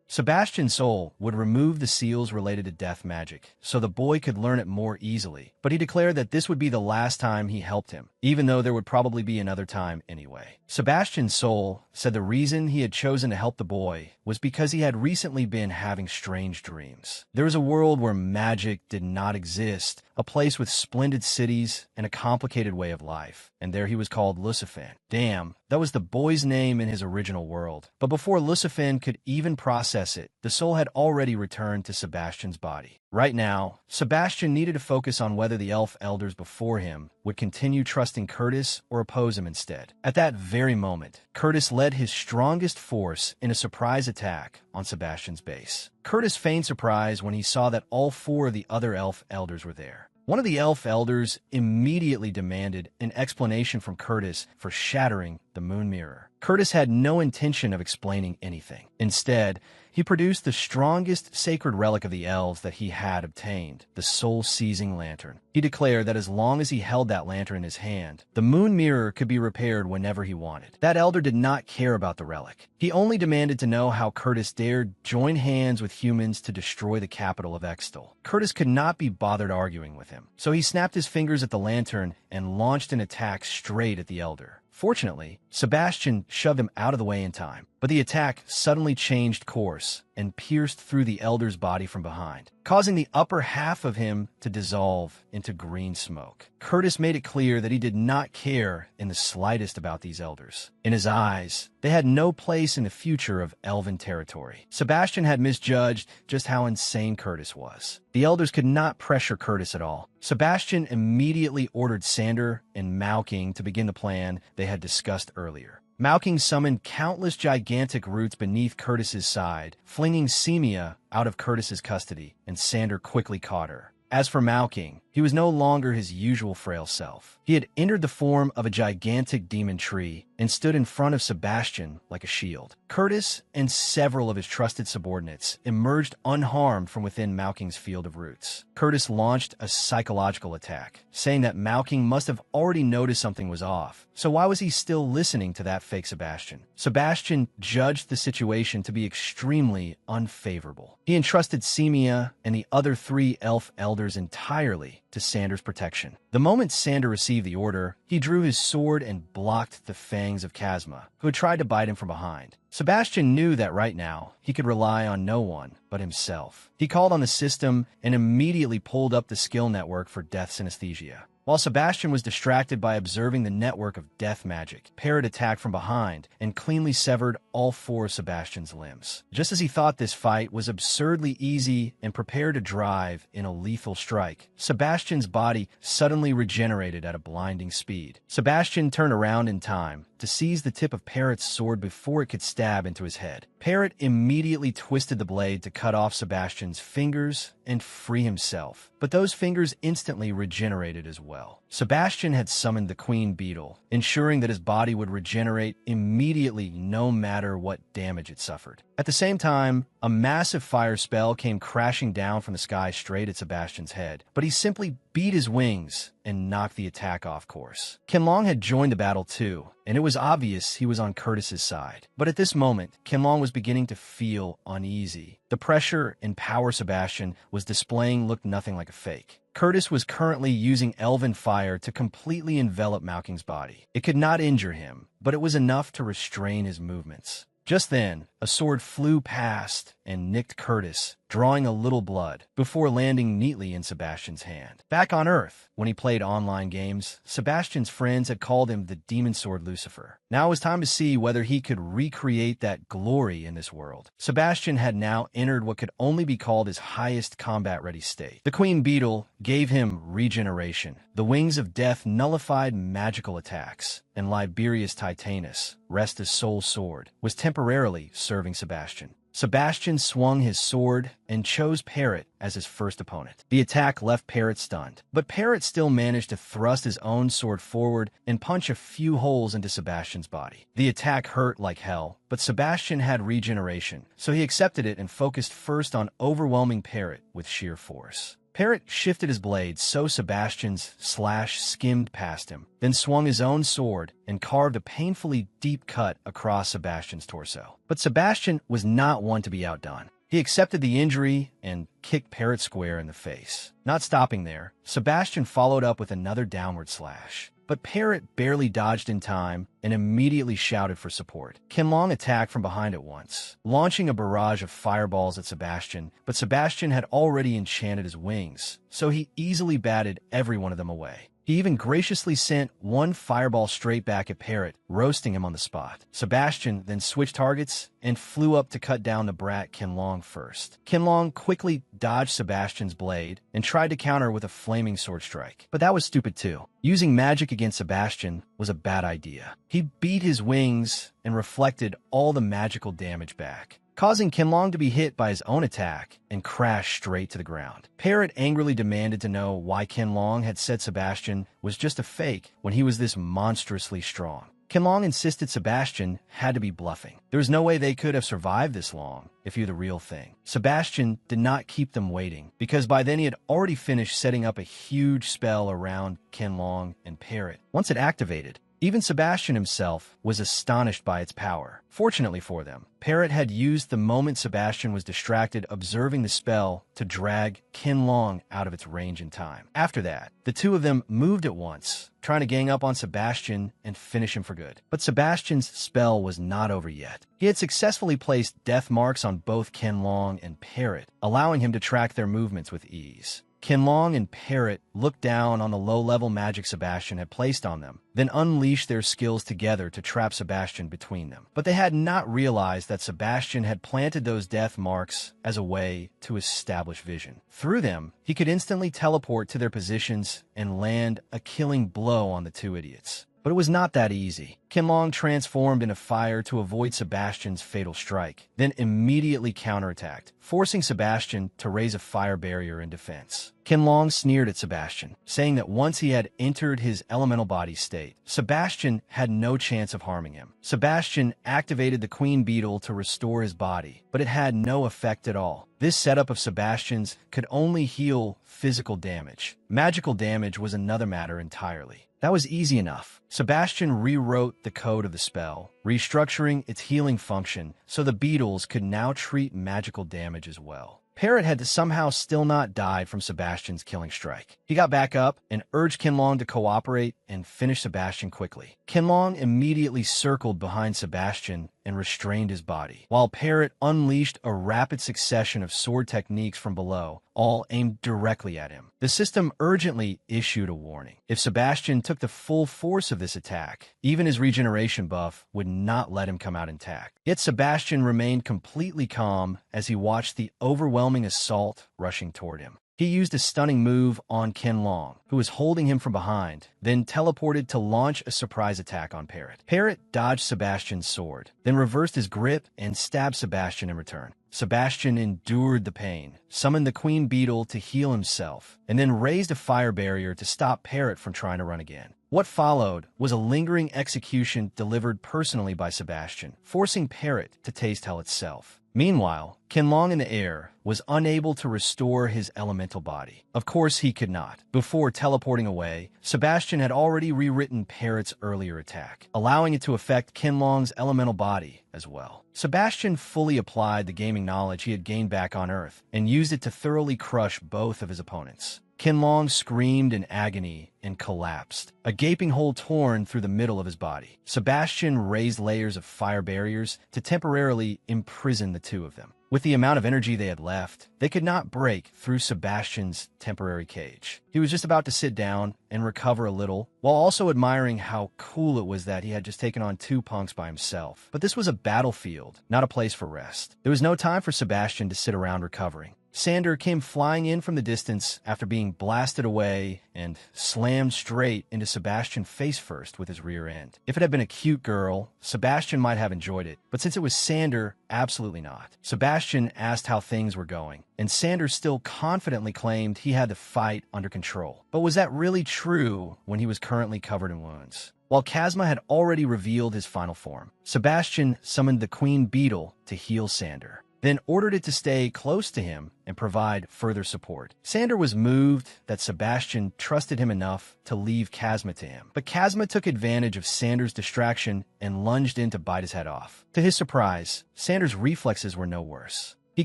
Speaker 1: Sebastian's soul would remove the seals related to death magic, so the boy could learn it more easily, but he declared that this would be the last time he helped him, even though there would probably be another time anyway. Sebastian's soul said the reason he had chosen to help the boy was because he had recently been having strange dreams. There was a world where magic did not exist, a place with splendid cities and a complicated way of life, and there he was called Lucifan. Damn, that was the boy's name in his original world. But before Lucifan could even process it, the soul had already returned to Sebastian's body. Right now, Sebastian needed to focus on whether the elf elders before him would continue trusting Curtis or oppose him instead. At that very moment, Curtis led his strongest force in a surprise attack on Sebastian's base. Curtis feigned surprise when he saw that all four of the other elf elders were there. One of the elf elders immediately demanded an explanation from Curtis for shattering the moon mirror. Curtis had no intention of explaining anything. Instead, he produced the strongest sacred relic of the elves that he had obtained, the soul-seizing lantern. He declared that as long as he held that lantern in his hand, the moon mirror could be repaired whenever he wanted. That elder did not care about the relic. He only demanded to know how Curtis dared join hands with humans to destroy the capital of Extal. Curtis could not be bothered arguing with him, so he snapped his fingers at the lantern and launched an attack straight at the elder. Fortunately, Sebastian shoved him out of the way in time, but the attack suddenly changed course and pierced through the elder's body from behind, causing the upper half of him to dissolve into green smoke. Curtis made it clear that he did not care in the slightest about these elders. In his eyes, they had no place in the future of elven territory. Sebastian had misjudged just how insane Curtis was. The elders could not pressure Curtis at all. Sebastian immediately ordered Sander and Mauking to begin the plan they had discussed earlier. Mauking summoned countless gigantic roots beneath Curtis's side, flinging Semia out of Curtis's custody, and Sander quickly caught her. As for Mauking, he was no longer his usual frail self. He had entered the form of a gigantic demon tree and stood in front of Sebastian like a shield. Curtis and several of his trusted subordinates emerged unharmed from within Mauking's field of roots. Curtis launched a psychological attack, saying that Mauking must have already noticed something was off, so why was he still listening to that fake Sebastian? Sebastian judged the situation to be extremely unfavorable. He entrusted Semia and the other three elf elders entirely to Sander's protection. The moment Sander received the order, he drew his sword and blocked the fangs of Chasma, who had tried to bite him from behind. Sebastian knew that right now, he could rely on no one but himself. He called on the system and immediately pulled up the skill network for death synesthesia. While Sebastian was distracted by observing the network of death magic, Parrot attacked from behind and cleanly severed all four of Sebastian's limbs. Just as he thought this fight was absurdly easy and prepared to drive in a lethal strike, Sebastian's body suddenly regenerated at a blinding speed. Sebastian turned around in time to seize the tip of Parrot's sword before it could stab into his head. Parrot immediately twisted the blade to cut off Sebastian's fingers and free himself, but those fingers instantly regenerated as well. Sebastian had summoned the Queen Beetle, ensuring that his body would regenerate immediately no matter what damage it suffered. At the same time, a massive fire spell came crashing down from the sky straight at Sebastian's head, but he simply beat his wings and knocked the attack off course. Qianlong had joined the battle too, and it was obvious he was on Curtis's side. But at this moment, Qianlong was beginning to feel uneasy. The pressure and power Sebastian was displaying looked nothing like a fake. Curtis was currently using elven fire to completely envelop Mauking's body. It could not injure him, but it was enough to restrain his movements. Just then, a sword flew past and nicked Curtis, drawing a little blood, before landing neatly in Sebastian's hand. Back on Earth, when he played online games, Sebastian's friends had called him the Demon Sword Lucifer. Now it was time to see whether he could recreate that glory in this world. Sebastian had now entered what could only be called his highest combat-ready state. The Queen Beetle gave him regeneration. The Wings of Death nullified magical attacks, and Liberius Titanus, Resta's soul sword, was temporarily serving Sebastian. Sebastian swung his sword and chose Parrot as his first opponent. The attack left Parrot stunned, but Parrot still managed to thrust his own sword forward and punch a few holes into Sebastian's body. The attack hurt like hell, but Sebastian had regeneration, so he accepted it and focused first on overwhelming Parrot with sheer force. Parrot shifted his blade so Sebastian's slash skimmed past him, then swung his own sword and carved a painfully deep cut across Sebastian's torso. But Sebastian was not one to be outdone. He accepted the injury and kicked Parrot square in the face. Not stopping there, Sebastian followed up with another downward slash. But Parrot barely dodged in time and immediately shouted for support. Qianlong attacked from behind at once, launching a barrage of fireballs at Sebastian, but Sebastian had already enchanted his wings, so he easily batted every one of them away. He even graciously sent one fireball straight back at Parrot, roasting him on the spot. Sebastian then switched targets and flew up to cut down the brat Qianlong first. Qianlong quickly dodged Sebastian's blade and tried to counter with a flaming sword strike. But that was stupid too. Using magic against Sebastian was a bad idea. He beat his wings and reflected all the magical damage back, causing Qianlong to be hit by his own attack and crash straight to the ground. Parrot angrily demanded to know why Qianlong had said Sebastian was just a fake when he was this monstrously strong. Qianlong insisted Sebastian had to be bluffing. There was no way they could have survived this long if he were the real thing. Sebastian did not keep them waiting, because by then he had already finished setting up a huge spell around Qianlong and Parrot. Once it activated, even Sebastian himself was astonished by its power. Fortunately for them, Parrot had used the moment Sebastian was distracted observing the spell to drag Qianlong out of its range in time. After that, the two of them moved at once, trying to gang up on Sebastian and finish him for good. But Sebastian's spell was not over yet. He had successfully placed death marks on both Qianlong and Parrot, allowing him to track their movements with ease. Qianlong and Parrot looked down on the low-level magic Sebastian had placed on them, then unleashed their skills together to trap Sebastian between them. But they had not realized that Sebastian had planted those death marks as a way to establish vision. Through them, he could instantly teleport to their positions and land a killing blow on the two idiots. But it was not that easy. Qianlong transformed into fire to avoid Sebastian's fatal strike, then immediately counterattacked, forcing Sebastian to raise a fire barrier in defense. Qianlong sneered at Sebastian, saying that once he had entered his elemental body state, Sebastian had no chance of harming him. Sebastian activated the Queen Beetle to restore his body, but it had no effect at all. This setup of Sebastian's could only heal physical damage. Magical damage was another matter entirely. That was easy enough. Sebastian rewrote the code of the spell, restructuring its healing function so the beetles could now treat magical damage as well. Parrot had to somehow still not die from Sebastian's killing strike. He got back up and urged Qianlong to cooperate and finish Sebastian quickly. Qianlong immediately circled behind Sebastian and restrained his body, while Parrot unleashed a rapid succession of sword techniques from below, all aimed directly at him. The system urgently issued a warning. If Sebastian took the full force of this attack, even his regeneration buff would not let him come out intact. Yet Sebastian remained completely calm as he watched the overwhelming assault rushing toward him. He used a stunning move on Qianlong, who was holding him from behind, then teleported to launch a surprise attack on Parrot. Parrot dodged Sebastian's sword, then reversed his grip and stabbed Sebastian in return. Sebastian endured the pain, summoned the Queen Beetle to heal himself, and then raised a fire barrier to stop Parrot from trying to run again. What followed was a lingering execution delivered personally by Sebastian, forcing Parrot to taste hell itself. Meanwhile, Qianlong in the air was unable to restore his elemental body. Of course he could not. Before teleporting away, Sebastian had already rewritten Parrot's earlier attack, allowing it to affect Qianlong's elemental body as well. Sebastian fully applied the gaming knowledge he had gained back on Earth and used it to thoroughly crush both of his opponents. Qianlong screamed in agony and collapsed, a gaping hole torn through the middle of his body. Sebastian raised layers of fire barriers to temporarily imprison the two of them. With the amount of energy they had left, they could not break through Sebastian's temporary cage. He was just about to sit down and recover a little, while also admiring how cool it was that he had just taken on two punks by himself. But this was a battlefield, not a place for rest. There was no time for Sebastian to sit around recovering. Sander came flying in from the distance after being blasted away and slammed straight into Sebastian face first with his rear end. If it had been a cute girl, Sebastian might have enjoyed it, but since it was Sander, absolutely not. Sebastian asked how things were going, and Sander still confidently claimed he had the fight under control. But was that really true when he was currently covered in wounds? While Kazma had already revealed his final form, Sebastian summoned the Queen Beetle to heal Sander, then ordered it to stay close to him and provide further support. Sander was moved that Sebastian trusted him enough to leave Kazma to him, but Kazma took advantage of Sander's distraction and lunged in to bite his head off. To his surprise, Sander's reflexes were no worse. He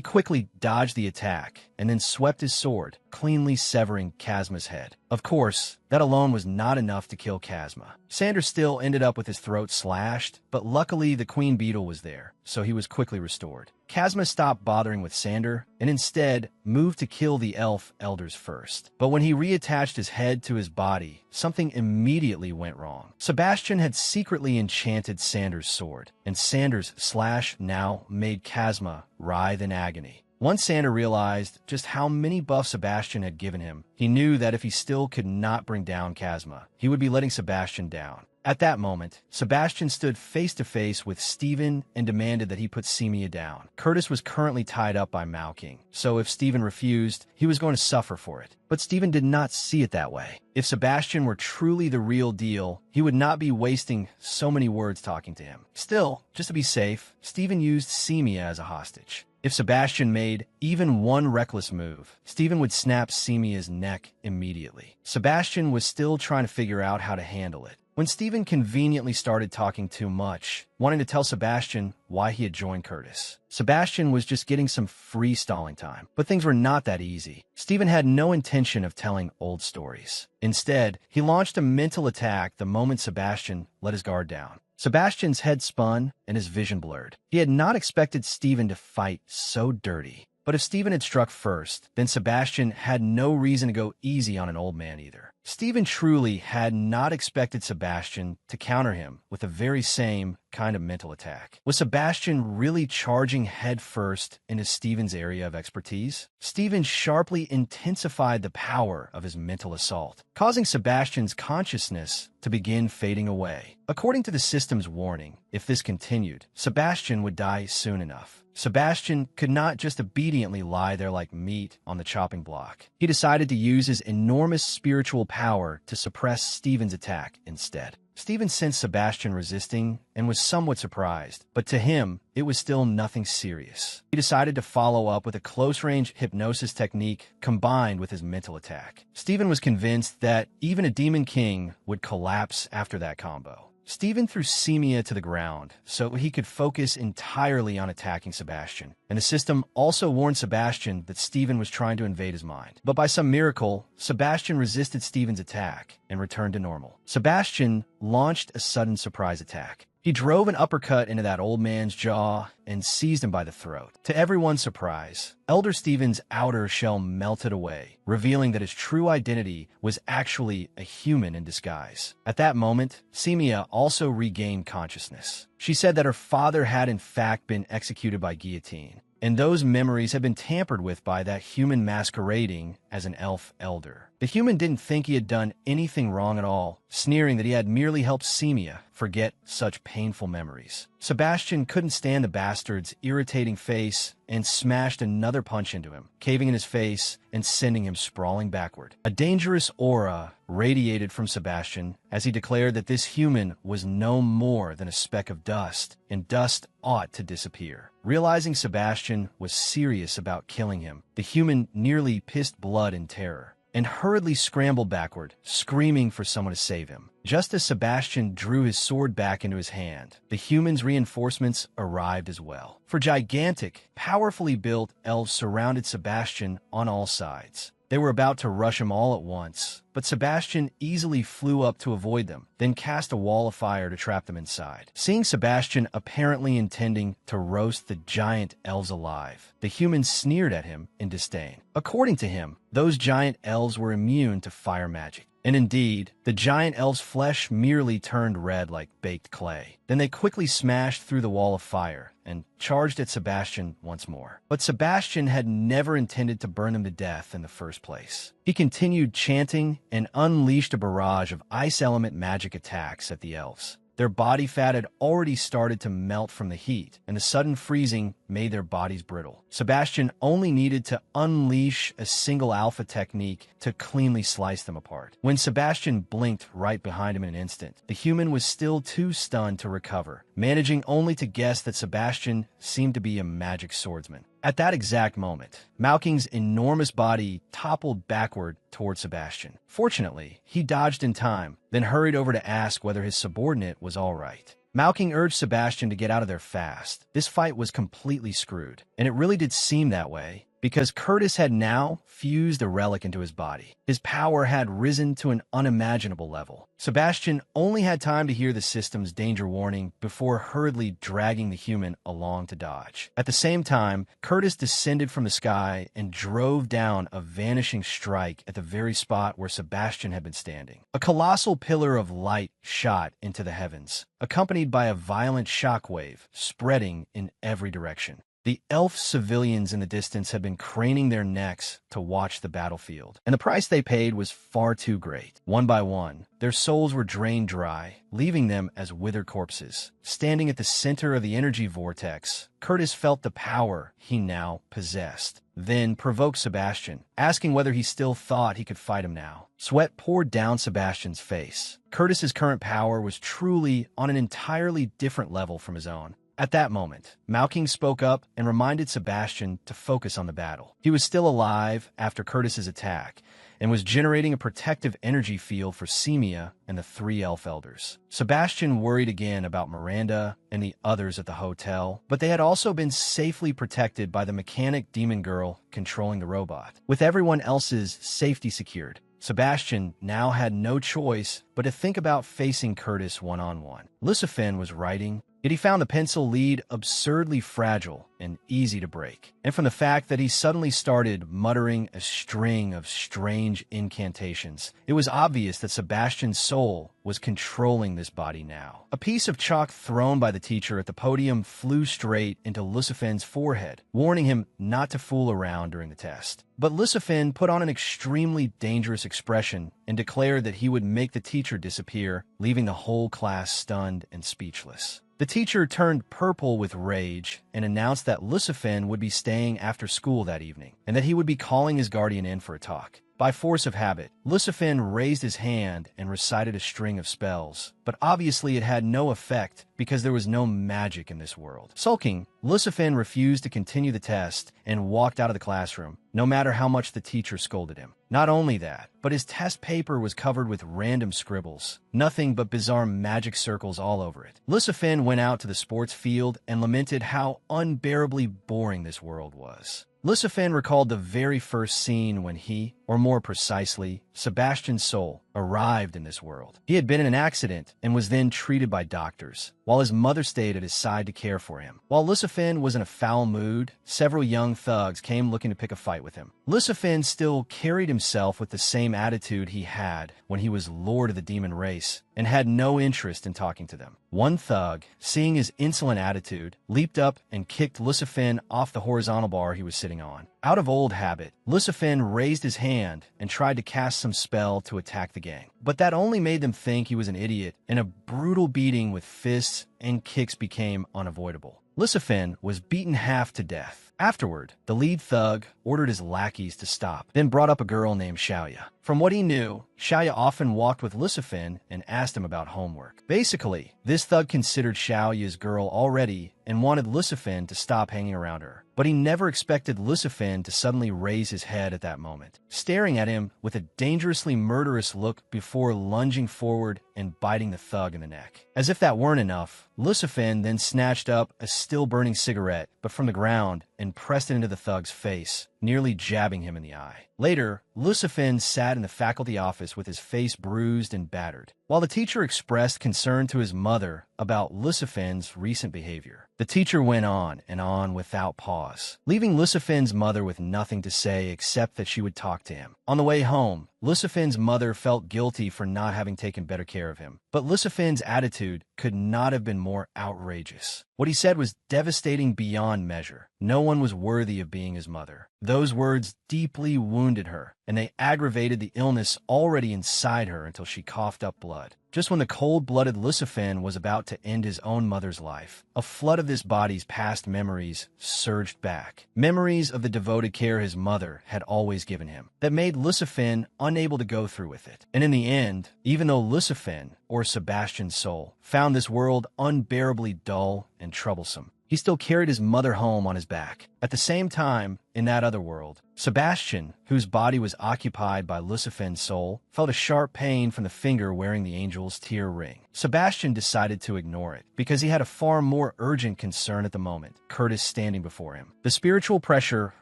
Speaker 1: quickly dodged the attack and then swept his sword, cleanly severing Kazma's head. Of course, that alone was not enough to kill Kazma. Sander still ended up with his throat slashed, but luckily the Queen Beetle was there, so he was quickly restored. Kazma stopped bothering with Sander and instead moved to kill the elf elders first. But when he reattached his head to his body, something immediately went wrong. Sebastian had secretly enchanted Sander's sword, and Sander's slash now made Kazma writhe in agony. Once Sander realized just how many buffs Sebastian had given him, he knew that if he still could not bring down Kazma, he would be letting Sebastian down. At that moment, Sebastian stood face-to-face with Steven and demanded that he put Semia down. Curtis was currently tied up by Malking, so if Steven refused, he was going to suffer for it. But Steven did not see it that way. If Sebastian were truly the real deal, he would not be wasting so many words talking to him. Still, just to be safe, Steven used Semia as a hostage. If Sebastian made even one reckless move, Steven would snap Semia's neck immediately. Sebastian was still trying to figure out how to handle it when Steven conveniently started talking too much, wanting to tell Sebastian why he had joined Curtis. Sebastian was just getting some free stalling time, but things were not that easy. Steven had no intention of telling old stories. Instead, he launched a mental attack the moment Sebastian let his guard down. Sebastian's head spun and his vision blurred. He had not expected Steven to fight so dirty. But if Steven had struck first, then Sebastian had no reason to go easy on an old man either. Steven truly had not expected Sebastian to counter him with the very same kind of mental attack. Was Sebastian really charging headfirst into Steven's area of expertise? Steven sharply intensified the power of his mental assault, causing Sebastian's consciousness to begin fading away. According to the system's warning, if this continued, Sebastian would die soon enough. Sebastian could not just obediently lie there like meat on the chopping block. He decided to use his enormous spiritual power to suppress Steven's attack instead. Steven sensed Sebastian resisting and was somewhat surprised, but to him, it was still nothing serious. He decided to follow up with a close-range hypnosis technique combined with his mental attack. Steven was convinced that even a Demon King would collapse after that combo. Steven threw Semia to the ground so he could focus entirely on attacking Sebastian, and the system also warned Sebastian that Steven was trying to invade his mind. But by some miracle, Sebastian resisted Steven's attack and returned to normal. Sebastian launched a sudden surprise attack. He drove an uppercut into that old man's jaw and seized him by the throat. To everyone's surprise, Elder Steven's outer shell melted away, revealing that his true identity was actually a human in disguise. At that moment, Semia also regained consciousness. She said that her father had in fact been executed by guillotine, and those memories had been tampered with by that human masquerading as an elf elder. The human didn't think he had done anything wrong at all, sneering that he had merely helped Semia forget such painful memories. Sebastian couldn't stand the bastard's irritating face and smashed another punch into him, caving in his face and sending him sprawling backward. A dangerous aura radiated from Sebastian as he declared that this human was no more than a speck of dust, and dust ought to disappear. Realizing Sebastian was serious about killing him, the human nearly pissed blood in terror and hurriedly scrambled backward, screaming for someone to save him. Just as Sebastian drew his sword back into his hand, the human's reinforcements arrived as well. For gigantic, powerfully built elves surrounded Sebastian on all sides. They were about to rush him all at once, but Sebastian easily flew up to avoid them, then cast a wall of fire to trap them inside. Seeing Sebastian apparently intending to roast the giant elves alive, the humans sneered at him in disdain. According to him, those giant elves were immune to fire magic. And indeed, the giant elves' flesh merely turned red like baked clay. Then they quickly smashed through the wall of fire and charged at Sebastian once more. But Sebastian had never intended to burn them to death in the first place. He continued chanting and unleashed a barrage of ice element magic attacks at the elves. Their body fat had already started to melt from the heat, and the sudden freezing made their bodies brittle. Sebastian only needed to unleash a single alpha technique to cleanly slice them apart. When Sebastian blinked right behind him in an instant, the human was still too stunned to recover, managing only to guess that Sebastian seemed to be a magic swordsman. At that exact moment, Malking's enormous body toppled backward toward Sebastian. Fortunately, he dodged in time, then hurried over to ask whether his subordinate was all right. Malking urged Sebastian to get out of there fast. This fight was completely screwed, and it really did seem that way, because Curtis had now fused a relic into his body. His power had risen to an unimaginable level. Sebastian only had time to hear the system's danger warning before hurriedly dragging the human along to dodge. At the same time, Curtis descended from the sky and drove down a vanishing strike at the very spot where Sebastian had been standing. A colossal pillar of light shot into the heavens, accompanied by a violent shockwave spreading in every direction. The elf civilians in the distance had been craning their necks to watch the battlefield, and the price they paid was far too great. One by one, their souls were drained dry, leaving them as withered corpses. Standing at the center of the energy vortex, Curtis felt the power he now possessed, then provoked Sebastian, asking whether he still thought he could fight him now. Sweat poured down Sebastian's face. Curtis's current power was truly on an entirely different level from his own. At that moment, Malking spoke up and reminded Sebastian to focus on the battle. He was still alive after Curtis's attack and was generating a protective energy field for Semia and the three elf elders. Sebastian worried again about Miranda and the others at the hotel, but they had also been safely protected by the mechanic demon girl controlling the robot. With everyone else's safety secured, Sebastian now had no choice but to think about facing Curtis one-on-one. Lucifen was writing, yet he found the pencil lead absurdly fragile and easy to break. And from the fact that he suddenly started muttering a string of strange incantations, it was obvious that Sebastian's soul was controlling this body now. A piece of chalk thrown by the teacher at the podium flew straight into Lucifen's forehead, warning him not to fool around during the test. But Lucifen put on an extremely dangerous expression and declared that he would make the teacher disappear, leaving the whole class stunned and speechless. The teacher turned purple with rage and announced that Lucifen would be staying after school that evening, and that he would be calling his guardian in for a talk. By force of habit, Lucifen raised his hand and recited a string of spells, but obviously it had no effect because there was no magic in this world. Sulking, Lucifen refused to continue the test and walked out of the classroom, no matter how much the teacher scolded him. Not only that, but his test paper was covered with random scribbles, nothing but bizarre magic circles all over it. Lucifen went out to the sports field and lamented how unbearably boring this world was. Lucifen recalled the very first scene when he, or more precisely, Sebastian's soul, arrived in this world. He had been in an accident and was then treated by doctors, while his mother stayed at his side to care for him. While Lucifen was in a foul mood, several young thugs came looking to pick a fight with him. Lucifen still carried himself with the same attitude he had when he was lord of the demon race, and had no interest in talking to them. One thug, seeing his insolent attitude, leaped up and kicked Lucifen off the horizontal bar he was sitting on. Out of old habit, Lucifen raised his hand and tried to cast some spell to attack the gang. But that only made them think he was an idiot, and a brutal beating with fists and kicks became unavoidable. Lucifen was beaten half to death. Afterward, the lead thug ordered his lackeys to stop, then brought up a girl named Xiaoya. From what he knew, Xiaoya often walked with Lucifen and asked him about homework. Basically, this thug considered Xiaoya's girl already and wanted Lucifen to stop hanging around her. But he never expected Lucifen to suddenly raise his head at that moment, staring at him with a dangerously murderous look before lunging forward and biting the thug in the neck. As if that weren't enough, Lucifen then snatched up a still-burning cigarette, but from the ground, and pressed it into the thug's face, nearly jabbing him in the eye. Later, Lucifen sat in the faculty office with his face bruised and battered, while the teacher expressed concern to his mother about Lucifen's recent behavior. The teacher went on and on without pause, leaving Lucifen's mother with nothing to say except that she would talk to him. On the way home, Lucifen's mother felt guilty for not having taken better care of him, but Lucifen's attitude could not have been more outrageous. What he said was devastating beyond measure. No one was worthy of being his mother. Those words deeply wounded her, and they aggravated the illness already inside her until she coughed up blood. Just when the cold-blooded Lucifen was about to end his own mother's life, a flood of this body's past memories surged back. Memories of the devoted care his mother had always given him, that made Lucifen unable to go through with it. And in the end, even though Lucifen, or Sebastian's soul, found this world unbearably dull and troublesome, he still carried his mother home on his back. At the same time, in that other world, Sebastian, whose body was occupied by Lucifen's soul, felt a sharp pain from the finger wearing the angel's tear ring. Sebastian decided to ignore it, because he had a far more urgent concern at the moment, Curtis standing before him. The spiritual pressure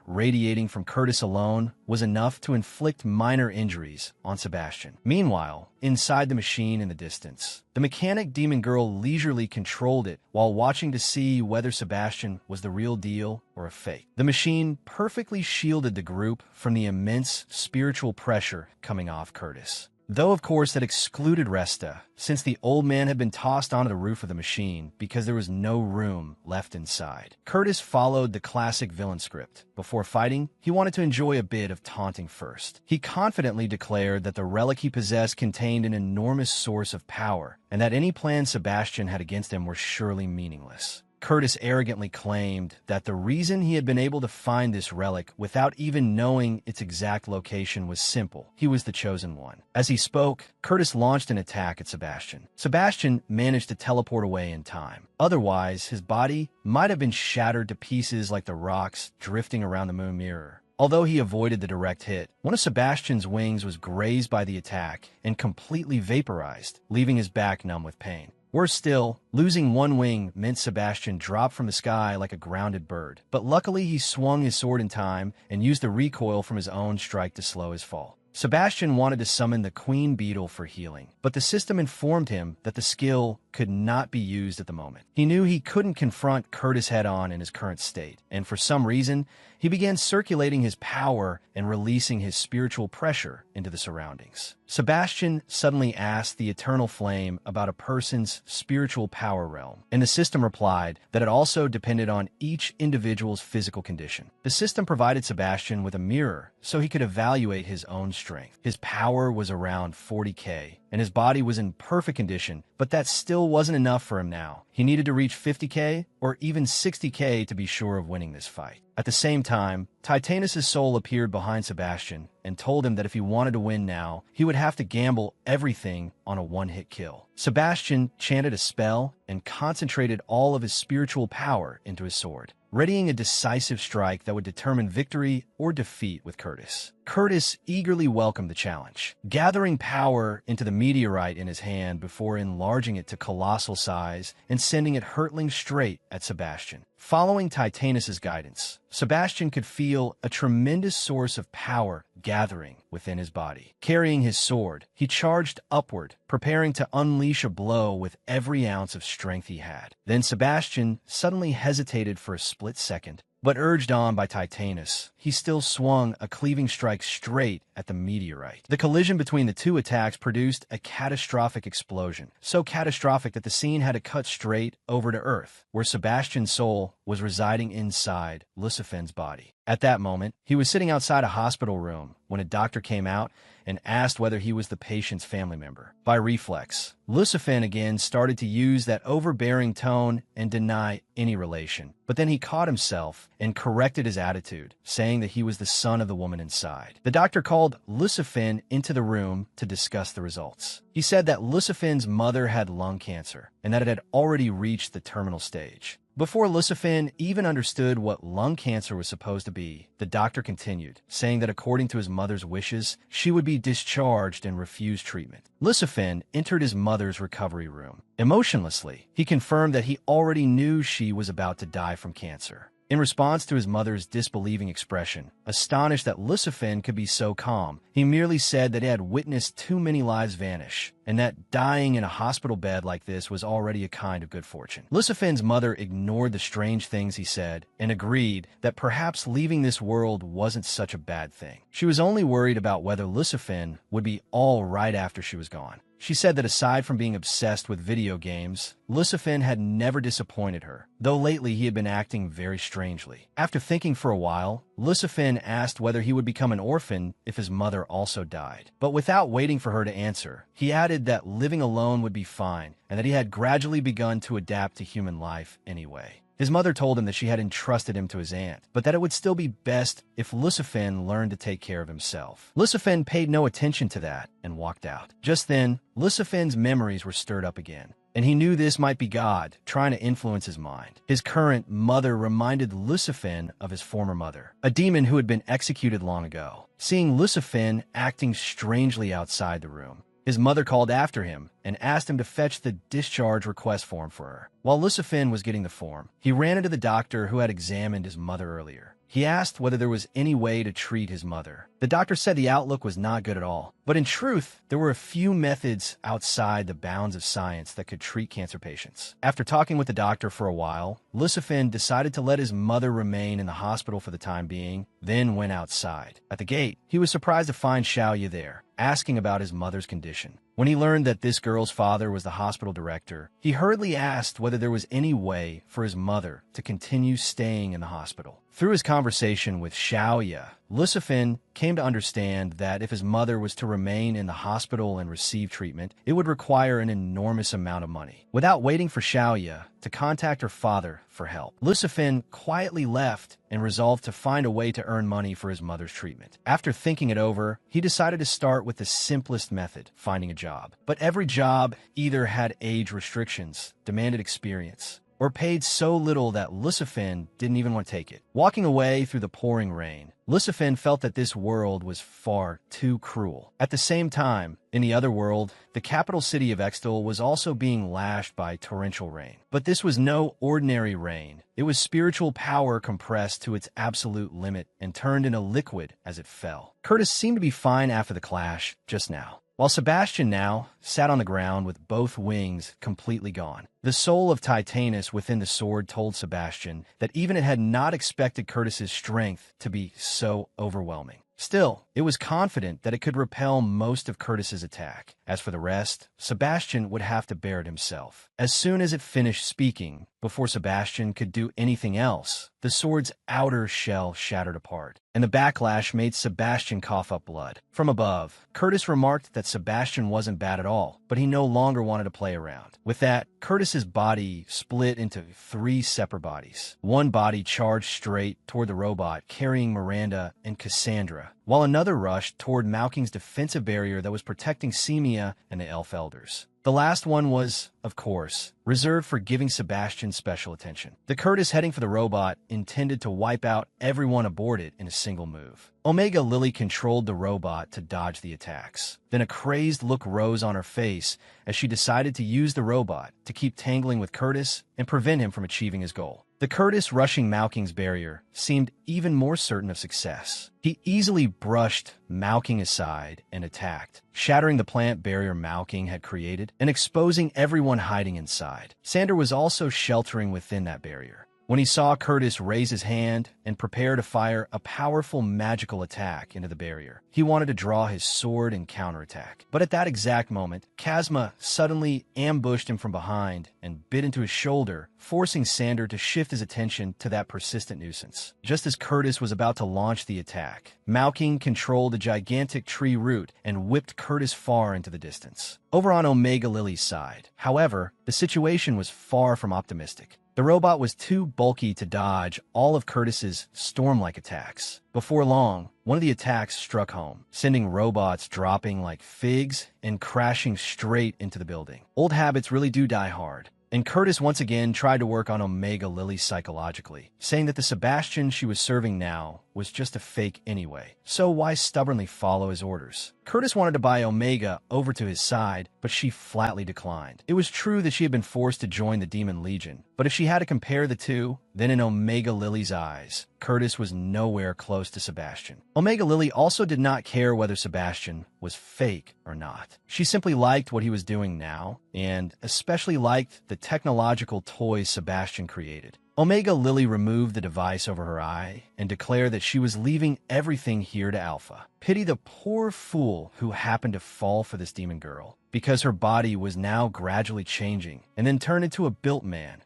Speaker 1: radiating from Curtis alone was enough to inflict minor injuries on Sebastian. Meanwhile, inside the machine in the distance, the mechanic demon girl leisurely controlled it while watching to see whether Sebastian was the real deal or a fake. The machine perfectly shielded the group from the immense spiritual pressure coming off Curtis. Though, of course, that excluded Resta, since the old man had been tossed onto the roof of the machine because there was no room left inside. Curtis followed the classic villain script. Before fighting, he wanted to enjoy a bit of taunting first. He confidently declared that the relic he possessed contained an enormous source of power, and that any plans Sebastian had against him were surely meaningless. Curtis arrogantly claimed that the reason he had been able to find this relic without even knowing its exact location was simple. He was the chosen one. As he spoke, Curtis launched an attack at Sebastian. Sebastian managed to teleport away in time. Otherwise, his body might have been shattered to pieces like the rocks drifting around the moon mirror. Although he avoided the direct hit, one of Sebastian's wings was grazed by the attack and completely vaporized, leaving his back numb with pain. Worse still, losing one wing meant Sebastian dropped from the sky like a grounded bird. But luckily he swung his sword in time and used the recoil from his own strike to slow his fall. Sebastian wanted to summon the Queen Beetle for healing, but the system informed him that the skill could not be used at the moment. He knew he couldn't confront Curtis head-on in his current state, and for some reason, he began circulating his power and releasing his spiritual pressure into the surroundings. Sebastian suddenly asked the Eternal Flame about a person's spiritual power realm, and the system replied that it also depended on each individual's physical condition. The system provided Sebastian with a mirror so he could evaluate his own strength. His power was around 40k, and his body was in perfect condition, but that still wasn't enough for him now. He needed to reach 50k or even 60k to be sure of winning this fight. At the same time, Titanus' soul appeared behind Sebastian and told him that if he wanted to win now, he would have to gamble everything on a one-hit kill. Sebastian chanted a spell and concentrated all of his spiritual power into his sword, readying a decisive strike that would determine victory or defeat with Curtis. Curtis eagerly welcomed the challenge, gathering power into the meteorite in his hand before enlarging it to colossal size and sending it hurtling straight at Sebastian. Following Titanus' guidance, Sebastian could feel a tremendous source of power gathering within his body. Carrying his sword, he charged upward, preparing to unleash a blow with every ounce of strength he had. Then Sebastian suddenly hesitated for a split second, but urged on by Titanus, he still swung a cleaving strike straight at the meteorite. The collision between the two attacks produced a catastrophic explosion, so catastrophic that the scene had to cut straight over to Earth, where Sebastian's soul was residing inside Lucifen's body. At that moment, he was sitting outside a hospital room when a doctor came out and asked whether he was the patient's family member. By reflex, Lucifen again started to use that overbearing tone and deny any relation. But then he caught himself and corrected his attitude, saying that he was the son of the woman inside. The doctor called Lucifen into the room to discuss the results. He said that Lucifen's mother had lung cancer and that it had already reached the terminal stage. Before Lucifin even understood what lung cancer was supposed to be, the doctor continued, saying that according to his mother's wishes, she would be discharged and refuse treatment. Lucifin entered his mother's recovery room. Emotionlessly, he confirmed that he already knew she was about to die from cancer. In response to his mother's disbelieving expression, astonished that Lucifin could be so calm, he merely said that he had witnessed too many lives vanish, and that dying in a hospital bed like this was already a kind of good fortune. Lucifin's mother ignored the strange things he said and agreed that perhaps leaving this world wasn't such a bad thing. She was only worried about whether Lucifin would be all right after she was gone. She said that aside from being obsessed with video games, Lucifin had never disappointed her, though lately he had been acting very strangely. After thinking for a while, Lucifin asked whether he would become an orphan if his mother also died. But without waiting for her to answer, he added that living alone would be fine and that he had gradually begun to adapt to human life anyway. His mother told him that she had entrusted him to his aunt, but that it would still be best if Lucifin learned to take care of himself. Lucifin paid no attention to that and walked out. Just then, Lucifin's memories were stirred up again, and he knew this might be God trying to influence his mind. His current mother reminded Lucifin of his former mother, a demon who had been executed long ago. Seeing Lucifin acting strangely outside the room, his mother called after him and asked him to fetch the discharge request form for her. While Lucifin was getting the form, he ran into the doctor who had examined his mother earlier. He asked whether there was any way to treat his mother. The doctor said the outlook was not good at all, but in truth, there were a few methods outside the bounds of science that could treat cancer patients. After talking with the doctor for a while, Lucifin decided to let his mother remain in the hospital for the time being, then went outside. At the gate, he was surprised to find Xiaoya there, asking about his mother's condition. When he learned that this girl's father was the hospital director, he hurriedly asked whether there was any way for his mother to continue staying in the hospital. Through his conversation with Xiaoya, Lucifin came to understand that if his mother was to remain in the hospital and receive treatment, it would require an enormous amount of money. Without waiting for Xiaoya to contact her father for help, Lucifin quietly left and resolved to find a way to earn money for his mother's treatment. After thinking it over, he decided to start with the simplest method, finding a job. But every job either had age restrictions, demanded experience, or paid so little that Lucifin didn't even want to take it. Walking away through the pouring rain, Lucifin felt that this world was far too cruel. At the same time, in the other world, the capital city of Extal was also being lashed by torrential rain. But this was no ordinary rain. It was spiritual power compressed to its absolute limit and turned into liquid as it fell. Curtis seemed to be fine after the clash just now, while Sebastian now sat on the ground with both wings completely gone. The soul of Titanus within the sword told Sebastian that even it had not expected Curtis's strength to be so overwhelming. Still, it was confident that it could repel most of Curtis's attack. As for the rest, Sebastian would have to bear it himself. As soon as it finished speaking, before Sebastian could do anything else, the sword's outer shell shattered apart, and the backlash made Sebastian cough up blood. From above, Curtis remarked that Sebastian wasn't bad at all, but he no longer wanted to play around. With that, Curtis's body split into 3 separate bodies. One body charged straight toward the robot, carrying Miranda and Cassandra, while another rushed toward Malking's defensive barrier that was protecting Semia and the Elf Elders. The last one was, of course, reserved for giving Sebastian special attention. The Curtis heading for the robot intended to wipe out everyone aboard it in a single move. Omega Lily controlled the robot to dodge the attacks. Then a crazed look rose on her face as she decided to use the robot to keep tangling with Curtis and prevent him from achieving his goal. The Curtis rushing Malking's barrier seemed even more certain of success. He easily brushed Malking aside and attacked, shattering the plant barrier Malking had created and exposing everyone hiding inside. Sander was also sheltering within that barrier. When he saw Curtis raise his hand and prepare to fire a powerful magical attack into the barrier, he wanted to draw his sword and counterattack. But at that exact moment, Kazma suddenly ambushed him from behind and bit into his shoulder, forcing Sander to shift his attention to that persistent nuisance. Just as Curtis was about to launch the attack, Malking controlled a gigantic tree root and whipped Curtis far into the distance. Over on Omega Lily's side, however, the situation was far from optimistic. The robot was too bulky to dodge all of Curtis's storm-like attacks. Before long, one of the attacks struck home, sending robots dropping like figs and crashing straight into the building. Old habits really do die hard. And Curtis once again tried to work on Omega Lily psychologically, saying that the Sebastian she was serving now was just a fake anyway, so why stubbornly follow his orders? Curtis wanted to buy Omega over to his side, but she flatly declined. It was true that she had been forced to join the Demon Legion, but if she had to compare the two, then in Omega Lily's eyes, Curtis was nowhere close to Sebastian. Omega Lily also did not care whether Sebastian was fake or not. She simply liked what he was doing now, and especially liked the technological toys Sebastian created. Omega Lily removed the device over her eye and declared that she was leaving everything here to Alpha. Pity the poor fool who happened to fall for this demon girl, because her body was now gradually changing and then turned into a built man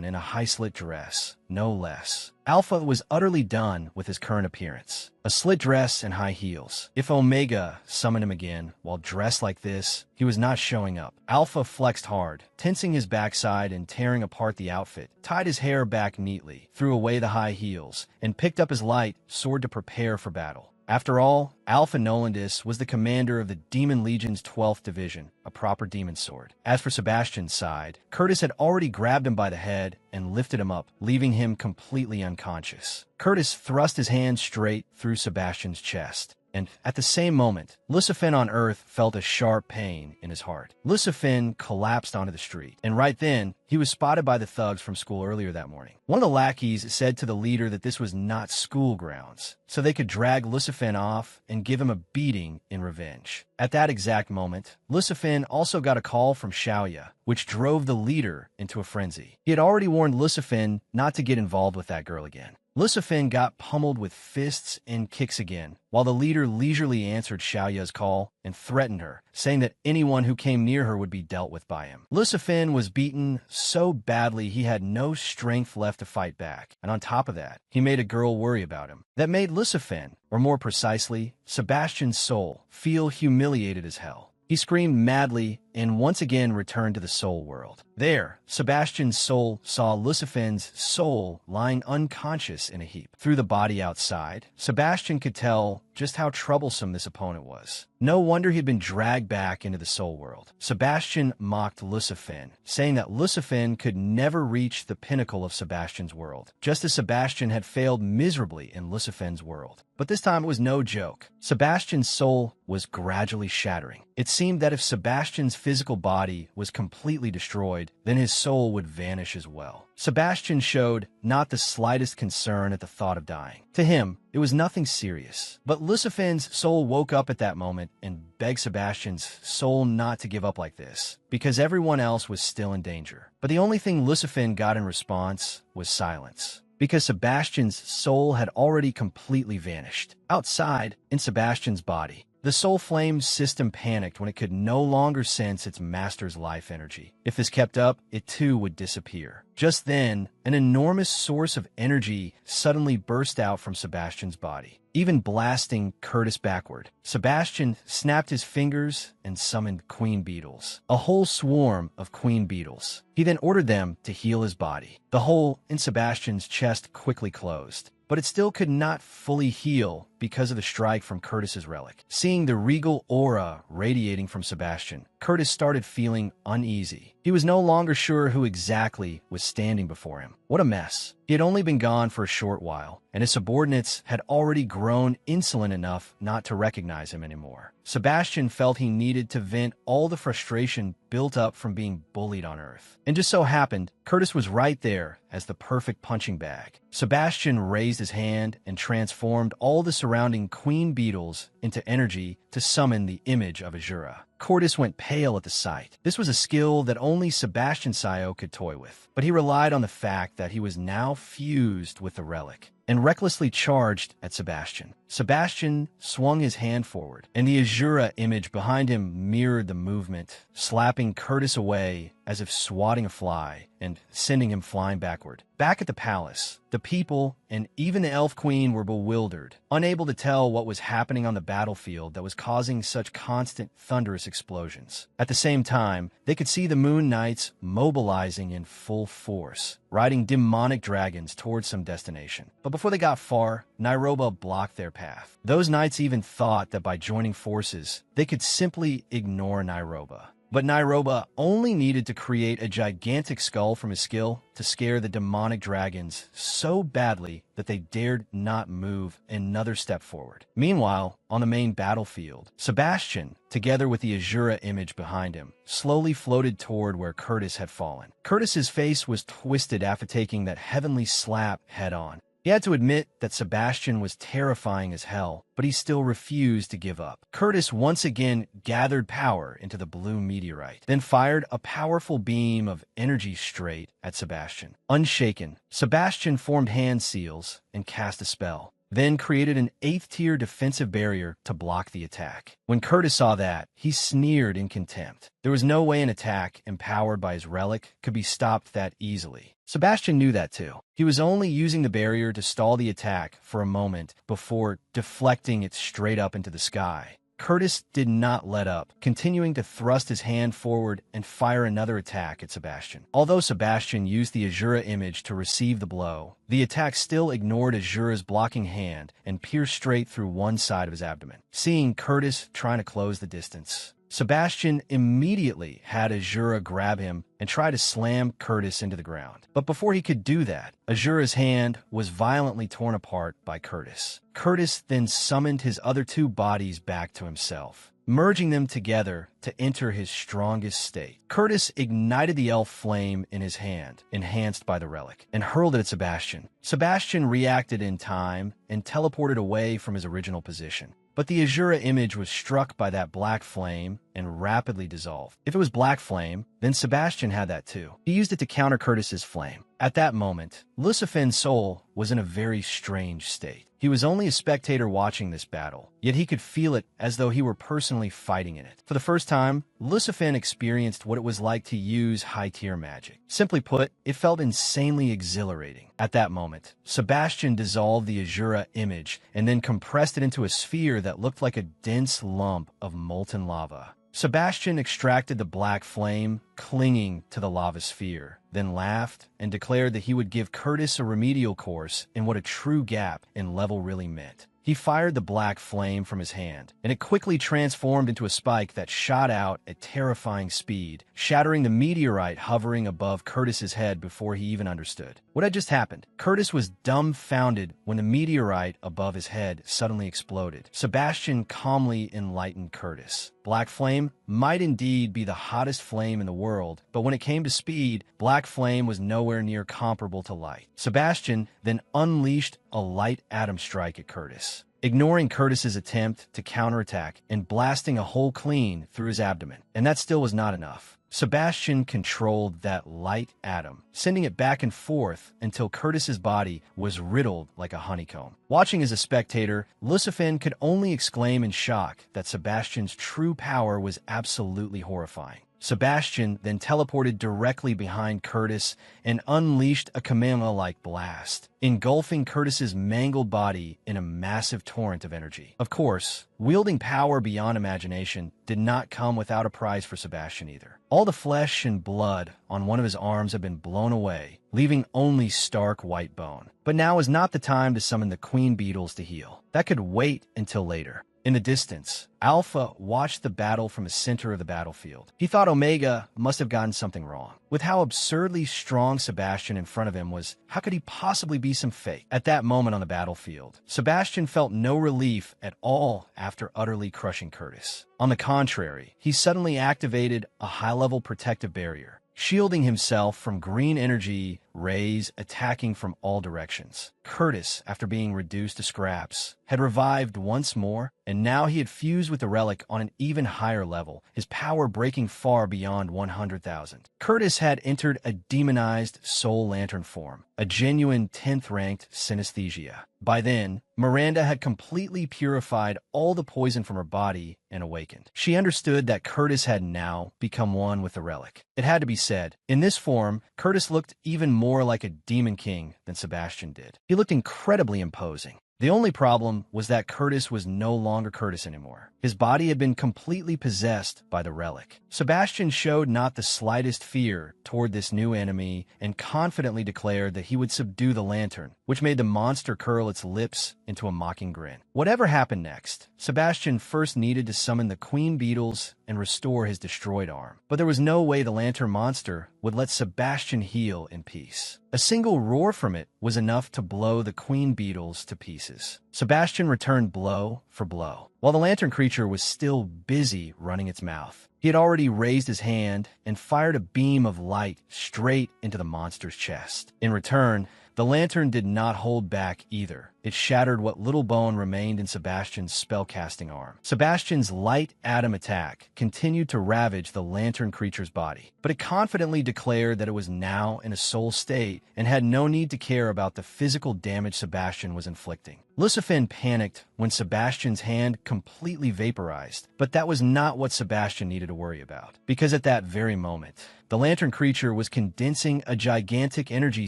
Speaker 1: in a high-slit dress, no less. Alpha was utterly done with his current appearance. A slit dress and high heels. If Omega summoned him again while dressed like this, he was not showing up. Alpha flexed hard, tensing his backside and tearing apart the outfit, tied his hair back neatly, threw away the high heels, and picked up his light sword to prepare for battle. After all, Alpha Nolandis was the commander of the Demon Legion's 12th Division, a proper demon sword. As for Sebastian's side, Curtis had already grabbed him by the head and lifted him up, leaving him completely unconscious. Curtis thrust his hand straight through Sebastian's chest. And at the same moment, Lucifin on Earth felt a sharp pain in his heart. Lucifin collapsed onto the street, and right then, he was spotted by the thugs from school earlier that morning. One of the lackeys said to the leader that this was not school grounds, so they could drag Lucifin off and give him a beating in revenge. At that exact moment, Lucifin also got a call from Xiaoya, which drove the leader into a frenzy. He had already warned Lucifin not to get involved with that girl again. Lucifin got pummeled with fists and kicks again, while the leader leisurely answered Xiaoya's call and threatened her, saying that anyone who came near her would be dealt with by him. Lucifin was beaten so badly he had no strength left to fight back, and on top of that, he made a girl worry about him. That made Lucifin, or more precisely, Sebastian's soul, feel humiliated as hell. He screamed madly and once again returned to the soul world. There, Sebastian's soul saw Lucifin's soul lying unconscious in a heap. Through the body outside, Sebastian could tell just how troublesome this opponent was. No wonder he had been dragged back into the soul world. Sebastian mocked Lucifin, saying that Lucifin could never reach the pinnacle of Sebastian's world, just as Sebastian had failed miserably in Lucifin's world. But this time it was no joke. Sebastian's soul was gradually shattering. It seemed that if Sebastian's physical body was completely destroyed, then his soul would vanish as well. Sebastian showed not the slightest concern at the thought of dying. To him, it was nothing serious. But Lucifin's soul woke up at that moment and begged Sebastian's soul not to give up like this, because everyone else was still in danger. But the only thing Lucifin got in response was silence, because Sebastian's soul had already completely vanished. Outside, in Sebastian's body, the soul flame system panicked when it could no longer sense its master's life energy. If this kept up, it too would disappear. Just then, an enormous source of energy suddenly burst out from Sebastian's body, even blasting Curtis backward. Sebastian snapped his fingers and summoned queen beetles, a whole swarm of queen beetles. He then ordered them to heal his body. The hole in Sebastian's chest quickly closed, but it still could not fully heal because of the strike from Curtis's relic. Seeing the regal aura radiating from Sebastian, Curtis started feeling uneasy. He was no longer sure who exactly was standing before him. What a mess. He had only been gone for a short while, and his subordinates had already grown insolent enough not to recognize him anymore. Sebastian felt he needed to vent all the frustration built up from being bullied on Earth. And just so happened, Curtis was right there as the perfect punching bag. Sebastian raised his hand and transformed all the surrounding queen beetles into energy to summon the image of Azura. Curtis went pale at the sight. This was a skill that only Sebastian Sayo could toy with, but he relied on the fact that he was now fused with the relic and recklessly charged at Sebastian. Sebastian swung his hand forward, and the Azura image behind him mirrored the movement, slapping Curtis away as if swatting a fly and sending him flying backward. Back at the palace, the people and even the Elf Queen were bewildered, unable to tell what was happening on the battlefield that was causing such constant thunderous explosions. At the same time, they could see the Moon Knights mobilizing in full force, riding demonic dragons towards some destination. But before they got far, Nairobi blocked their path. Those knights even thought that by joining forces, they could simply ignore Nairobi. But Nairobi only needed to create a gigantic skull from his skill to scare the demonic dragons so badly that they dared not move another step forward. Meanwhile, on the main battlefield, Sebastian, together with the Azura image behind him, slowly floated toward where Curtis had fallen. Curtis's face was twisted after taking that heavenly slap head-on. He had to admit that Sebastian was terrifying as hell, but he still refused to give up. Curtis once again gathered power into the blue meteorite, then fired a powerful beam of energy straight at Sebastian. Unshaken, Sebastian formed hand seals and cast a spell, then created an 8th-tier defensive barrier to block the attack. When Curtis saw that, he sneered in contempt. There was no way an attack empowered by his relic could be stopped that easily. Sebastian knew that too. He was only using the barrier to stall the attack for a moment before deflecting it straight up into the sky. Curtis did not let up, continuing to thrust his hand forward and fire another attack at Sebastian. Although Sebastian used the Azura image to receive the blow, the attack still ignored Azura's blocking hand and pierced straight through one side of his abdomen. Seeing Curtis trying to close the distance, Sebastian immediately had Azura grab him and try to slam Curtis into the ground. But before he could do that, Azura's hand was violently torn apart by Curtis. Curtis then summoned his other two bodies back to himself, merging them together to enter his strongest state. Curtis ignited the elf flame in his hand, enhanced by the relic, and hurled it at Sebastian. Sebastian reacted in time and teleported away from his original position. But the Azura image was struck by that black flame and rapidly dissolved. If it was black flame, then Sebastian had that too. He used it to counter Curtis's flame. At that moment, Lucifan's soul was in a very strange state. He was only a spectator watching this battle, yet he could feel it as though he were personally fighting in it. For the first time, Lucifan experienced what it was like to use high-tier magic. Simply put, it felt insanely exhilarating. At that moment, Sebastian dissolved the Azura image and then compressed it into a sphere that looked like a dense lump of molten lava. Sebastian extracted the black flame, clinging to the lava sphere, then laughed and declared that he would give Curtis a remedial course in what a true gap in level really meant. He fired the black flame from his hand, and it quickly transformed into a spike that shot out at terrifying speed, shattering the meteorite hovering above Curtis's head before he even understood what had just happened. Curtis was dumbfounded when the meteorite above his head suddenly exploded. Sebastian calmly enlightened Curtis. Black flame might indeed be the hottest flame in the world, but when it came to speed, black flame was nowhere near comparable to light. Sebastian then unleashed a light atom strike at Curtis, ignoring Curtis's attempt to counterattack and blasting a hole clean through his abdomen. And that still was not enough. Sebastian controlled that light atom, sending it back and forth until Curtis's body was riddled like a honeycomb. Watching as a spectator, Lucifan could only exclaim in shock that Sebastian's true power was absolutely horrifying. Sebastian then teleported directly behind Curtis and unleashed a Kamehameha-like blast, engulfing Curtis's mangled body in a massive torrent of energy. Of course, wielding power beyond imagination did not come without a prize for Sebastian either. All the flesh and blood on one of his arms had been blown away, leaving only stark white bone. But now is not the time to summon the queen beetles to heal. That could wait until later. In the distance, Alpha watched the battle from the center of the battlefield. He thought Omega must have gotten something wrong. With how absurdly strong Sebastian in front of him was, how could he possibly be some fake? At that moment on the battlefield, Sebastian felt no relief at all after utterly crushing Curtis. On the contrary, he suddenly activated a high-level protective barrier, shielding himself from green energy rays attacking from all directions. Curtis, after being reduced to scraps, had revived once more, and now he had fused with the relic on an even higher level, his power breaking far beyond 100,000. Curtis had entered a demonized soul lantern form, a genuine 10th-ranked synesthesia. By then, Miranda had completely purified all the poison from her body and awakened. She understood that Curtis had now become one with the relic. It had to be said, in this form, Curtis looked even more like a demon king than Sebastian did. He looked incredibly imposing. The only problem was that Curtis was no longer Curtis anymore. His body had been completely possessed by the relic. Sebastian showed not the slightest fear toward this new enemy and confidently declared that he would subdue the lantern, which made the monster curl its lips into a mocking grin. Whatever happened next, Sebastian first needed to summon the queen beetles and restore his destroyed arm. But there was no way the lantern monster would let Sebastian heal in peace. A single roar from it was enough to blow the queen beetles to pieces. Sebastian returned blow for blow, while the lantern creature was still busy running its mouth. He had already raised his hand and fired a beam of light straight into the monster's chest. In return, the lantern did not hold back either. It shattered what little bone remained in Sebastian's spellcasting arm. Sebastian's light atom attack continued to ravage the lantern creature's body, but it confidently declared that it was now in a soul state and had no need to care about the physical damage Sebastian was inflicting. Lucifin panicked when Sebastian's hand completely vaporized, but that was not what Sebastian needed to worry about, because at that very moment, the lantern creature was condensing a gigantic energy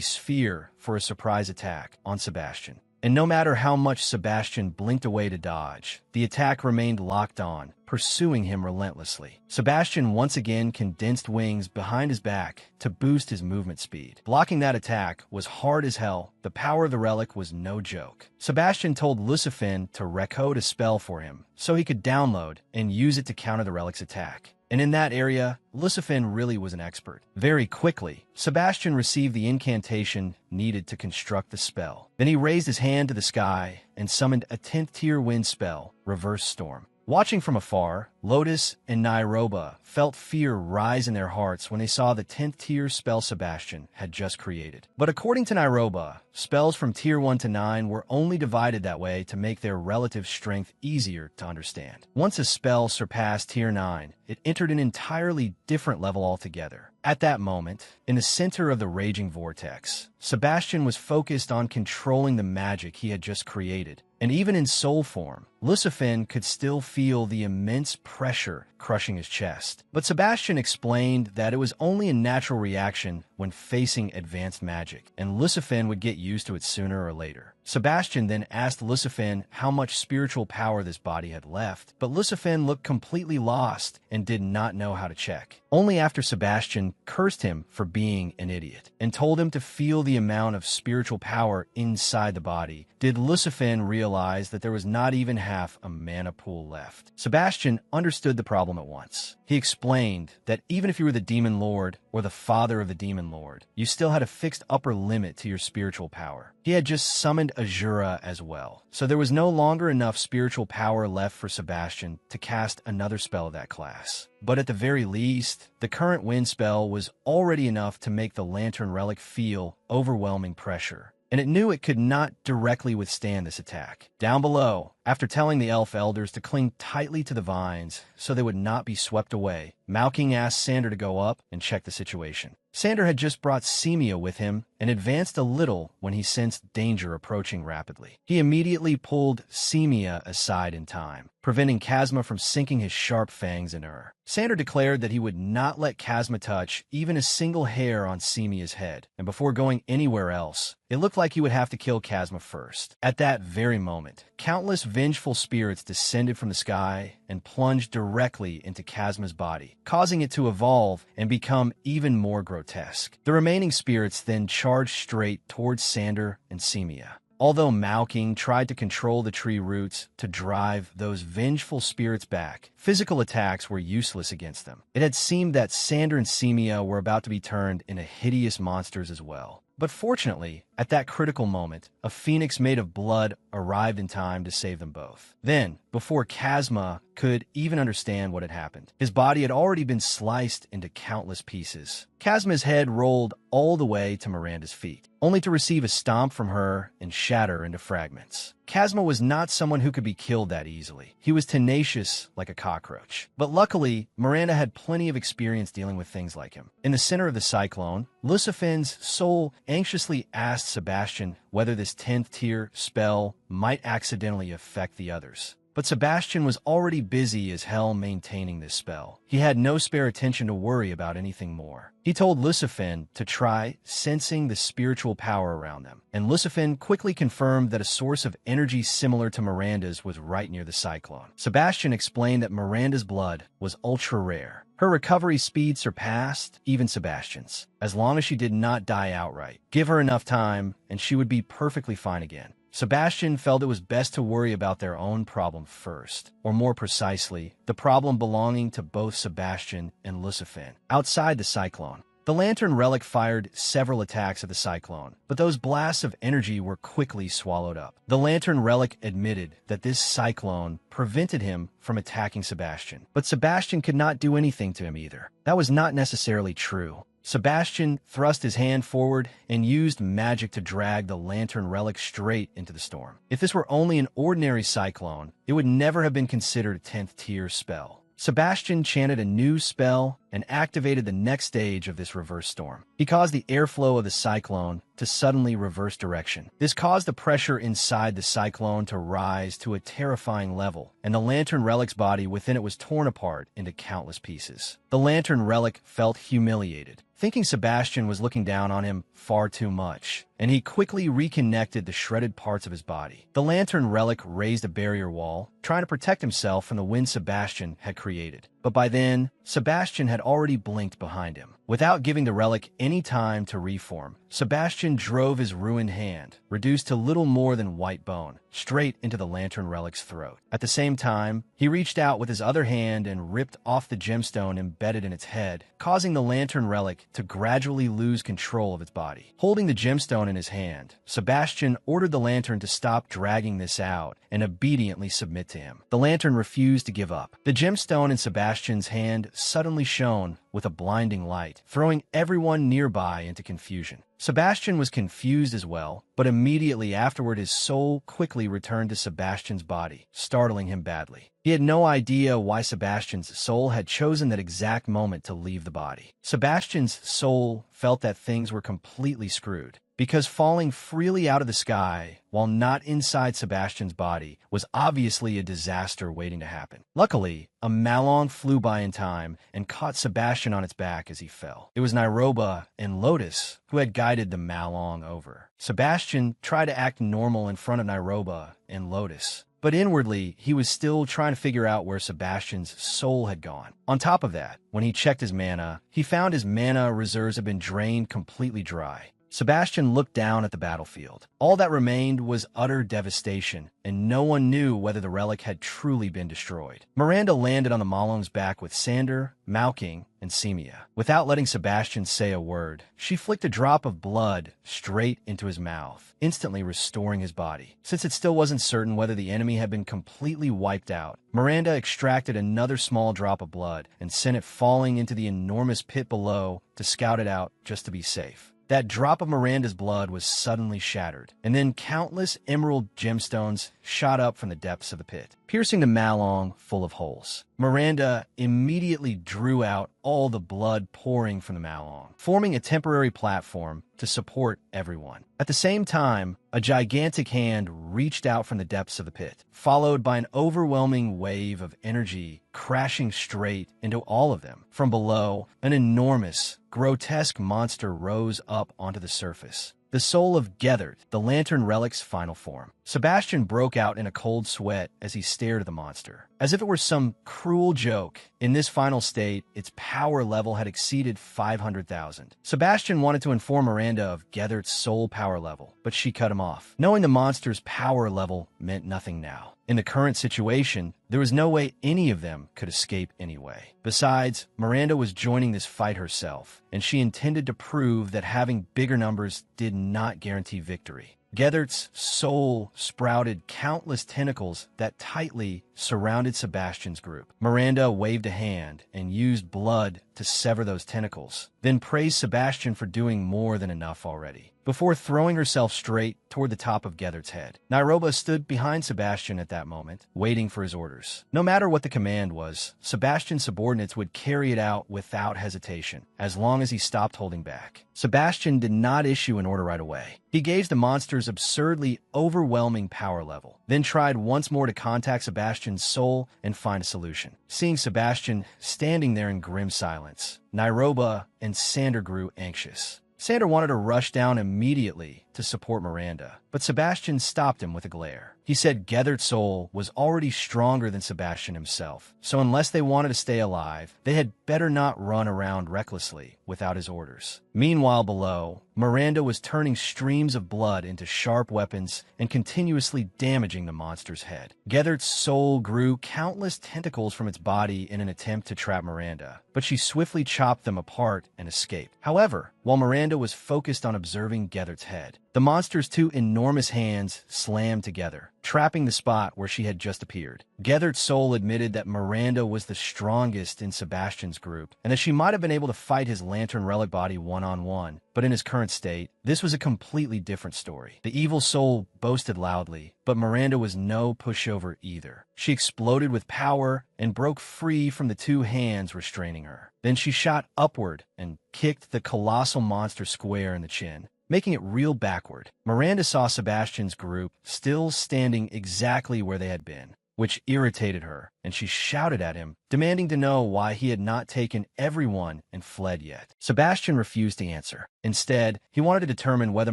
Speaker 1: sphere for a surprise attack on Sebastian. And no matter how much Sebastian blinked away to dodge, the attack remained locked on, pursuing him relentlessly. Sebastian once again condensed wings behind his back to boost his movement speed. Blocking that attack was hard as hell. The power of the relic was no joke. Sebastian told Lucifin to recode a spell for him so he could download and use it to counter the relic's attack. And in that area, Lucifin really was an expert. Very quickly, Sebastian received the incantation needed to construct the spell. Then he raised his hand to the sky and summoned a 10th tier wind spell, Reverse Storm. Watching from afar, Lotus and Nairobi felt fear rise in their hearts when they saw the 10th tier spell Sebastian had just created. But according to Nairobi, spells from tier 1 to 9 were only divided that way to make their relative strength easier to understand. Once a spell surpassed tier 9, it entered an entirely different level altogether. At that moment, in the center of the raging vortex, Sebastian was focused on controlling the magic he had just created. And even in soul form, Lucifin could still feel the immense pressure crushing his chest. But Sebastian explained that it was only a natural reaction when facing advanced magic, and Lucifin would get used to it sooner or later. Sebastian then asked Lucifin how much spiritual power this body had left, but Lucifin looked completely lost and did not know how to check. Only after Sebastian cursed him for being an idiot and told him to feel the amount of spiritual power inside the body did Lucifin realize that there was not even half a mana pool left. Sebastian understood the problem at once. He explained that even if you were the Demon Lord or the father of the Demon Lord, you still had a fixed upper limit to your spiritual power. He had just summoned Azura as well, so there was no longer enough spiritual power left for Sebastian to cast another spell of that class. But at the very least, the current wind spell was already enough to make the lantern relic feel overwhelming pressure, and it knew it could not directly withstand this attack. Down below, after telling the elf elders to cling tightly to the vines so they would not be swept away, Malking asked Sander to go up and check the situation. Sander had just brought Semia with him and advanced a little when he sensed danger approaching rapidly. He immediately pulled Semia aside in time, preventing Kazma from sinking his sharp fangs into her. Sander declared that he would not let Kazma touch even a single hair on Semia's head, and before going anywhere else, it looked like he would have to kill Kazma first. At that very moment, countless vengeful spirits descended from the sky and plunged directly into Kazma's body, causing it to evolve and become even more grotesque. The remaining spirits then charged straight towards Sander and Semia. Although Malking tried to control the tree roots to drive those vengeful spirits back, physical attacks were useless against them. It had seemed that Sander and Semia were about to be turned into hideous monsters as well. But fortunately, at that critical moment, a phoenix made of blood arrived in time to save them both. Then, before Kazma could even understand what had happened, his body had already been sliced into countless pieces. Kazma's head rolled all the way to Miranda's feet, only to receive a stomp from her and shatter into fragments. Kazma was not someone who could be killed that easily. He was tenacious like a cockroach. But luckily, Miranda had plenty of experience dealing with things like him. In the center of the cyclone, Lucifin's soul anxiously asked Sebastian whether this 10th tier spell might accidentally affect the others. But Sebastian was already busy as hell maintaining this spell. He had no spare attention to worry about anything more. He told Lucifin to try sensing the spiritual power around them, and Lucifin quickly confirmed that a source of energy similar to Miranda's was right near the cyclone. Sebastian explained that Miranda's blood was ultra-rare. Her recovery speed surpassed even Sebastian's, as long as she did not die outright. Give her enough time, and she would be perfectly fine again. Sebastian felt it was best to worry about their own problem first, or more precisely, the problem belonging to both Sebastian and Lucifin. Outside the cyclone, the Lantern Relic fired several attacks at the cyclone, but those blasts of energy were quickly swallowed up. The Lantern Relic admitted that this cyclone prevented him from attacking Sebastian, but Sebastian could not do anything to him either. That was not necessarily true. Sebastian thrust his hand forward and used magic to drag the Lantern Relic straight into the storm. If this were only an ordinary cyclone, it would never have been considered a 10th tier spell. Sebastian chanted a new spell and activated the next stage of this reverse storm. He caused the airflow of the cyclone to suddenly reverse direction. This caused the pressure inside the cyclone to rise to a terrifying level, and the Lantern Relic's body within it was torn apart into countless pieces. The Lantern Relic felt humiliated, thinking Sebastian was looking down on him far too much, and he quickly reconnected the shredded parts of his body. The Lantern Relic raised a barrier wall, trying to protect himself from the wind Sebastian had created. But by then, Sebastian had already blinked behind him. Without giving the relic any time to reform, Sebastian drove his ruined hand, reduced to little more than white bone, straight into the Lantern Relic's throat. At the same time, he reached out with his other hand and ripped off the gemstone embedded in its head, causing the Lantern Relic to gradually lose control of its body. Holding the gemstone in his hand, Sebastian ordered the lantern to stop dragging this out and obediently submit to him. The lantern refused to give up. The gemstone in Sebastian's hand suddenly shone with a blinding light, throwing everyone nearby into confusion. Sebastian was confused as well, but immediately afterward his soul quickly returned to Sebastian's body, startling him badly. He had no idea why Sebastian's soul had chosen that exact moment to leave the body. Sebastian's soul felt that things were completely screwed, because falling freely out of the sky while not inside Sebastian's body was obviously a disaster waiting to happen. Luckily, a Malong flew by in time and caught Sebastian on its back as he fell. It was Nairobi and Lotus who had guided the Malong over. Sebastian tried to act normal in front of Nairobi and Lotus, but inwardly, he was still trying to figure out where Sebastian's soul had gone. On top of that, when he checked his mana, he found his mana reserves had been drained completely dry. Sebastian looked down at the battlefield. All that remained was utter devastation, and no one knew whether the relic had truly been destroyed. Miranda landed on the Malong's back with Sander, Mauking, and Semia. Without letting Sebastian say a word, she flicked a drop of blood straight into his mouth, instantly restoring his body. Since it still wasn't certain whether the enemy had been completely wiped out, Miranda extracted another small drop of blood and sent it falling into the enormous pit below to scout it out just to be safe. That drop of Miranda's blood was suddenly shattered, and then countless emerald gemstones shot up from the depths of the pit, piercing the Malong full of holes. Miranda immediately drew out all the blood pouring from the Malong, forming a temporary platform to support everyone. At the same time, a gigantic hand reached out from the depths of the pit, followed by an overwhelming wave of energy crashing straight into all of them. From below, an enormous, grotesque monster rose up onto the surface. The soul of Gethert, the Lantern Relic's final form. Sebastian broke out in a cold sweat as he stared at the monster. As if it were some cruel joke, in this final state, its power level had exceeded 500,000. Sebastian wanted to inform Miranda of Gethert's soul power level, but she cut him off, knowing the monster's power level meant nothing now. In the current situation, there was no way any of them could escape anyway. Besides, Miranda was joining this fight herself, and she intended to prove that having bigger numbers did not guarantee victory. Gethert's soul sprouted countless tentacles that tightly surrounded Sebastian's group. Miranda waved a hand and used blood to sever those tentacles, then praised Sebastian for doing more than enough already, before throwing herself straight toward the top of Gethert's head. Nairobi stood behind Sebastian at that moment, waiting for his orders. No matter what the command was, Sebastian's subordinates would carry it out without hesitation, as long as he stopped holding back. Sebastian did not issue an order right away. He gauged the monster's absurdly overwhelming power level, then tried once more to contact Sebastian's soul and find a solution. Seeing Sebastian standing there in grim silence, Nairobi and Sander grew anxious. Sander wanted to rush down immediately to support Miranda, but Sebastian stopped him with a glare. He said Gethert's soul was already stronger than Sebastian himself, so unless they wanted to stay alive, they had better not run around recklessly without his orders. Meanwhile below, Miranda was turning streams of blood into sharp weapons and continuously damaging the monster's head. Gethert's soul grew countless tentacles from its body in an attempt to trap Miranda, but she swiftly chopped them apart and escaped. However, while Miranda was focused on observing Gethert's head, the monster's two enormous hands slammed together, trapping the spot where she had just appeared. Gethert's soul admitted that Miranda was the strongest in Sebastian's group, and that she might have been able to fight his lantern relic body one-on-one, but in his current state, this was a completely different story. The evil soul boasted loudly, but Miranda was no pushover either. She exploded with power and broke free from the two hands restraining her. Then she shot upward and kicked the colossal monster square in the chin, making it reel backward. Miranda saw Sebastian's group still standing exactly where they had been, which irritated her, and she shouted at him, demanding to know why he had not taken everyone and fled yet. Sebastian refused to answer. Instead, he wanted to determine whether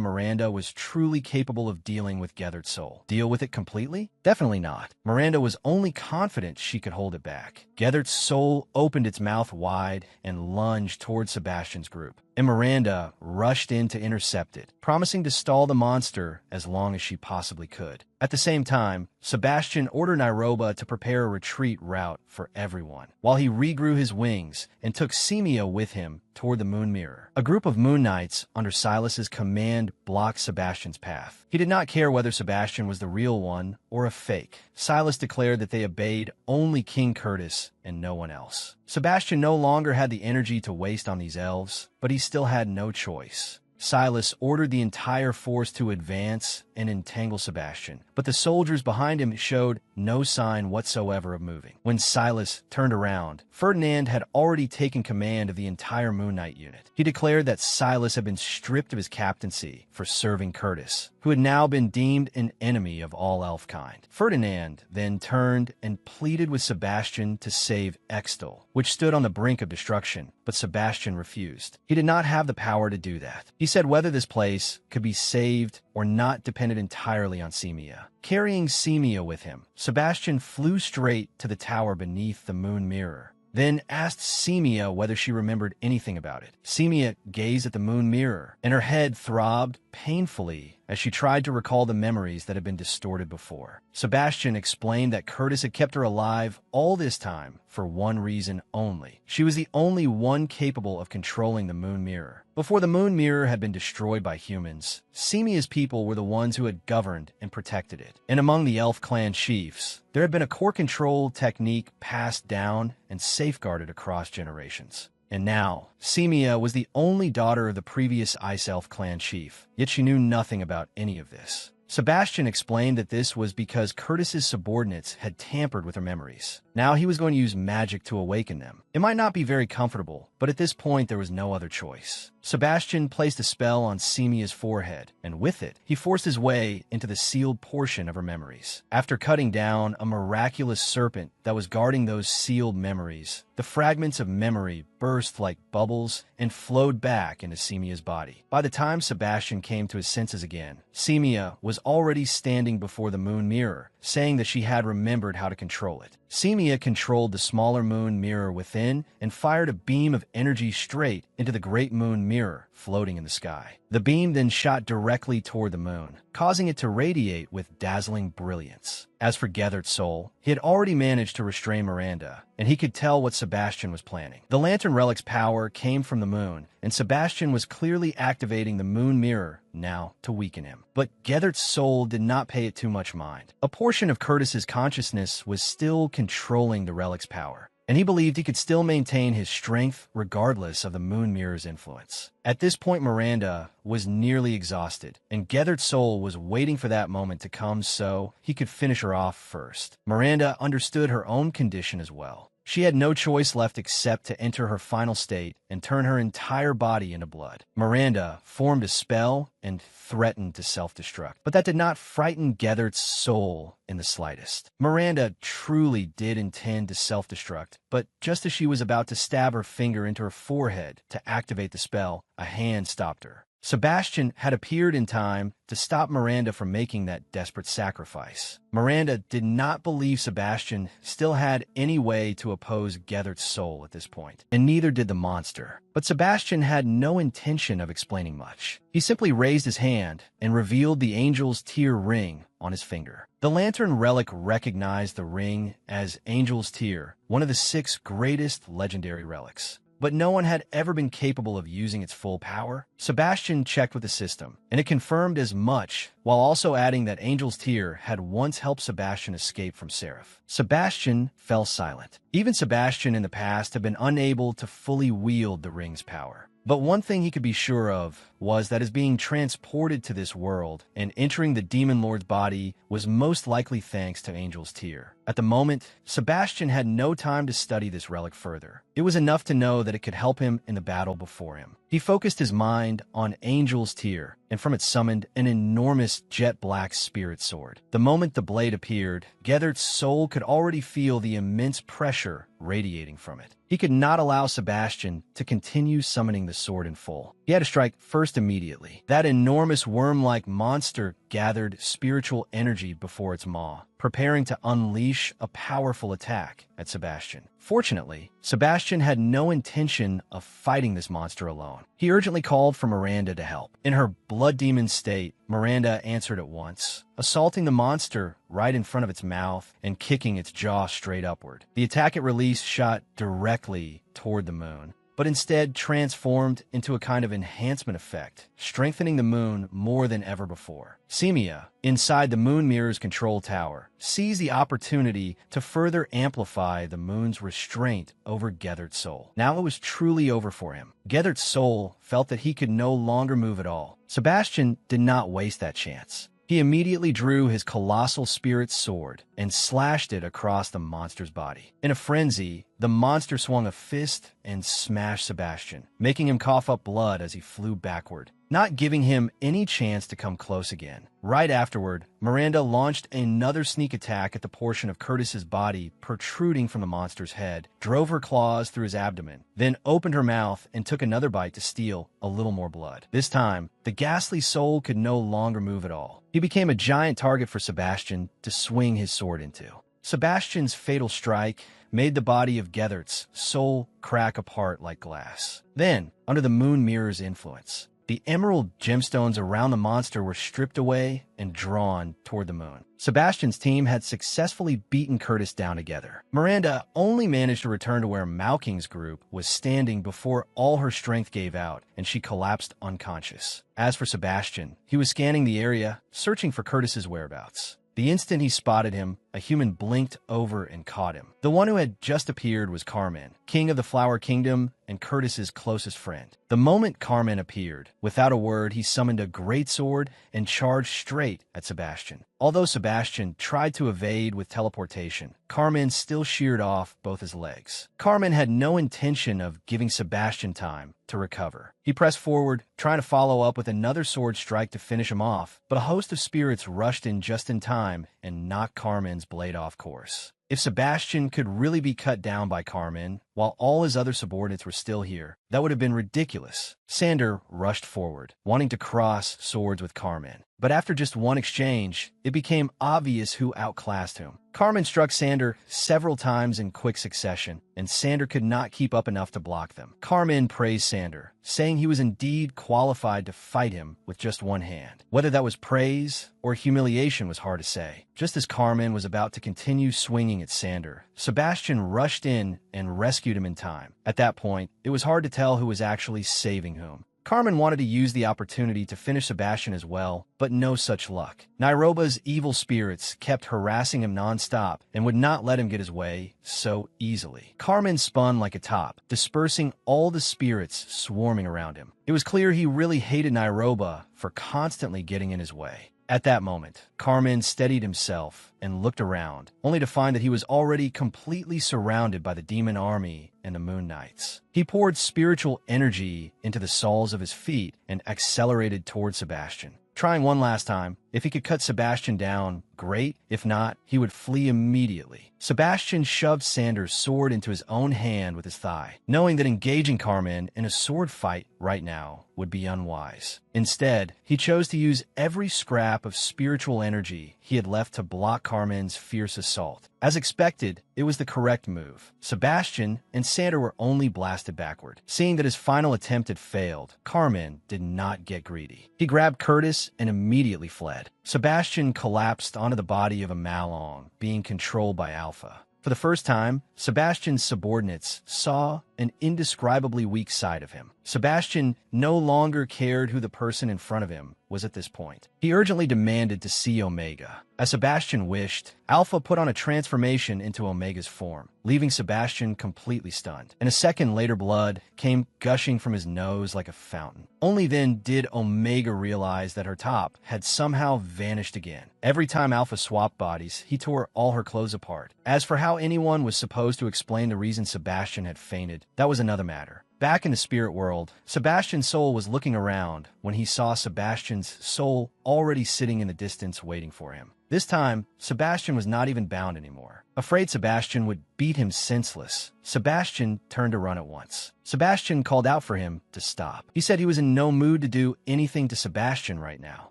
Speaker 1: Miranda was truly capable of dealing with Gethert's soul. Deal with it completely? Definitely not. Miranda was only confident she could hold it back. Gethert's soul opened its mouth wide and lunged toward Sebastian's group, and Miranda rushed in to intercept it, promising to stall the monster as long as she possibly could. At the same time, Sebastian ordered Nairobi to prepare a retreat route for everyone, while he regrew his wings and took Semia with him toward the Moon Mirror. A group of Moon Knights under Silas's command blocked Sebastian's path. He did not care whether Sebastian was the real one or a fake. Silas declared that they obeyed only King Curtis and no one else. Sebastian no longer had the energy to waste on these elves, but he still had no choice. Silas ordered the entire force to advance and entangle Sebastian, but the soldiers behind him showed no sign whatsoever of moving. When Silas turned around, Ferdinand had already taken command of the entire Moon Knight unit. He declared that Silas had been stripped of his captaincy for serving Curtis, who had now been deemed an enemy of all elfkind. Ferdinand then turned and pleaded with Sebastian to save Extal, which stood on the brink of destruction, but Sebastian refused. He did not have the power to do that. He said whether this place could be saved or not depended entirely on Semia. Carrying Semia with him, Sebastian flew straight to the tower beneath the Moon Mirror, then asked Semia whether she remembered anything about it. Semia gazed at the Moon Mirror, and her head throbbed painfully as she tried to recall the memories that had been distorted before. Sebastian explained that Curtis had kept her alive all this time for one reason only. She was the only one capable of controlling the Moon Mirror. Before the Moon Mirror had been destroyed by humans, Semia's people were the ones who had governed and protected it. And among the elf clan chiefs, there had been a core control technique passed down and safeguarded across generations. And now, Semia was the only daughter of the previous Ice Elf clan chief, yet she knew nothing about any of this. Sebastian explained that this was because Curtis's subordinates had tampered with her memories. Now he was going to use magic to awaken them. It might not be very comfortable, but at this point there was no other choice. Sebastian placed a spell on Semia's forehead, and with it, he forced his way into the sealed portion of her memories. After cutting down a miraculous serpent that was guarding those sealed memories, the fragments of memory burst like bubbles and flowed back into Semia's body. By the time Sebastian came to his senses again, Semia was already standing before the Moon Mirror, saying that she had remembered how to control it. Semia controlled the smaller Moon Mirror within and fired a beam of energy straight into the great Moon Mirror floating in the sky. The beam then shot directly toward the moon, causing it to radiate with dazzling brilliance. As for Gethard's soul, he had already managed to restrain Miranda, and he could tell what Sebastian was planning. The lantern relic's power came from the moon, and Sebastian was clearly activating the moon mirror now to weaken him. But Gethard's soul did not pay it too much mind. A portion of Curtis's consciousness was still controlling the relic's power, and he believed he could still maintain his strength regardless of the moon mirror's influence. At this point, Miranda was nearly exhausted, and Gethard's soul was waiting for that moment to come so he could finish her off first. Miranda understood her own condition as well. She had no choice left except to enter her final state and turn her entire body into blood. Miranda formed a spell and threatened to self-destruct, but that did not frighten Gethard's soul in the slightest. Miranda truly did intend to self-destruct, but just as she was about to stab her finger into her forehead to activate the spell, a hand stopped her. Sebastian had appeared in time to stop Miranda from making that desperate sacrifice. Miranda did not believe Sebastian still had any way to oppose Gethard's soul at this point, and neither did the monster. But Sebastian had no intention of explaining much. He simply raised his hand and revealed the Angel's Tear ring on his finger. The lantern relic recognized the ring as Angel's Tear, one of the 6 greatest legendary relics. But no one had ever been capable of using its full power. Sebastian checked with the system, and it confirmed as much, while also adding that Angel's Tear had once helped Sebastian escape from Seraph. Sebastian fell silent. Even Sebastian in the past had been unable to fully wield the ring's power. But one thing he could be sure of was that his being transported to this world and entering the Demon Lord's body was most likely thanks to Angel's Tear. At the moment, Sebastian had no time to study this relic further. It was enough to know that it could help him in the battle before him. He focused his mind on Angel's Tear, and from it summoned an enormous jet-black spirit sword. The moment the blade appeared, Gethard's soul could already feel the immense pressure radiating from it. He could not allow Sebastian to continue summoning the sword in full. He had to strike first immediately. That enormous worm-like monster gathered spiritual energy before its maw, preparing to unleash a powerful attack at Sebastian. Fortunately, Sebastian had no intention of fighting this monster alone. He urgently called for Miranda to help. In her blood demon state, Miranda answered at once, assaulting the monster right in front of its mouth and kicking its jaw straight upward. The attack it released shot directly toward the moon, but instead transformed into a kind of enhancement effect, strengthening the moon more than ever before. Semia, inside the moon mirror's control tower, seized the opportunity to further amplify the moon's restraint over Gethard's soul. Now it was truly over for him. Gethard's soul felt that he could no longer move at all. Sebastian did not waste that chance. He immediately drew his colossal spirit sword and slashed it across the monster's body. In a frenzy, the monster swung a fist and smashed Sebastian, making him cough up blood as he flew backward, not giving him any chance to come close again. Right afterward, Miranda launched another sneak attack at the portion of Curtis's body protruding from the monster's head, drove her claws through his abdomen, then opened her mouth and took another bite to steal a little more blood. This time, the ghastly soul could no longer move at all. He became a giant target for Sebastian to swing his sword into. Sebastian's fatal strike made the body of Gethard's soul crack apart like glass. Then, under the moon mirror's influence, the emerald gemstones around the monster were stripped away and drawn toward the moon. Sebastian's team had successfully beaten Curtis down together. Miranda only managed to return to where Malking's group was standing before all her strength gave out and she collapsed unconscious. As for Sebastian, he was scanning the area, searching for Curtis's whereabouts. The instant he spotted him, a human blinked over and caught him. The one who had just appeared was Carmen, king of the Flower Kingdom and Curtis's closest friend. The moment Carmen appeared, without a word, he summoned a great sword and charged straight at Sebastian. Although Sebastian tried to evade with teleportation, Carmen still sheared off both his legs. Carmen had no intention of giving Sebastian time to recover. He pressed forward, trying to follow up with another sword strike to finish him off, but a host of spirits rushed in just in time and knocked Carmen's blade off course. If Sebastian could really be cut down by Carmen, while all his other subordinates were still here, that would have been ridiculous. Sander rushed forward, wanting to cross swords with Carmen, But after just one exchange, it became obvious who outclassed whom. Carmen struck Sander several times in quick succession, and Sander could not keep up enough to block them. Carmen praised Sander, saying he was indeed qualified to fight him with just one hand. Whether that was praise or humiliation was hard to say. Just as Carmen was about to continue swinging at Sander, Sebastian rushed in and rescued him in time. At that point, it was hard to tell who was actually saving whom. Carmen wanted to use the opportunity to finish Sebastian as well, but no such luck. Nairobi's evil spirits kept harassing him non-stop and would not let him get his way so easily. Carmen spun like a top, dispersing all the spirits swarming around him. It was clear he really hated Nairobi for constantly getting in his way. At that moment, Carmen steadied himself and looked around, only to find that he was already completely surrounded by the demon army and the Moon Knights. He poured spiritual energy into the soles of his feet and accelerated toward Sebastian. Trying one last time, if he could cut Sebastian down, great. If not, he would flee immediately. Sebastian shoved Sander's sword into his own hand with his thigh, knowing that engaging Carmen in a sword fight right now would be unwise. Instead, he chose to use every scrap of spiritual energy he had left to block Carmen's fierce assault. As expected, it was the correct move. Sebastian and Sander were only blasted backward. Seeing that his final attempt had failed, Carmen did not get greedy. He grabbed Curtis and immediately fled. Sebastian collapsed onto the body of a Malong, being controlled by Alpha. For the first time, Sebastian's subordinates saw an indescribably weak side of him. Sebastian no longer cared who the person in front of him was at this point. He urgently demanded to see Omega. As Sebastian wished, Alpha put on a transformation into Omega's form, leaving Sebastian completely stunned. And a second later, blood came gushing from his nose like a fountain. Only then did Omega realize that her top had somehow vanished again. Every time Alpha swapped bodies, he tore all her clothes apart. As for how anyone was supposed to explain the reason Sebastian had fainted, that was another matter. Back in the spirit world, Sebastian's soul was looking around when he saw Sebastian's soul already sitting in the distance waiting for him. This time, Sebastian was not even bound anymore. Afraid Sebastian would beat him senseless, Sebastian turned to run at once. Sebastian called out for him to stop. He said he was in no mood to do anything to Sebastian right now.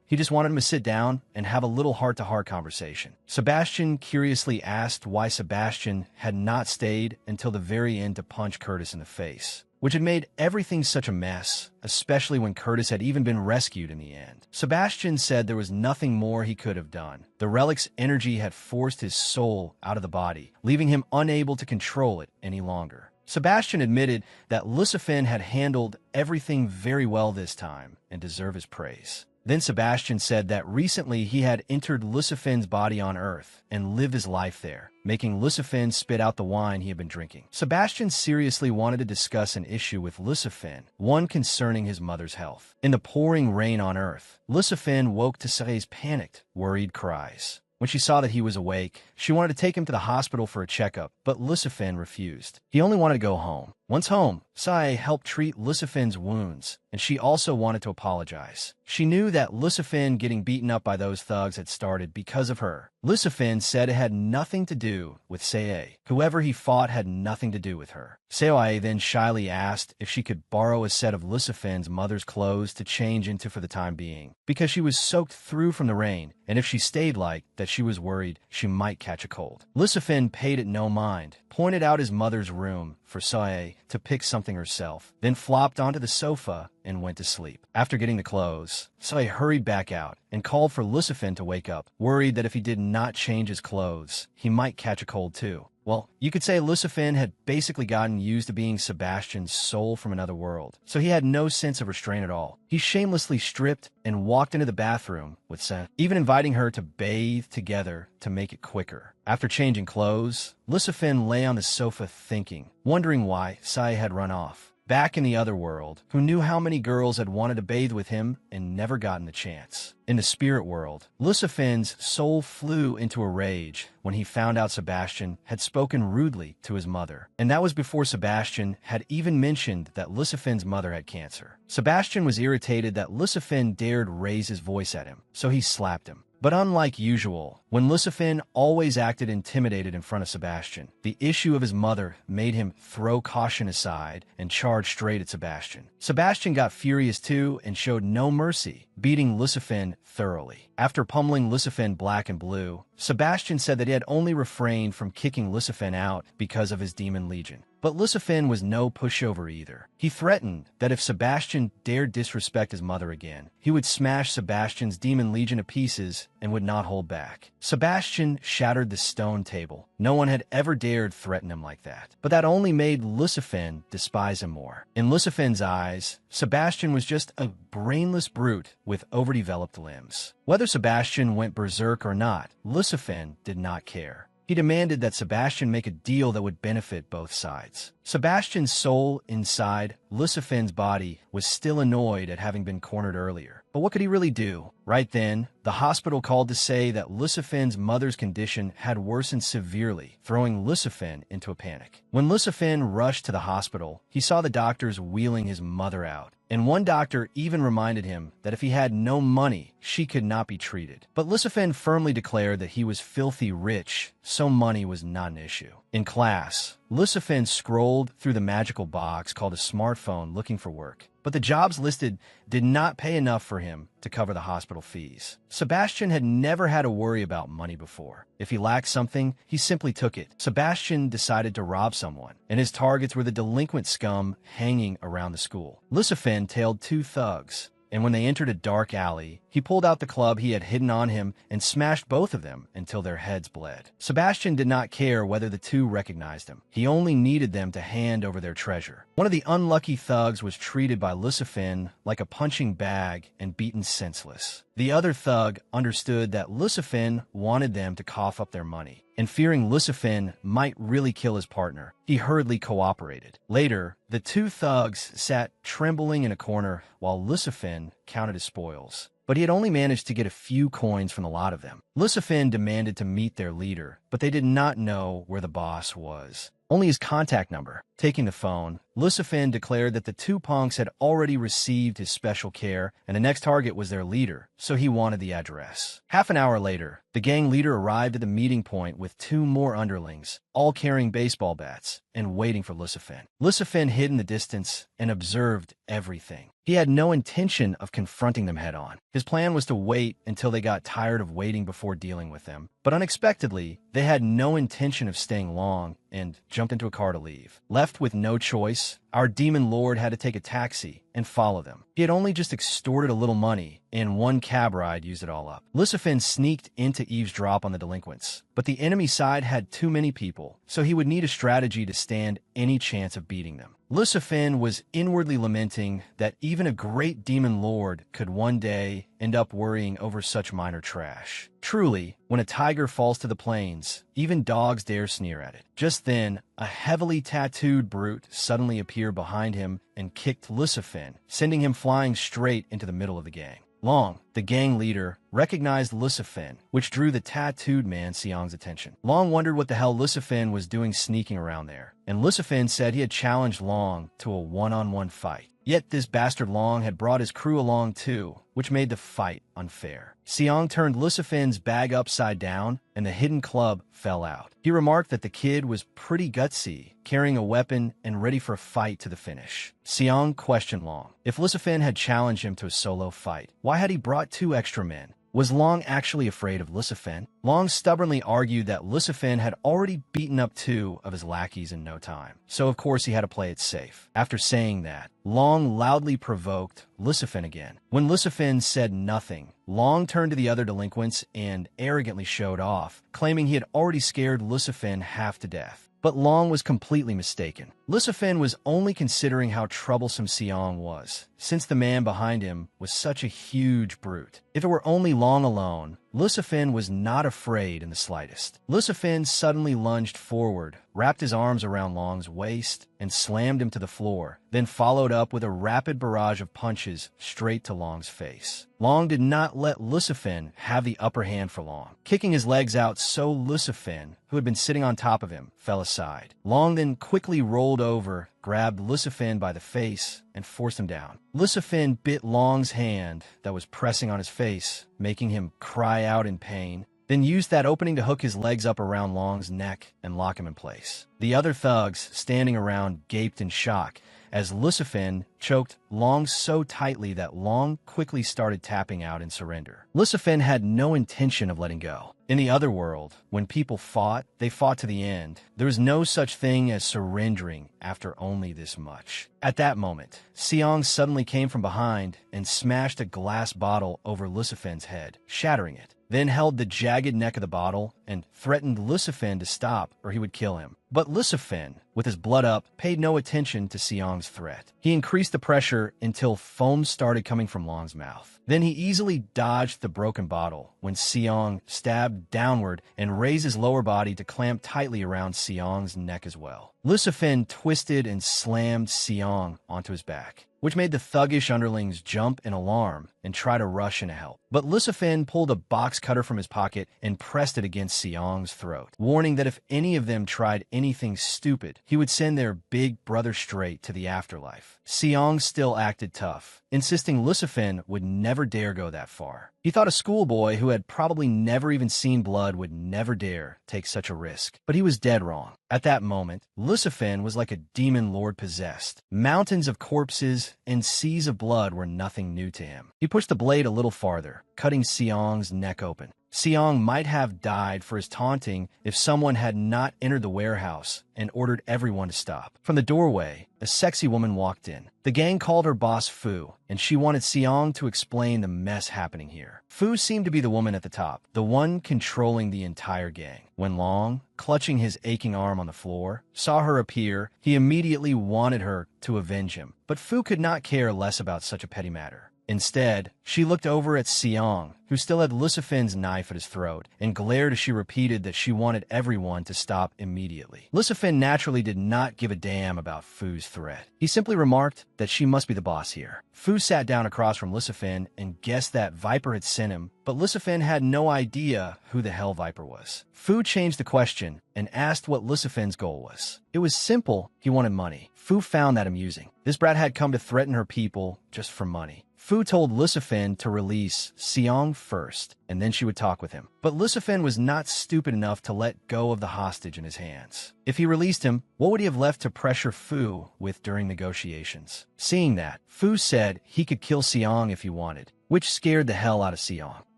Speaker 1: He just wanted him to sit down and have a little heart-to-heart conversation. Sebastian curiously asked why Sebastian had not stayed until the very end to punch Curtis in the face, which had made everything such a mess, especially when Curtis had even been rescued in the end. Sebastian said there was nothing more he could have done. The relic's energy had forced his soul out of the body, leaving him unable to control it any longer. Sebastian admitted that Lucifin had handled everything very well this time and deserved his praise. Then Sebastian said that recently he had entered Lucifin's body on Earth and lived his life there, making Lucifin spit out the wine he had been drinking. Sebastian seriously wanted to discuss an issue with Lucifin, one concerning his mother's health. In the pouring rain on Earth, Lucifin woke to Saray's panicked, worried cries. When she saw that he was awake, she wanted to take him to the hospital for a checkup, but Lucifin refused. He only wanted to go home. Once home, Sae helped treat Lucifin's wounds, and she also wanted to apologize. She knew that Lucifin getting beaten up by those thugs had started because of her. Lucifin said it had nothing to do with Sae. Whoever he fought had nothing to do with her. Sae then shyly asked if she could borrow a set of Lucifin's mother's clothes to change into for the time being, because she was soaked through from the rain, and if she stayed like that, she was worried she might catch a cold. Lucifin paid it no mind, pointed out his mother's room for Sae to pick something herself, then flopped onto the sofa and went to sleep. After getting the clothes, Sae hurried back out and called for Lucifin to wake up, worried that if he did not change his clothes, he might catch a cold too. Well, you could say Lucifin had basically gotten used to being Sebastian's soul from another world, so he had no sense of restraint at all. He shamelessly stripped and walked into the bathroom with Sae, even inviting her to bathe together to make it quicker. After changing clothes, Lucifin lay on the sofa thinking, wondering why Sae had run off. Back in the other world, who knew how many girls had wanted to bathe with him and never gotten the chance? In the spirit world, Lucifin's soul flew into a rage when he found out Sebastian had spoken rudely to his mother. And that was before Sebastian had even mentioned that Lucifin's mother had cancer. Sebastian was irritated that Lucifin dared raise his voice at him, so he slapped him. But unlike usual, when Lucifin always acted intimidated in front of Sebastian, the issue of his mother made him throw caution aside and charge straight at Sebastian. Sebastian got furious too and showed no mercy, beating Lucifin thoroughly. After pummeling Lucifin black and blue, Sebastian said that he had only refrained from kicking Lucifin out because of his demon legion. But Lucifin was no pushover either. He threatened that if Sebastian dared disrespect his mother again, he would smash Sebastian's demon legion to pieces and would not hold back. Sebastian shattered the stone table. No one had ever dared threaten him like that. But that only made Lucifin despise him more. In Lucifin's eyes, Sebastian was just a brainless brute with overdeveloped limbs. Whether Sebastian went berserk or not, Lucifin did not care. He demanded that Sebastian make a deal that would benefit both sides. Sebastian's soul inside Lucifin's body was still annoyed at having been cornered earlier. But what could he really do? Right then, the hospital called to say that Lucifin's mother's condition had worsened severely, throwing Lucifin into a panic. When Lucifin rushed to the hospital, he saw the doctors wheeling his mother out. And one doctor even reminded him that if he had no money, she could not be treated. But Lucifin firmly declared that he was filthy rich, so money was not an issue. In class, Lucifin scrolled through the magical box called a smartphone looking for work. But the jobs listed did not pay enough for him to cover the hospital fees. Sebastian had never had to worry about money before. If he lacked something, he simply took it. Sebastian decided to rob someone, and his targets were the delinquent scum hanging around the school. Lucifin tailed two thugs, and when they entered a dark alley, he pulled out the club he had hidden on him and smashed both of them until their heads bled. Sebastian did not care whether the two recognized him. He only needed them to hand over their treasure. One of the unlucky thugs was treated by Lucifin like a punching bag and beaten senseless. The other thug understood that Lucifin wanted them to cough up their money, and fearing Lucifin might really kill his partner, he hurriedly cooperated. Later, the two thugs sat trembling in a corner while Lucifin counted his spoils. But he had only managed to get a few coins from the lot of them. Lucifin demanded to meet their leader, but they did not know where the boss was. Only his contact number. Taking the phone, Lucifin declared that the two punks had already received his special care, and the next target was their leader, so he wanted the address. Half an hour later, the gang leader arrived at the meeting point with two more underlings, all carrying baseball bats, and waiting for Lucifin. Lucifin hid in the distance and observed everything. He had no intention of confronting them head-on. His plan was to wait until they got tired of waiting before dealing with them. But unexpectedly, they had no intention of staying long and jumped into a car to leave. Left with no choice, our demon lord had to take a taxi and follow them. He had only just extorted a little money, and one cab ride used it all up. Lucifin sneaked in to eavesdrop on the delinquents, but the enemy side had too many people, so he would need a strategy to stand any chance of beating them. Lucifin was inwardly lamenting that even a great demon lord could one day end up worrying over such minor trash. Truly, when a tiger falls to the plains, even dogs dare sneer at it. Just then, a heavily tattooed brute suddenly appeared behind him and kicked Lucifin, sending him flying straight into the middle of the gang. Long, the gang leader, recognized Lucifin, which drew the tattooed man Xiang's attention. Long wondered what the hell Lucifin was doing sneaking around there, and Lucifin said he had challenged Long to a one-on-one fight. Yet this bastard Long had brought his crew along too, which made the fight unfair. Xiang turned Lucifin's bag upside down, and the hidden club fell out. He remarked that the kid was pretty gutsy, carrying a weapon and ready for a fight to the finish. Xiang questioned Long. If Lucifin had challenged him to a solo fight, why had he brought two extra men? Was Long actually afraid of Lucifin? Long stubbornly argued that Lucifin had already beaten up two of his lackeys in no time, so of course he had to play it safe. After saying that, Long loudly provoked Lucifin again. When Lucifin said nothing, Long turned to the other delinquents and arrogantly showed off, claiming he had already scared Lucifin half to death. But Long was completely mistaken. Lucifin was only considering how troublesome Xiang was, since the man behind him was such a huge brute. If it were only Long alone, Lucifin was not afraid in the slightest. Lucifin suddenly lunged forward, wrapped his arms around Long's waist, and slammed him to the floor, then followed up with a rapid barrage of punches straight to Long's face. Long did not let Lucifin have the upper hand for long, kicking his legs out so Lucifin, who had been sitting on top of him, fell aside. Long then quickly rolled over, grabbed Lucifin by the face and forced him down. Lucifin bit Long's hand that was pressing on his face, making him cry out in pain, then used that opening to hook his legs up around Long's neck and lock him in place. The other thugs standing around gaped in shock as Lucifin choked Long so tightly that Long quickly started tapping out in surrender. Lucifin had no intention of letting go. In the other world, when people fought, they fought to the end. There was no such thing as surrendering after only this much. At that moment, Seong suddenly came from behind and smashed a glass bottle over Lucifin's head, shattering it, then held the jagged neck of the bottle and threatened Lucifin to stop or he would kill him. But Lucifin, with his blood up, paid no attention to Seong's threat. He increased the pressure until foam started coming from Long's mouth. Then he easily dodged the broken bottle when Seong stabbed downward and raised his lower body to clamp tightly around Seong's neck as well. Lucifin twisted and slammed Seong onto his back, which made the thuggish underlings jump in alarm and try to rush in to help. But Lucifin pulled a box cutter from his pocket and pressed it against Seong's throat, warning that if any of them tried anything stupid, he would send their big brother straight to the afterlife. Seong still acted tough, insisting Lucifin would never dare go that far. He thought a schoolboy who had probably never even seen blood would never dare take such a risk. But he was dead wrong. At that moment, Lucifin was like a demon lord possessed. Mountains of corpses and seas of blood were nothing new to him. He pushed the blade a little farther, cutting Seong's neck open. Seong might have died for his taunting if someone had not entered the warehouse and ordered everyone to stop. From the doorway, a sexy woman walked in. The gang called her boss Fu, and she wanted Seong to explain the mess happening here. Fu seemed to be the woman at the top, the one controlling the entire gang. When Long, clutching his aching arm on the floor, saw her appear, he immediately wanted her to avenge him. But Fu could not care less about such a petty matter. Instead, she looked over at Seong, who still had Lucifin's knife at his throat, and glared as she repeated that she wanted everyone to stop immediately. Lucifin naturally did not give a damn about Fu's threat. He simply remarked that she must be the boss here. Fu sat down across from Lucifin and guessed that Viper had sent him, but Lucifin had no idea who the hell Viper was. Fu changed the question and asked what Lucifin's goal was. It was simple, he wanted money. Fu found that amusing. This brat had come to threaten her people just for money. Fu told Lucifin to release Seong first, and then she would talk with him. But Lucifin was not stupid enough to let go of the hostage in his hands. If he released him, what would he have left to pressure Fu with during negotiations? Seeing that, Fu said he could kill Seong if he wanted, which scared the hell out of Seong.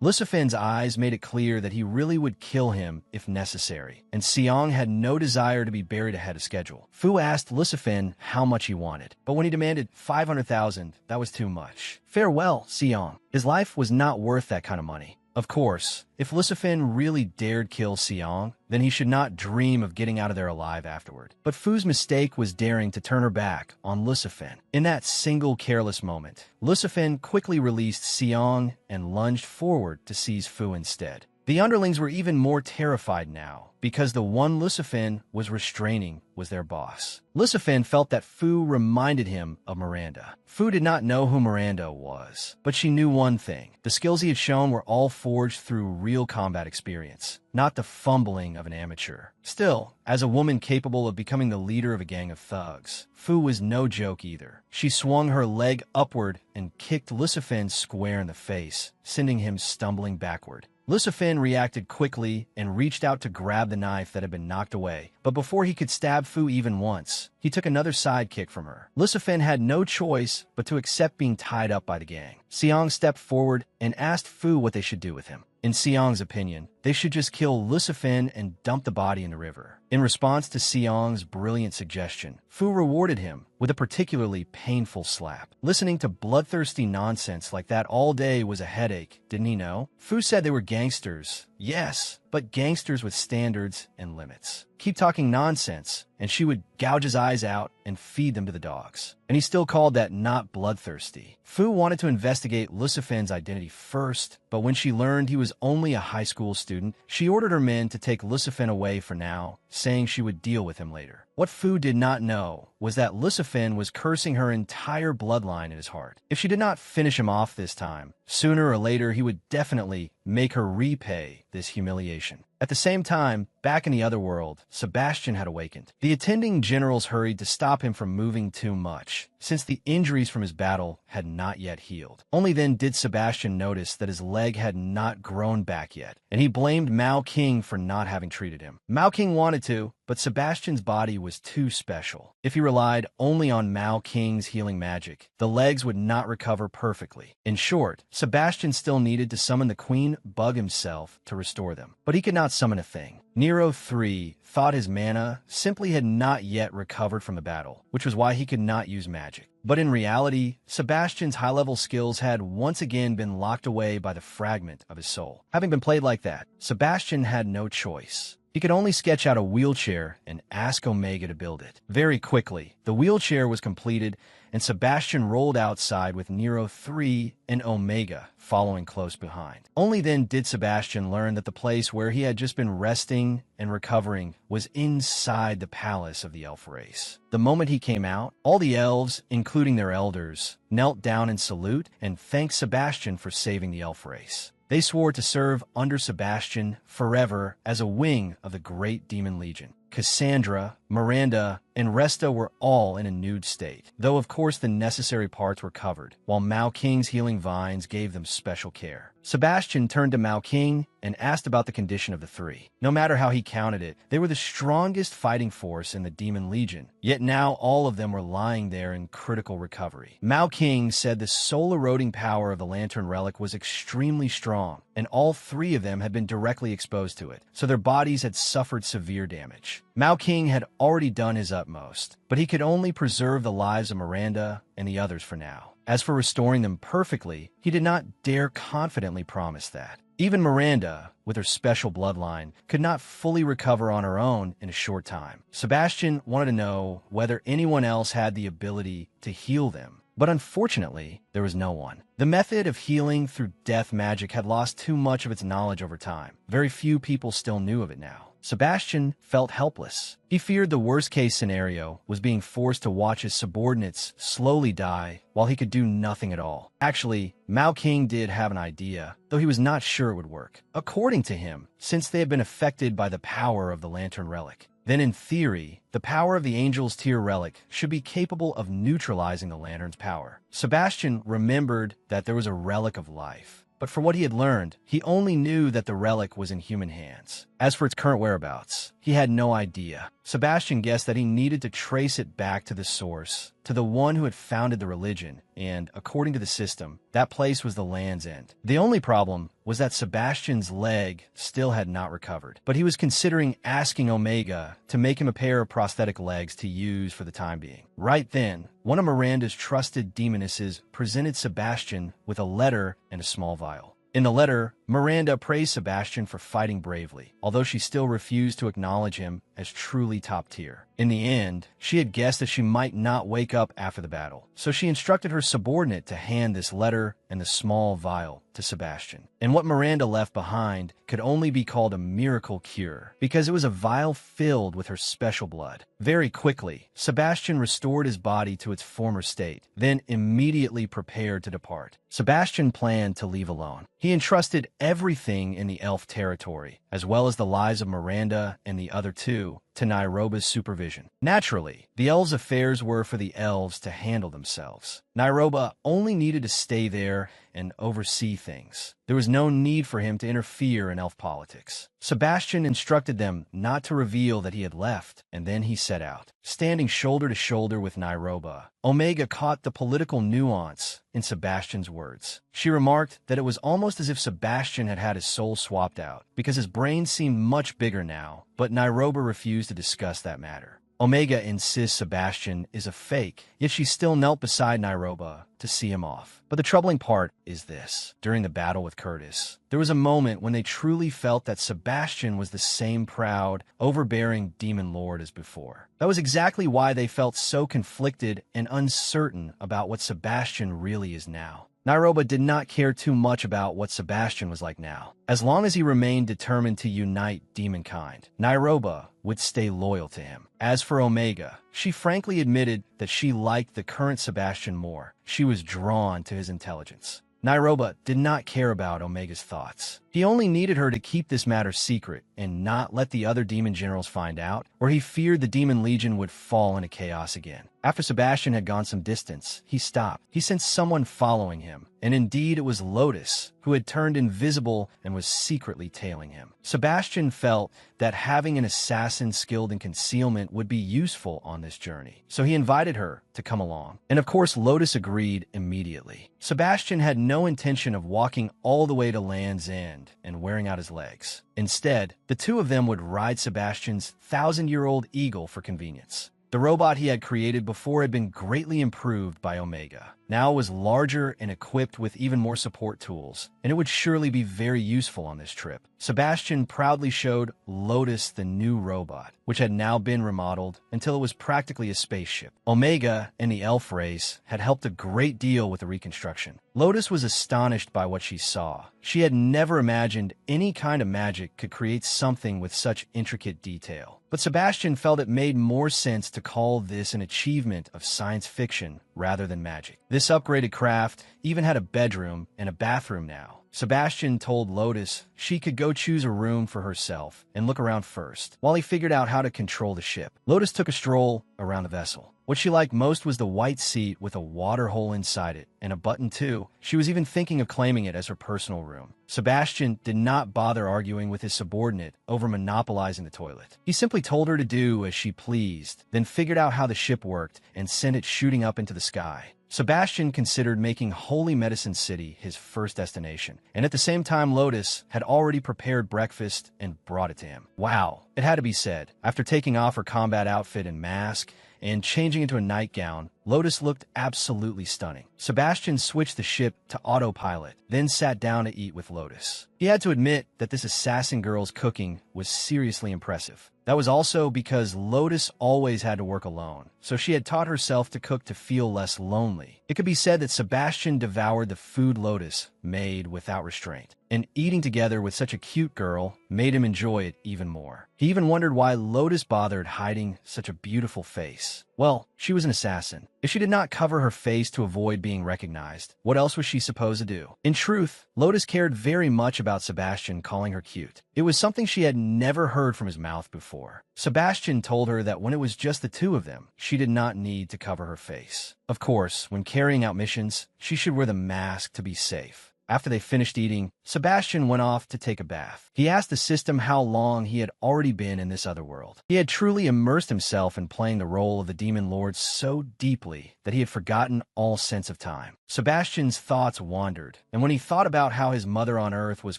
Speaker 1: Lucifin's eyes made it clear that he really would kill him if necessary, and Seong had no desire to be buried ahead of schedule. Fu asked Lucifin how much he wanted, but when he demanded 500,000, that was too much. Farewell, Seong. His life was not worth that kind of money. Of course, if Lucifin really dared kill Seong, then he should not dream of getting out of there alive afterward. But Fu's mistake was daring to turn her back on Lucifin. In that single careless moment, Lucifin quickly released Seong and lunged forward to seize Fu instead. The underlings were even more terrified now, because the one Lucifin was restraining was their boss. Lucifin felt that Fu reminded him of Miranda. Fu did not know who Miranda was, but she knew one thing. The skills he had shown were all forged through real combat experience, not the fumbling of an amateur. Still, as a woman capable of becoming the leader of a gang of thugs, Fu was no joke either. She swung her leg upward and kicked Lucifin square in the face, sending him stumbling backward. Lucifin reacted quickly and reached out to grab the knife that had been knocked away, but before he could stab Fu even once, he took another side kick from her. Lucifin had no choice but to accept being tied up by the gang. Seong stepped forward and asked Fu what they should do with him. In Seong's opinion, they should just kill Lucifin and dump the body in the river. In response to Seong's brilliant suggestion, Fu rewarded him with a particularly painful slap. Listening to bloodthirsty nonsense like that all day was a headache, didn't he know? Fu said they were gangsters. Yes, but gangsters with standards and limits. Keep talking nonsense, and she would gouge his eyes out and feed them to the dogs. And he still called that not bloodthirsty. Fu wanted to investigate Lucifin's identity first, but when she learned he was only a high school student, she ordered her men to take Lucifin away for now, saying she would deal with him later. What Fu did not know was that Lucifin was cursing her entire bloodline in his heart. If she did not finish him off this time, sooner or later he would definitely make her repay this humiliation. At the same time, Back in the other world, Sebastian had awakened. The attending generals hurried to stop him from moving too much, since the injuries from his battle had not yet healed. Only then did Sebastian notice that his leg had not grown back yet, and he blamed Mao King for not having treated him. Mao King wanted to, but Sebastian's body was too special. If he relied only on Mao King's healing magic, the legs would not recover perfectly. In short, Sebastian still needed to summon the Queen Bug himself to restore them, but he could not summon a thing. Nero III thought his mana simply had not yet recovered from the battle, which was why he could not use magic. But in reality, Sebastian's high-level skills had once again been locked away by the fragment of his soul. Having been played like that, Sebastian had no choice. He could only sketch out a wheelchair and ask Omega to build it. Very quickly, the wheelchair was completed, and Sebastian rolled outside with Nero III and Omega following close behind. Only then did Sebastian learn that the place where he had just been resting and recovering was inside the palace of the elf race. The moment he came out, all the elves, including their elders, knelt down in salute and thanked Sebastian for saving the elf race. They swore to serve under Sebastian forever as a wing of the great Demon Legion. Cassandra, Miranda, and Resta were all in a nude state, though of course the necessary parts were covered, while Mao King's healing vines gave them special care. Sebastian turned to Mao King and asked about the condition of the three. No matter how he counted it, they were the strongest fighting force in the Demon Legion, yet now all of them were lying there in critical recovery. Mao King said the soul-eroding power of the Lantern Relic was extremely strong, and all three of them had been directly exposed to it, so their bodies had suffered severe damage. Mao King had already done his utmost, but he could only preserve the lives of Miranda and the others for now. As for restoring them perfectly, he did not dare confidently promise that. Even Miranda, with her special bloodline, could not fully recover on her own in a short time. Sebastian wanted to know whether anyone else had the ability to heal them, but unfortunately, there was no one. The method of healing through death magic had lost too much of its knowledge over time. Very few people still knew of it now. Sebastian felt helpless. He feared the worst-case scenario was being forced to watch his subordinates slowly die while he could do nothing at all. Actually, Mao King did have an idea, though he was not sure it would work. According to him, since they had been affected by the power of the Lantern Relic, then in theory, the power of the Angel's Tear Relic should be capable of neutralizing the Lantern's power. Sebastian remembered that there was a Relic of Life, but for what he had learned, he only knew that the relic was in human hands. As for its current whereabouts, he had no idea. Sebastian guessed that he needed to trace it back to the source, to the one who had founded the religion, and, according to the system, that place was the Land's End. The only problem was that Sebastian's leg still had not recovered, but he was considering asking Omega to make him a pair of prosthetic legs to use for the time being. Right then, one of Miranda's trusted demonesses presented Sebastian with a letter and a small vial. In the letter, Miranda praised Sebastian for fighting bravely, although she still refused to acknowledge him as truly top tier. In the end, she had guessed that she might not wake up after the battle, so she instructed her subordinate to hand this letter and the small vial to Sebastian. And what Miranda left behind could only be called a miracle cure, because it was a vial filled with her special blood. Very quickly, Sebastian restored his body to its former state, then immediately prepared to depart. Sebastian planned to leave alone. He entrusted everything in the elf territory, as well as the lives of Miranda and the other two, to Nairobi's supervision. Naturally, the elves' affairs were for the elves to handle themselves. Nairobi only needed to stay there and oversee things. There was no need for him to interfere in elf politics. Sebastian instructed them not to reveal that he had left, and then he set out. Standing shoulder to shoulder with Nairobi, Omega caught the political nuance in Sebastian's words. She remarked that it was almost as if Sebastian had had his soul swapped out, because his brain seemed much bigger now, but Nairobi refused to discuss that matter. Omega insists Sebastian is a fake, yet she still knelt beside Nairobi to see him off. But the troubling part is this. During the battle with Curtis, there was a moment when they truly felt that Sebastian was the same proud, overbearing demon lord as before. That was exactly why they felt so conflicted and uncertain about what Sebastian really is now. Nairobi did not care too much about what Sebastian was like now. As long as he remained determined to unite demonkind, Nairobi would stay loyal to him. As for Omega, she frankly admitted that she liked the current Sebastian more. She was drawn to his intelligence. Nairobi did not care about Omega's thoughts. He only needed her to keep this matter secret and not let the other demon generals find out, or he feared the Demon Legion would fall into chaos again. After Sebastian had gone some distance, he stopped. He sensed someone following him, and indeed it was Lotus, who had turned invisible and was secretly tailing him. Sebastian felt that having an assassin skilled in concealment would be useful on this journey, so he invited her to come along. And of course, Lotus agreed immediately. Sebastian had no intention of walking all the way to Land's End and wearing out his legs. Instead, the two of them would ride Sebastian's 1,000-year-old eagle for convenience. The robot he had created before had been greatly improved by Omega. Now it was larger and equipped with even more support tools, and it would surely be very useful on this trip. Sebastian proudly showed Lotus the new robot, which had now been remodeled until it was practically a spaceship. Omega and the elf race had helped a great deal with the reconstruction. Lotus was astonished by what she saw. She had never imagined any kind of magic could create something with such intricate detail. But Sebastian felt it made more sense to call this an achievement of science fiction rather than magic. This upgraded craft even had a bedroom and a bathroom now. Sebastian told Lotus she could go choose a room for herself and look around first, while he figured out how to control the ship. Lotus took a stroll around the vessel. What she liked most was the white seat with a water hole inside it, and a button too. She was even thinking of claiming it as her personal room. Sebastian did not bother arguing with his subordinate over monopolizing the toilet. He simply told her to do as she pleased, then figured out how the ship worked and sent it shooting up into the sky. Sebastian considered making Holy Medicine City his first destination, and at the same time Lotus had already prepared breakfast and brought it to him. Wow, it had to be said. After taking off her combat outfit and mask, and changing into a nightgown, Lotus looked absolutely stunning. Sebastian switched the ship to autopilot, then sat down to eat with Lotus. He had to admit that this assassin girl's cooking was seriously impressive. That was also because Lotus always had to work alone, so she had taught herself to cook to feel less lonely. It could be said that Sebastian devoured the food Lotus made without restraint, and eating together with such a cute girl made him enjoy it even more. He even wondered why Lotus bothered hiding such a beautiful face. Well, she was an assassin. If she did not cover her face to avoid being recognized, what else was she supposed to do? In truth, Lotus cared very much about Sebastian calling her cute. It was something she had never heard from his mouth before. Sebastian told her that when it was just the two of them, she did not need to cover her face. Of course, when carrying out missions, she should wear the mask to be safe. After they finished eating, Sebastian went off to take a bath. He asked the system how long he had already been in this other world. He had truly immersed himself in playing the role of the Demon Lord so deeply that he had forgotten all sense of time. Sebastian's thoughts wandered, and when he thought about how his mother on Earth was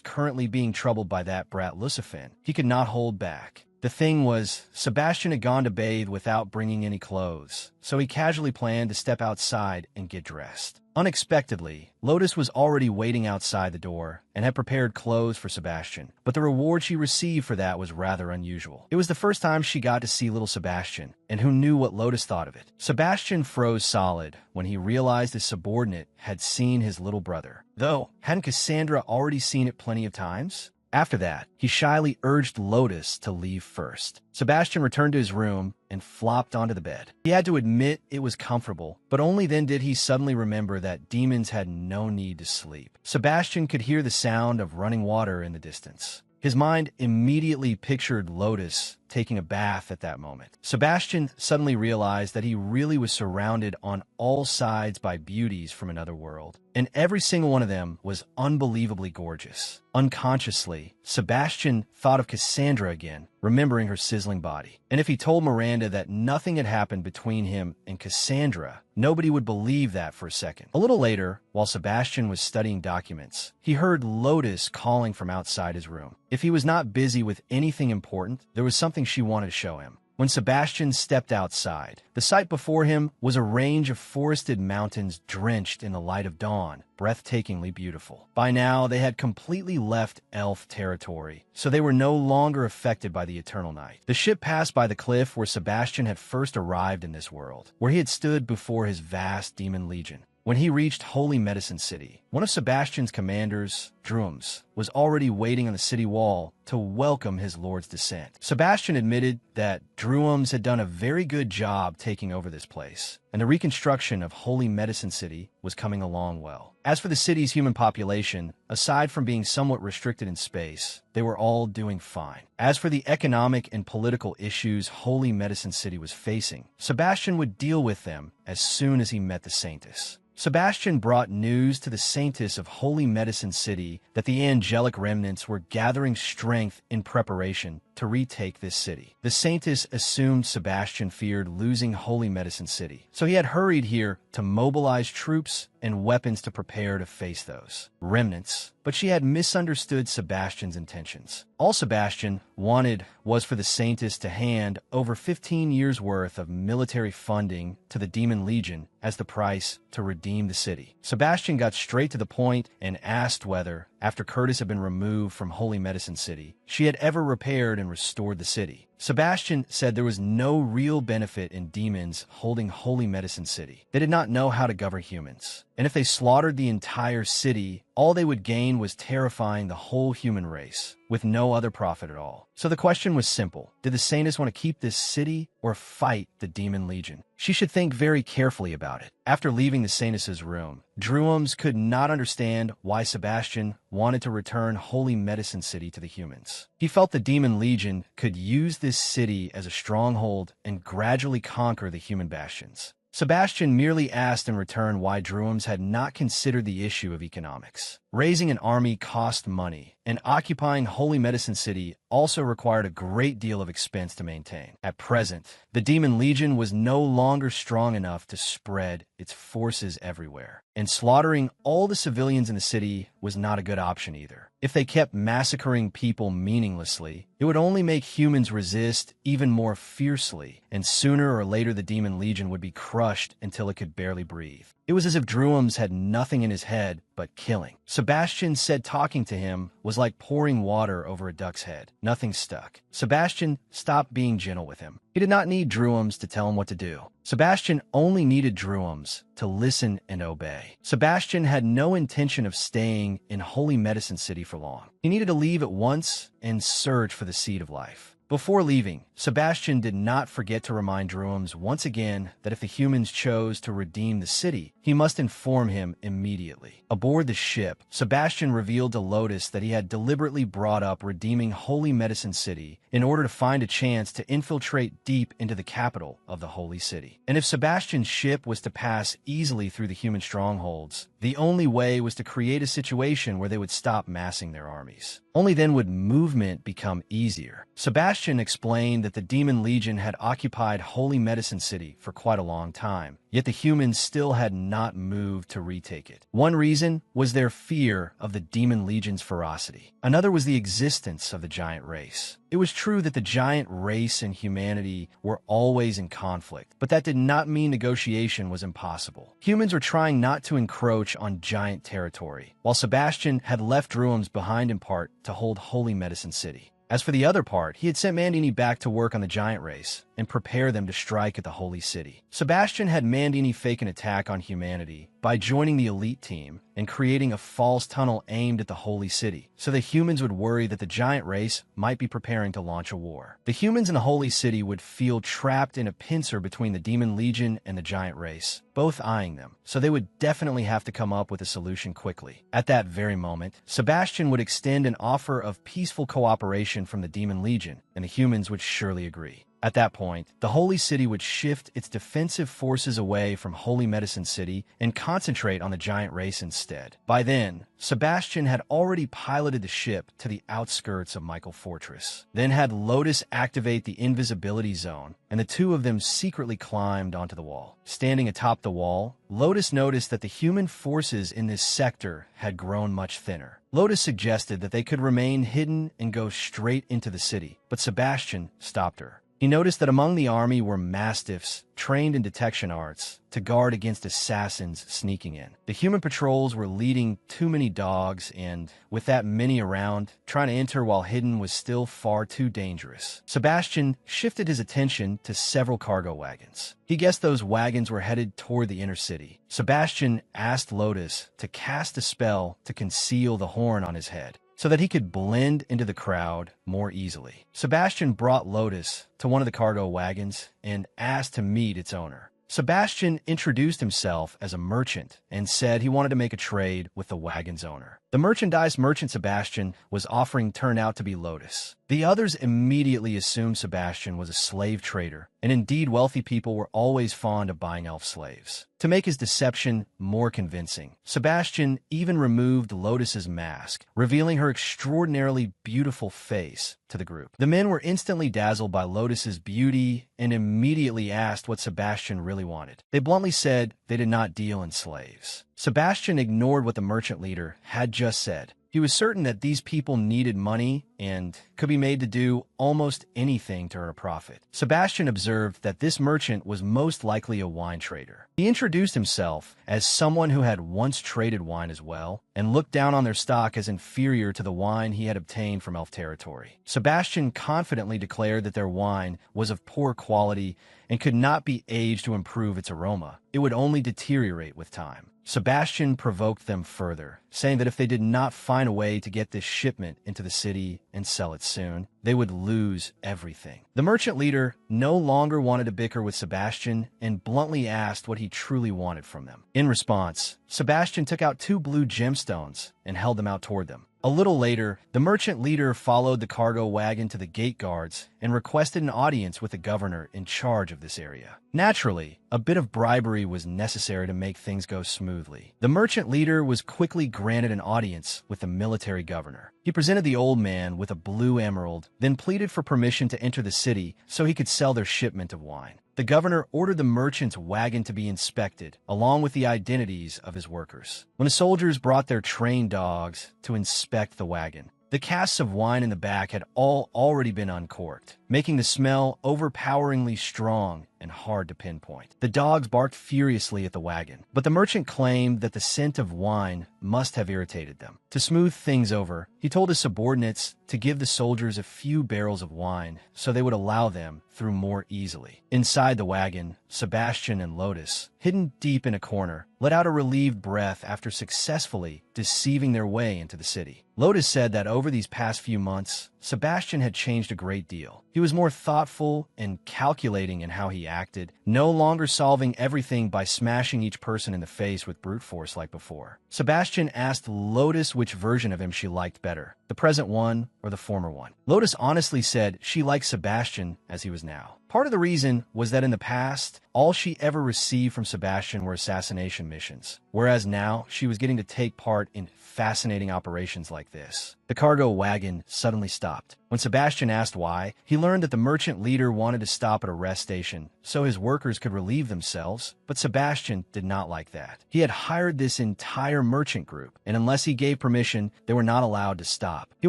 Speaker 1: currently being troubled by that brat Lucifin, he could not hold back. The thing was, Sebastian had gone to bathe without bringing any clothes, so he casually planned to step outside and get dressed. Unexpectedly, Lotus was already waiting outside the door and had prepared clothes for Sebastian, but the reward she received for that was rather unusual. It was the first time she got to see little Sebastian, and who knew what Lotus thought of it. Sebastian froze solid when he realized his subordinate had seen his little brother. Though, hadn't Cassandra already seen it plenty of times? After that, he shyly urged Lotus to leave first. Sebastian returned to his room and flopped onto the bed. He had to admit it was comfortable, but only then did he suddenly remember that demons had no need to sleep. Sebastian could hear the sound of running water in the distance. His mind immediately pictured Lotus taking a bath at that moment. Sebastian suddenly realized that he really was surrounded on all sides by beauties from another world, and every single one of them was unbelievably gorgeous. Unconsciously, Sebastian thought of Cassandra again, remembering her sizzling body. And if he told Miranda that nothing had happened between him and Cassandra, nobody would believe that for a second. A little later, while Sebastian was studying documents, he heard Lotus calling from outside his room. If he was not busy with anything important, there was something she wanted to show him. When Sebastian stepped outside, the sight before him was a range of forested mountains drenched in the light of dawn, breathtakingly beautiful. By now, they had completely left elf territory, so they were no longer affected by the eternal night. The ship passed by the cliff where Sebastian had first arrived in this world, where he had stood before his vast demon legion. When he reached Holy Medicine City, one of Sebastian's commanders Drums, was already waiting on the city wall to welcome his lord's descent. Sebastian admitted that Drums had done a very good job taking over this place, and the reconstruction of Holy Medicine City was coming along well. As for the city's human population, aside from being somewhat restricted in space, they were all doing fine. As for the economic and political issues Holy Medicine City was facing, Sebastian would deal with them as soon as he met the Saintess. Sebastian brought news to the Saintess of Holy Medicine City that the angelic remnants were gathering strength in preparation to retake this city. The Saintess assumed Sebastian feared losing Holy Medicine City, so he had hurried here to mobilize troops and weapons to prepare to face those remnants. But she had misunderstood Sebastian's intentions. All Sebastian wanted was for the Saintess to hand over 15 years' worth of military funding to the Demon Legion as the price to redeem the city. Sebastian got straight to the point and asked whether, after Curtis had been removed from Holy Medicine City, she had ever repaired and restored the city. Sebastian said there was no real benefit in demons holding Holy Medicine City. They did not know how to govern humans, and if they slaughtered the entire city, all they would gain was terrifying the whole human race, with no other profit at all. So the question was simple. Did the Saintess want to keep this city or fight the Demon Legion? She should think very carefully about it. After leaving the Saintess's room, Drums could not understand why Sebastian wanted to return Holy Medicine City to the humans. He felt the Demon Legion could use this city as a stronghold and gradually conquer the human bastions. Sebastian merely asked in return why Drums had not considered the issue of economics. Raising an army cost money, and occupying Holy Medicine City also required a great deal of expense to maintain. At present, the Demon Legion was no longer strong enough to spread its forces everywhere, and slaughtering all the civilians in the city was not a good option either. If they kept massacring people meaninglessly, it would only make humans resist even more fiercely, and sooner or later the Demon Legion would be crushed until it could barely breathe. It was as if Drums had nothing in his head but killing. Sebastian said talking to him was like pouring water over a duck's head. Nothing stuck. Sebastian stopped being gentle with him. He did not need Drums to tell him what to do. Sebastian only needed Drums to listen and obey. Sebastian had no intention of staying in Holy Medicine City for long. He needed to leave at once and search for the seed of life. Before leaving, Sebastian did not forget to remind Drums once again that if the humans chose to redeem the city, he must inform him immediately. Aboard the ship, Sebastian revealed to Lotus that he had deliberately brought up redeeming Holy Medicine City in order to find a chance to infiltrate deep into the capital of the Holy City. And if Sebastian's ship was to pass easily through the human strongholds, the only way was to create a situation where they would stop massing their armies. Only then would movement become easier. Sebastian explained that the Demon Legion had occupied Holy Medicine City for quite a long time, yet the humans still had not moved to retake it. One reason was their fear of the Demon Legion's ferocity. Another was the existence of the giant race. It was true that the giant race and humanity were always in conflict, but that did not mean negotiation was impossible. Humans were trying not to encroach on giant territory, while Sebastian had left Drums behind in part to hold Holy Medicine City. As for the other part, he had sent Mandini back to work on the giant race and prepare them to strike at the Holy City. Sebastian had Mandini fake an attack on humanity by joining the elite team and creating a false tunnel aimed at the Holy City, so the humans would worry that the giant race might be preparing to launch a war. The humans in the Holy City would feel trapped in a pincer between the Demon Legion and the giant race, both eyeing them, so they would definitely have to come up with a solution quickly. At that very moment, Sebastian would extend an offer of peaceful cooperation from the Demon Legion, and the humans would surely agree. At that point, the Holy City would shift its defensive forces away from Holy Medicine City and concentrate on the giant race instead. By then, Sebastian had already piloted the ship to the outskirts of Michael Fortress, then had Lotus activate the invisibility zone, and the two of them secretly climbed onto the wall. Standing atop the wall, Lotus noticed that the human forces in this sector had grown much thinner. Lotus suggested that they could remain hidden and go straight into the city, but Sebastian stopped her. He noticed that among the army were mastiffs trained in detection arts to guard against assassins sneaking in. The human patrols were leading too many dogs, and with that many around, trying to enter while hidden was still far too dangerous. Sebastian shifted his attention to several cargo wagons. He guessed those wagons were headed toward the inner city. Sebastian asked Lotus to cast a spell to conceal the horn on his head, so that he could blend into the crowd more easily. Sebastian brought Lotus to one of the cargo wagons and asked to meet its owner. Sebastian introduced himself as a merchant and said he wanted to make a trade with the wagon's owner. The merchandise merchant Sebastian was offering turned out to be Lotus. The others immediately assumed Sebastian was a slave trader, and indeed wealthy people were always fond of buying elf slaves. To make his deception more convincing, Sebastian even removed Lotus's mask, revealing her extraordinarily beautiful face to the group. The men were instantly dazzled by Lotus's beauty and immediately asked what Sebastian really wanted. They bluntly said they did not deal in slaves. Sebastian ignored what the merchant leader had just said. He was certain that these people needed money and could be made to do almost anything to earn a profit. Sebastian observed that this merchant was most likely a wine trader. He introduced himself as someone who had once traded wine as well, and looked down on their stock as inferior to the wine he had obtained from elf territory. Sebastian confidently declared that their wine was of poor quality and could not be aged to improve its aroma. It would only deteriorate with time. Sebastian provoked them further, saying that if they did not find a way to get this shipment into the city and sell it soon, they would lose everything. The merchant leader no longer wanted to bicker with Sebastian and bluntly asked what he truly wanted from them. In response, Sebastian took out 2 blue gemstones and held them out toward them. A little later, the merchant leader followed the cargo wagon to the gate guards and requested an audience with the governor in charge of this area. Naturally, a bit of bribery was necessary to make things go smoothly. The merchant leader was quickly granted an audience with the military governor. He presented the old man with a blue emerald, then pleaded for permission to enter the city so he could sell their shipment of wine. The governor ordered the merchant's wagon to be inspected, along with the identities of his workers. When the soldiers brought their trained dogs to inspect the wagon, the casks of wine in the back had all already been uncorked, making the smell overpoweringly strong and hard to pinpoint. The dogs barked furiously at the wagon, but the merchant claimed that the scent of wine must have irritated them. To smooth things over, he told his subordinates to give the soldiers a few barrels of wine so they would allow them through more easily. Inside the wagon, Sebastian and Lotus, hidden deep in a corner, let out a relieved breath after successfully deceiving their way into the city. Lotus said that over these past few months, Sebastian had changed a great deal. He was more thoughtful and calculating in how he acted, no longer solving everything by smashing each person in the face with brute force like before. Sebastian asked Lotus which version of him she liked better, the present one or the former one. Lotus honestly said she liked Sebastian as he was now. Part of the reason was that in the past, all she ever received from Sebastian were assassination missions, whereas now she was getting to take part in fascinating operations like this. The cargo wagon suddenly stopped. When Sebastian asked why, he learned that the merchant leader wanted to stop at a rest station so his workers could relieve themselves, but Sebastian did not like that. He had hired this entire merchant group, and unless he gave permission, they were not allowed to stop. He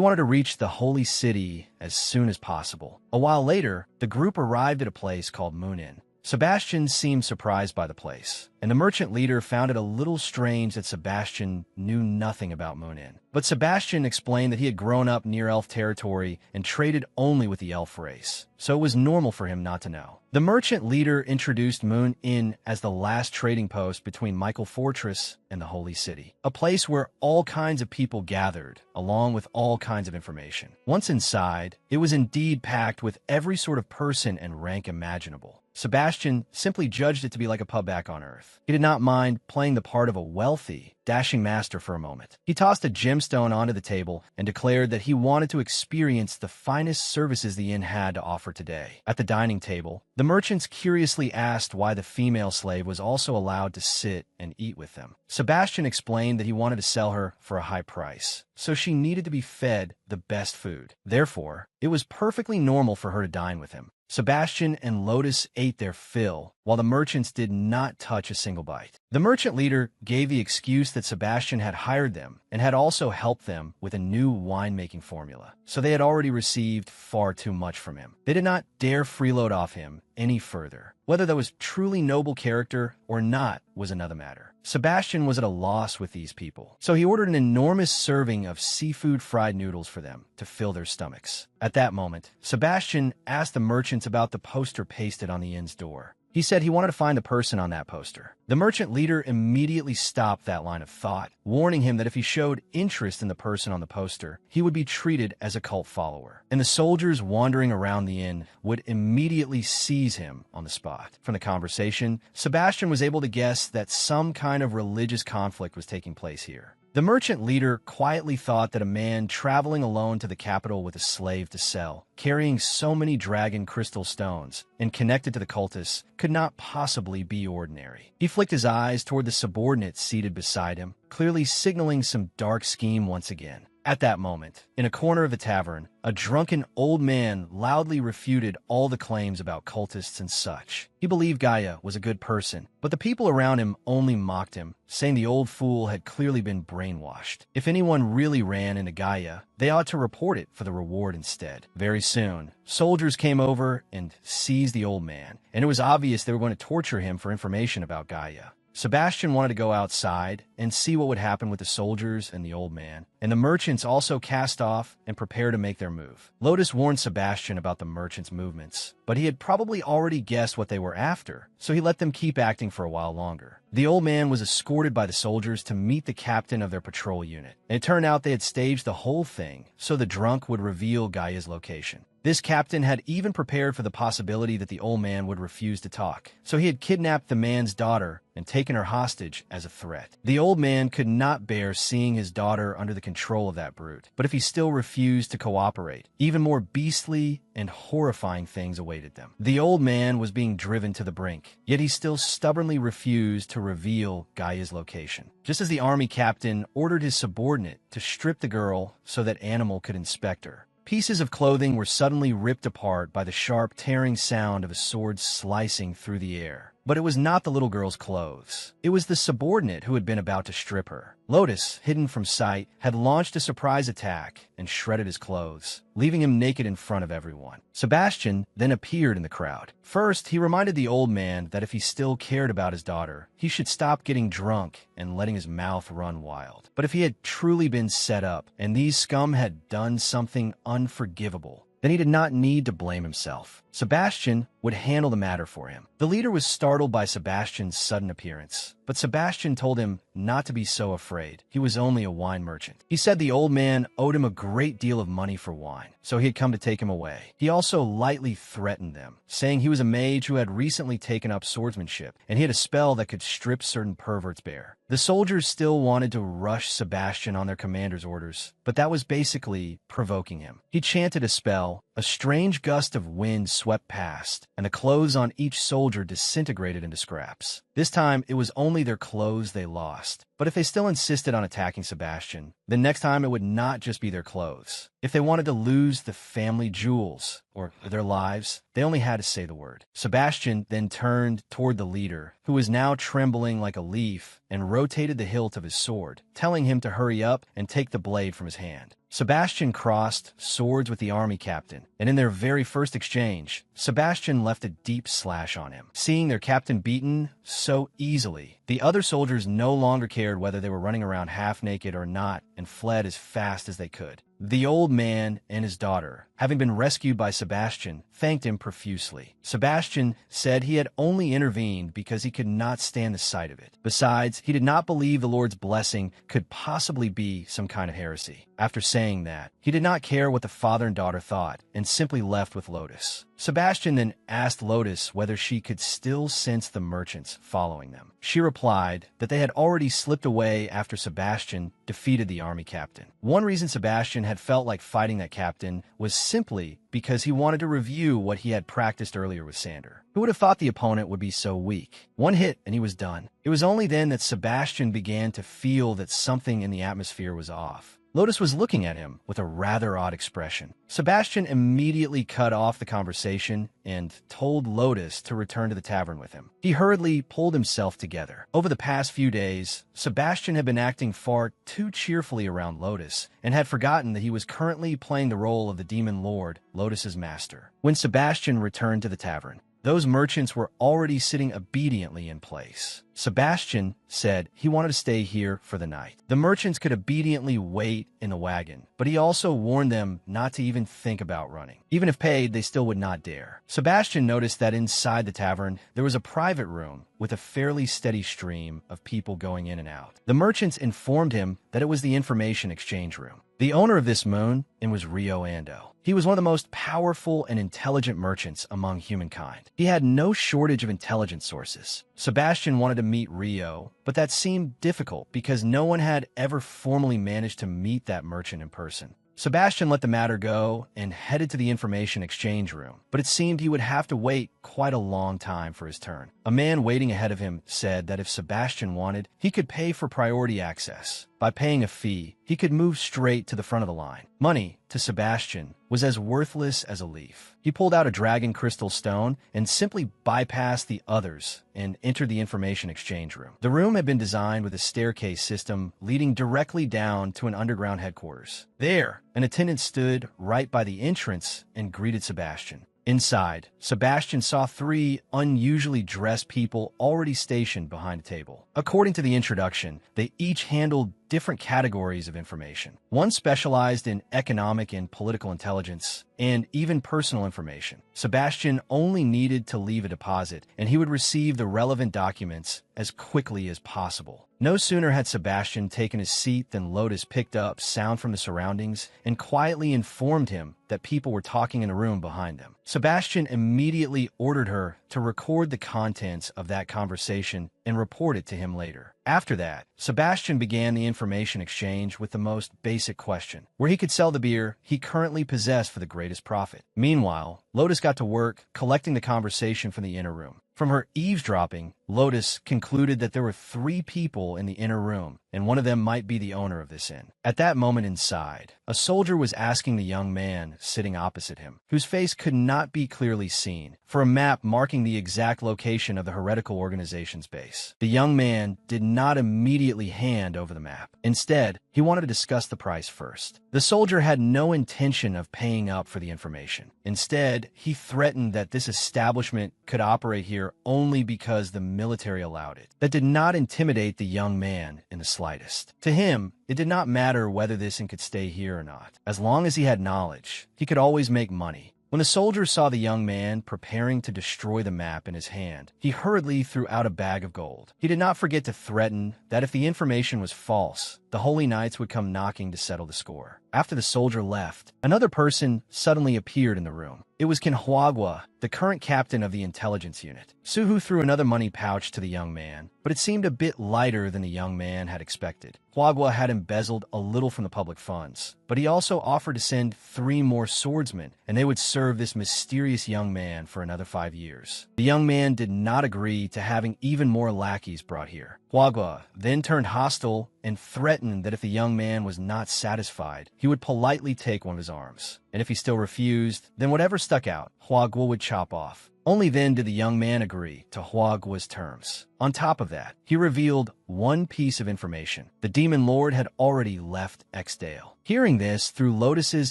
Speaker 1: wanted to reach the holy city as soon as possible. A while later, the group arrived at a place called Moon Inn. Sebastian seemed surprised by the place, and the merchant leader found it a little strange that Sebastian knew nothing about Moon Inn. But Sebastian explained that he had grown up near elf territory and traded only with the elf race, so it was normal for him not to know. The merchant leader introduced Moon Inn as the last trading post between Michael Fortress and the Holy City, a place where all kinds of people gathered, along with all kinds of information. Once inside, it was indeed packed with every sort of person and rank imaginable. Sebastian simply judged it to be like a pub back on Earth. He did not mind playing the part of a wealthy, dashing master for a moment. He tossed a gemstone onto the table and declared that he wanted to experience the finest services the inn had to offer today. At the dining table, the merchants curiously asked why the female slave was also allowed to sit and eat with them. Sebastian explained that he wanted to sell her for a high price, so she needed to be fed the best food. Therefore, It was perfectly normal for her to dine with him. Sebastian and Lotus ate their fill, while the merchants did not touch a single bite. The merchant leader gave the excuse that Sebastian had hired them and had also helped them with a new winemaking formula, so they had already received far too much from him. They did not dare freeload off him any further. Whether that was truly noble character or not was another matter. Sebastian was at a loss with these people, so he ordered an enormous serving of seafood fried noodles for them to fill their stomachs. At that moment, Sebastian asked the merchants about the poster pasted on the inn's door. He said he wanted to find the person on that poster. The merchant leader immediately stopped that line of thought, warning him that if he showed interest in the person on the poster, he would be treated as a cult follower, and the soldiers wandering around the inn would immediately seize him on the spot. From the conversation, Sebastian was able to guess that some kind of religious conflict was taking place here. The merchant leader quietly thought that a man traveling alone to the capital with a slave to sell, carrying so many dragon crystal stones, and connected to the cultists, could not possibly be ordinary. He flicked his eyes toward the subordinate seated beside him, clearly signaling some dark scheme once again. At that moment, in a corner of the tavern, a drunken old man loudly refuted all the claims about cultists and such. He believed Gaia was a good person, but the people around him only mocked him, saying the old fool had clearly been brainwashed. If anyone really ran into Gaia, they ought to report it for the reward instead. Very soon, soldiers came over and seized the old man, and it was obvious they were going to torture him for information about Gaia. Sebastian wanted to go outside and see what would happen with the soldiers and the old man, and the merchants also cast off and prepared to make their move. Lotus warned Sebastian about the merchants' movements, but he had probably already guessed what they were after, so he let them keep acting for a while longer. The old man was escorted by the soldiers to meet the captain of their patrol unit, and it turned out they had staged the whole thing so the drunk would reveal Gaia's location. This captain had even prepared for the possibility that the old man would refuse to talk, so he had kidnapped the man's daughter and taken her hostage as a threat. The old man could not bear seeing his daughter under the control of that brute, but if he still refused to cooperate, even more beastly and horrifying things awaited them. The old man was being driven to the brink, yet he still stubbornly refused to reveal Gaia's location. Just as the army captain ordered his subordinate to strip the girl so that Animal could inspect her, pieces of clothing were suddenly ripped apart by the sharp, tearing sound of a sword slicing through the air. But it was not the little girl's clothes. It was the subordinate who had been about to strip her. Lotus, hidden from sight, had launched a surprise attack and shredded his clothes, leaving him naked in front of everyone. Sebastian then appeared in the crowd. First, he reminded the old man that if he still cared about his daughter, he should stop getting drunk and letting his mouth run wild. But if he had truly been set up, and these scum had done something unforgivable, then he did not need to blame himself. Sebastian would handle the matter for him. The leader was startled by Sebastian's sudden appearance, but Sebastian told him not to be so afraid. He was only a wine merchant. He said the old man owed him a great deal of money for wine, so he had come to take him away. He also lightly threatened them, saying he was a mage who had recently taken up swordsmanship, and he had a spell that could strip certain perverts bare. The soldiers still wanted to rush Sebastian on their commander's orders, but that was basically provoking him. He chanted a spell. A strange gust of wind swept past, and the clothes on each soldier disintegrated into scraps. This time, it was only their clothes they lost. But if they still insisted on attacking Sebastian, then next time it would not just be their clothes. If they wanted to lose the family jewels, or their lives, they only had to say the word. Sebastian then turned toward the leader, who was now trembling like a leaf, and rotated the hilt of his sword, telling him to hurry up and take the blade from his hand. Sebastian crossed swords with the army captain, and in their very first exchange, Sebastian left a deep slash on him. Seeing their captain beaten so easily, the other soldiers no longer cared whether they were running around half-naked or not and fled as fast as they could. The old man and his daughter, having been rescued by Sebastian, thanked him profusely. Sebastian said he had only intervened because he could not stand the sight of it. Besides, he did not believe the Lord's blessing could possibly be some kind of heresy. After saying that, he did not care what the father and daughter thought and simply left with Lotus. Sebastian then asked Lotus whether she could still sense the merchants following them. She replied that they had already slipped away after Sebastian defeated the army captain. One reason Sebastian had felt like fighting that captain was simply because he wanted to review what he had practiced earlier with Sander. Who would have thought the opponent would be so weak? One hit and he was done. It was only then that Sebastian began to feel that something in the atmosphere was off. Lotus was looking at him with a rather odd expression. Sebastian immediately cut off the conversation and told Lotus to return to the tavern with him. He hurriedly pulled himself together. Over the past few days, Sebastian had been acting far too cheerfully around Lotus and had forgotten that he was currently playing the role of the demon lord, Lotus's master. When Sebastian returned to the tavern, those merchants were already sitting obediently in place. Sebastian said he wanted to stay here for the night. The merchants could obediently wait in the wagon, but he also warned them not to even think about running. Even if paid, they still would not dare. Sebastian noticed that inside the tavern, there was a private room with a fairly steady stream of people going in and out. The merchants informed him that it was the information exchange room. The owner of this moon was Rio Ando. He was one of the most powerful and intelligent merchants among humankind. He had no shortage of intelligence sources. Sebastian wanted to meet Rio, but that seemed difficult because no one had ever formally managed to meet that merchant in person. Sebastian let the matter go and headed to the information exchange room, but it seemed he would have to wait quite a long time for his turn. A man waiting ahead of him said that if Sebastian wanted, he could pay for priority access. By paying a fee, he could move straight to the front of the line. Money, to Sebastian, was as worthless as a leaf. He pulled out a dragon crystal stone and simply bypassed the others and entered the information exchange room. The room had been designed with a staircase system leading directly down to an underground headquarters. There, an attendant stood right by the entrance and greeted Sebastian. Inside, Sebastian saw 3 unusually dressed people already stationed behind a table. According to the introduction, they each handled different categories of information. One specialized in economic and political intelligence, and even personal information. Sebastian only needed to leave a deposit, and he would receive the relevant documents as quickly as possible. No sooner had Sebastian taken his seat than Lotus picked up sound from the surroundings and quietly informed him that people were talking in the room behind them. Sebastian immediately ordered her to record the contents of that conversation and report it to him later. After that, Sebastian began the information exchange with the most basic question, where he could sell the beer he currently possessed for the greatest profit. Meanwhile, Lotus got to work collecting the conversation from the inner room. From her eavesdropping, Lotus concluded that there were 3 people in the inner room, and one of them might be the owner of this inn. At that moment inside, a soldier was asking the young man sitting opposite him, whose face could not be clearly seen, for a map marking the exact location of the heretical organization's base. The young man did not immediately hand over the map. Instead, he wanted to discuss the price first. The soldier had no intention of paying up for the information. Instead, he threatened that this establishment could operate here only because the military allowed it. That did not intimidate the young man in the slightest. To him, it did not matter whether this inn could stay here or not. As long as he had knowledge, he could always make money. When the soldier saw the young man preparing to destroy the map in his hand, he hurriedly threw out a bag of gold. He did not forget to threaten that if the information was false, the Holy Knights would come knocking to settle the score. After the soldier left, another person suddenly appeared in the room. It was Manhwa, the current captain of the intelligence unit. Suhu threw another money pouch to the young man, but it seemed a bit lighter than the young man had expected. Manhwa had embezzled a little from the public funds, but he also offered to send 3 more swordsmen, and they would serve this mysterious young man for another 5 years. The young man did not agree to having even more lackeys brought here. Manhwa then turned hostile and threatened that if the young man was not satisfied, he would politely take one of his arms. And if he still refused, then whatever stuck out, Manhwa would chop off. Only then did the young man agree to Manhwa's terms. On top of that, he revealed one piece of information. The demon lord had already left Exdale. Hearing this through Lotus's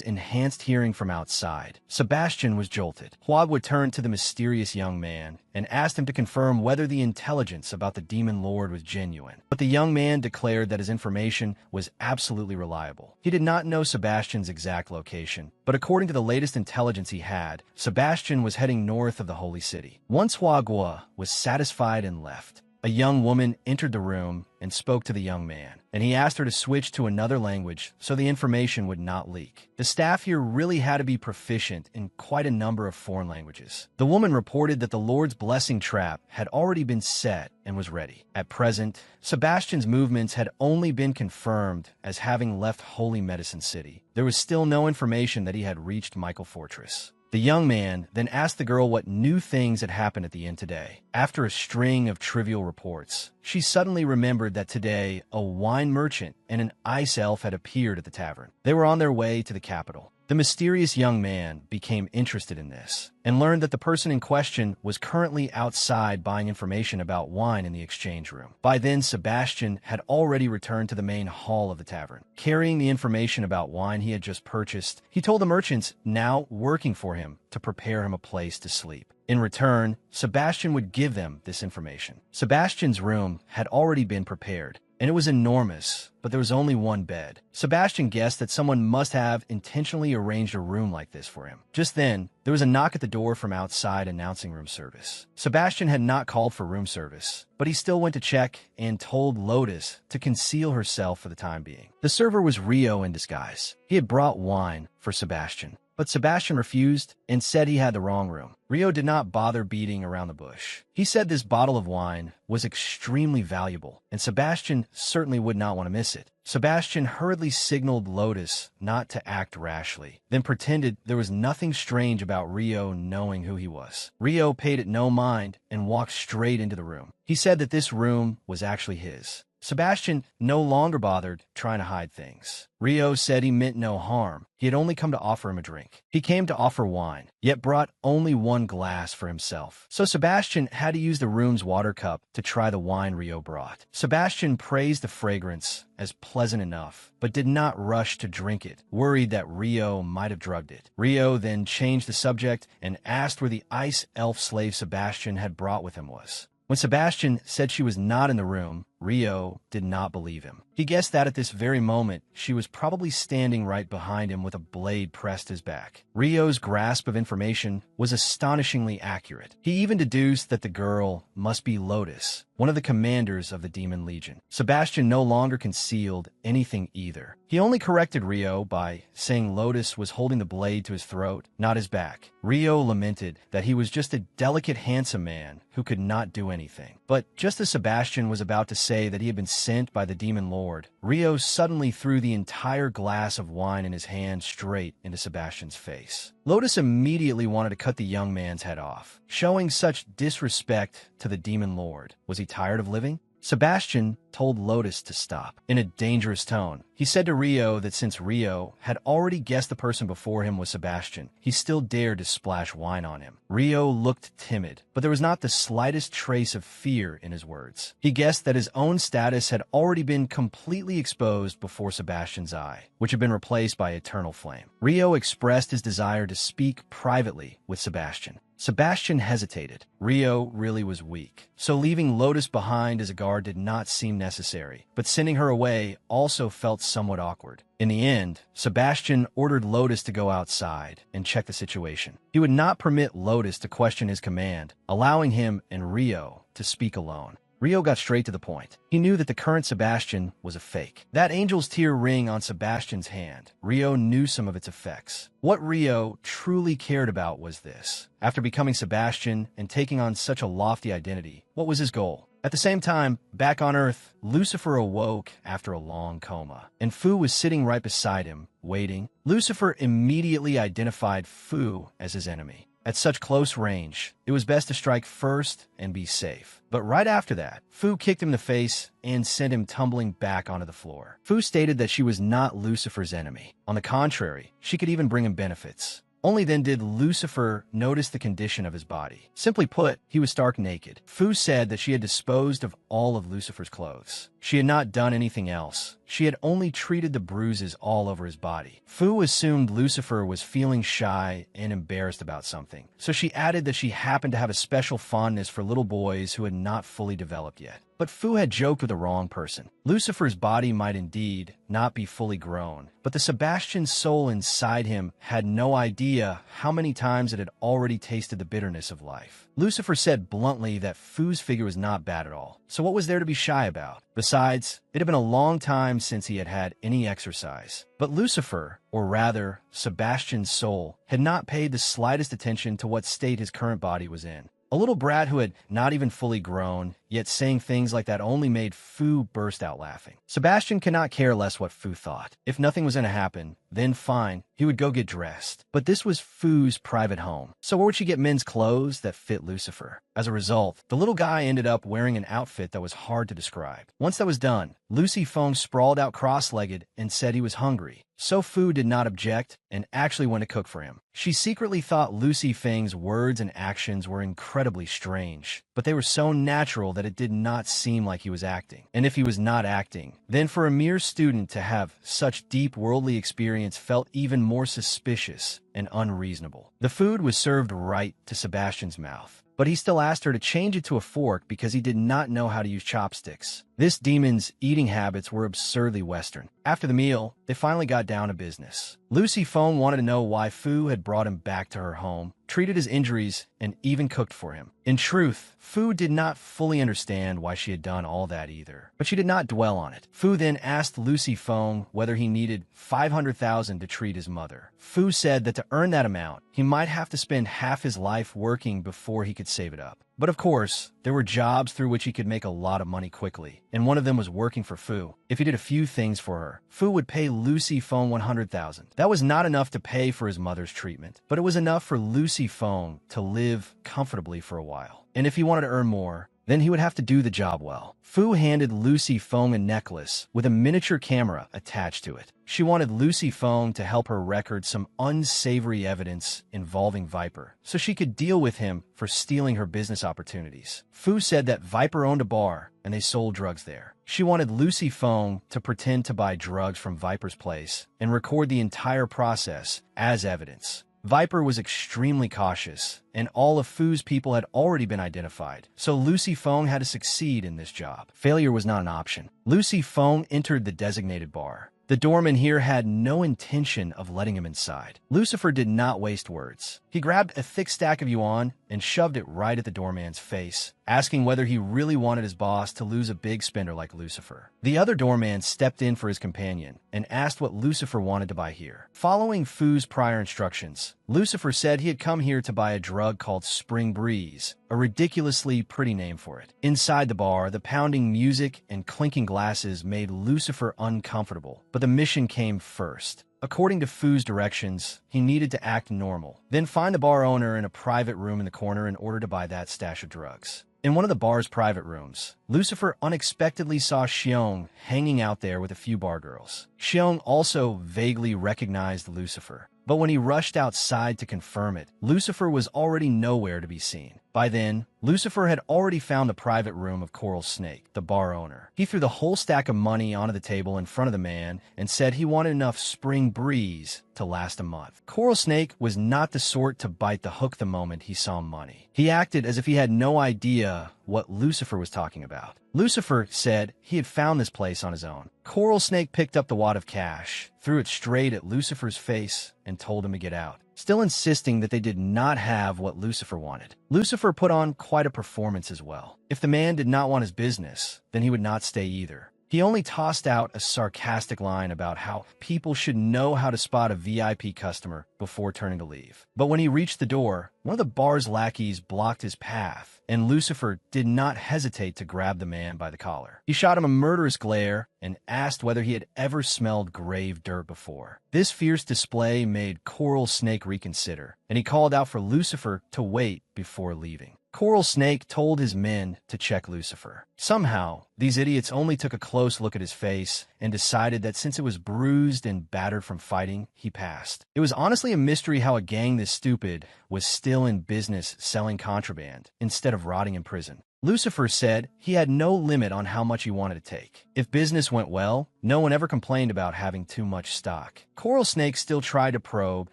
Speaker 1: enhanced hearing from outside, Sebastian was jolted. Manhwa turned to the mysterious young man and asked him to confirm whether the intelligence about the demon lord was genuine. But the young man declared that his information was absolutely reliable. He did not know Sebastian's exact location, but according to the latest intelligence he had, Sebastian was heading north of the holy city. Once Manhwa was satisfied and left, a young woman entered the room and spoke to the young man, and he asked her to switch to another language so the information would not leak. The staff here really had to be proficient in quite a number of foreign languages. The woman reported that the Lord's blessing trap had already been set and was ready. At present, Sebastian's movements had only been confirmed as having left Holy Medicine City. There was still no information that he had reached Michael Fortress. The young man then asked the girl what new things had happened at the inn today. After a string of trivial reports, she suddenly remembered that today a wine merchant and an ice elf had appeared at the tavern. They were on their way to the capital. The mysterious young man became interested in this and learned that the person in question was currently outside buying information about wine in the exchange room. By then, Sebastian had already returned to the main hall of the tavern. Carrying the information about wine he had just purchased, he told the merchants now working for him to prepare him a place to sleep. In return, Sebastian would give them this information. Sebastian's room had already been prepared, and it was enormous, but there was only one bed. Sebastian guessed that someone must have intentionally arranged a room like this for him. Just then, there was a knock at the door from outside announcing room service. Sebastian had not called for room service, but he still went to check and told Lotus to conceal herself for the time being. The server was Rio in disguise. He had brought wine for Sebastian, but Sebastian refused and said he had the wrong room. Rio did not bother beating around the bush. He said this bottle of wine was extremely valuable, and Sebastian certainly would not want to miss it. Sebastian hurriedly signaled Lotus not to act rashly, then pretended there was nothing strange about Rio knowing who he was. Rio paid it no mind and walked straight into the room. He said that this room was actually his. Sebastian no longer bothered trying to hide things. Rio said he meant no harm. He had only come to offer him a drink. He came to offer wine, yet brought only one glass for himself. So Sebastian had to use the room's water cup to try the wine Rio brought. Sebastian praised the fragrance as pleasant enough, but did not rush to drink it, worried that Rio might have drugged it. Rio then changed the subject and asked where the ice elf slave Sebastian had brought with him was. When Sebastian said she was not in the room, Rio did not believe him. He guessed that at this very moment, she was probably standing right behind him with a blade pressed to his back. Rio's grasp of information was astonishingly accurate. He even deduced that the girl must be Lotus, one of the commanders of the Demon Legion. Sebastian no longer concealed anything either. He only corrected Rio by saying Lotus was holding the blade to his throat, not his back. Rio lamented that he was just a delicate, handsome man who could not do anything. But just as Sebastian was about to say that he had been sent by the Demon Lord, Rio suddenly threw the entire glass of wine in his hand straight into Sebastian's face. Lotus immediately wanted to cut the young man's head off. Showing such disrespect to the Demon Lord, was he tired of living? Sebastian told Lotus to stop. In a dangerous tone, he said to Rio that since Rio had already guessed the person before him was Sebastian, he still dared to splash wine on him. Rio looked timid, but there was not the slightest trace of fear in his words. He guessed that his own status had already been completely exposed before Sebastian's eye, which had been replaced by eternal flame. Rio expressed his desire to speak privately with Sebastian. Sebastian hesitated. Rio really was weak, so leaving Lotus behind as a guard did not seem necessary, but sending her away also felt somewhat awkward. In the end, Sebastian ordered Lotus to go outside and check the situation. He would not permit Lotus to question his command, allowing him and Rio to speak alone. Rio got straight to the point. He knew that the current Sebastian was a fake. That angel's tear ring on Sebastian's hand, Rio knew some of its effects. What Rio truly cared about was this. After becoming Sebastian and taking on such a lofty identity, what was his goal? At the same time, back on Earth, Lucifer awoke after a long coma, and Fu was sitting right beside him, waiting. Lucifer immediately identified Fu as his enemy. At such close range, it was best to strike first and be safe. But right after that, Fu kicked him in the face and sent him tumbling back onto the floor. Fu stated that she was not Lucifer's enemy. On the contrary, she could even bring him benefits. Only then did Lucifer notice the condition of his body. Simply put, he was stark naked. Fu said that she had disposed of all of Lucifer's clothes. She had not done anything else. She had only treated the bruises all over his body. Fu assumed Lucifer was feeling shy and embarrassed about something, so she added that she happened to have a special fondness for little boys who had not fully developed yet. But Fu had joked with the wrong person. Lucifer's body might indeed not be fully grown, but the Sebastian soul inside him had no idea how many times it had already tasted the bitterness of life. Lucifer said bluntly that Fu's figure was not bad at all, so what was there to be shy about? Besides, it had been a long time since he had had any exercise. But Lucifer, or rather, Sebastian's soul, had not paid the slightest attention to what state his current body was in. A little brat who had not even fully grown, yet saying things like that only made Fu burst out laughing. Sebastian could not care less what Fu thought. If nothing was going to happen, then fine, he would go get dressed. But this was Fu's private home, so where would she get men's clothes that fit Lucifer? As a result, the little guy ended up wearing an outfit that was hard to describe. Once that was done, Lucy Feng sprawled out cross-legged and said he was hungry. So Fu did not object and actually went to cook for him. She secretly thought Lucy Feng's words and actions were incredibly strange, but they were so natural that it did not seem like he was acting. And if he was not acting, then for a mere student to have such deep worldly experience felt even more suspicious and unreasonable. The food was served right to Sebastian's mouth, but he still asked her to change it to a fork because he did not know how to use chopsticks. This demon's eating habits were absurdly Western. After the meal, they finally got down to business. Lucy Feng wanted to know why Fu had brought him back to her home, treated his injuries, and even cooked for him. In truth, Fu did not fully understand why she had done all that either, but she did not dwell on it. Fu then asked Lucy Feng whether he needed 500,000 to treat his mother. Fu said that to earn that amount, he might have to spend half his life working before he could save it up. But of course, there were jobs through which he could make a lot of money quickly, and one of them was working for Fu. If he did a few things for her, Fu would pay Lucy Feng 100,000. That was not enough to pay for his mother's treatment, but it was enough for Lucy Feng to live comfortably for a while. And if he wanted to earn more, then he would have to do the job well. Fu handed Lucy Feng a necklace with a miniature camera attached to it. She wanted Lucy Feng to help her record some unsavory evidence involving Viper, so she could deal with him for stealing her business opportunities. Fu said that Viper owned a bar and they sold drugs there. She wanted Lucy Feng to pretend to buy drugs from Viper's place and record the entire process as evidence. Viper was extremely cautious, and all of Fu's people had already been identified, so Lucy Feng had to succeed in this job. Failure was not an option. Lucy Feng entered the designated bar. The doorman here had no intention of letting him inside. Lucifer did not waste words. He grabbed a thick stack of yuan and shoved it right at the doorman's face, asking whether he really wanted his boss to lose a big spender like Lucifer. The other doorman stepped in for his companion and asked what Lucifer wanted to buy here. Following Fu's prior instructions, Lucifer said he had come here to buy a drug called Spring Breeze, a ridiculously pretty name for it. Inside the bar, the pounding music and clinking glasses made Lucifer uncomfortable, but the mission came first. According to Fu's directions, he needed to act normal, then find the bar owner in a private room in the corner in order to buy that stash of drugs. In one of the bar's private rooms, Lucifer unexpectedly saw Xiong hanging out there with a few bar girls. Xiong also vaguely recognized Lucifer, but when he rushed outside to confirm it, Lucifer was already nowhere to be seen. By then, Lucifer had already found the private room of Coral Snake, the bar owner. He threw the whole stack of money onto the table in front of the man and said he wanted enough Spring Breeze to last a month. Coral Snake was not the sort to bite the hook the moment he saw money. He acted as if he had no idea what Lucifer was talking about. Lucifer said he had found this place on his own. Coral Snake picked up the wad of cash, threw it straight at Lucifer's face, and told him to get out, still insisting that they did not have what Lucifer wanted. Lucifer put on quite a performance as well. If the man did not want his business, then he would not stay either. He only tossed out a sarcastic line about how people should know how to spot a VIP customer before turning to leave. But when he reached the door, one of the bar's lackeys blocked his path, and Lucifer did not hesitate to grab the man by the collar. He shot him a murderous glare and asked whether he had ever smelled grave dirt before. This fierce display made Coral Snake reconsider, and he called out for Lucifer to wait before leaving. Coral Snake told his men to check Lucifer. Somehow, these idiots only took a close look at his face and decided that since it was bruised and battered from fighting, he passed. It was honestly a mystery how a gang this stupid was still in business selling contraband instead of rotting in prison. Lucifer said he had no limit on how much he wanted to take. If business went well, no one ever complained about having too much stock. Coral Snake still tried to probe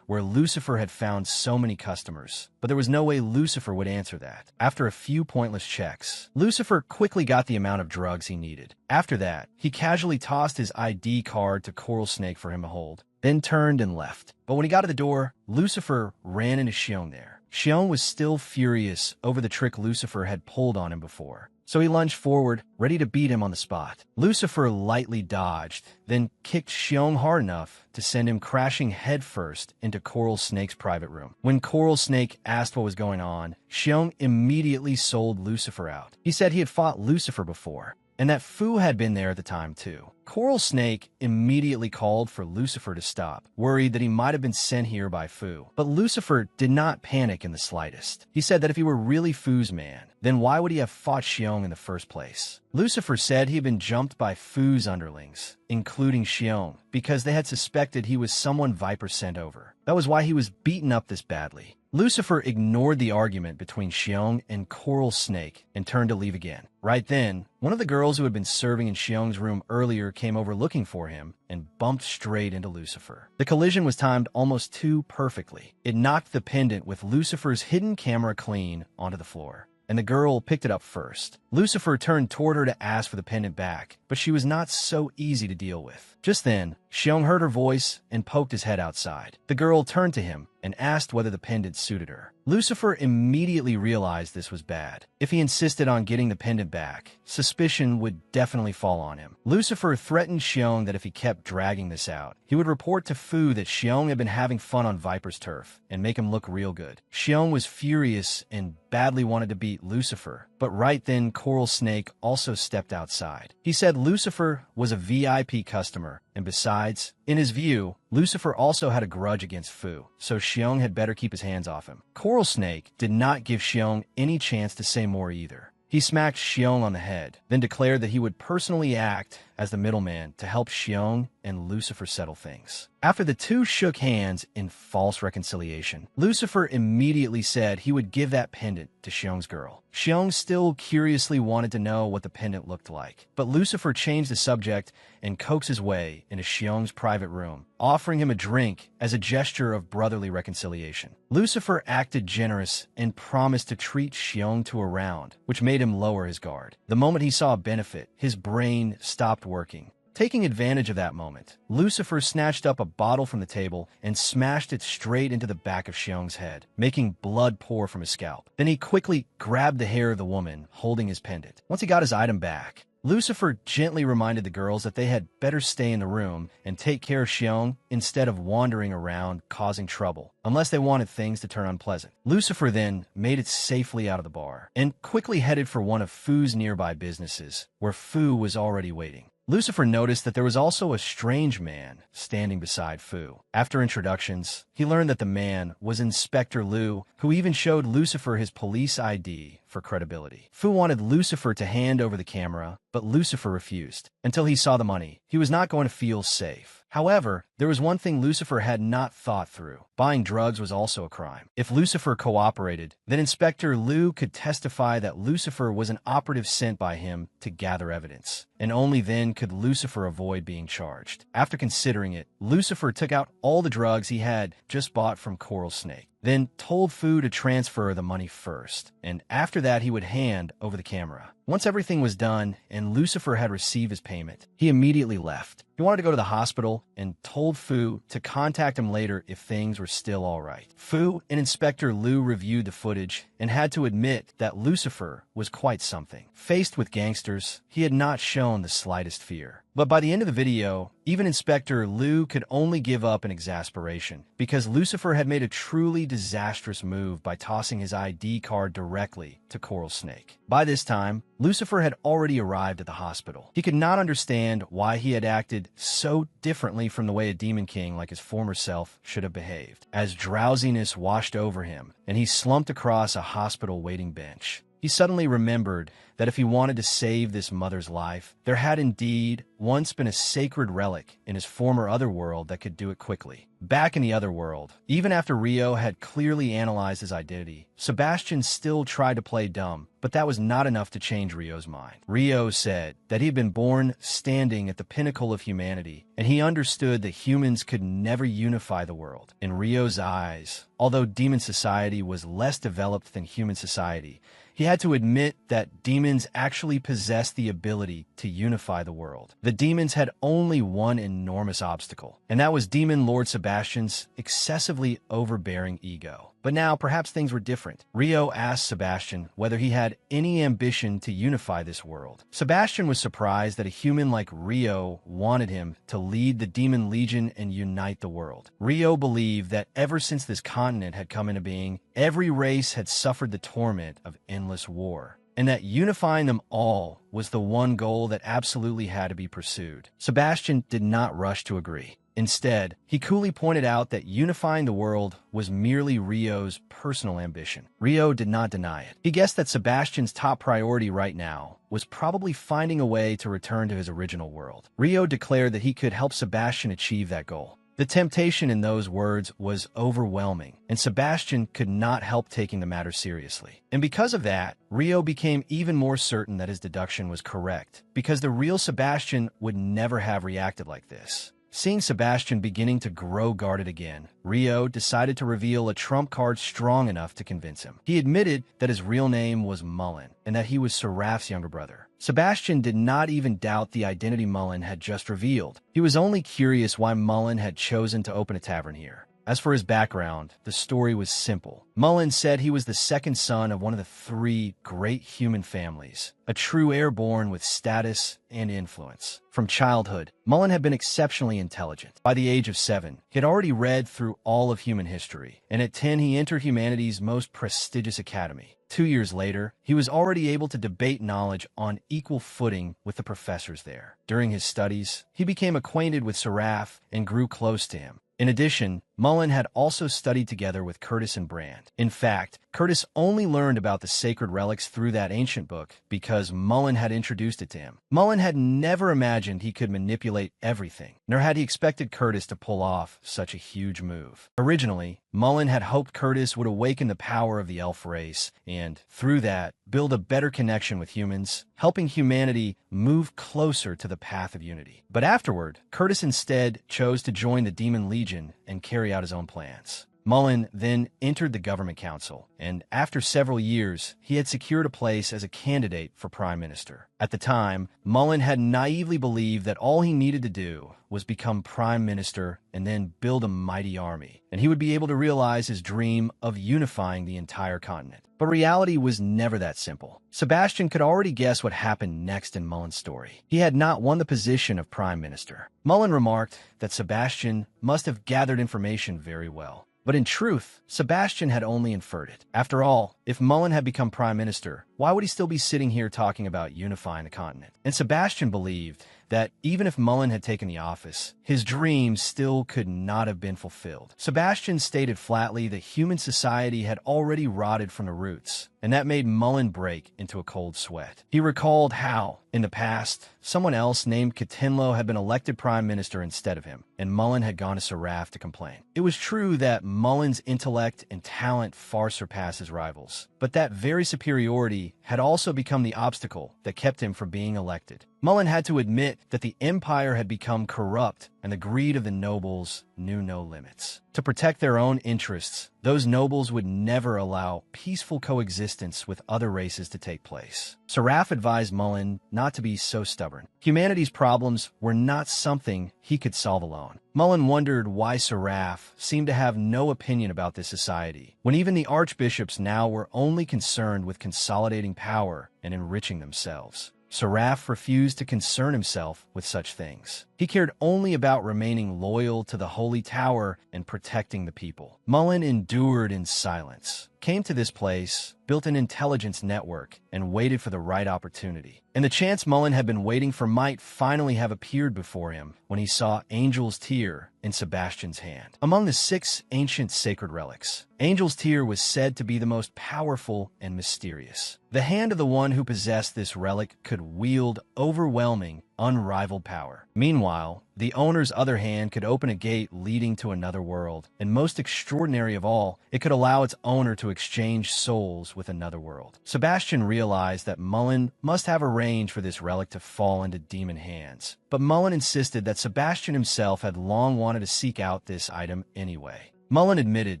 Speaker 1: where Lucifer had found so many customers, but there was no way Lucifer would answer that. After a few pointless checks, Lucifer quickly got the amount of drugs he needed. After that, he casually tossed his ID card to Coral Snake for him to hold, then turned and left. But when he got to the door, Lucifer ran into Xiong there. Xiong was still furious over the trick Lucifer had pulled on him before. so he lunged forward, ready to beat him on the spot. Lucifer lightly dodged, then kicked Xiong hard enough to send him crashing headfirst into Coral Snake's private room. When Coral Snake asked what was going on, Xiong immediately sold Lucifer out. He said he had fought Lucifer before, and that Fu had been there at the time too. Coral Snake immediately called for Lucifer to stop, worried that he might have been sent here by Fu. But Lucifer did not panic in the slightest. He said that if he were really Fu's man, then why would he have fought Xiong in the first place? Lucifer said he had been jumped by Fu's underlings, including Xiong, because they had suspected he was someone Viper sent over. That was why he was beaten up this badly. Lucifer ignored the argument between Xiong and Coral Snake and turned to leave again. Right then, one of the girls who had been serving in Xiong's room earlier came over looking for him and bumped straight into Lucifer. The collision was timed almost too perfectly. It knocked the pendant with Lucifer's hidden camera clean onto the floor, and the girl picked it up first. Lucifer turned toward her to ask for the pendant back, but she was not so easy to deal with. Just then, Xiong heard her voice and poked his head outside. The girl turned to him and asked whether the pendant suited her. Lucifer immediately realized this was bad. If he insisted on getting the pendant back, suspicion would definitely fall on him. Lucifer threatened Xiong that if he kept dragging this out, he would report to Fu that Xiong had been having fun on Viper's turf and make him look real good. Xiong was furious and badly wanted to beat Lucifer, but right then Coral Snake also stepped outside. He said Lucifer was a VIP customer, and besides, in his view, Lucifer also had a grudge against Fu, so Xiong had better keep his hands off him. Coral Snake did not give Xiong any chance to say more either. He smacked Xiong on the head, then declared that he would personally act as the middleman to help Xiong and Lucifer settle things. After the two shook hands in false reconciliation, Lucifer immediately said he would give that pendant to Xiong's girl. Xiong still curiously wanted to know what the pendant looked like, but Lucifer changed the subject and coaxed his way into Xiong's private room, offering him a drink as a gesture of brotherly reconciliation. Lucifer acted generous and promised to treat Xiong to a round, which made him lower his guard. The moment he saw a benefit, his brain stopped working. Taking advantage of that moment, Lucifer snatched up a bottle from the table and smashed it straight into the back of Xiong's head, making blood pour from his scalp. Then he quickly grabbed the hair of the woman holding his pendant. Once he got his item back, Lucifer gently reminded the girls that they had better stay in the room and take care of Xiong instead of wandering around causing trouble, unless they wanted things to turn unpleasant. Lucifer then made it safely out of the bar and quickly headed for one of Fu's nearby businesses, where Fu was already waiting. Lucifer noticed that there was also a strange man standing beside Fu. After introductions, he learned that the man was Inspector Liu, who even showed Lucifer his police ID for credibility. Fu wanted Lucifer to hand over the camera, but Lucifer refused. Until he saw the money, he was not going to feel safe. However, there was one thing Lucifer had not thought through. Buying drugs was also a crime. If Lucifer cooperated, then Inspector Liu could testify that Lucifer was an operative sent by him to gather evidence, and only then could Lucifer avoid being charged. After considering it, Lucifer took out all the drugs he had just bought from Coral Snake, then told Fu to transfer the money first, and after that he would hand over the camera. Once everything was done and Lucifer had received his payment, he immediately left. He wanted to go to the hospital and told Fu to contact him later if things were still all right. Fu and Inspector Liu reviewed the footage and had to admit that Lucifer was quite something. Faced with gangsters, he had not shown the slightest fear. But by the end of the video, even Inspector Liu could only give up in exasperation because Lucifer had made a truly disastrous move by tossing his ID card directly to Coral Snake. By this time, Lucifer had already arrived at the hospital. He could not understand why he had acted so differently from the way a demon king like his former self should have behaved, as drowsiness washed over him and he slumped across a hospital waiting bench. He suddenly remembered that if he wanted to save this mother's life, there had indeed once been a sacred relic in his former otherworld that could do it quickly. Back in the otherworld, even after Rio had clearly analyzed his identity, Sebastian still tried to play dumb, but that was not enough to change Rio's mind. Rio said that he had been born standing at the pinnacle of humanity, and he understood that humans could never unify the world. In Rio's eyes, although demon society was less developed than human society, he had to admit that demon demons actually possessed the ability to unify the world. The demons had only one enormous obstacle, and that was Demon Lord Sebastian's excessively overbearing ego. But now, perhaps things were different. Rio asked Sebastian whether he had any ambition to unify this world. Sebastian was surprised that a human like Rio wanted him to lead the Demon Legion and unite the world. Rio believed that ever since this continent had come into being, every race had suffered the torment of endless war, and that unifying them all was the one goal that absolutely had to be pursued. Sebastian did not rush to agree. Instead, he coolly pointed out that unifying the world was merely Rio's personal ambition. Rio did not deny it. He guessed that Sebastian's top priority right now was probably finding a way to return to his original world. Rio declared that he could help Sebastian achieve that goal. The temptation in those words was overwhelming, and Sebastian could not help taking the matter seriously. And because of that, Rio became even more certain that his deduction was correct, because the real Sebastian would never have reacted like this. Seeing Sebastian beginning to grow guarded again, Rio decided to reveal a trump card strong enough to convince him. He admitted that his real name was Mullen, and that he was Seraf's younger brother. Sebastian did not even doubt the identity Mullen had just revealed. He was only curious why Mullen had chosen to open a tavern here. As for his background, the story was simple. Mullen said he was the second son of one of the three great human families, a true airborne with status and influence. From childhood, Mullen had been exceptionally intelligent. By the age of 7, he had already read through all of human history, and at 10 he entered humanity's most prestigious academy. 2 years later, he was already able to debate knowledge on equal footing with the professors there. During his studies, he became acquainted with Seraph and grew close to him. In addition, Mullen had also studied together with Curtis and Brand. In fact, Curtis only learned about the sacred relics through that ancient book because Mullen had introduced it to him. Mullen had never imagined he could manipulate everything, nor had he expected Curtis to pull off such a huge move. Originally, Mullen had hoped Curtis would awaken the power of the elf race and, through that, build a better connection with humans, helping humanity move closer to the path of unity. But afterward, Curtis instead chose to join the Demon Legion and carry out his own plans. Mullen then entered the government council, and after several years, he had secured a place as a candidate for prime minister. At the time, Mullen had naively believed that all he needed to do was become prime minister and then build a mighty army, and he would be able to realize his dream of unifying the entire continent. But reality was never that simple. Sebastian could already guess what happened next in Mullen's story. He had not won the position of prime minister. Mullen remarked that Sebastian must have gathered information very well. But in truth, Sebastian had only inferred it. After all, if Mullen had become prime minister, why would he still be sitting here talking about unifying the continent? And Sebastian believed that even if Mullen had taken the office, his dreams still could not have been fulfilled. Sebastian stated flatly that human society had already rotted from the roots, and that made Mullen break into a cold sweat. He recalled how, in the past, someone else named Katinlo had been elected prime minister instead of him, and Mullen had gone to Seraph to complain. It was true that Mullen's intellect and talent far surpassed his rivals, but that very superiority had also become the obstacle that kept him from being elected. Mullen had to admit that the empire had become corrupt and the greed of the nobles knew no limits. To protect their own interests, those nobles would never allow peaceful coexistence with other races to take place. Seraph advised Mullen not to be so stubborn. Humanity's problems were not something he could solve alone. Mullen wondered why Seraph seemed to have no opinion about this society, when even the archbishops now were only concerned with consolidating power and enriching themselves. Seraph refused to concern himself with such things. He cared only about remaining loyal to the Holy Tower and protecting the people. Mullen endured in silence, came to this place, built an intelligence network, and waited for the right opportunity. And the chance Mullen had been waiting for might finally have appeared before him when he saw Angel's Tear in Sebastian's hand. Among the 6 ancient sacred relics, Angel's Tear was said to be the most powerful and mysterious. The hand of the one who possessed this relic could wield overwhelming, unrivaled power. Meanwhile, the owner's other hand could open a gate leading to another world, and most extraordinary of all, it could allow its owner to exchange souls with another world. Sebastian realized that Mullen must have arranged for this relic to fall into demon hands, but Mullen insisted that Sebastian himself had long wanted to seek out this item anyway. Mullen admitted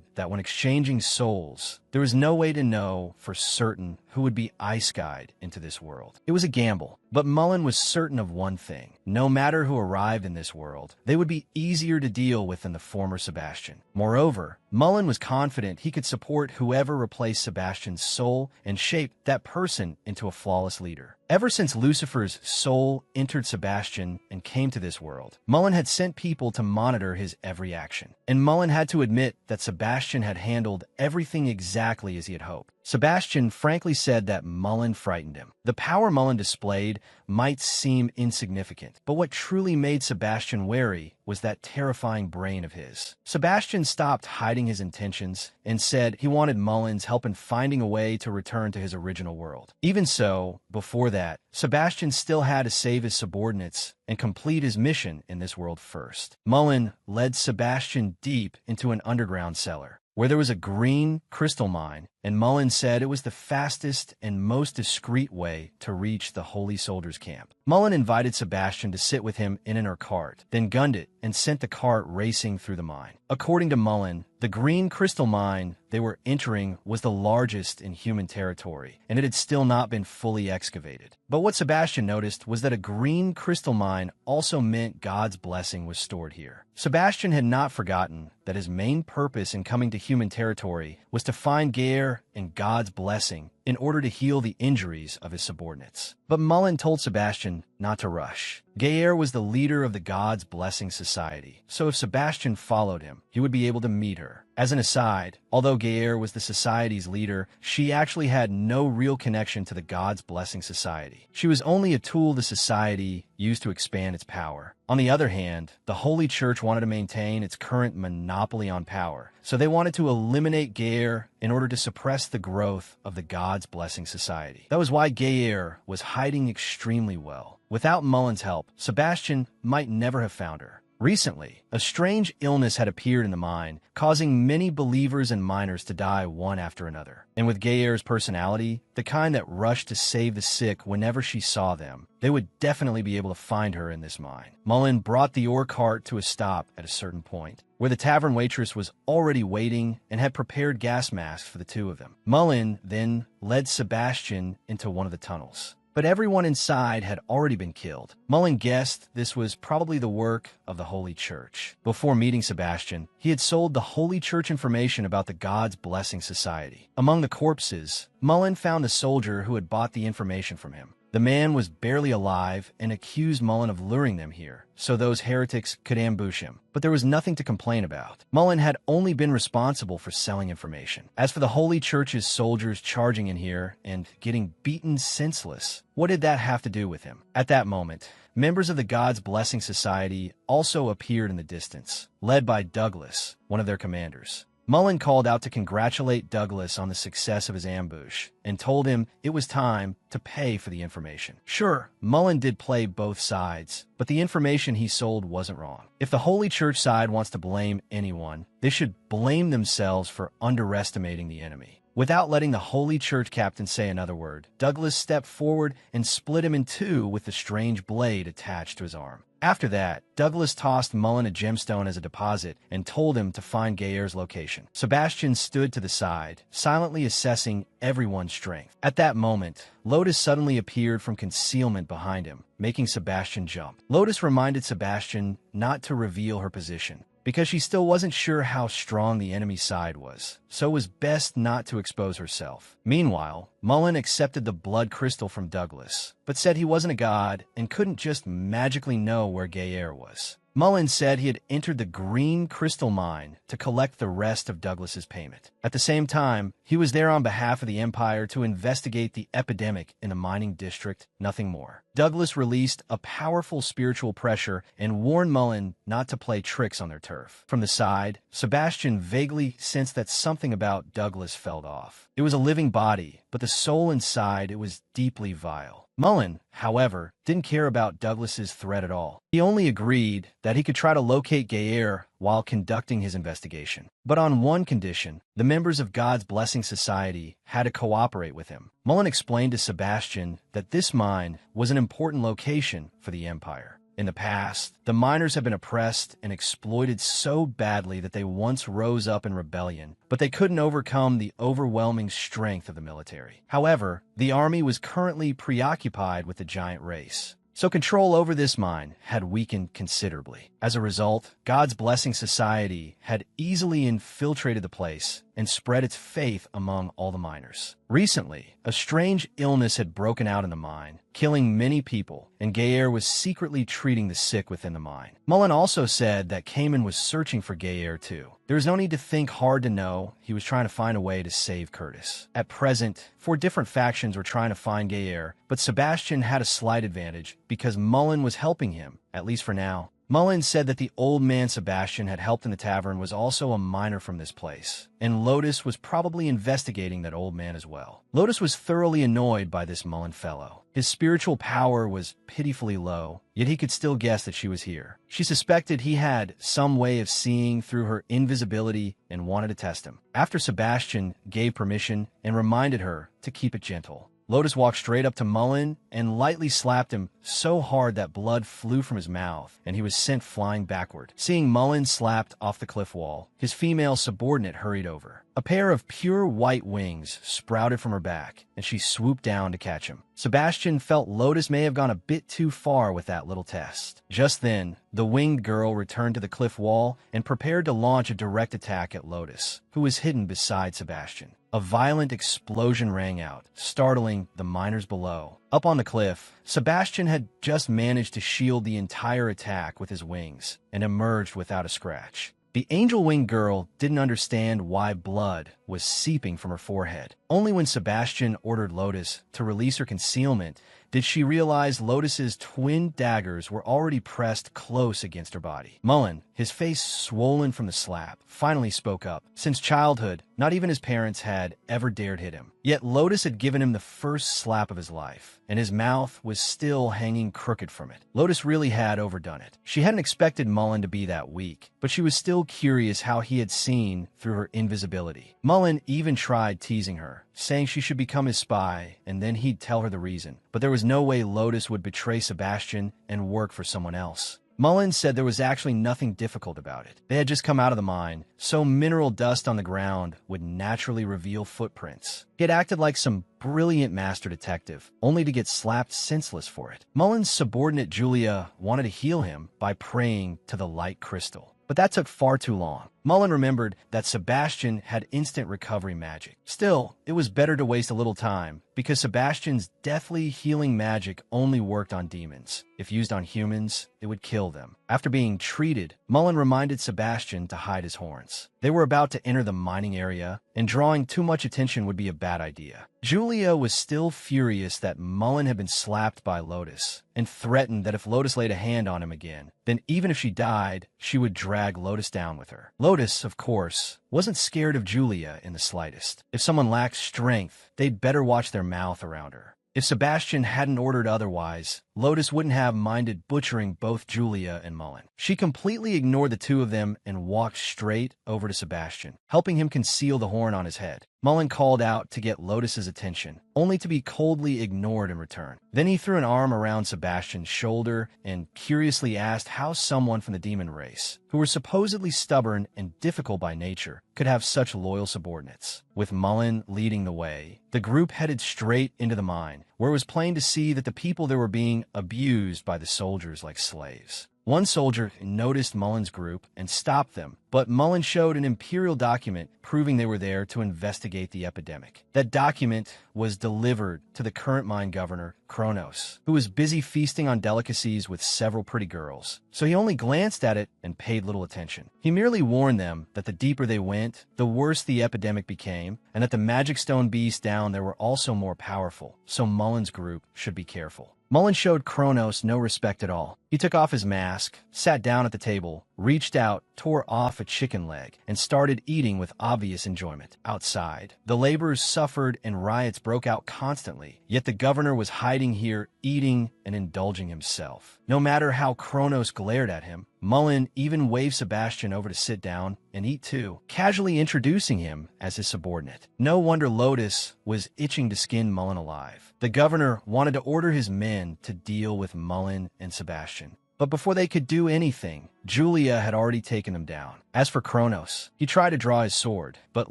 Speaker 1: that when exchanging souls, There was no way to know for certain who would be ice-guyed into this world. It was a gamble, but Mullen was certain of one thing. No matter who arrived in this world, they would be easier to deal with than the former Sebastian. Moreover, Mullen was confident he could support whoever replaced Sebastian's soul and shape that person into a flawless leader. Ever since Lucifer's soul entered Sebastian and came to this world, Mullen had sent people to monitor his every action. And Mullen had to admit that Sebastian had handled everything exactly as he had hoped. Sebastian frankly said that Mullen frightened him. The power Mullen displayed might seem insignificant, but what truly made Sebastian wary was that terrifying brain of his. Sebastian stopped hiding his intentions and said he wanted Mullen's help in finding a way to return to his original world. Even so, before that, Sebastian still had to save his subordinates and complete his mission in this world first. Mullen led Sebastian deep into an underground cellar, where there was a green crystal mine, and Mullen said it was the fastest and most discreet way to reach the Holy Soldiers' camp. Mullen invited Sebastian to sit with him in an inner cart, then gunned it and sent the cart racing through the mine. According to Mullen, the green crystal mine they were entering was the largest in human territory, and it had still not been fully excavated. But what Sebastian noticed was that a green crystal mine also meant God's blessing was stored here. Sebastian had not forgotten that his main purpose in coming to human territory was to find Geir and God's blessing in order to heal the injuries of his subordinates. But Mullen told Sebastian not to rush. Geir was the leader of the God's Blessing Society, so if Sebastian followed him, he would be able to meet her. As an aside, although Geir was the society's leader, she actually had no real connection to the God's Blessing Society. She was only a tool the society used to expand its power. On the other hand, the Holy Church wanted to maintain its current monopoly on power, so they wanted to eliminate Geir in order to suppress the growth of the God's Blessing Society. That was why Geir was hiding extremely well. Without Mullen's help, Sebastian might never have found her. Recently, a strange illness had appeared in the mine, causing many believers and miners to die one after another. And with Geir's personality, the kind that rushed to save the sick whenever she saw them, they would definitely be able to find her in this mine. Mullen brought the ore cart to a stop at a certain point, where the tavern waitress was already waiting and had prepared gas masks for the two of them. Mullen then led Sebastian into one of the tunnels, but everyone inside had already been killed. Mullen guessed this was probably the work of the Holy Church. Before meeting Sebastian, he had sold the Holy Church information about the God's Blessing Society. Among the corpses, Mullen found the soldier who had bought the information from him. The man was barely alive and accused Mullen of luring them here, so those heretics could ambush him. But there was nothing to complain about. Mullen had only been responsible for selling information. As for the Holy Church's soldiers charging in here and getting beaten senseless, what did that have to do with him? At that moment, members of the God's Blessing Society also appeared in the distance, led by Douglas, one of their commanders. Mullen called out to congratulate Douglas on the success of his ambush and told him it was time to pay for the information. Sure, Mullen did play both sides, but the information he sold wasn't wrong. If the Holy Church side wants to blame anyone, they should blame themselves for underestimating the enemy. Without letting the Holy Church captain say another word, Douglas stepped forward and split him in two with the strange blade attached to his arm. After that, Douglas tossed Mullen a gemstone as a deposit and told him to find Geir's location. Sebastian stood to the side, silently assessing everyone's strength. At that moment, Lotus suddenly appeared from concealment behind him, making Sebastian jump. Lotus reminded Sebastian not to reveal her position, because she still wasn't sure how strong the enemy side was, so it was best not to expose herself. Meanwhile, Mullen accepted the blood crystal from Douglas, but said he wasn't a god and couldn't just magically know where Geir was. Mullen said he had entered the green crystal mine to collect the rest of Douglas's payment. At the same time, he was there on behalf of the Empire to investigate the epidemic in the mining district, nothing more. Douglas released a powerful spiritual pressure and warned Mullen not to play tricks on their turf. From the side, Sebastian vaguely sensed that something about Douglas felt off. It was a living body, but the soul inside it was deeply vile. Mullen, however, didn't care about Douglas's threat at all. He only agreed that he could try to locate Geir while conducting his investigation. But on one condition, the members of God's Blessing Society had to cooperate with him. Mullen explained to Sebastian that this mine was an important location for the Empire. In the past, the miners have been oppressed and exploited so badly that they once rose up in rebellion, but they couldn't overcome the overwhelming strength of the military. However, the army was currently preoccupied with the giant race. So control over this mine had weakened considerably. As a result, God's blessing society had easily infiltrated the place and spread its faith among all the miners. Recently, a strange illness had broken out in the mine, killing many people, and Gayer was secretly treating the sick within the mine. Mullen also said that Kamen was searching for Gayer too. There was no need to think hard to know he was trying to find a way to save Curtis. At present, 4 different factions were trying to find Gayer, but Sebastian had a slight advantage because Mullen was helping him, at least for now. Mullen said that the old man Sebastian had helped in the tavern was also a miner from this place, and Lotus was probably investigating that old man as well. Lotus was thoroughly annoyed by this Mullen fellow. His spiritual power was pitifully low, yet he could still guess that she was here. She suspected he had some way of seeing through her invisibility and wanted to test him. After Sebastian gave permission and reminded her to keep it gentle, Lotus walked straight up to Mullen and lightly slapped him so hard that blood flew from his mouth and he was sent flying backward. Seeing Mullen slapped off the cliff wall, his female subordinate hurried over. A pair of pure white wings sprouted from her back, and she swooped down to catch him. Sebastian felt Lotus may have gone a bit too far with that little test. Just then, the winged girl returned to the cliff wall and prepared to launch a direct attack at Lotus, who was hidden beside Sebastian. A violent explosion rang out, startling the miners below. Up on the cliff, Sebastian had just managed to shield the entire attack with his wings and emerged without a scratch. The angel-winged girl didn't understand why blood was seeping from her forehead. Only when Sebastian ordered Lotus to release her concealment did she realize Lotus's twin daggers were already pressed close against her body. Mullen, his face swollen from the slap, finally spoke up. Since childhood, not even his parents had ever dared hit him. Yet Lotus had given him the first slap of his life, and his mouth was still hanging crooked from it. Lotus really had overdone it. She hadn't expected Mullen to be that weak, but she was still curious how he had seen through her invisibility. Mullen even tried teasing her, saying she should become his spy, and then he'd tell her the reason. But there was no way Lotus would betray Sebastian and work for someone else. Mullen said there was actually nothing difficult about it. They had just come out of the mine, so mineral dust on the ground would naturally reveal footprints. He had acted like some brilliant master detective, only to get slapped senseless for it. Mullen's subordinate Julia wanted to heal him by praying to the light crystal, but that took far too long. Mullen remembered that Sebastian had instant recovery magic. Still, it was better to waste a little time, because Sebastian's deathly healing magic only worked on demons. If used on humans, it would kill them. After being treated, Mullen reminded Sebastian to hide his horns. They were about to enter the mining area, and drawing too much attention would be a bad idea. Julia was still furious that Mullen had been slapped by Lotus, and threatened that if Lotus laid a hand on him again, then even if she died, she would drag Lotus down with her. Lotus, of course, wasn't scared of Julia in the slightest. If someone lacked strength, they'd better watch their mouth around her. If Sebastian hadn't ordered otherwise, Lotus wouldn't have minded butchering both Julia and Mullen. She completely ignored the two of them and walked straight over to Sebastian, helping him conceal the horn on his head. Mullen called out to get Lotus's attention, only to be coldly ignored in return. Then he threw an arm around Sebastian's shoulder and curiously asked how someone from the demon race, who were supposedly stubborn and difficult by nature, could have such loyal subordinates. With Mullen leading the way, the group headed straight into the mine, where it was plain to see that the people there were being abused by the soldiers like slaves. One soldier noticed Mullen's group and stopped them, but Mullen showed an imperial document proving they were there to investigate the epidemic. That document was delivered to the current mine governor, Kronos, who was busy feasting on delicacies with several pretty girls, so he only glanced at it and paid little attention. He merely warned them that the deeper they went, the worse the epidemic became, and that the magic stone beasts down there were also more powerful, so Mullen's group should be careful. Mullen showed Kronos no respect at all. He took off his mask, sat down at the table, reached out, tore off a chicken leg, and started eating with obvious enjoyment. Outside, the laborers suffered and riots broke out constantly, yet the governor was hiding here, eating and indulging himself. No matter how Kronos glared at him, Mullen even waved Sebastian over to sit down and eat too, casually introducing him as his subordinate. No wonder Lotus was itching to skin Mullen alive. The governor wanted to order his men to deal with Mullen and Sebastian. But before they could do anything, Julia had already taken them down. As for Kronos, he tried to draw his sword, but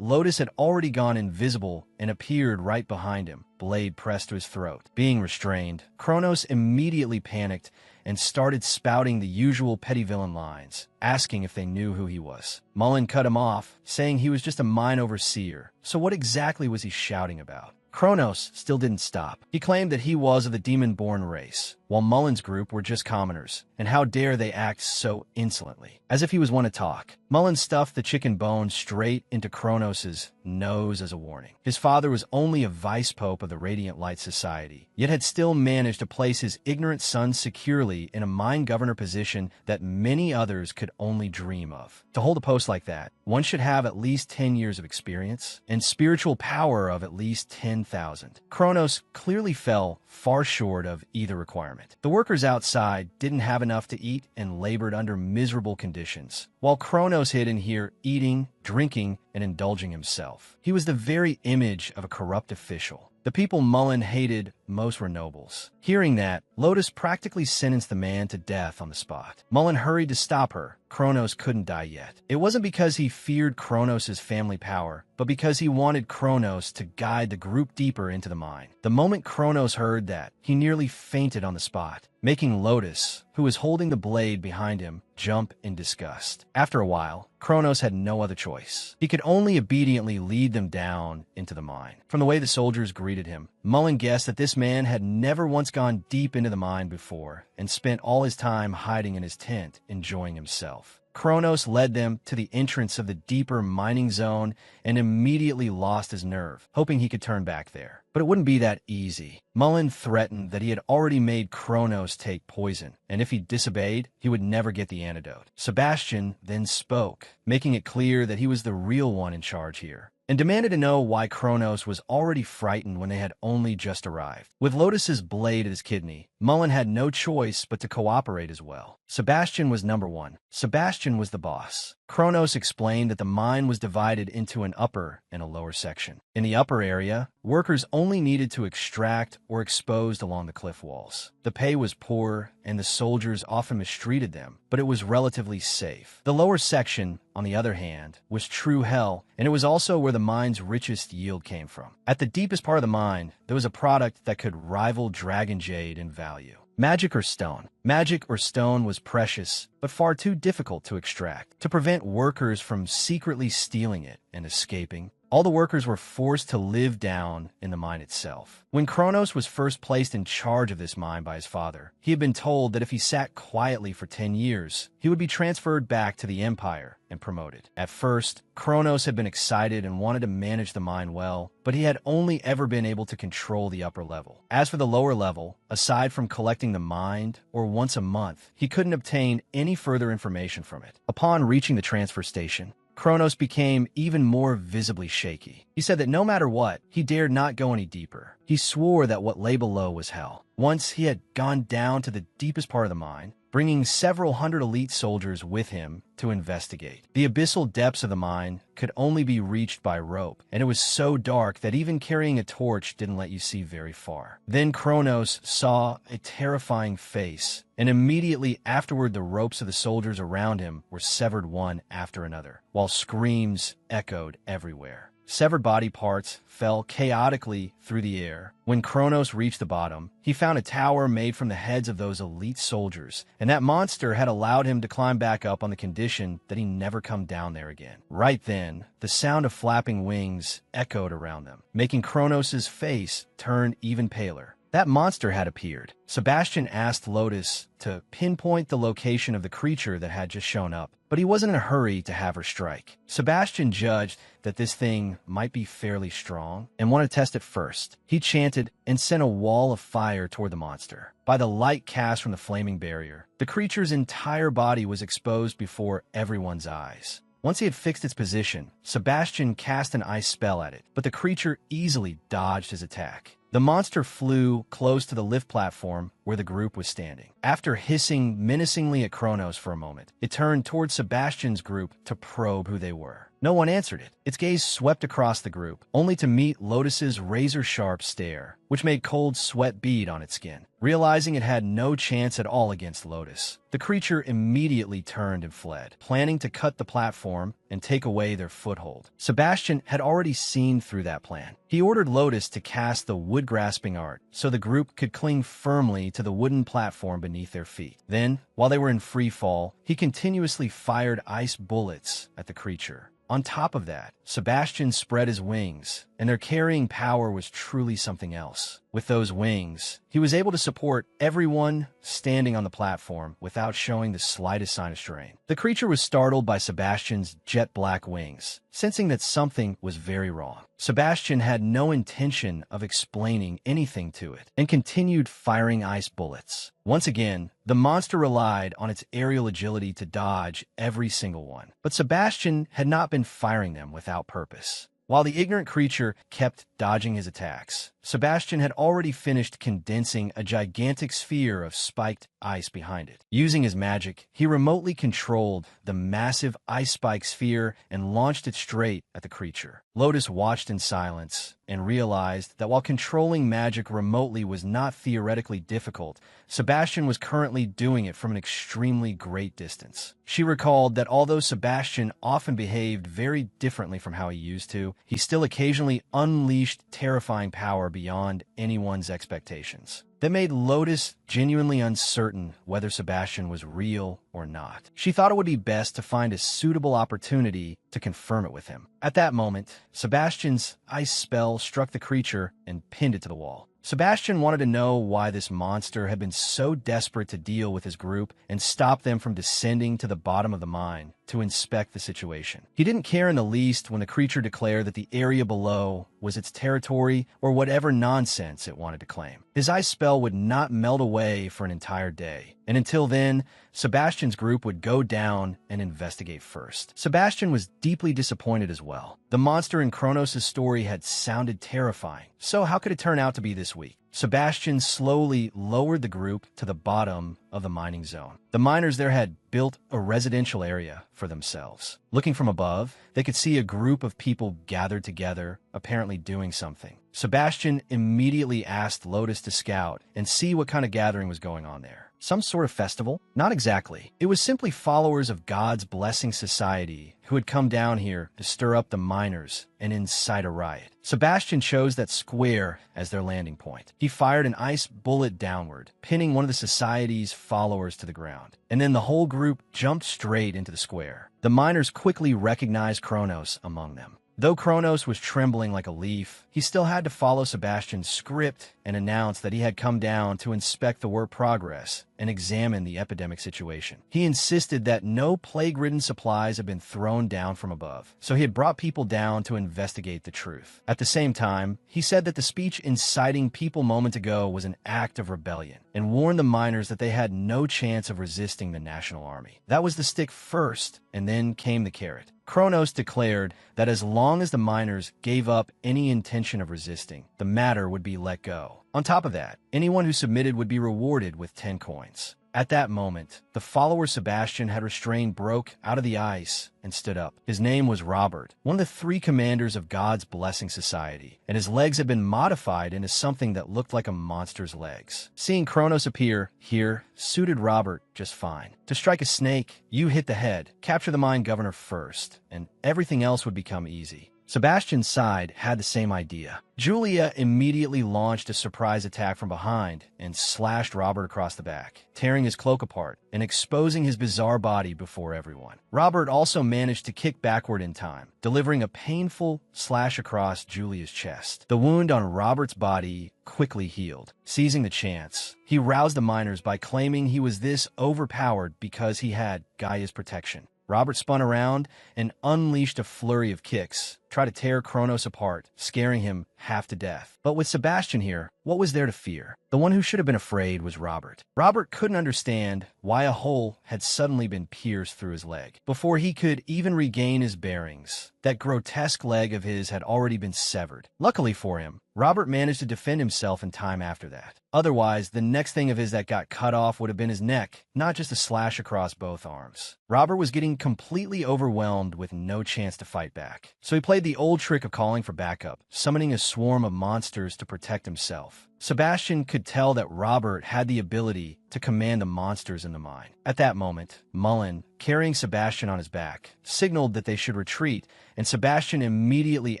Speaker 1: Lotus had already gone invisible and appeared right behind him, blade pressed to his throat. Being restrained, Kronos immediately panicked and started spouting the usual petty villain lines, asking if they knew who he was. Mullen cut him off, saying he was just a mine overseer. So what exactly was he shouting about? Kronos still didn't stop. He claimed that he was of the demon-born race, while Mullen's group were just commoners, and how dare they act so insolently. As if he was one to talk, Mullen stuffed the chicken bone straight into Kronos's nose as a warning. His father was only a vice-pope of the Radiant Light Society, yet had still managed to place his ignorant son securely in a mine governor position that many others could only dream of. To hold a post like that, one should have at least 10 years of experience and spiritual power of at least 10,000. Kronos clearly fell far short of either requirement. The workers outside didn't have enough to eat and labored under miserable conditions, while Kronos hid in here eating, drinking, and indulging himself. He was the very image of a corrupt official. The people Mullen hated most were nobles. Hearing that, Lotus practically sentenced the man to death on the spot. Mullen hurried to stop her. Kronos couldn't die yet. It wasn't because he feared Kronos' family power, but because he wanted Kronos to guide the group deeper into the mine. The moment Kronos heard that, he nearly fainted on the spot, making Lotus, who was holding the blade behind him, jump in disgust. After a while, Kronos had no other choice. He could only obediently lead them down into the mine. From the way the soldiers greeted him, Mullen guessed that this man had never once gone deep into the mine before and spent all his time hiding in his tent, enjoying himself. Kronos led them to the entrance of the deeper mining zone and immediately lost his nerve, hoping he could turn back there. But it wouldn't be that easy. Mullen threatened that he had already made Kronos take poison, and if he disobeyed, he would never get the antidote. Sebastian then spoke, making it clear that he was the real one in charge here, and demanded to know why Kronos was already frightened when they had only just arrived. With Lotus's blade at his kidney, Mullen had no choice but to cooperate as well. Sebastian was number one. Sebastian was the boss. Kronos explained that the mine was divided into an upper and a lower section. In the upper area, workers only needed to extract or exposed along the cliff walls. The pay was poor, and the soldiers often mistreated them, but it was relatively safe. The lower section, on the other hand, was true hell, and it was also where the mine's richest yield came from. At the deepest part of the mine, there was a product that could rival dragon jade in value. Magic or stone. Magic or stone was precious, but far too difficult to extract. To prevent workers from secretly stealing it and escaping, all the workers were forced to live down in the mine itself. When Kronos was first placed in charge of this mine by his father, he had been told that if he sat quietly for 10 years, he would be transferred back to the Empire and promoted. At first, Kronos had been excited and wanted to manage the mine well, but he had only ever been able to control the upper level. As for the lower level, aside from collecting the mine, or once a month, he couldn't obtain any further information from it. Upon reaching the transfer station, Kronos became even more visibly shaky. He said that no matter what, he dared not go any deeper. He swore that what lay below was hell. Once he had gone down to the deepest part of the mine, bringing several hundred elite soldiers with him to investigate. The abyssal depths of the mine could only be reached by rope, and it was so dark that even carrying a torch didn't let you see very far. Then Kronos saw a terrifying face, and immediately afterward the ropes of the soldiers around him were severed one after another, while screams echoed everywhere. Severed body parts fell chaotically through the air. When Kronos reached the bottom, he found a tower made from the heads of those elite soldiers, and that monster had allowed him to climb back up on the condition that he never come down there again. Right then, the sound of flapping wings echoed around them, making Kronos' face turn even paler. That monster had appeared. Sebastian asked Lotus to pinpoint the location of the creature that had just shown up, but he wasn't in a hurry to have her strike. Sebastian judged that this thing might be fairly strong and wanted to test it first. He chanted and sent a wall of fire toward the monster. By the light cast from the flaming barrier, the creature's entire body was exposed before everyone's eyes. Once he had fixed its position, Sebastian cast an ice spell at it, but the creature easily dodged his attack. The monster flew close to the lift platform, where the group was standing. After hissing menacingly at Kronos for a moment, it turned toward Sebastian's group to probe who they were. No one answered it. Its gaze swept across the group, only to meet Lotus's razor-sharp stare, which made cold sweat bead on its skin. Realizing it had no chance at all against Lotus, the creature immediately turned and fled, planning to cut the platform and take away their foothold. Sebastian had already seen through that plan. He ordered Lotus to cast the wood-grasping art so the group could cling firmly to the wooden platform beneath their feet. Then, while they were in free fall, he continuously fired ice bullets at the creature. On top of that, Sebastian spread his wings, and their carrying power was truly something else. With those wings, he was able to support everyone standing on the platform without showing the slightest sign of strain. The creature was startled by Sebastian's jet-black wings, sensing that something was very wrong. Sebastian had no intention of explaining anything to it, and continued firing ice bullets. Once again, the monster relied on its aerial agility to dodge every single one, but Sebastian had not been firing them without purpose. While the ignorant creature kept dodging his attacks, Sebastian had already finished condensing a gigantic sphere of spiked ice behind it. Using his magic, he remotely controlled the massive ice spike sphere and launched it straight at the creature. Lotus watched in silence and realized that while controlling magic remotely was not theoretically difficult, Sebastian was currently doing it from an extremely great distance. She recalled that although Sebastian often behaved very differently from how he used to, he still occasionally unleashed terrifying power beyond anyone's expectations. That made Lotus genuinely uncertain whether Sebastian was real or not. She thought it would be best to find a suitable opportunity to confirm it with him. At that moment, Sebastian's ice spell struck the creature and pinned it to the wall. Sebastian wanted to know why this monster had been so desperate to deal with his group and stop them from descending to the bottom of the mine to inspect the situation. He didn't care in the least when the creature declared that the area below was its territory or whatever nonsense it wanted to claim. His ice spell would not melt away for an entire day, and until then, Sebastian's group would go down and investigate first. Sebastian was deeply disappointed as well. The monster in Kronos' story had sounded terrifying, so how could it turn out to be this weak? Sebastian slowly lowered the group to the bottom of the mining zone. The miners there had built a residential area for themselves. Looking from above, they could see a group of people gathered together, apparently doing something. Sebastian immediately asked Lotus to scout and see what kind of gathering was going on there. Some sort of festival? Not exactly. It was simply followers of God's Blessing Society who had come down here to stir up the miners and incite a riot. Sebastian chose that square as their landing point. He fired an ice bullet downward, pinning one of the Society's followers to the ground. And then the whole group jumped straight into the square. The miners quickly recognized Kronos among them. Though Kronos was trembling like a leaf, he still had to follow Sebastian's script and announce that he had come down to inspect the work progress and examine the epidemic situation. He insisted that no plague-ridden supplies had been thrown down from above, so he had brought people down to investigate the truth. At the same time, he said that the speech inciting people moments ago was an act of rebellion and warned the miners that they had no chance of resisting the national army. That was the stick first, and then came the carrot. Kronos declared that as long as the miners gave up any intention of resisting, the matter would be let go. On top of that, anyone who submitted would be rewarded with 10 coins. At that moment, the follower Sebastian had restrained broke out of the ice and stood up. His name was Robert, one of the 3 commanders of God's Blessing Society, and his legs had been modified into something that looked like a monster's legs. Seeing Kronos appear here suited Robert just fine. To strike a snake, you hit the head, capture the mine governor first, and everything else would become easy. Sebastian's side had the same idea. Julia immediately launched a surprise attack from behind and slashed Robert across the back, tearing his cloak apart and exposing his bizarre body before everyone. Robert also managed to kick backward in time, delivering a painful slash across Julia's chest. The wound on Robert's body quickly healed. Seizing the chance, he roused the miners by claiming he was this overpowered because he had Gaia's protection. Robert spun around and unleashed a flurry of kicks, try to tear Kronos apart, scaring him half to death. But with Sebastian here, what was there to fear? The one who should have been afraid was Robert. Robert couldn't understand why a hole had suddenly been pierced through his leg. Before he could even regain his bearings, that grotesque leg of his had already been severed. Luckily for him, Robert managed to defend himself in time after that. Otherwise, the next thing of his that got cut off would have been his neck, not just a slash across both arms. Robert was getting completely overwhelmed with no chance to fight back. So he played the old trick of calling for backup, summoning a swarm of monsters to protect himself. Sebastian could tell that Robert had the ability to command the monsters in the mine. At that moment, Mullen, carrying Sebastian on his back, signaled that they should retreat, and Sebastian immediately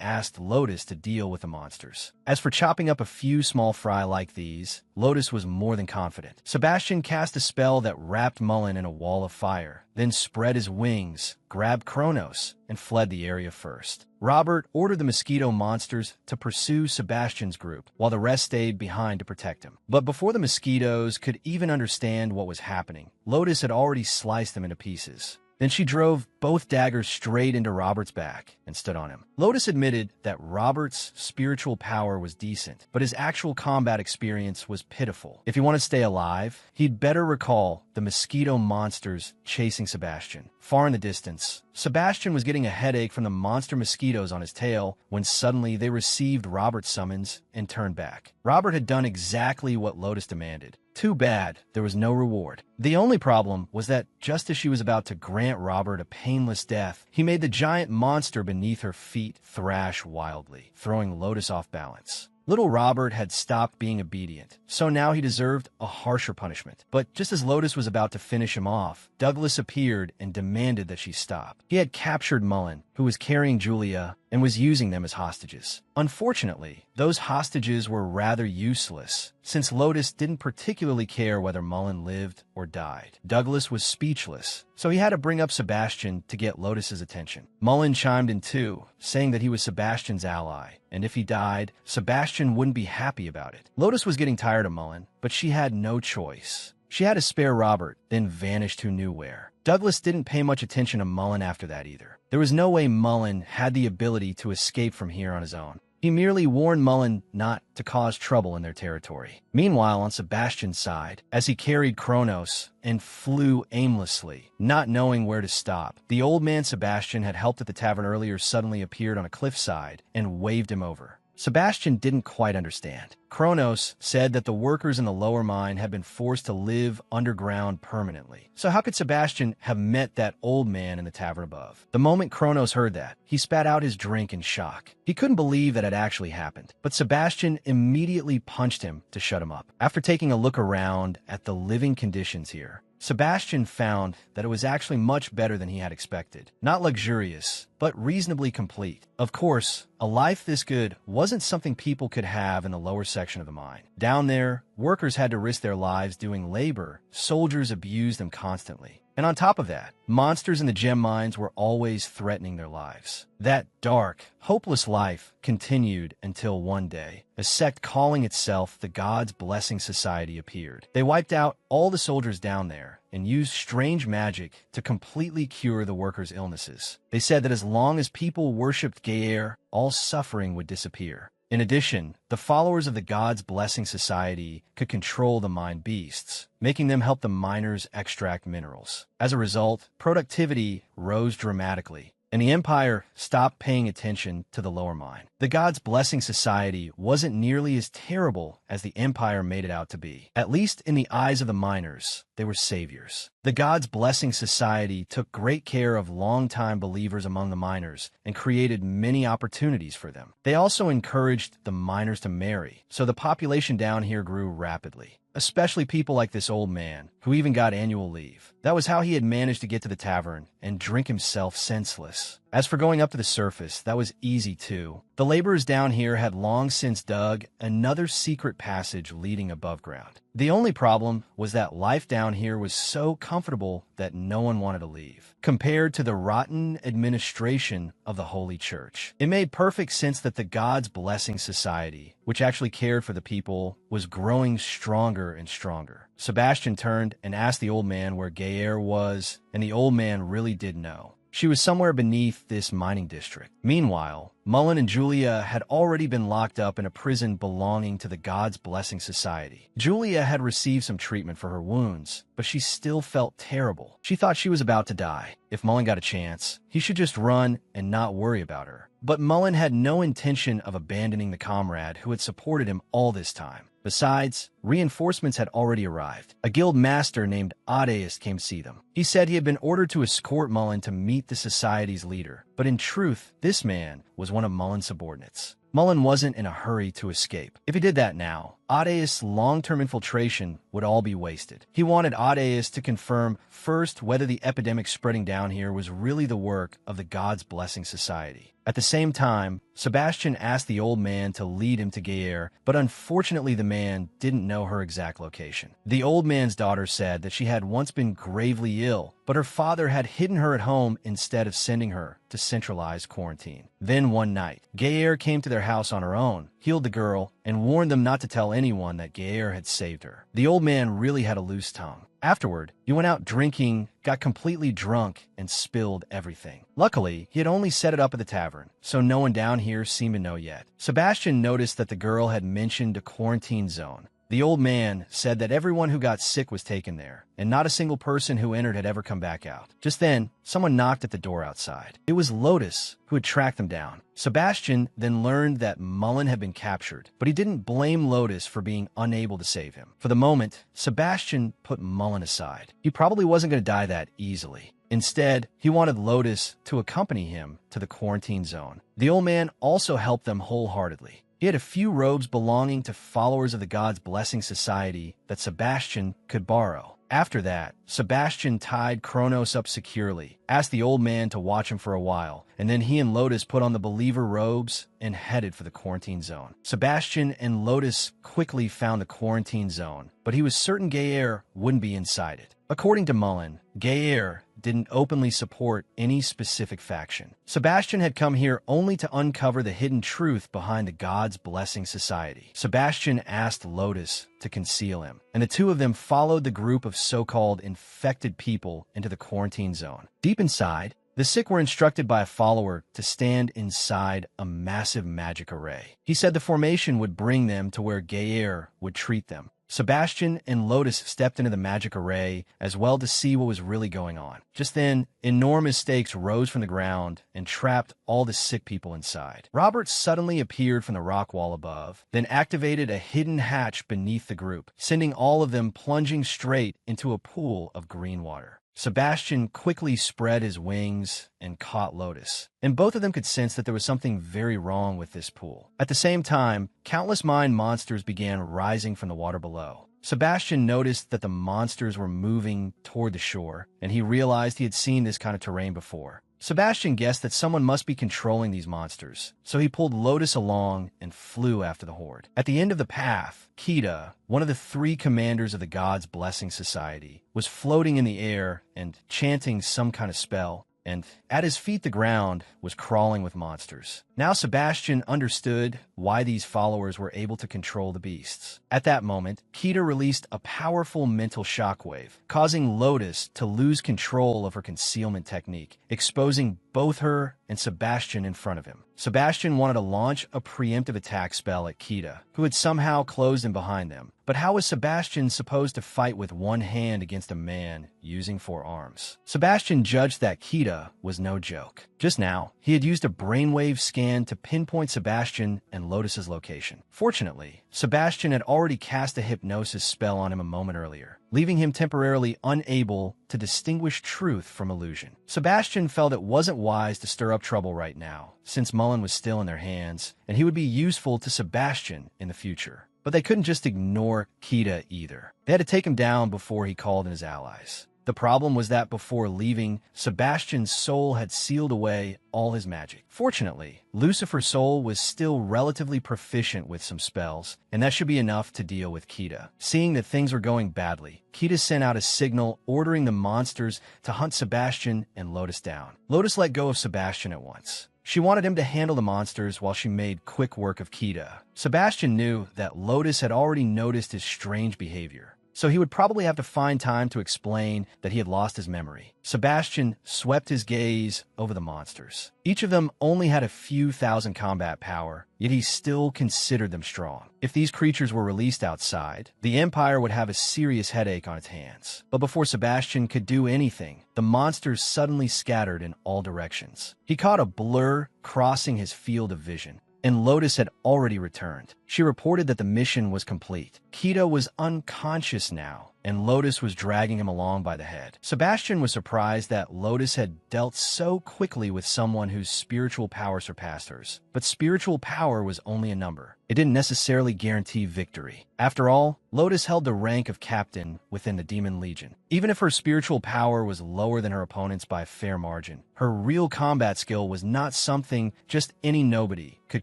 Speaker 1: asked Lotus to deal with the monsters. As for chopping up a few small fry like these, Lotus was more than confident. Sebastian cast a spell that wrapped Mullen in a wall of fire, then spread his wings, grabbed Kronos, and fled the area first. Robert ordered the mosquito monsters to pursue Sebastian's group, while the rest stayed behind to protect him. But before the mosquitoes could even understand what was happening, Lotus had already sliced them into pieces. Then she drove both daggers straight into Robert's back and stood on him. Lotus admitted that Robert's spiritual power was decent, but his actual combat experience was pitiful. If he wanted to stay alive, he'd better recall the mosquito monsters chasing Sebastian. Far in the distance, Sebastian was getting a headache from the monster mosquitoes on his tail when suddenly they received Robert's summons and turned back. Robert had done exactly what Lotus demanded. Too bad there was no reward. The only problem was that just as she was about to grant Robert a painless death, he made the giant monster beneath her feet thrash wildly, throwing Lotus off balance. Little Robert had stopped being obedient, so now he deserved a harsher punishment. But just as Lotus was about to finish him off, Douglas appeared and demanded that she stop. He had captured Mullen, who was carrying Julia, and was using them as hostages. Unfortunately, those hostages were rather useless, since Lotus didn't particularly care whether Mullen lived or died. Douglas was speechless, so he had to bring up Sebastian to get Lotus's attention. Mullen chimed in too, saying that he was Sebastian's ally, and if he died, Sebastian wouldn't be happy about it. Lotus was getting tired of Mullen, but she had no choice. She had to spare Robert, then vanished who knew where. Douglas didn't pay much attention to Mullen after that either. There was no way Mullen had the ability to escape from here on his own. He merely warned Mullen not to cause trouble in their territory. Meanwhile, on Sebastian's side, as he carried Kronos and flew aimlessly, not knowing where to stop, the old man Sebastian had helped at the tavern earlier suddenly appeared on a cliffside and waved him over. Sebastian didn't quite understand. Kronos said that the workers in the lower mine had been forced to live underground permanently. So how could Sebastian have met that old man in the tavern above? The moment Kronos heard that, he spat out his drink in shock. He couldn't believe that it actually happened, but Sebastian immediately punched him to shut him up. After taking a look around at the living conditions here, Sebastian found that it was actually much better than he had expected. Not luxurious, but reasonably complete. Of course, a life this good wasn't something people could have in the lower section of the mine. Down there, workers had to risk their lives doing labor. Soldiers abused them constantly. And on top of that, monsters in the gem mines were always threatening their lives. That dark, hopeless life continued until one day, a sect calling itself the God's Blessing Society appeared. They wiped out all the soldiers down there and used strange magic to completely cure the workers' illnesses. They said that as long as people worshipped Gaer, all suffering would disappear. In addition, the followers of the God's Blessing Society could control the mine beasts, making them help the miners extract minerals. As a result, productivity rose dramatically, and the Empire stopped paying attention to the lower mine. The God's Blessing Society wasn't nearly as terrible as the Empire made it out to be. At least in the eyes of the miners, they were saviors. The God's Blessing Society took great care of longtime believers among the miners and created many opportunities for them. They also encouraged the miners to marry, so the population down here grew rapidly. Especially people like this old man, who even got annual leave. That was how he had managed to get to the tavern and drink himself senseless. As for going up to the surface, that was easy too. The laborers down here had long since dug another secret passage leading above ground. The only problem was that life down here was so comfortable that no one wanted to leave, compared to the rotten administration of the Holy Church. It made perfect sense that the God's Blessing Society, which actually cared for the people, was growing stronger and stronger. Sebastian turned and asked the old man where Gaer was, and the old man really did know. She was somewhere beneath this mining district. Meanwhile, Mullen and Julia had already been locked up in a prison belonging to the God's Blessing Society. Julia had received some treatment for her wounds, but she still felt terrible. She thought she was about to die. If Mullen got a chance, he should just run and not worry about her. But Mullen had no intention of abandoning the comrade who had supported him all this time. Besides, reinforcements had already arrived. A guild master named Odeus came to see them. He said he had been ordered to escort Mullen to meet the society's leader, but in truth, this man was one of Mullen's subordinates. Mullen wasn't in a hurry to escape. If he did that now, Odeus' long-term infiltration would all be wasted. He wanted Odeus to confirm first whether the epidemic spreading down here was really the work of the God's Blessing Society. At the same time, Sebastian asked the old man to lead him to Gaer, but unfortunately the man didn't know her exact location. The old man's daughter said that she had once been gravely ill, but her father had hidden her at home instead of sending her to centralized quarantine. Then one night, Gaer came to their house on her own, healed the girl, and warned them not to tell anyone that Gaer had saved her. The old man really had a loose tongue. Afterward, he went out drinking, got completely drunk, and spilled everything. Luckily, he had only set it up at the tavern, so no one down here seemed to know yet. Sebastian noticed that the girl had mentioned a quarantine zone. The old man said that everyone who got sick was taken there, and not a single person who entered had ever come back out. Just then, someone knocked at the door outside. It was Lotus, who had tracked them down. Sebastian then learned that Mullen had been captured, but he didn't blame Lotus for being unable to save him. For the moment, Sebastian put Mullen aside. He probably wasn't going to die that easily. Instead, he wanted Lotus to accompany him to the quarantine zone. The old man also helped them wholeheartedly. He had a few robes belonging to followers of the God's Blessing Society that Sebastian could borrow. After that, Sebastian tied Kronos up securely, asked the old man to watch him for a while, and then he and Lotus put on the believer robes and headed for the quarantine zone. Sebastian and Lotus quickly found the quarantine zone, but he was certain Gaer wouldn't be inside it. According to Mullen, Gaer didn't openly support any specific faction. Sebastian had come here only to uncover the hidden truth behind the God's Blessing Society. Sebastian asked Lotus to conceal him, and the two of them followed the group of so-called infected people into the quarantine zone. Deep inside, the sick were instructed by a follower to stand inside a massive magic array. He said the formation would bring them to where Gaer would treat them. Sebastian and Lotus stepped into the magic array as well to see what was really going on. Just then, enormous stakes rose from the ground and trapped all the sick people inside. Robert suddenly appeared from the rock wall above, then activated a hidden hatch beneath the group, sending all of them plunging straight into a pool of green water. Sebastian quickly spread his wings and caught Lotus, and both of them could sense that there was something very wrong with this pool. At the same time, countless mine monsters began rising from the water below. Sebastian noticed that the monsters were moving toward the shore, and he realized he had seen this kind of terrain before. Sebastian guessed that someone must be controlling these monsters, so he pulled Lotus along and flew after the horde. At the end of the path, Kita, one of the 3 commanders of the God's Blessing Society, was floating in the air and chanting some kind of spell, and at his feet the ground was crawling with monsters. Now Sebastian understood why these followers were able to control the beasts. At that moment, Kita released a powerful mental shockwave, causing Lotus to lose control of her concealment technique, exposing both her and Sebastian in front of him. Sebastian wanted to launch a preemptive attack spell at Kita, who had somehow closed in behind them. But how was Sebastian supposed to fight with one hand against a man using 4 arms? Sebastian judged that Kita was no joke. Just now, he had used a brainwave scan to pinpoint Sebastian and Lotus's location. Fortunately, Sebastian had already cast a hypnosis spell on him a moment earlier, leaving him temporarily unable to distinguish truth from illusion. Sebastian felt it wasn't wise to stir up trouble right now, since Mullen was still in their hands, and he would be useful to Sebastian in the future. But they couldn't just ignore Kita either. They had to take him down before he called in his allies. The problem was that before leaving, Sebastian's soul had sealed away all his magic. Fortunately, Lucifer's soul was still relatively proficient with some spells, and that should be enough to deal with Kita. Seeing that things were going badly, Kita sent out a signal ordering the monsters to hunt Sebastian and Lotus down. Lotus let go of Sebastian at once. She wanted him to handle the monsters while she made quick work of Kita. Sebastian knew that Lotus had already noticed his strange behavior. so he would probably have to find time to explain that he had lost his memory. Sebastian swept his gaze over the monsters. Each of them only had a few thousand combat power, yet he still considered them strong. If these creatures were released outside, the Empire would have a serious headache on its hands. But before Sebastian could do anything, the monsters suddenly scattered in all directions. He caught a blur crossing his field of vision, and Lotus had already returned. She reported that the mission was complete. Keto was unconscious now, and Lotus was dragging him along by the head. Sebastian was surprised that Lotus had dealt so quickly with someone whose spiritual power surpassed hers. But spiritual power was only a number. It didn't necessarily guarantee victory. After all, Lotus held the rank of captain within the Demon Legion. Even if her spiritual power was lower than her opponents by a fair margin, her real combat skill was not something just any nobody could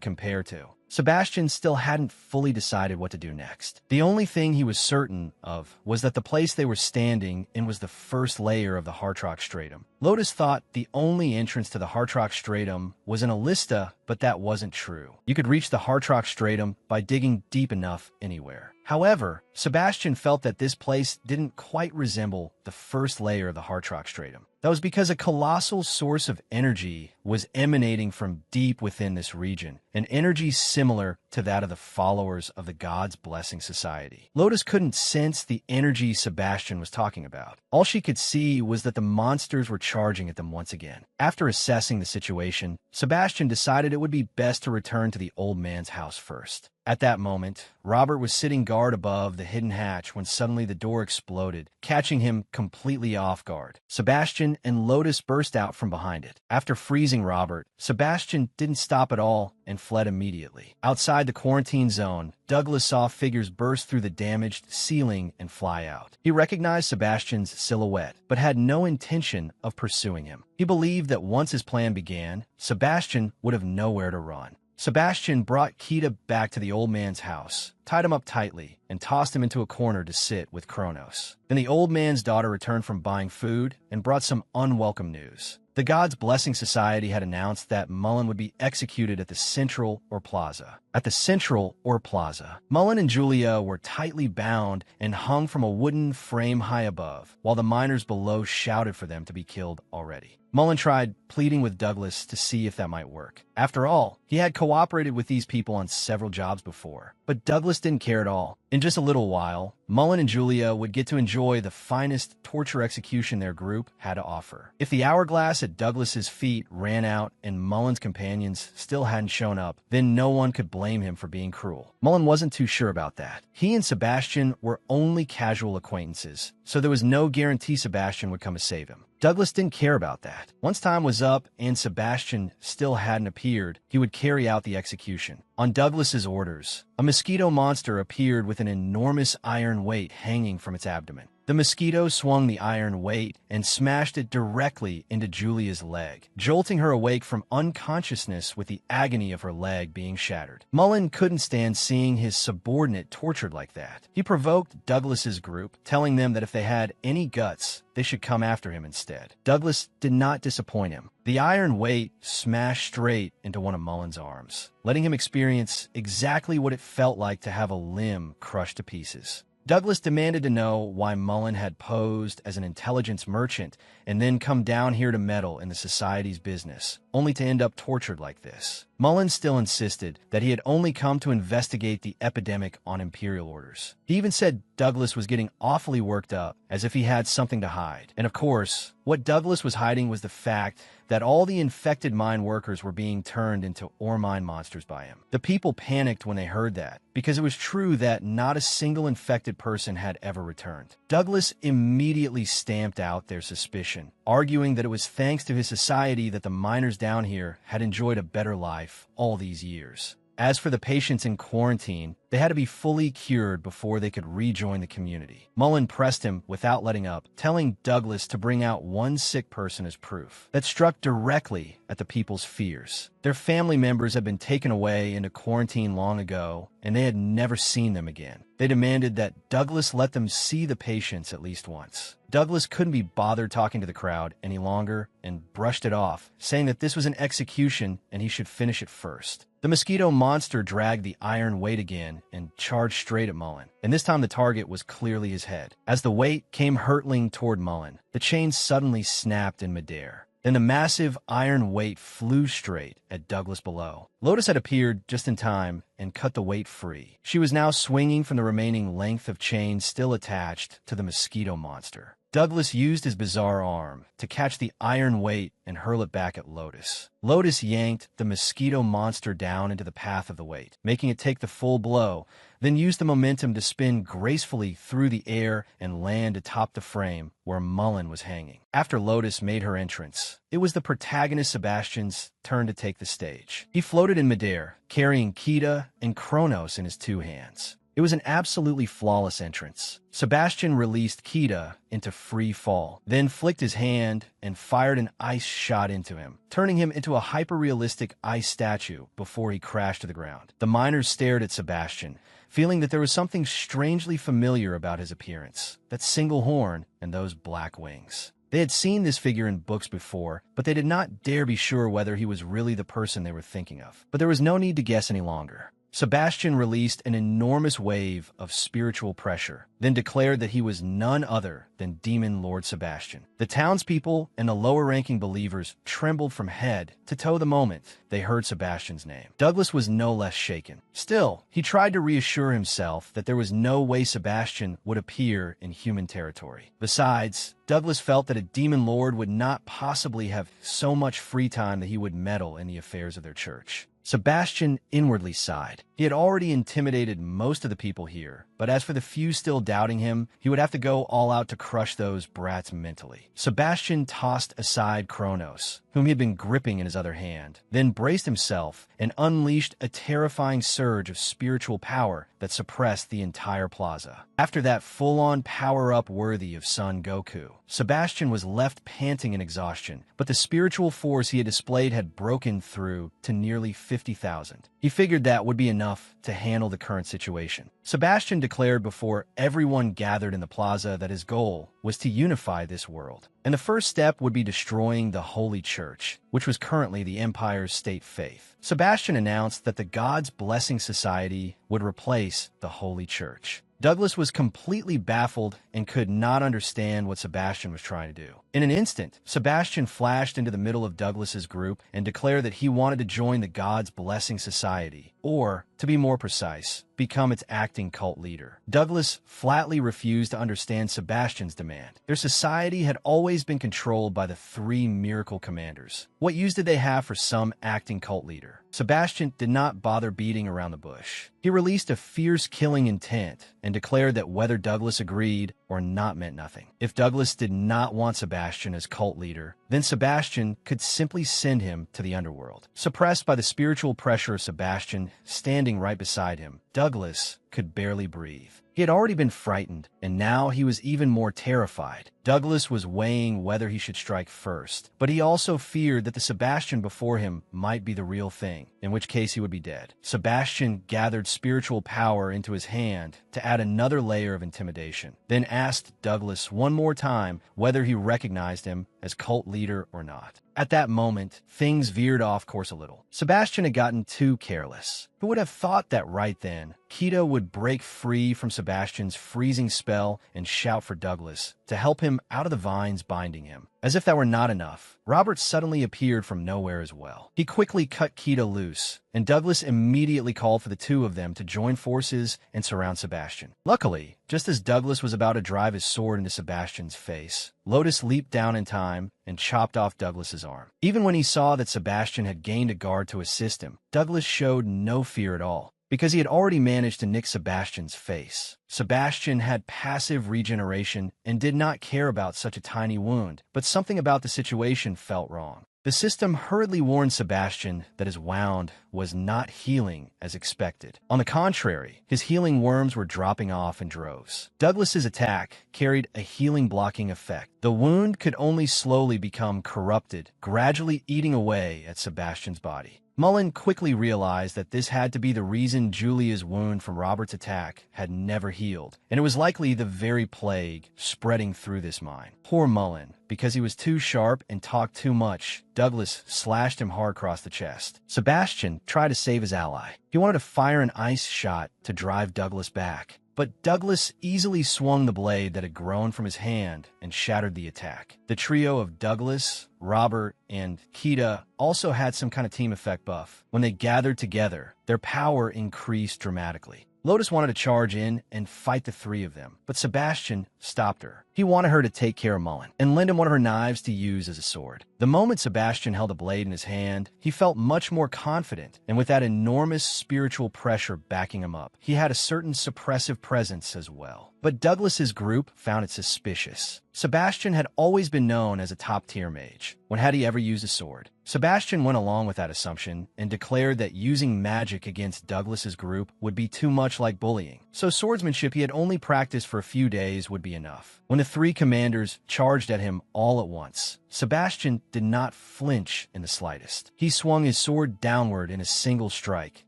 Speaker 1: compare to. Sebastian still hadn't fully decided what to do next. The only thing he was certain of was that the place they were standing in was the first layer of the Hartrock Stratum. Lotus thought the only entrance to the Hartrock Stratum was in Alista, but that wasn't true. You could reach the Hartrock Stratum by digging deep enough anywhere. However, Sebastian felt that this place didn't quite resemble the first layer of the Hartrock Stratum. That was because a colossal source of energy was emanating from deep within this region, an energy similar to that of the followers of the God's Blessing Society. Lotus couldn't sense the energy Sebastian was talking about. All she could see was that the monsters were charging at them once again. After assessing the situation, Sebastian decided it would be best to return to the old man's house first. At that moment, Robert was sitting guard above the hidden hatch when suddenly the door exploded, catching him completely off guard. Sebastian and Lotus burst out from behind it. After freezing Robert, Sebastian didn't stop at all and fled immediately. Outside the quarantine zone, Douglas saw figures burst through the damaged ceiling and fly out. He recognized Sebastian's silhouette, but had no intention of pursuing him. He believed that once his plan began, Sebastian would have nowhere to run. Sebastian brought Kita back to the old man's house, tied him up tightly, and tossed him into a corner to sit with Kronos. Then the old man's daughter returned from buying food and brought some unwelcome news. The God's Blessing Society had announced that Mullen would be executed at the Central or Plaza. At the Central or Plaza, Mullen and Julia were tightly bound and hung from a wooden frame high above, while the miners below shouted for them to be killed already. Mullen tried pleading with Douglas to see if that might work. After all, he had cooperated with these people on several jobs before, but Douglas didn't care at all. In just a little while, Mullen and Julia would get to enjoy the finest torture execution their group had to offer. If the hourglass at Douglas's feet ran out and Mullen's companions still hadn't shown up, then no one could blame him for being cruel. Mullen wasn't too sure about that. He and Sebastian were only casual acquaintances, so there was no guarantee Sebastian would come to save him. Douglas didn't care about that. Once time was up and Sebastian still hadn't appeared, he would carry out the execution. On Douglas's orders, a mosquito monster appeared with an enormous iron weight hanging from its abdomen. The mosquito swung the iron weight and smashed it directly into Julia's leg, jolting her awake from unconsciousness with the agony of her leg being shattered. Mullen couldn't stand seeing his subordinate tortured like that. He provoked Douglas's group, telling them that if they had any guts, they should come after him instead. Douglas did not disappoint him. The iron weight smashed straight into one of Mullen's arms, letting him experience exactly what it felt like to have a limb crushed to pieces. Douglas demanded to know why Mullen had posed as an intelligence merchant and then come down here to meddle in the society's business, only to end up tortured like this. Mullen still insisted that he had only come to investigate the epidemic on Imperial orders. He even said Douglas was getting awfully worked up, as if he had something to hide. And of course, what Douglas was hiding was the fact that all the infected mine workers were being turned into ore mine monsters by him. The people panicked when they heard that, because it was true that not a single infected person had ever returned. Douglas immediately stamped out their suspicion, arguing that it was thanks to his society that the miners down here had enjoyed a better life all these years. As for the patients in quarantine, they had to be fully cured before they could rejoin the community. Mullen pressed him without letting up, telling Douglas to bring out one sick person as proof. That struck directly at the people's fears. Their family members had been taken away into quarantine long ago, and they had never seen them again. They demanded that Douglas let them see the patients at least once. Douglas couldn't be bothered talking to the crowd any longer and brushed it off, saying that this was an execution and he should finish it first. The mosquito monster dragged the iron weight again and charged straight at Mullen. And this time the target was clearly his head. As the weight came hurtling toward Mullen, the chain suddenly snapped in midair. Then the massive iron weight flew straight at Douglas below. Lotus had appeared just in time and cut the weight free. She was now swinging from the remaining length of chain still attached to the mosquito monster. Douglas used his bizarre arm to catch the iron weight and hurl it back at Lotus. Lotus yanked the mosquito monster down into the path of the weight, making it take the full blow, then used the momentum to spin gracefully through the air and land atop the frame where Mullen was hanging. After Lotus made her entrance, it was the protagonist Sebastian's turn to take the stage. He floated in midair, carrying Kita and Kronos in his two hands. It was an absolutely flawless entrance. Sebastian released Kita into free fall, then flicked his hand and fired an ice shot into him, turning him into a hyper-realistic ice statue before he crashed to the ground. The miners stared at Sebastian, feeling that there was something strangely familiar about his appearance, that single horn and those black wings. They had seen this figure in books before, but they did not dare be sure whether he was really the person they were thinking of. But there was no need to guess any longer. Sebastian released an enormous wave of spiritual pressure, then declared that he was none other than Demon Lord Sebastian. The townspeople and the lower-ranking believers trembled from head to toe the moment they heard Sebastian's name. Douglas was no less shaken. Still, he tried to reassure himself that there was no way Sebastian would appear in human territory. Besides, Douglas felt that a demon lord would not possibly have so much free time that he would meddle in the affairs of their church. Sebastian inwardly sighed. He had already intimidated most of the people here, but as for the few still doubting him, he would have to go all out to crush those brats mentally. Sebastian tossed aside Kronos, whom he had been gripping in his other hand, then braced himself and unleashed a terrifying surge of spiritual power that suppressed the entire plaza. After that full-on power-up worthy of Son Goku, Sebastian was left panting in exhaustion, but the spiritual force he had displayed had broken through to nearly 50,000. He figured that would be enough to handle the current situation. Sebastian declared before everyone gathered in the plaza that his goal was to unify this world, and the first step would be destroying the Holy Church, which was currently the Empire's state faith. Sebastian announced that the God's Blessing Society would replace the Holy Church. Douglas was completely baffled and could not understand what Sebastian was trying to do. In an instant, Sebastian flashed into the middle of Douglas's group and declared that he wanted to join the God's Blessing Society, or, to be more precise, become its acting cult leader. Douglas flatly refused to understand Sebastian's demand. Their society had always been controlled by the three miracle commanders. What use did they have for some acting cult leader? Sebastian did not bother beating around the bush. He released a fierce killing intent and declared that whether Douglas agreed or not meant nothing. If Douglas did not want Sebastian as cult leader, then Sebastian could simply send him to the underworld. Suppressed by the spiritual pressure of Sebastian standing right beside him, Douglas could barely breathe. He had already been frightened, and now he was even more terrified. Douglas was weighing whether he should strike first, but he also feared that the Sebastian before him might be the real thing, in which case he would be dead. Sebastian gathered spiritual power into his hand to add another layer of intimidation, then asked Douglas one more time whether he recognized him as cult leader or not. At that moment, things veered off course a little. Sebastian had gotten too careless. Who would have thought that right then, Kita would break free from Sebastian's freezing spell and shout for Douglas to help him out of the vines binding him. As if that were not enough, Robert suddenly appeared from nowhere as well. He quickly cut Kita loose, and Douglas immediately called for the two of them to join forces and surround Sebastian. Luckily, just as Douglas was about to drive his sword into Sebastian's face, Lotus leaped down in time and chopped off Douglas's arm. Even when he saw that Sebastian had gained a guard to assist him, Douglas showed no fear at all, because he had already managed to nick Sebastian's face. Sebastian had passive regeneration and did not care about such a tiny wound, but something about the situation felt wrong. The system hurriedly warned Sebastian that his wound was not healing as expected. On the contrary, his healing worms were dropping off in droves. Douglas's attack carried a healing blocking effect. The wound could only slowly become corrupted, gradually eating away at Sebastian's body. Mullen quickly realized that this had to be the reason Julia's wound from Robert's attack had never healed, and it was likely the very plague spreading through this mine. Poor Mullen. Because he was too sharp and talked too much, Douglas slashed him hard across the chest. Sebastian tried to save his ally. He wanted to fire an ice shot to drive Douglas back, but Douglas easily swung the blade that had grown from his hand and shattered the attack. The trio of Douglas, Robert, and Kita also had some kind of team effect buff. When they gathered together, their power increased dramatically. Lotus wanted to charge in and fight the three of them, but Sebastian stopped her. He wanted her to take care of Mullen and lend him one of her knives to use as a sword. The moment Sebastian held a blade in his hand, he felt much more confident, and with that enormous spiritual pressure backing him up, he had a certain suppressive presence as well. But Douglas's group found it suspicious. Sebastian had always been known as a top-tier mage. When had he ever used a sword? Sebastian went along with that assumption and declared that using magic against Douglas's group would be too much like bullying. So swordsmanship he had only practiced for a few days would be enough. When the three commanders charged at him all at once, Sebastian did not flinch in the slightest. He swung his sword downward in a single strike,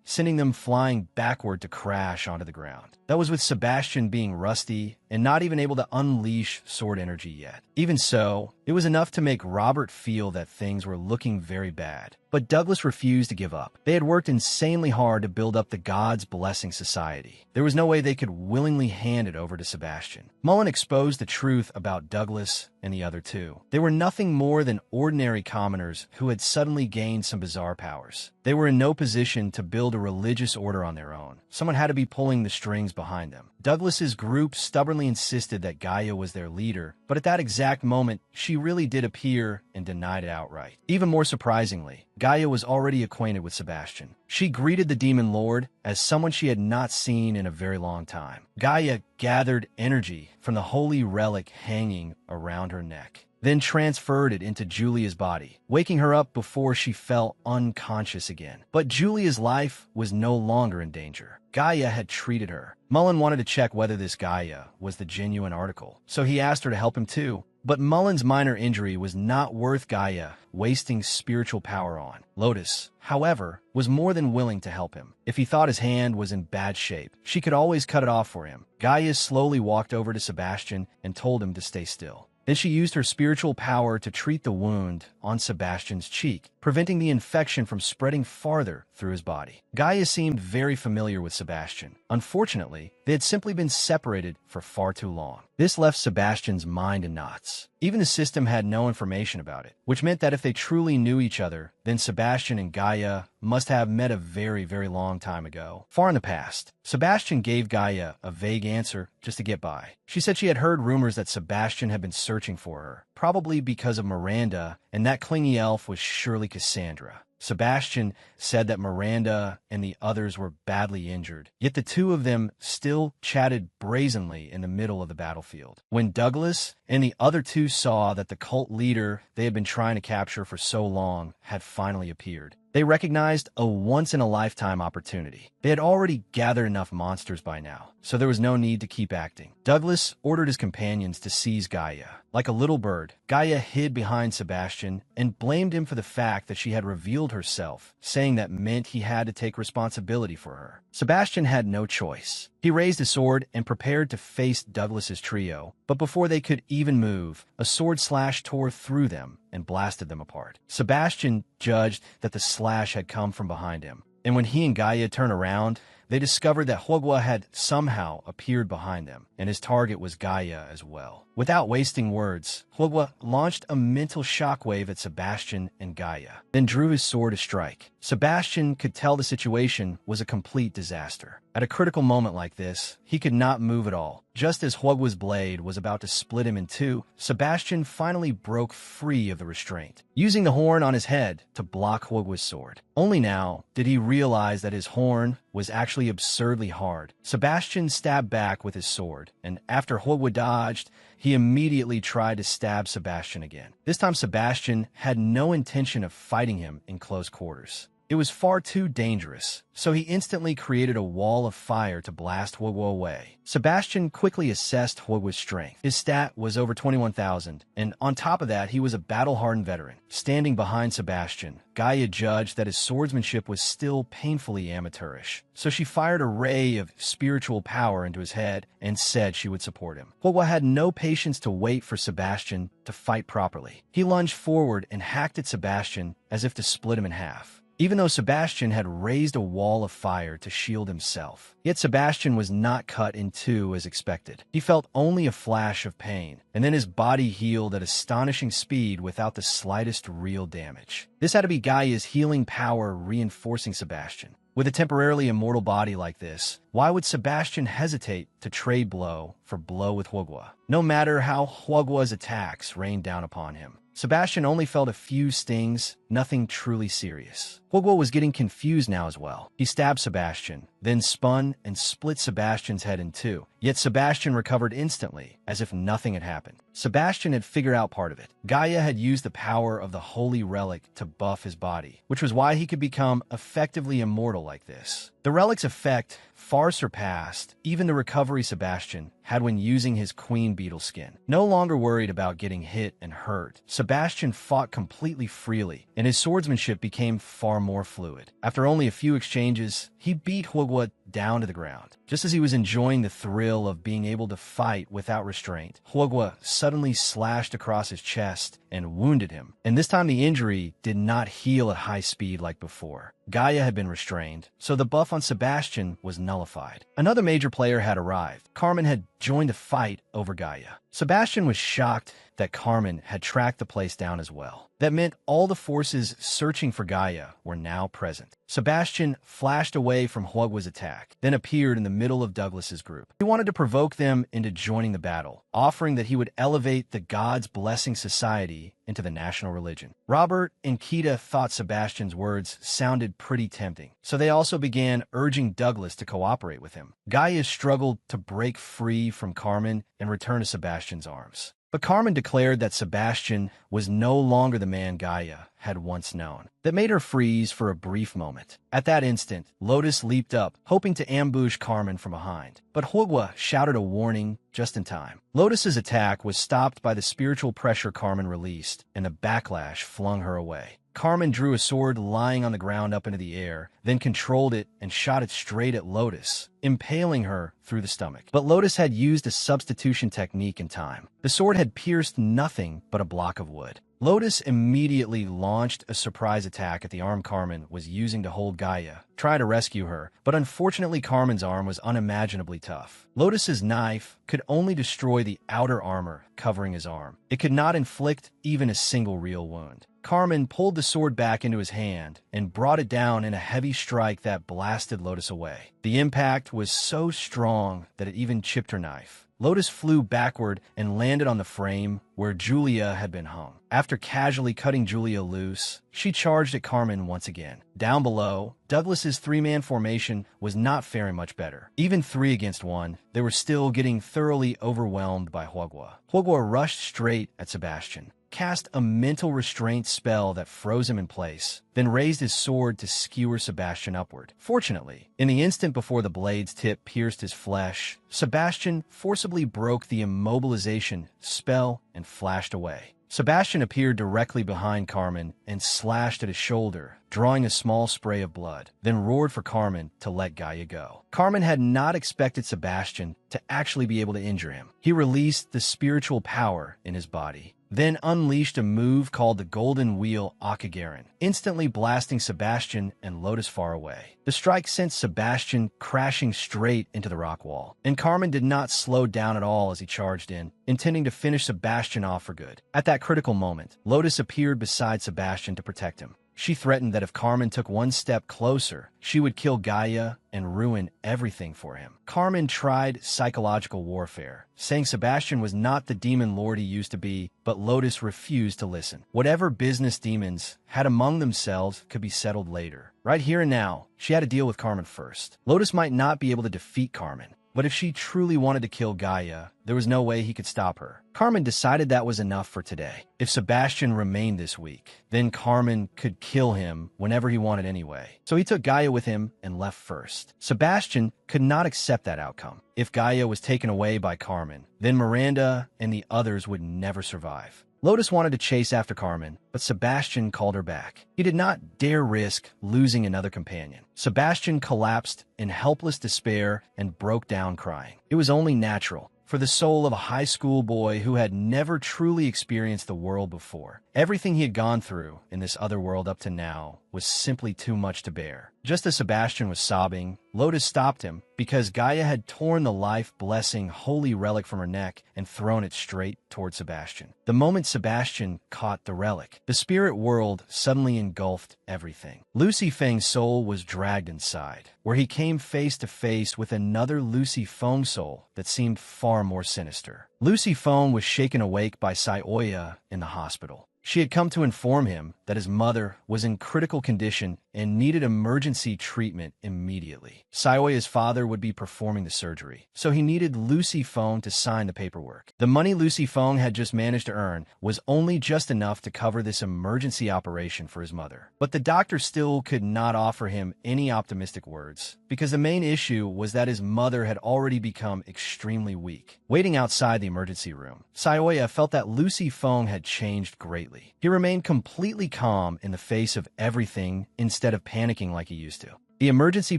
Speaker 1: sending them flying backward to crash onto the ground. That was with Sebastian being rusty and not even able to unleash sword energy yet. Even so, it was enough to make Robert feel that things were looking very bad. But Douglas refused to give up. They had worked insanely hard to build up the God's Blessing Society. There was no way they could willingly hand it over to Sebastian. Mullen exposed the truth about Douglas and the other two. They were nothing more than ordinary commoners who had suddenly gained some bizarre powers. They were in no position to build a religious order on their own. Someone had to be pulling the strings behind them. Douglas's group stubbornly insisted that Gaia was their leader, but at that exact moment, she really did appear and denied it outright. Even more surprisingly, Gaia was already acquainted with Sebastian. She greeted the Demon Lord as someone she had not seen in a very long time. Gaia gathered energy from the holy relic hanging around her neck, then transferred it into Julia's body, waking her up before she fell unconscious again. But Julia's life was no longer in danger. Gaia had treated her. Mullen wanted to check whether this Gaia was the genuine article, so he asked her to help him too. But Mullen's minor injury was not worth Gaia wasting spiritual power on. Lotus, however, was more than willing to help him. If he thought his hand was in bad shape, she could always cut it off for him. Gaia slowly walked over to Sebastian and told him to stay still. Then she used her spiritual power to treat the wound on Sebastian's cheek, preventing the infection from spreading farther through his body. Gaia seemed very familiar with Sebastian. Unfortunately, they had simply been separated for far too long. This left Sebastian's mind in knots. Even the system had no information about it, which meant that if they truly knew each other, then Sebastian and Gaia must have met a very, very long time ago, far in the past. Sebastian gave Gaia a vague answer just to get by. She said she had heard rumors that Sebastian had been searching for her, probably because of Miranda, and that clingy elf was surely Cassandra. Sebastian said that Miranda and the others were badly injured, yet the two of them still chatted brazenly in the middle of the battlefield. When Douglas and the other two saw that the cult leader they had been trying to capture for so long had finally appeared, they recognized a once-in-a-lifetime opportunity. They had already gathered enough monsters by now, so there was no need to keep acting. Douglas ordered his companions to seize Gaia. Like a little bird, Gaia hid behind Sebastian and blamed him for the fact that she had revealed herself, saying that meant he had to take responsibility for her. Sebastian had no choice. He raised his sword and prepared to face Douglas's trio, but before they could even move, a sword slash tore through them and blasted them apart. Sebastian judged that the slash had come from behind him, and when he and Gaia turned around, they discovered that Hogwa had somehow appeared behind them, and his target was Gaia as well. Without wasting words, Hogwa launched a mental shockwave at Sebastian and Gaia, then drew his sword to strike. Sebastian could tell the situation was a complete disaster. At a critical moment like this, he could not move at all. Just as Hogwa's blade was about to split him in two, Sebastian finally broke free of the restraint, using the horn on his head to block Hogwa's sword. Only now did he realize that his horn was actually absurdly hard. Sebastian stabbed back with his sword, and after Hogwa dodged, he immediately tried to stab Sebastian again. This time Sebastian had no intention of fighting him in close quarters. It was far too dangerous, so he instantly created a wall of fire to blast Huogwo away. Sebastian quickly assessed Huogwo's strength. His stat was over 21,000, and on top of that, he was a battle-hardened veteran. Standing behind Sebastian, Gaia judged that his swordsmanship was still painfully amateurish, so she fired a ray of spiritual power into his head and said she would support him. Huogwo had no patience to wait for Sebastian to fight properly. He lunged forward and hacked at Sebastian as if to split him in half. Even though Sebastian had raised a wall of fire to shield himself, yet Sebastian was not cut in two as expected. He felt only a flash of pain, and then his body healed at astonishing speed without the slightest real damage. This had to be Gaia's healing power reinforcing Sebastian. With a temporarily immortal body like this, why would Sebastian hesitate to trade blow for blow with Huogwo? No matter how Huogwo's attacks rained down upon him, Sebastian only felt a few stings, nothing truly serious. Huogwo was getting confused now as well. He stabbed Sebastian, then spun and split Sebastian's head in two. Yet Sebastian recovered instantly, as if nothing had happened. Sebastian had figured out part of it. Gaia had used the power of the holy relic to buff his body, which was why he could become effectively immortal like this. The relic's effect far surpassed even the recovery Sebastian had when using his queen beetle skin. No longer worried about getting hit and hurt, Sebastian fought completely freely, and his swordsmanship became far more fluid. After only a few exchanges, he beat Huogwo down to the ground. Just as he was enjoying the thrill of being able to fight without restraint, Huogwo suddenly slashed across his chest and wounded him. And this time the injury did not heal at high speed like before. Gaia had been restrained, so the buff on Sebastian was nullified. Another major player had arrived. Carmen had joined the fight over Gaia. Sebastian was shocked that Carmen had tracked the place down as well. That meant all the forces searching for Gaia were now present. Sebastian flashed away from Huogwo's attack, then appeared in the middle of Douglas's group. He wanted to provoke them into joining the battle, offering that he would elevate the God's Blessing Society into the national religion. Robert and Kita thought Sebastian's words sounded pretty tempting, so they also began urging Douglas to cooperate with him. Gaia struggled to break free from Carmen and return to Sebastian's arms. But Carmen declared that Sebastian was no longer the man Gaia had once known. That made her freeze for a brief moment. At that instant, Lotus leaped up, hoping to ambush Carmen from behind. But Huogwo shouted a warning just in time. Lotus's attack was stopped by the spiritual pressure Carmen released, and the backlash flung her away. Carmen drew a sword lying on the ground up into the air, then controlled it and shot it straight at Lotus, impaling her through the stomach. But Lotus had used a substitution technique in time. The sword had pierced nothing but a block of wood. Lotus immediately launched a surprise attack at the arm Carmen was using to hold Gaia, try to rescue her, but unfortunately Carmen's arm was unimaginably tough. Lotus's knife could only destroy the outer armor covering his arm. It could not inflict even a single real wound. Carmen pulled the sword back into his hand and brought it down in a heavy strike that blasted Lotus away. The impact was so strong that it even chipped her knife. Lotus flew backward and landed on the frame where Julia had been hung. After casually cutting Julia loose, she charged at Carmen once again. Down below, Douglas's three-man formation was not faring much better. Even 3 against 1, they were still getting thoroughly overwhelmed by Huogwo. Huogwo rushed straight at Sebastian, cast a mental restraint spell that froze him in place, then raised his sword to skewer Sebastian upward. Fortunately, in the instant before the blade's tip pierced his flesh, Sebastian forcibly broke the immobilization spell and flashed away. Sebastian appeared directly behind Carmen and slashed at his shoulder, drawing a small spray of blood, then roared for Carmen to let Gaia go. Carmen had not expected Sebastian to actually be able to injure him. He released the spiritual power in his body, then unleashed a move called the Golden Wheel Akagaren, instantly blasting Sebastian and Lotus far away. The strike sent Sebastian crashing straight into the rock wall, and Carmen did not slow down at all as he charged in, intending to finish Sebastian off for good. At that critical moment, Lotus appeared beside Sebastian to protect him. She threatened that if Carmen took one step closer, she would kill Gaia and ruin everything for him. Carmen tried psychological warfare, saying Sebastian was not the demon lord he used to be, but Lotus refused to listen. Whatever business demons had among themselves could be settled later. Right here and now, she had to deal with Carmen first. Lotus might not be able to defeat Carmen, But if she truly wanted to kill Gaia, there was no way he could stop her. Carmen decided that was enough for today. If Sebastian remained this weak, then Carmen could kill him whenever he wanted anyway. So he took Gaia with him and left first. Sebastian could not accept that outcome. If Gaia was taken away by Carmen, then Miranda and the others would never survive. Lotus wanted to chase after Carmen, but Sebastian called her back. He did not dare risk losing another companion. Sebastian collapsed in helpless despair and broke down crying. It was only natural for the soul of a high school boy who had never truly experienced the world before. Everything he had gone through in this other world up to now was simply too much to bear. Just as Sebastian was sobbing, Lotus stopped him because Gaia had torn the life-blessing holy relic from her neck and thrown it straight toward Sebastian. The moment Sebastian caught the relic, the spirit world suddenly engulfed everything. Lucy Feng's soul was dragged inside, where he came face to face with another Lucy Feng soul that seemed far more sinister. Lucy Feng was shaken awake by Saoya in the hospital. She had come to inform him that his mother was in critical condition and needed emergency treatment immediately. Saoya's father would be performing the surgery, so he needed Lucy Feng to sign the paperwork. The money Lucy Feng had just managed to earn was only just enough to cover this emergency operation for his mother. But the doctor still could not offer him any optimistic words, because the main issue was that his mother had already become extremely weak. Waiting outside the emergency room, Saoya felt that Lucy Feng had changed greatly. He remained completely calm in the face of everything instead of panicking like he used to. The emergency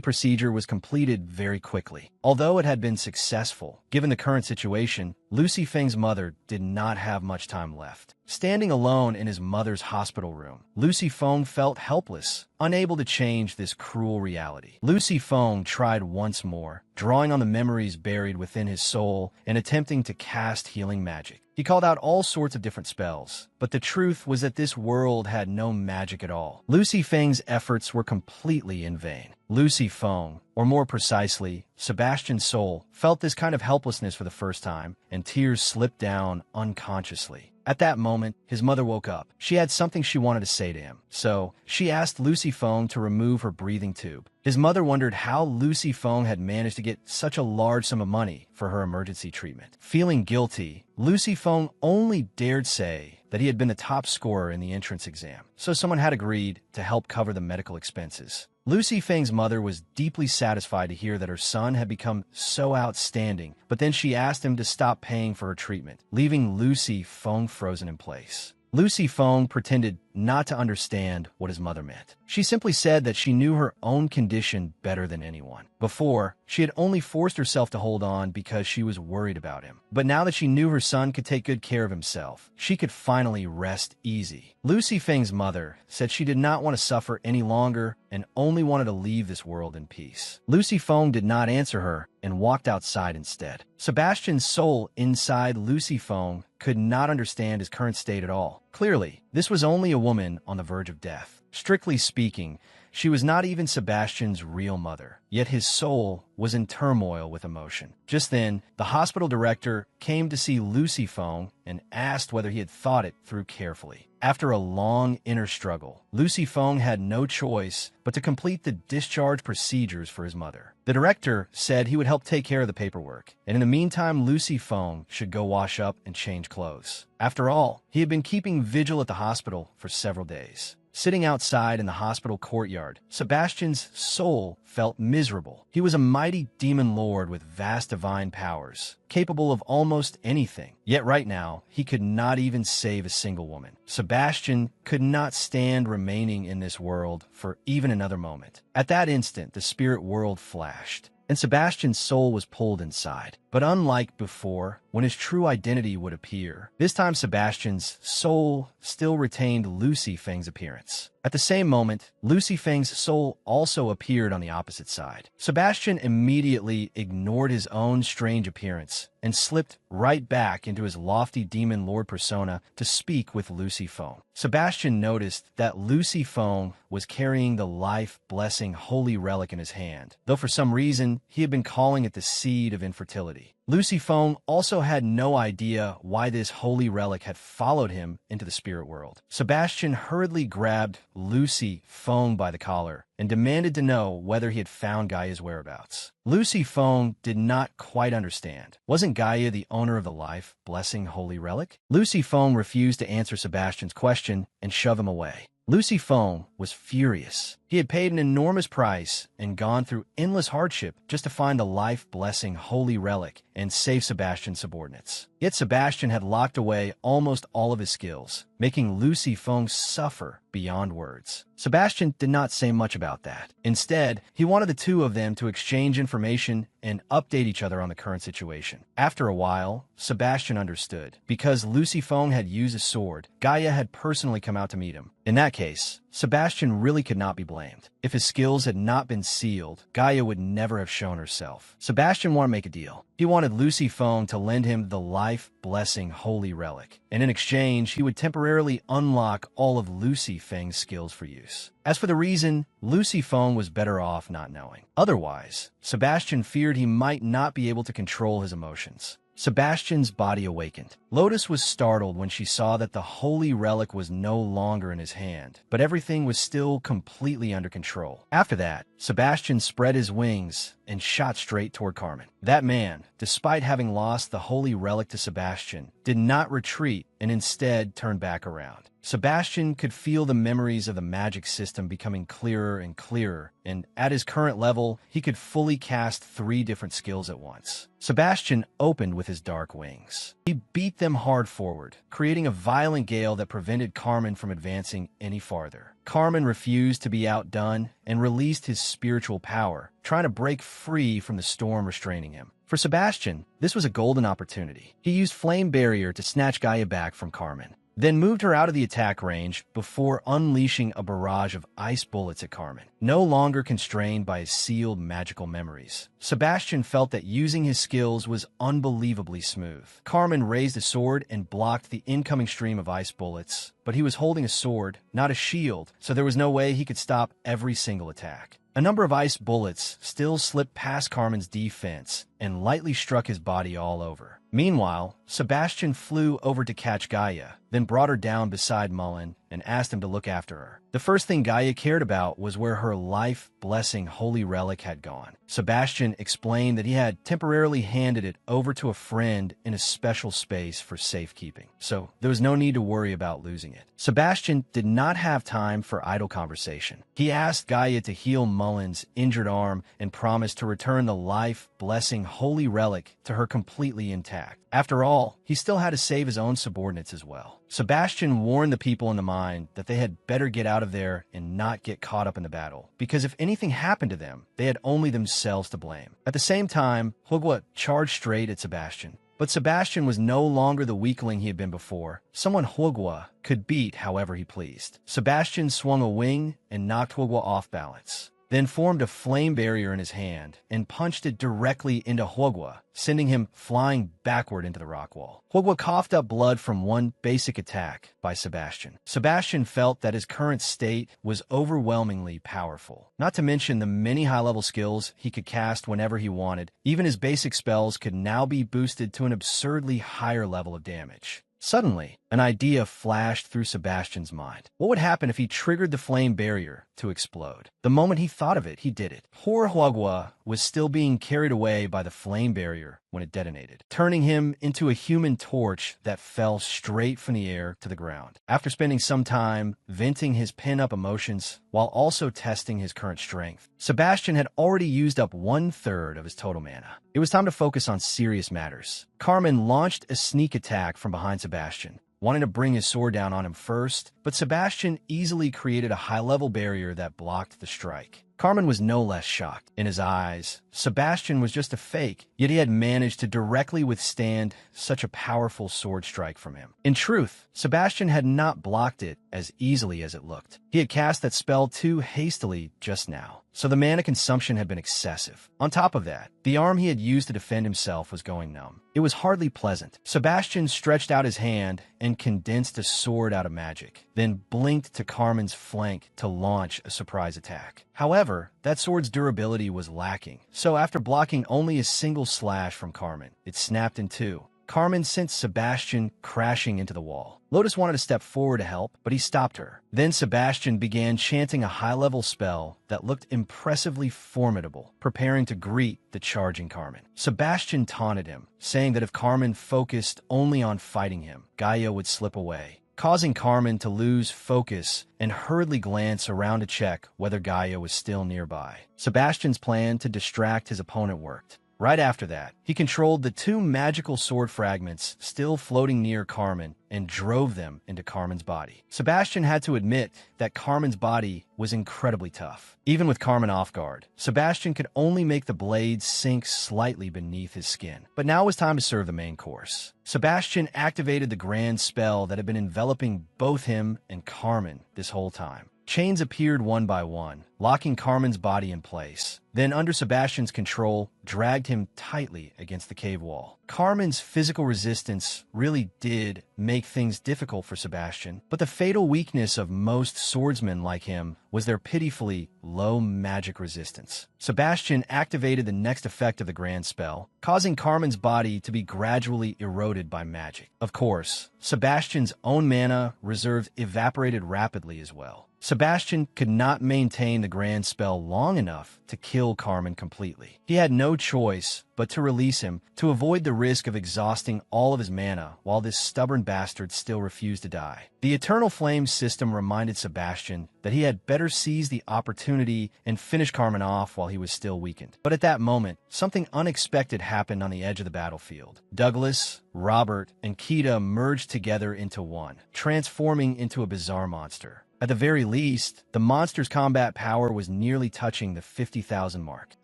Speaker 1: procedure was completed very quickly. Although it had been successful, given the current situation, Lucy Feng's mother did not have much time left. Standing alone in his mother's hospital room, Lucy Feng felt helpless, unable to change this cruel reality. Lucy Feng tried once more, drawing on the memories buried within his soul and attempting to cast healing magic. He called out all sorts of different spells, but the truth was that this world had no magic at all. Lucy Feng's efforts were completely in vain. Lucy Feng, or more precisely, Sebastian's soul, felt this kind of helplessness for the first time, and tears slipped down unconsciously. At that moment, his mother woke up. She had something she wanted to say to him, so she asked Lucy Feng to remove her breathing tube. His mother wondered how Lucy Feng had managed to get such a large sum of money for her emergency treatment. Feeling guilty, Lucy Feng only dared say that he had been the top scorer in the entrance exam, so someone had agreed to help cover the medical expenses. Lucy Feng's mother was deeply satisfied to hear that her son had become so outstanding, but then she asked him to stop paying for her treatment, leaving Lucy Feng frozen in place. Lucy Feng pretended not to understand what his mother meant. She simply said that she knew her own condition better than anyone. Before, she had only forced herself to hold on because she was worried about him. But now that she knew her son could take good care of himself, she could finally rest easy. Lucy Feng's mother said she did not want to suffer any longer and only wanted to leave this world in peace. Lucy Feng did not answer her and walked outside instead. Sebastian's soul inside Lucy Feng could not understand his current state at all. Clearly, this was only a woman on the verge of death. Strictly speaking, she was not even Sebastian's real mother, yet his soul was in turmoil with emotion. Just then, the hospital director came to see Lucy Feng and asked whether he had thought it through carefully. After a long inner struggle, Lucy Feng had no choice but to complete the discharge procedures for his mother. The director said he would help take care of the paperwork, and in the meantime, Lucy Feng should go wash up and change clothes. After all, he had been keeping vigil at the hospital for several days. Sitting outside in the hospital courtyard, Sebastian's soul felt miserable. He was a mighty demon lord with vast divine powers, capable of almost anything. Yet right now, he could not even save a single woman. Sebastian could not stand remaining in this world for even another moment. At that instant, the spirit world flashed, and Sebastian's soul was pulled inside. But unlike before, when his true identity would appear, this time Sebastian's soul still retained Lucy Feng's appearance. At the same moment, Lucy Feng's soul also appeared on the opposite side. Sebastian immediately ignored his own strange appearance and slipped right back into his lofty demon lord persona to speak with Lucy Feng. Sebastian noticed that Lucy Feng was carrying the life-blessing holy relic in his hand, though for some reason he had been calling it the seed of infertility. Lucy Feng also had no idea why this holy relic had followed him into the spirit world. Sebastian hurriedly grabbed Lucy Feng by the collar and demanded to know whether he had found Gaia's whereabouts. Lucy Feng did not quite understand. Wasn't Gaia the owner of the life-blessing holy relic? Lucy Feng refused to answer Sebastian's question and shoved him away. Lucy Feng was furious. He had paid an enormous price and gone through endless hardship just to find the life-blessing holy relic and save Sebastian's subordinates. Yet Sebastian had locked away almost all of his skills, making Lucy Feng suffer beyond words. Sebastian did not say much about that. Instead, he wanted the two of them to exchange information and update each other on the current situation. After a while, Sebastian understood. Because Lucy Feng had used a sword, Gaia had personally come out to meet him. In that case, Sebastian really could not be blamed. If his skills had not been sealed, Gaia would never have shown herself. Sebastian wanted to make a deal. He wanted Lucy Feng to lend him the life-blessing holy relic, and in exchange, he would temporarily unlock all of Lucy Feng's skills for use. As for the reason, Lucy Feng was better off not knowing. Otherwise, Sebastian feared he might not be able to control his emotions. Sebastian's body awakened. Lotus was startled when she saw that the holy relic was no longer in his hand, but everything was still completely under control. After that, Sebastian spread his wings and shot straight toward Carmen. That man, despite having lost the holy relic to Sebastian, did not retreat and instead turned back around. Sebastian could feel the memories of the magic system becoming clearer and clearer, and at his current level, he could fully cast 3 different skills at once. Sebastian opened with his dark wings. He beat them hard forward, creating a violent gale that prevented Carmen from advancing any farther. Carmen refused to be outdone and released his spiritual power, trying to break free from the storm restraining him. For Sebastian, this was a golden opportunity. He used Flame Barrier to snatch Gaia back from Carmen, then moved her out of the attack range before unleashing a barrage of ice bullets at Carmen. No longer constrained by his sealed magical memories, Sebastian felt that using his skills was unbelievably smooth. Carmen raised a sword and blocked the incoming stream of ice bullets, but he was holding a sword, not a shield, so there was no way he could stop every single attack. A number of ice bullets still slipped past Carmen's defense and lightly struck his body all over. Meanwhile, Sebastian flew over to catch Gaia, then brought her down beside Mullen and asked him to look after her. The first thing Gaia cared about was where her life-blessing holy relic had gone. Sebastian explained that he had temporarily handed it over to a friend in a special space for safekeeping, so there was no need to worry about losing it. Sebastian did not have time for idle conversation. He asked Gaia to heal Mullen's injured arm and promised to return the life-blessing holy relic to her completely intact. After all, he still had to save his own subordinates as well. Sebastian warned the people in the mine that they had better get out of there and not get caught up in the battle, because if anything happened to them, they had only themselves to blame. At the same time, Hugwa charged straight at Sebastian. But Sebastian was no longer the weakling he had been before, someone Hugwa could beat however he pleased. Sebastian swung a wing and knocked Hugwa off balance, then formed a flame barrier in his hand and punched it directly into Hugwa, sending him flying backward into the rock wall. Hugwa coughed up blood from one basic attack by Sebastian. Sebastian felt that his current state was overwhelmingly powerful. Not to mention the many high-level skills he could cast whenever he wanted. Even his basic spells could now be boosted to an absurdly higher level of damage. Suddenly, an idea flashed through Sebastian's mind. What would happen if he triggered the flame barrier to explode? The moment he thought of it, he did it. Poor Hugwa was still being carried away by the flame barrier when it detonated, turning him into a human torch that fell straight from the air to the ground. After spending some time venting his pent-up emotions while also testing his current strength, Sebastian had already used up 1/3 of his total mana. It was time to focus on serious matters. Carmen launched a sneak attack from behind Sebastian, wanting to bring his sword down on him first, but Sebastian easily created a high-level barrier that blocked the strike. Carmen was no less shocked. In his eyes, Sebastian was just a fake, yet he had managed to directly withstand such a powerful sword strike from him. In truth, Sebastian had not blocked it as easily as it looked. He had cast that spell too hastily just now. so the mana consumption had been excessive. On top of that, the arm he had used to defend himself was going numb. It was hardly pleasant. Sebastian stretched out his hand and condensed a sword out of magic, then blinked to Carmen's flank to launch a surprise attack. However, that sword's durability was lacking, so after blocking only a single slash from Carmen, it snapped in two. Carmen sent Sebastian crashing into the wall. Lotus wanted to step forward to help, but he stopped her. Then Sebastian began chanting a high-level spell that looked impressively formidable, preparing to greet the charging Carmen. Sebastian taunted him, saying that if Carmen focused only on fighting him, Gaia would slip away, causing Carmen to lose focus and hurriedly glance around to check whether Gaia was still nearby. Sebastian's plan to distract his opponent worked. Right after that, he controlled the two magical sword fragments still floating near Carmen and drove them into Carmen's body. Sebastian had to admit that Carmen's body was incredibly tough. Even with Carmen off guard, Sebastian could only make the blades sink slightly beneath his skin. But now it was time to serve the main course. Sebastian activated the grand spell that had been enveloping both him and Carmen this whole time. Chains appeared one by one, locking Carmen's body in place, then under Sebastian's control, dragged him tightly against the cave wall. Carmen's physical resistance really did make things difficult for Sebastian, but the fatal weakness of most swordsmen like him was their pitifully low magic resistance. Sebastian activated the next effect of the grand spell, causing Carmen's body to be gradually eroded by magic. Of course, Sebastian's own mana reserves evaporated rapidly as well. Sebastian could not maintain the grand spell long enough to kill Carmen completely. He had no choice but to release him to avoid the risk of exhausting all of his mana while this stubborn bastard still refused to die. The Eternal Flame system reminded Sebastian that he had better seize the opportunity and finish Carmen off while he was still weakened. But at that moment, something unexpected happened on the edge of the battlefield. Douglas, Robert, and Kita merged together into one, transforming into a bizarre monster. At the very least, the monster's combat power was nearly touching the 50,000 mark.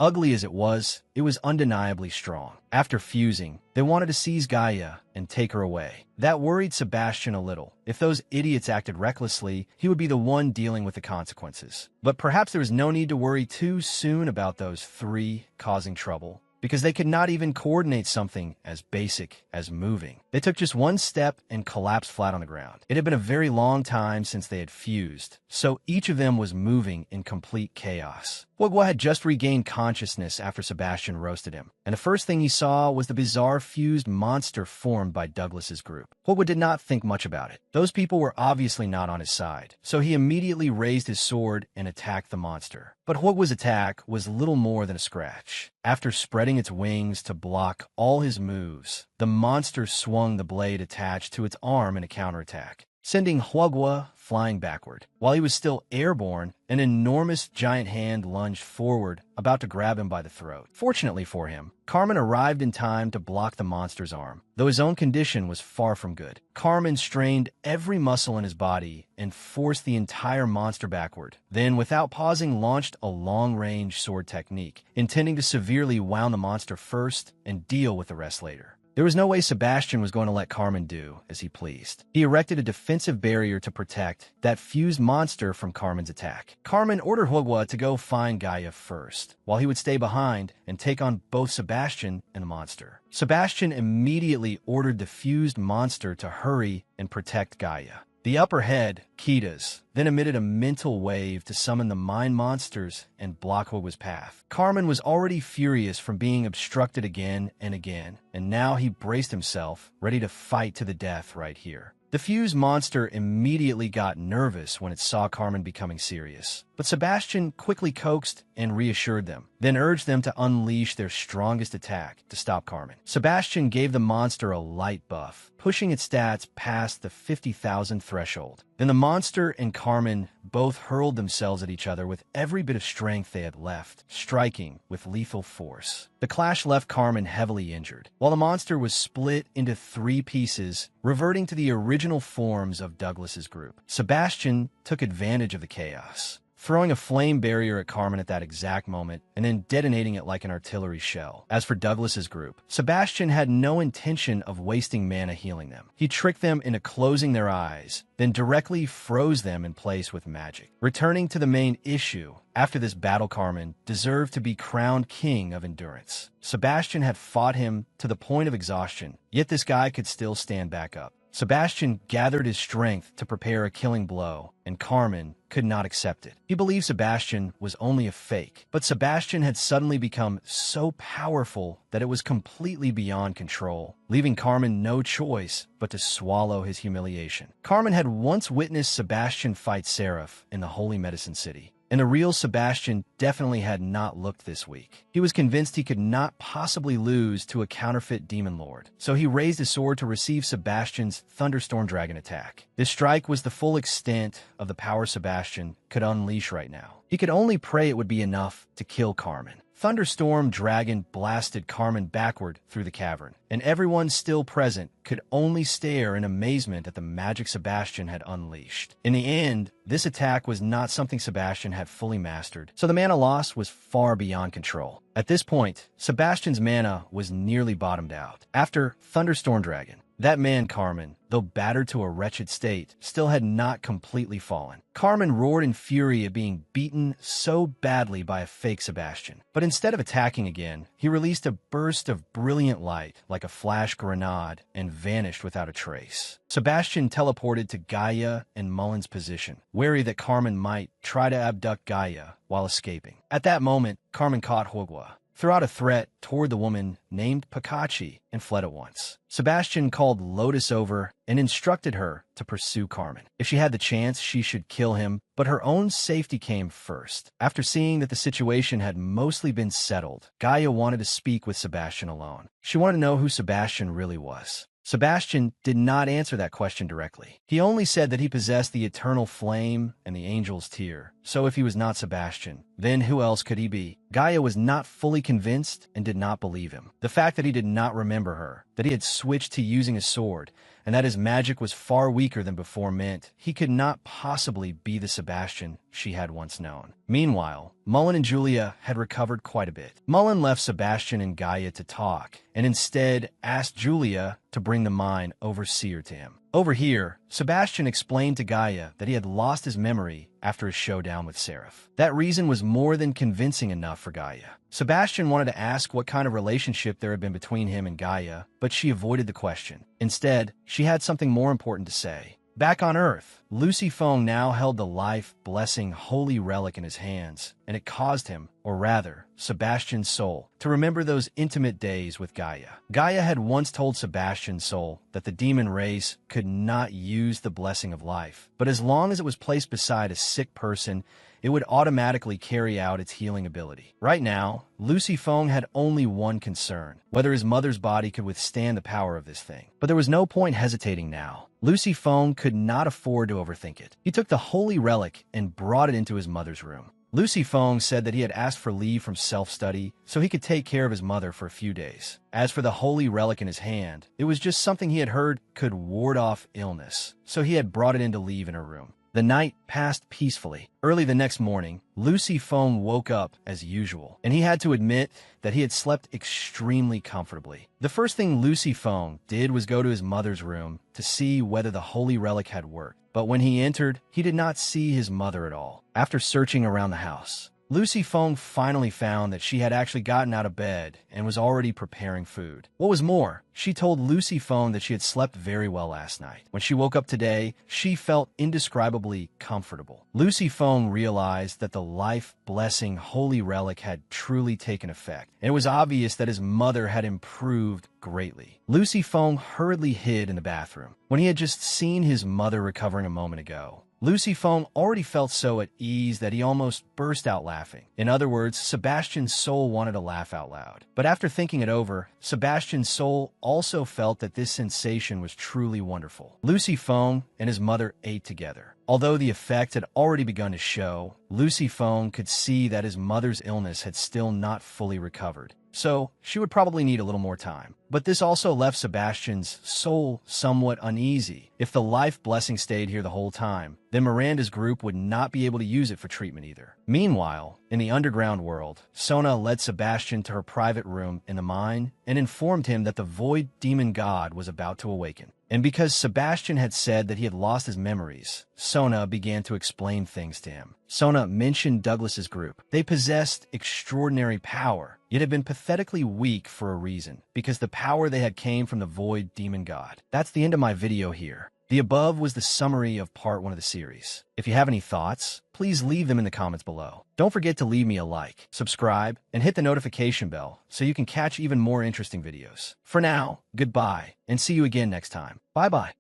Speaker 1: Ugly as it was undeniably strong. After fusing, they wanted to seize Gaia and take her away. That worried Sebastian a little. If those idiots acted recklessly, he would be the one dealing with the consequences. But perhaps there was no need to worry too soon about those three causing trouble, because they could not even coordinate something as basic as moving. They took just one step and collapsed flat on the ground. It had been a very long time since they had fused, so each of them was moving in complete chaos. Huogua had just regained consciousness after Sebastian roasted him, and the first thing he saw was the bizarre fused monster formed by Douglas's group. Huogua did not think much about it. Those people were obviously not on his side, so he immediately raised his sword and attacked the monster. But Huogua's attack was little more than a scratch. After spreading its wings to block all his moves, the monster swung the blade attached to its arm in a counterattack, sending Huogua flying backward. While he was still airborne, an enormous giant hand lunged forward, about to grab him by the throat. Fortunately for him, Carmen arrived in time to block the monster's arm, though his own condition was far from good. Carmen strained every muscle in his body and forced the entire monster backward, then without pausing launched a long-range sword technique, intending to severely wound the monster first and deal with the rest later. There was no way Sebastian was going to let Carmen do as he pleased. He erected a defensive barrier to protect that fused monster from Carmen's attack. Carmen ordered Huogua to go find Gaia first, while he would stay behind and take on both Sebastian and the monster. Sebastian immediately ordered the fused monster to hurry and protect Gaia. The upper head, Kita's, then emitted a mental wave to summon the mine monsters and block Huogua's path. Carmen was already furious from being obstructed again and again, and now he braced himself, ready to fight to the death right here. The fused monster immediately got nervous when it saw Carmen becoming serious, but Sebastian quickly coaxed and reassured them, then urged them to unleash their strongest attack to stop Carmen. Sebastian gave the monster a light buff, pushing its stats past the 50,000 threshold. Then the monster and Carmen both hurled themselves at each other with every bit of strength they had left, striking with lethal force. The clash left Carmen heavily injured, while the monster was split into 3 pieces, reverting to the original forms of Douglas's group. Sebastian took advantage of the chaos. throwing a flame barrier at Carmen at that exact moment and then detonating it like an artillery shell. As for Douglas's group, Sebastian had no intention of wasting mana healing them. He tricked them into closing their eyes, then directly froze them in place with magic. Returning to the main issue, after this battle, Carmen deserved to be crowned king of endurance. Sebastian had fought him to the point of exhaustion, yet this guy could still stand back up. Sebastian gathered his strength to prepare a killing blow, and Carmen could not accept it. He believed Sebastian was only a fake, but Sebastian had suddenly become so powerful that it was completely beyond control, leaving Carmen no choice but to swallow his humiliation. Carmen had once witnessed Sebastian fight Seraph in the Holy Medicine City, and the real Sebastian definitely had not looked this weak. He was convinced he could not possibly lose to a counterfeit demon lord, so he raised his sword to receive Sebastian's Thunderstorm Dragon attack. This strike was the full extent of the power Sebastian could unleash right now. He could only pray it would be enough to kill Carmen. Thunderstorm Dragon blasted Carmen backward through the cavern, and everyone still present could only stare in amazement at the magic Sebastian had unleashed. In the end, this attack was not something Sebastian had fully mastered, so the mana loss was far beyond control. At this point, Sebastian's mana was nearly bottomed out. After Thunderstorm Dragon, that man Carmen, though battered to a wretched state, still had not completely fallen. Carmen roared in fury at being beaten so badly by a fake Sebastian. But instead of attacking again, he released a burst of brilliant light like a flash grenade and vanished without a trace. Sebastian teleported to Gaia and Mullen's position, wary that Carmen might try to abduct Gaia while escaping. At that moment, Carmen caught Hogwa, threw out a threat toward the woman named Pikachi, and fled at once. Sebastian called Lotus over and instructed her to pursue Carmen. If she had the chance, she should kill him, but her own safety came first. After seeing that the situation had mostly been settled, Gaia wanted to speak with Sebastian alone. She wanted to know who Sebastian really was. Sebastian did not answer that question directly. He only said that he possessed the eternal flame and the angel's tear. So if he was not Sebastian, then who else could he be? Gaia was not fully convinced and did not believe him. The fact that he did not remember her, that he had switched to using a sword, and that his magic was far weaker than before meant he could not possibly be the Sebastian she had once known. Meanwhile, Mullen and Julia had recovered quite a bit. Mullen left Sebastian and Gaia to talk, and instead asked Julia to bring the mine overseer to him. Over here, Sebastian explained to Gaia that he had lost his memory after his showdown with Seraph. That reason was more than convincing enough for Gaia. Sebastian wanted to ask what kind of relationship there had been between him and Gaia, but she avoided the question. Instead, she had something more important to say. Back on Earth, Lucy Fong now held the life-blessing holy relic in his hands, and it caused him, or rather, Sebastian's soul, to remember those intimate days with Gaia. Gaia had once told Sebastian's soul that the demon race could not use the blessing of life, but as long as it was placed beside a sick person, it would automatically carry out its healing ability. Right now, Lucy Fong had only one concern, whether his mother's body could withstand the power of this thing. But there was no point hesitating now. Lucy Fong could not afford to overthink it. He took the holy relic and brought it into his mother's room. Lucy Fong said that he had asked for leave from self-study so he could take care of his mother for a few days. As for the holy relic in his hand, it was just something he had heard could ward off illness, so he had brought it in to leave in her room. The night passed peacefully. Early the next morning, Lucy Fong woke up as usual, and he had to admit that he had slept extremely comfortably. The first thing Lucy Fong did was go to his mother's room to see whether the holy relic had worked. But when he entered, he did not see his mother at all. After searching around the house, Lucy Fong finally found that she had actually gotten out of bed and was already preparing food. What was more, she told Lucy Fong that she had slept very well last night. When she woke up today, she felt indescribably comfortable. Lucy Fong realized that the life-blessing holy relic had truly taken effect, and it was obvious that his mother had improved greatly. Lucy Fong hurriedly hid in the bathroom. When he had just seen his mother recovering a moment ago, Lucy Fong already felt so at ease that he almost burst out laughing. In other words, Sebastian's soul wanted to laugh out loud. But after thinking it over, Sebastian's soul also felt that this sensation was truly wonderful. Lucy Fong and his mother ate together. Although the effect had already begun to show, Luciphone could see that his mother's illness had still not fully recovered. So, she would probably need a little more time. But this also left Sebastian's soul somewhat uneasy. If the life blessing stayed here the whole time, then Miranda's group would not be able to use it for treatment either. Meanwhile, in the underground world, Sona led Sebastian to her private room in the mine and informed him that the void demon god was about to awaken. And because Sebastian had said that he had lost his memories, Sona began to explain things to him. Sona mentioned Douglas's group. They possessed extraordinary power, yet had been pathetically weak for a reason, because the power they had came from the void demon god. That's the end of my video here. The above was the summary of part 1 of the series. If you have any thoughts, please leave them in the comments below. Don't forget to leave me a like, subscribe, and hit the notification bell so you can catch even more interesting videos. For now, goodbye, and see you again next time. Bye-bye.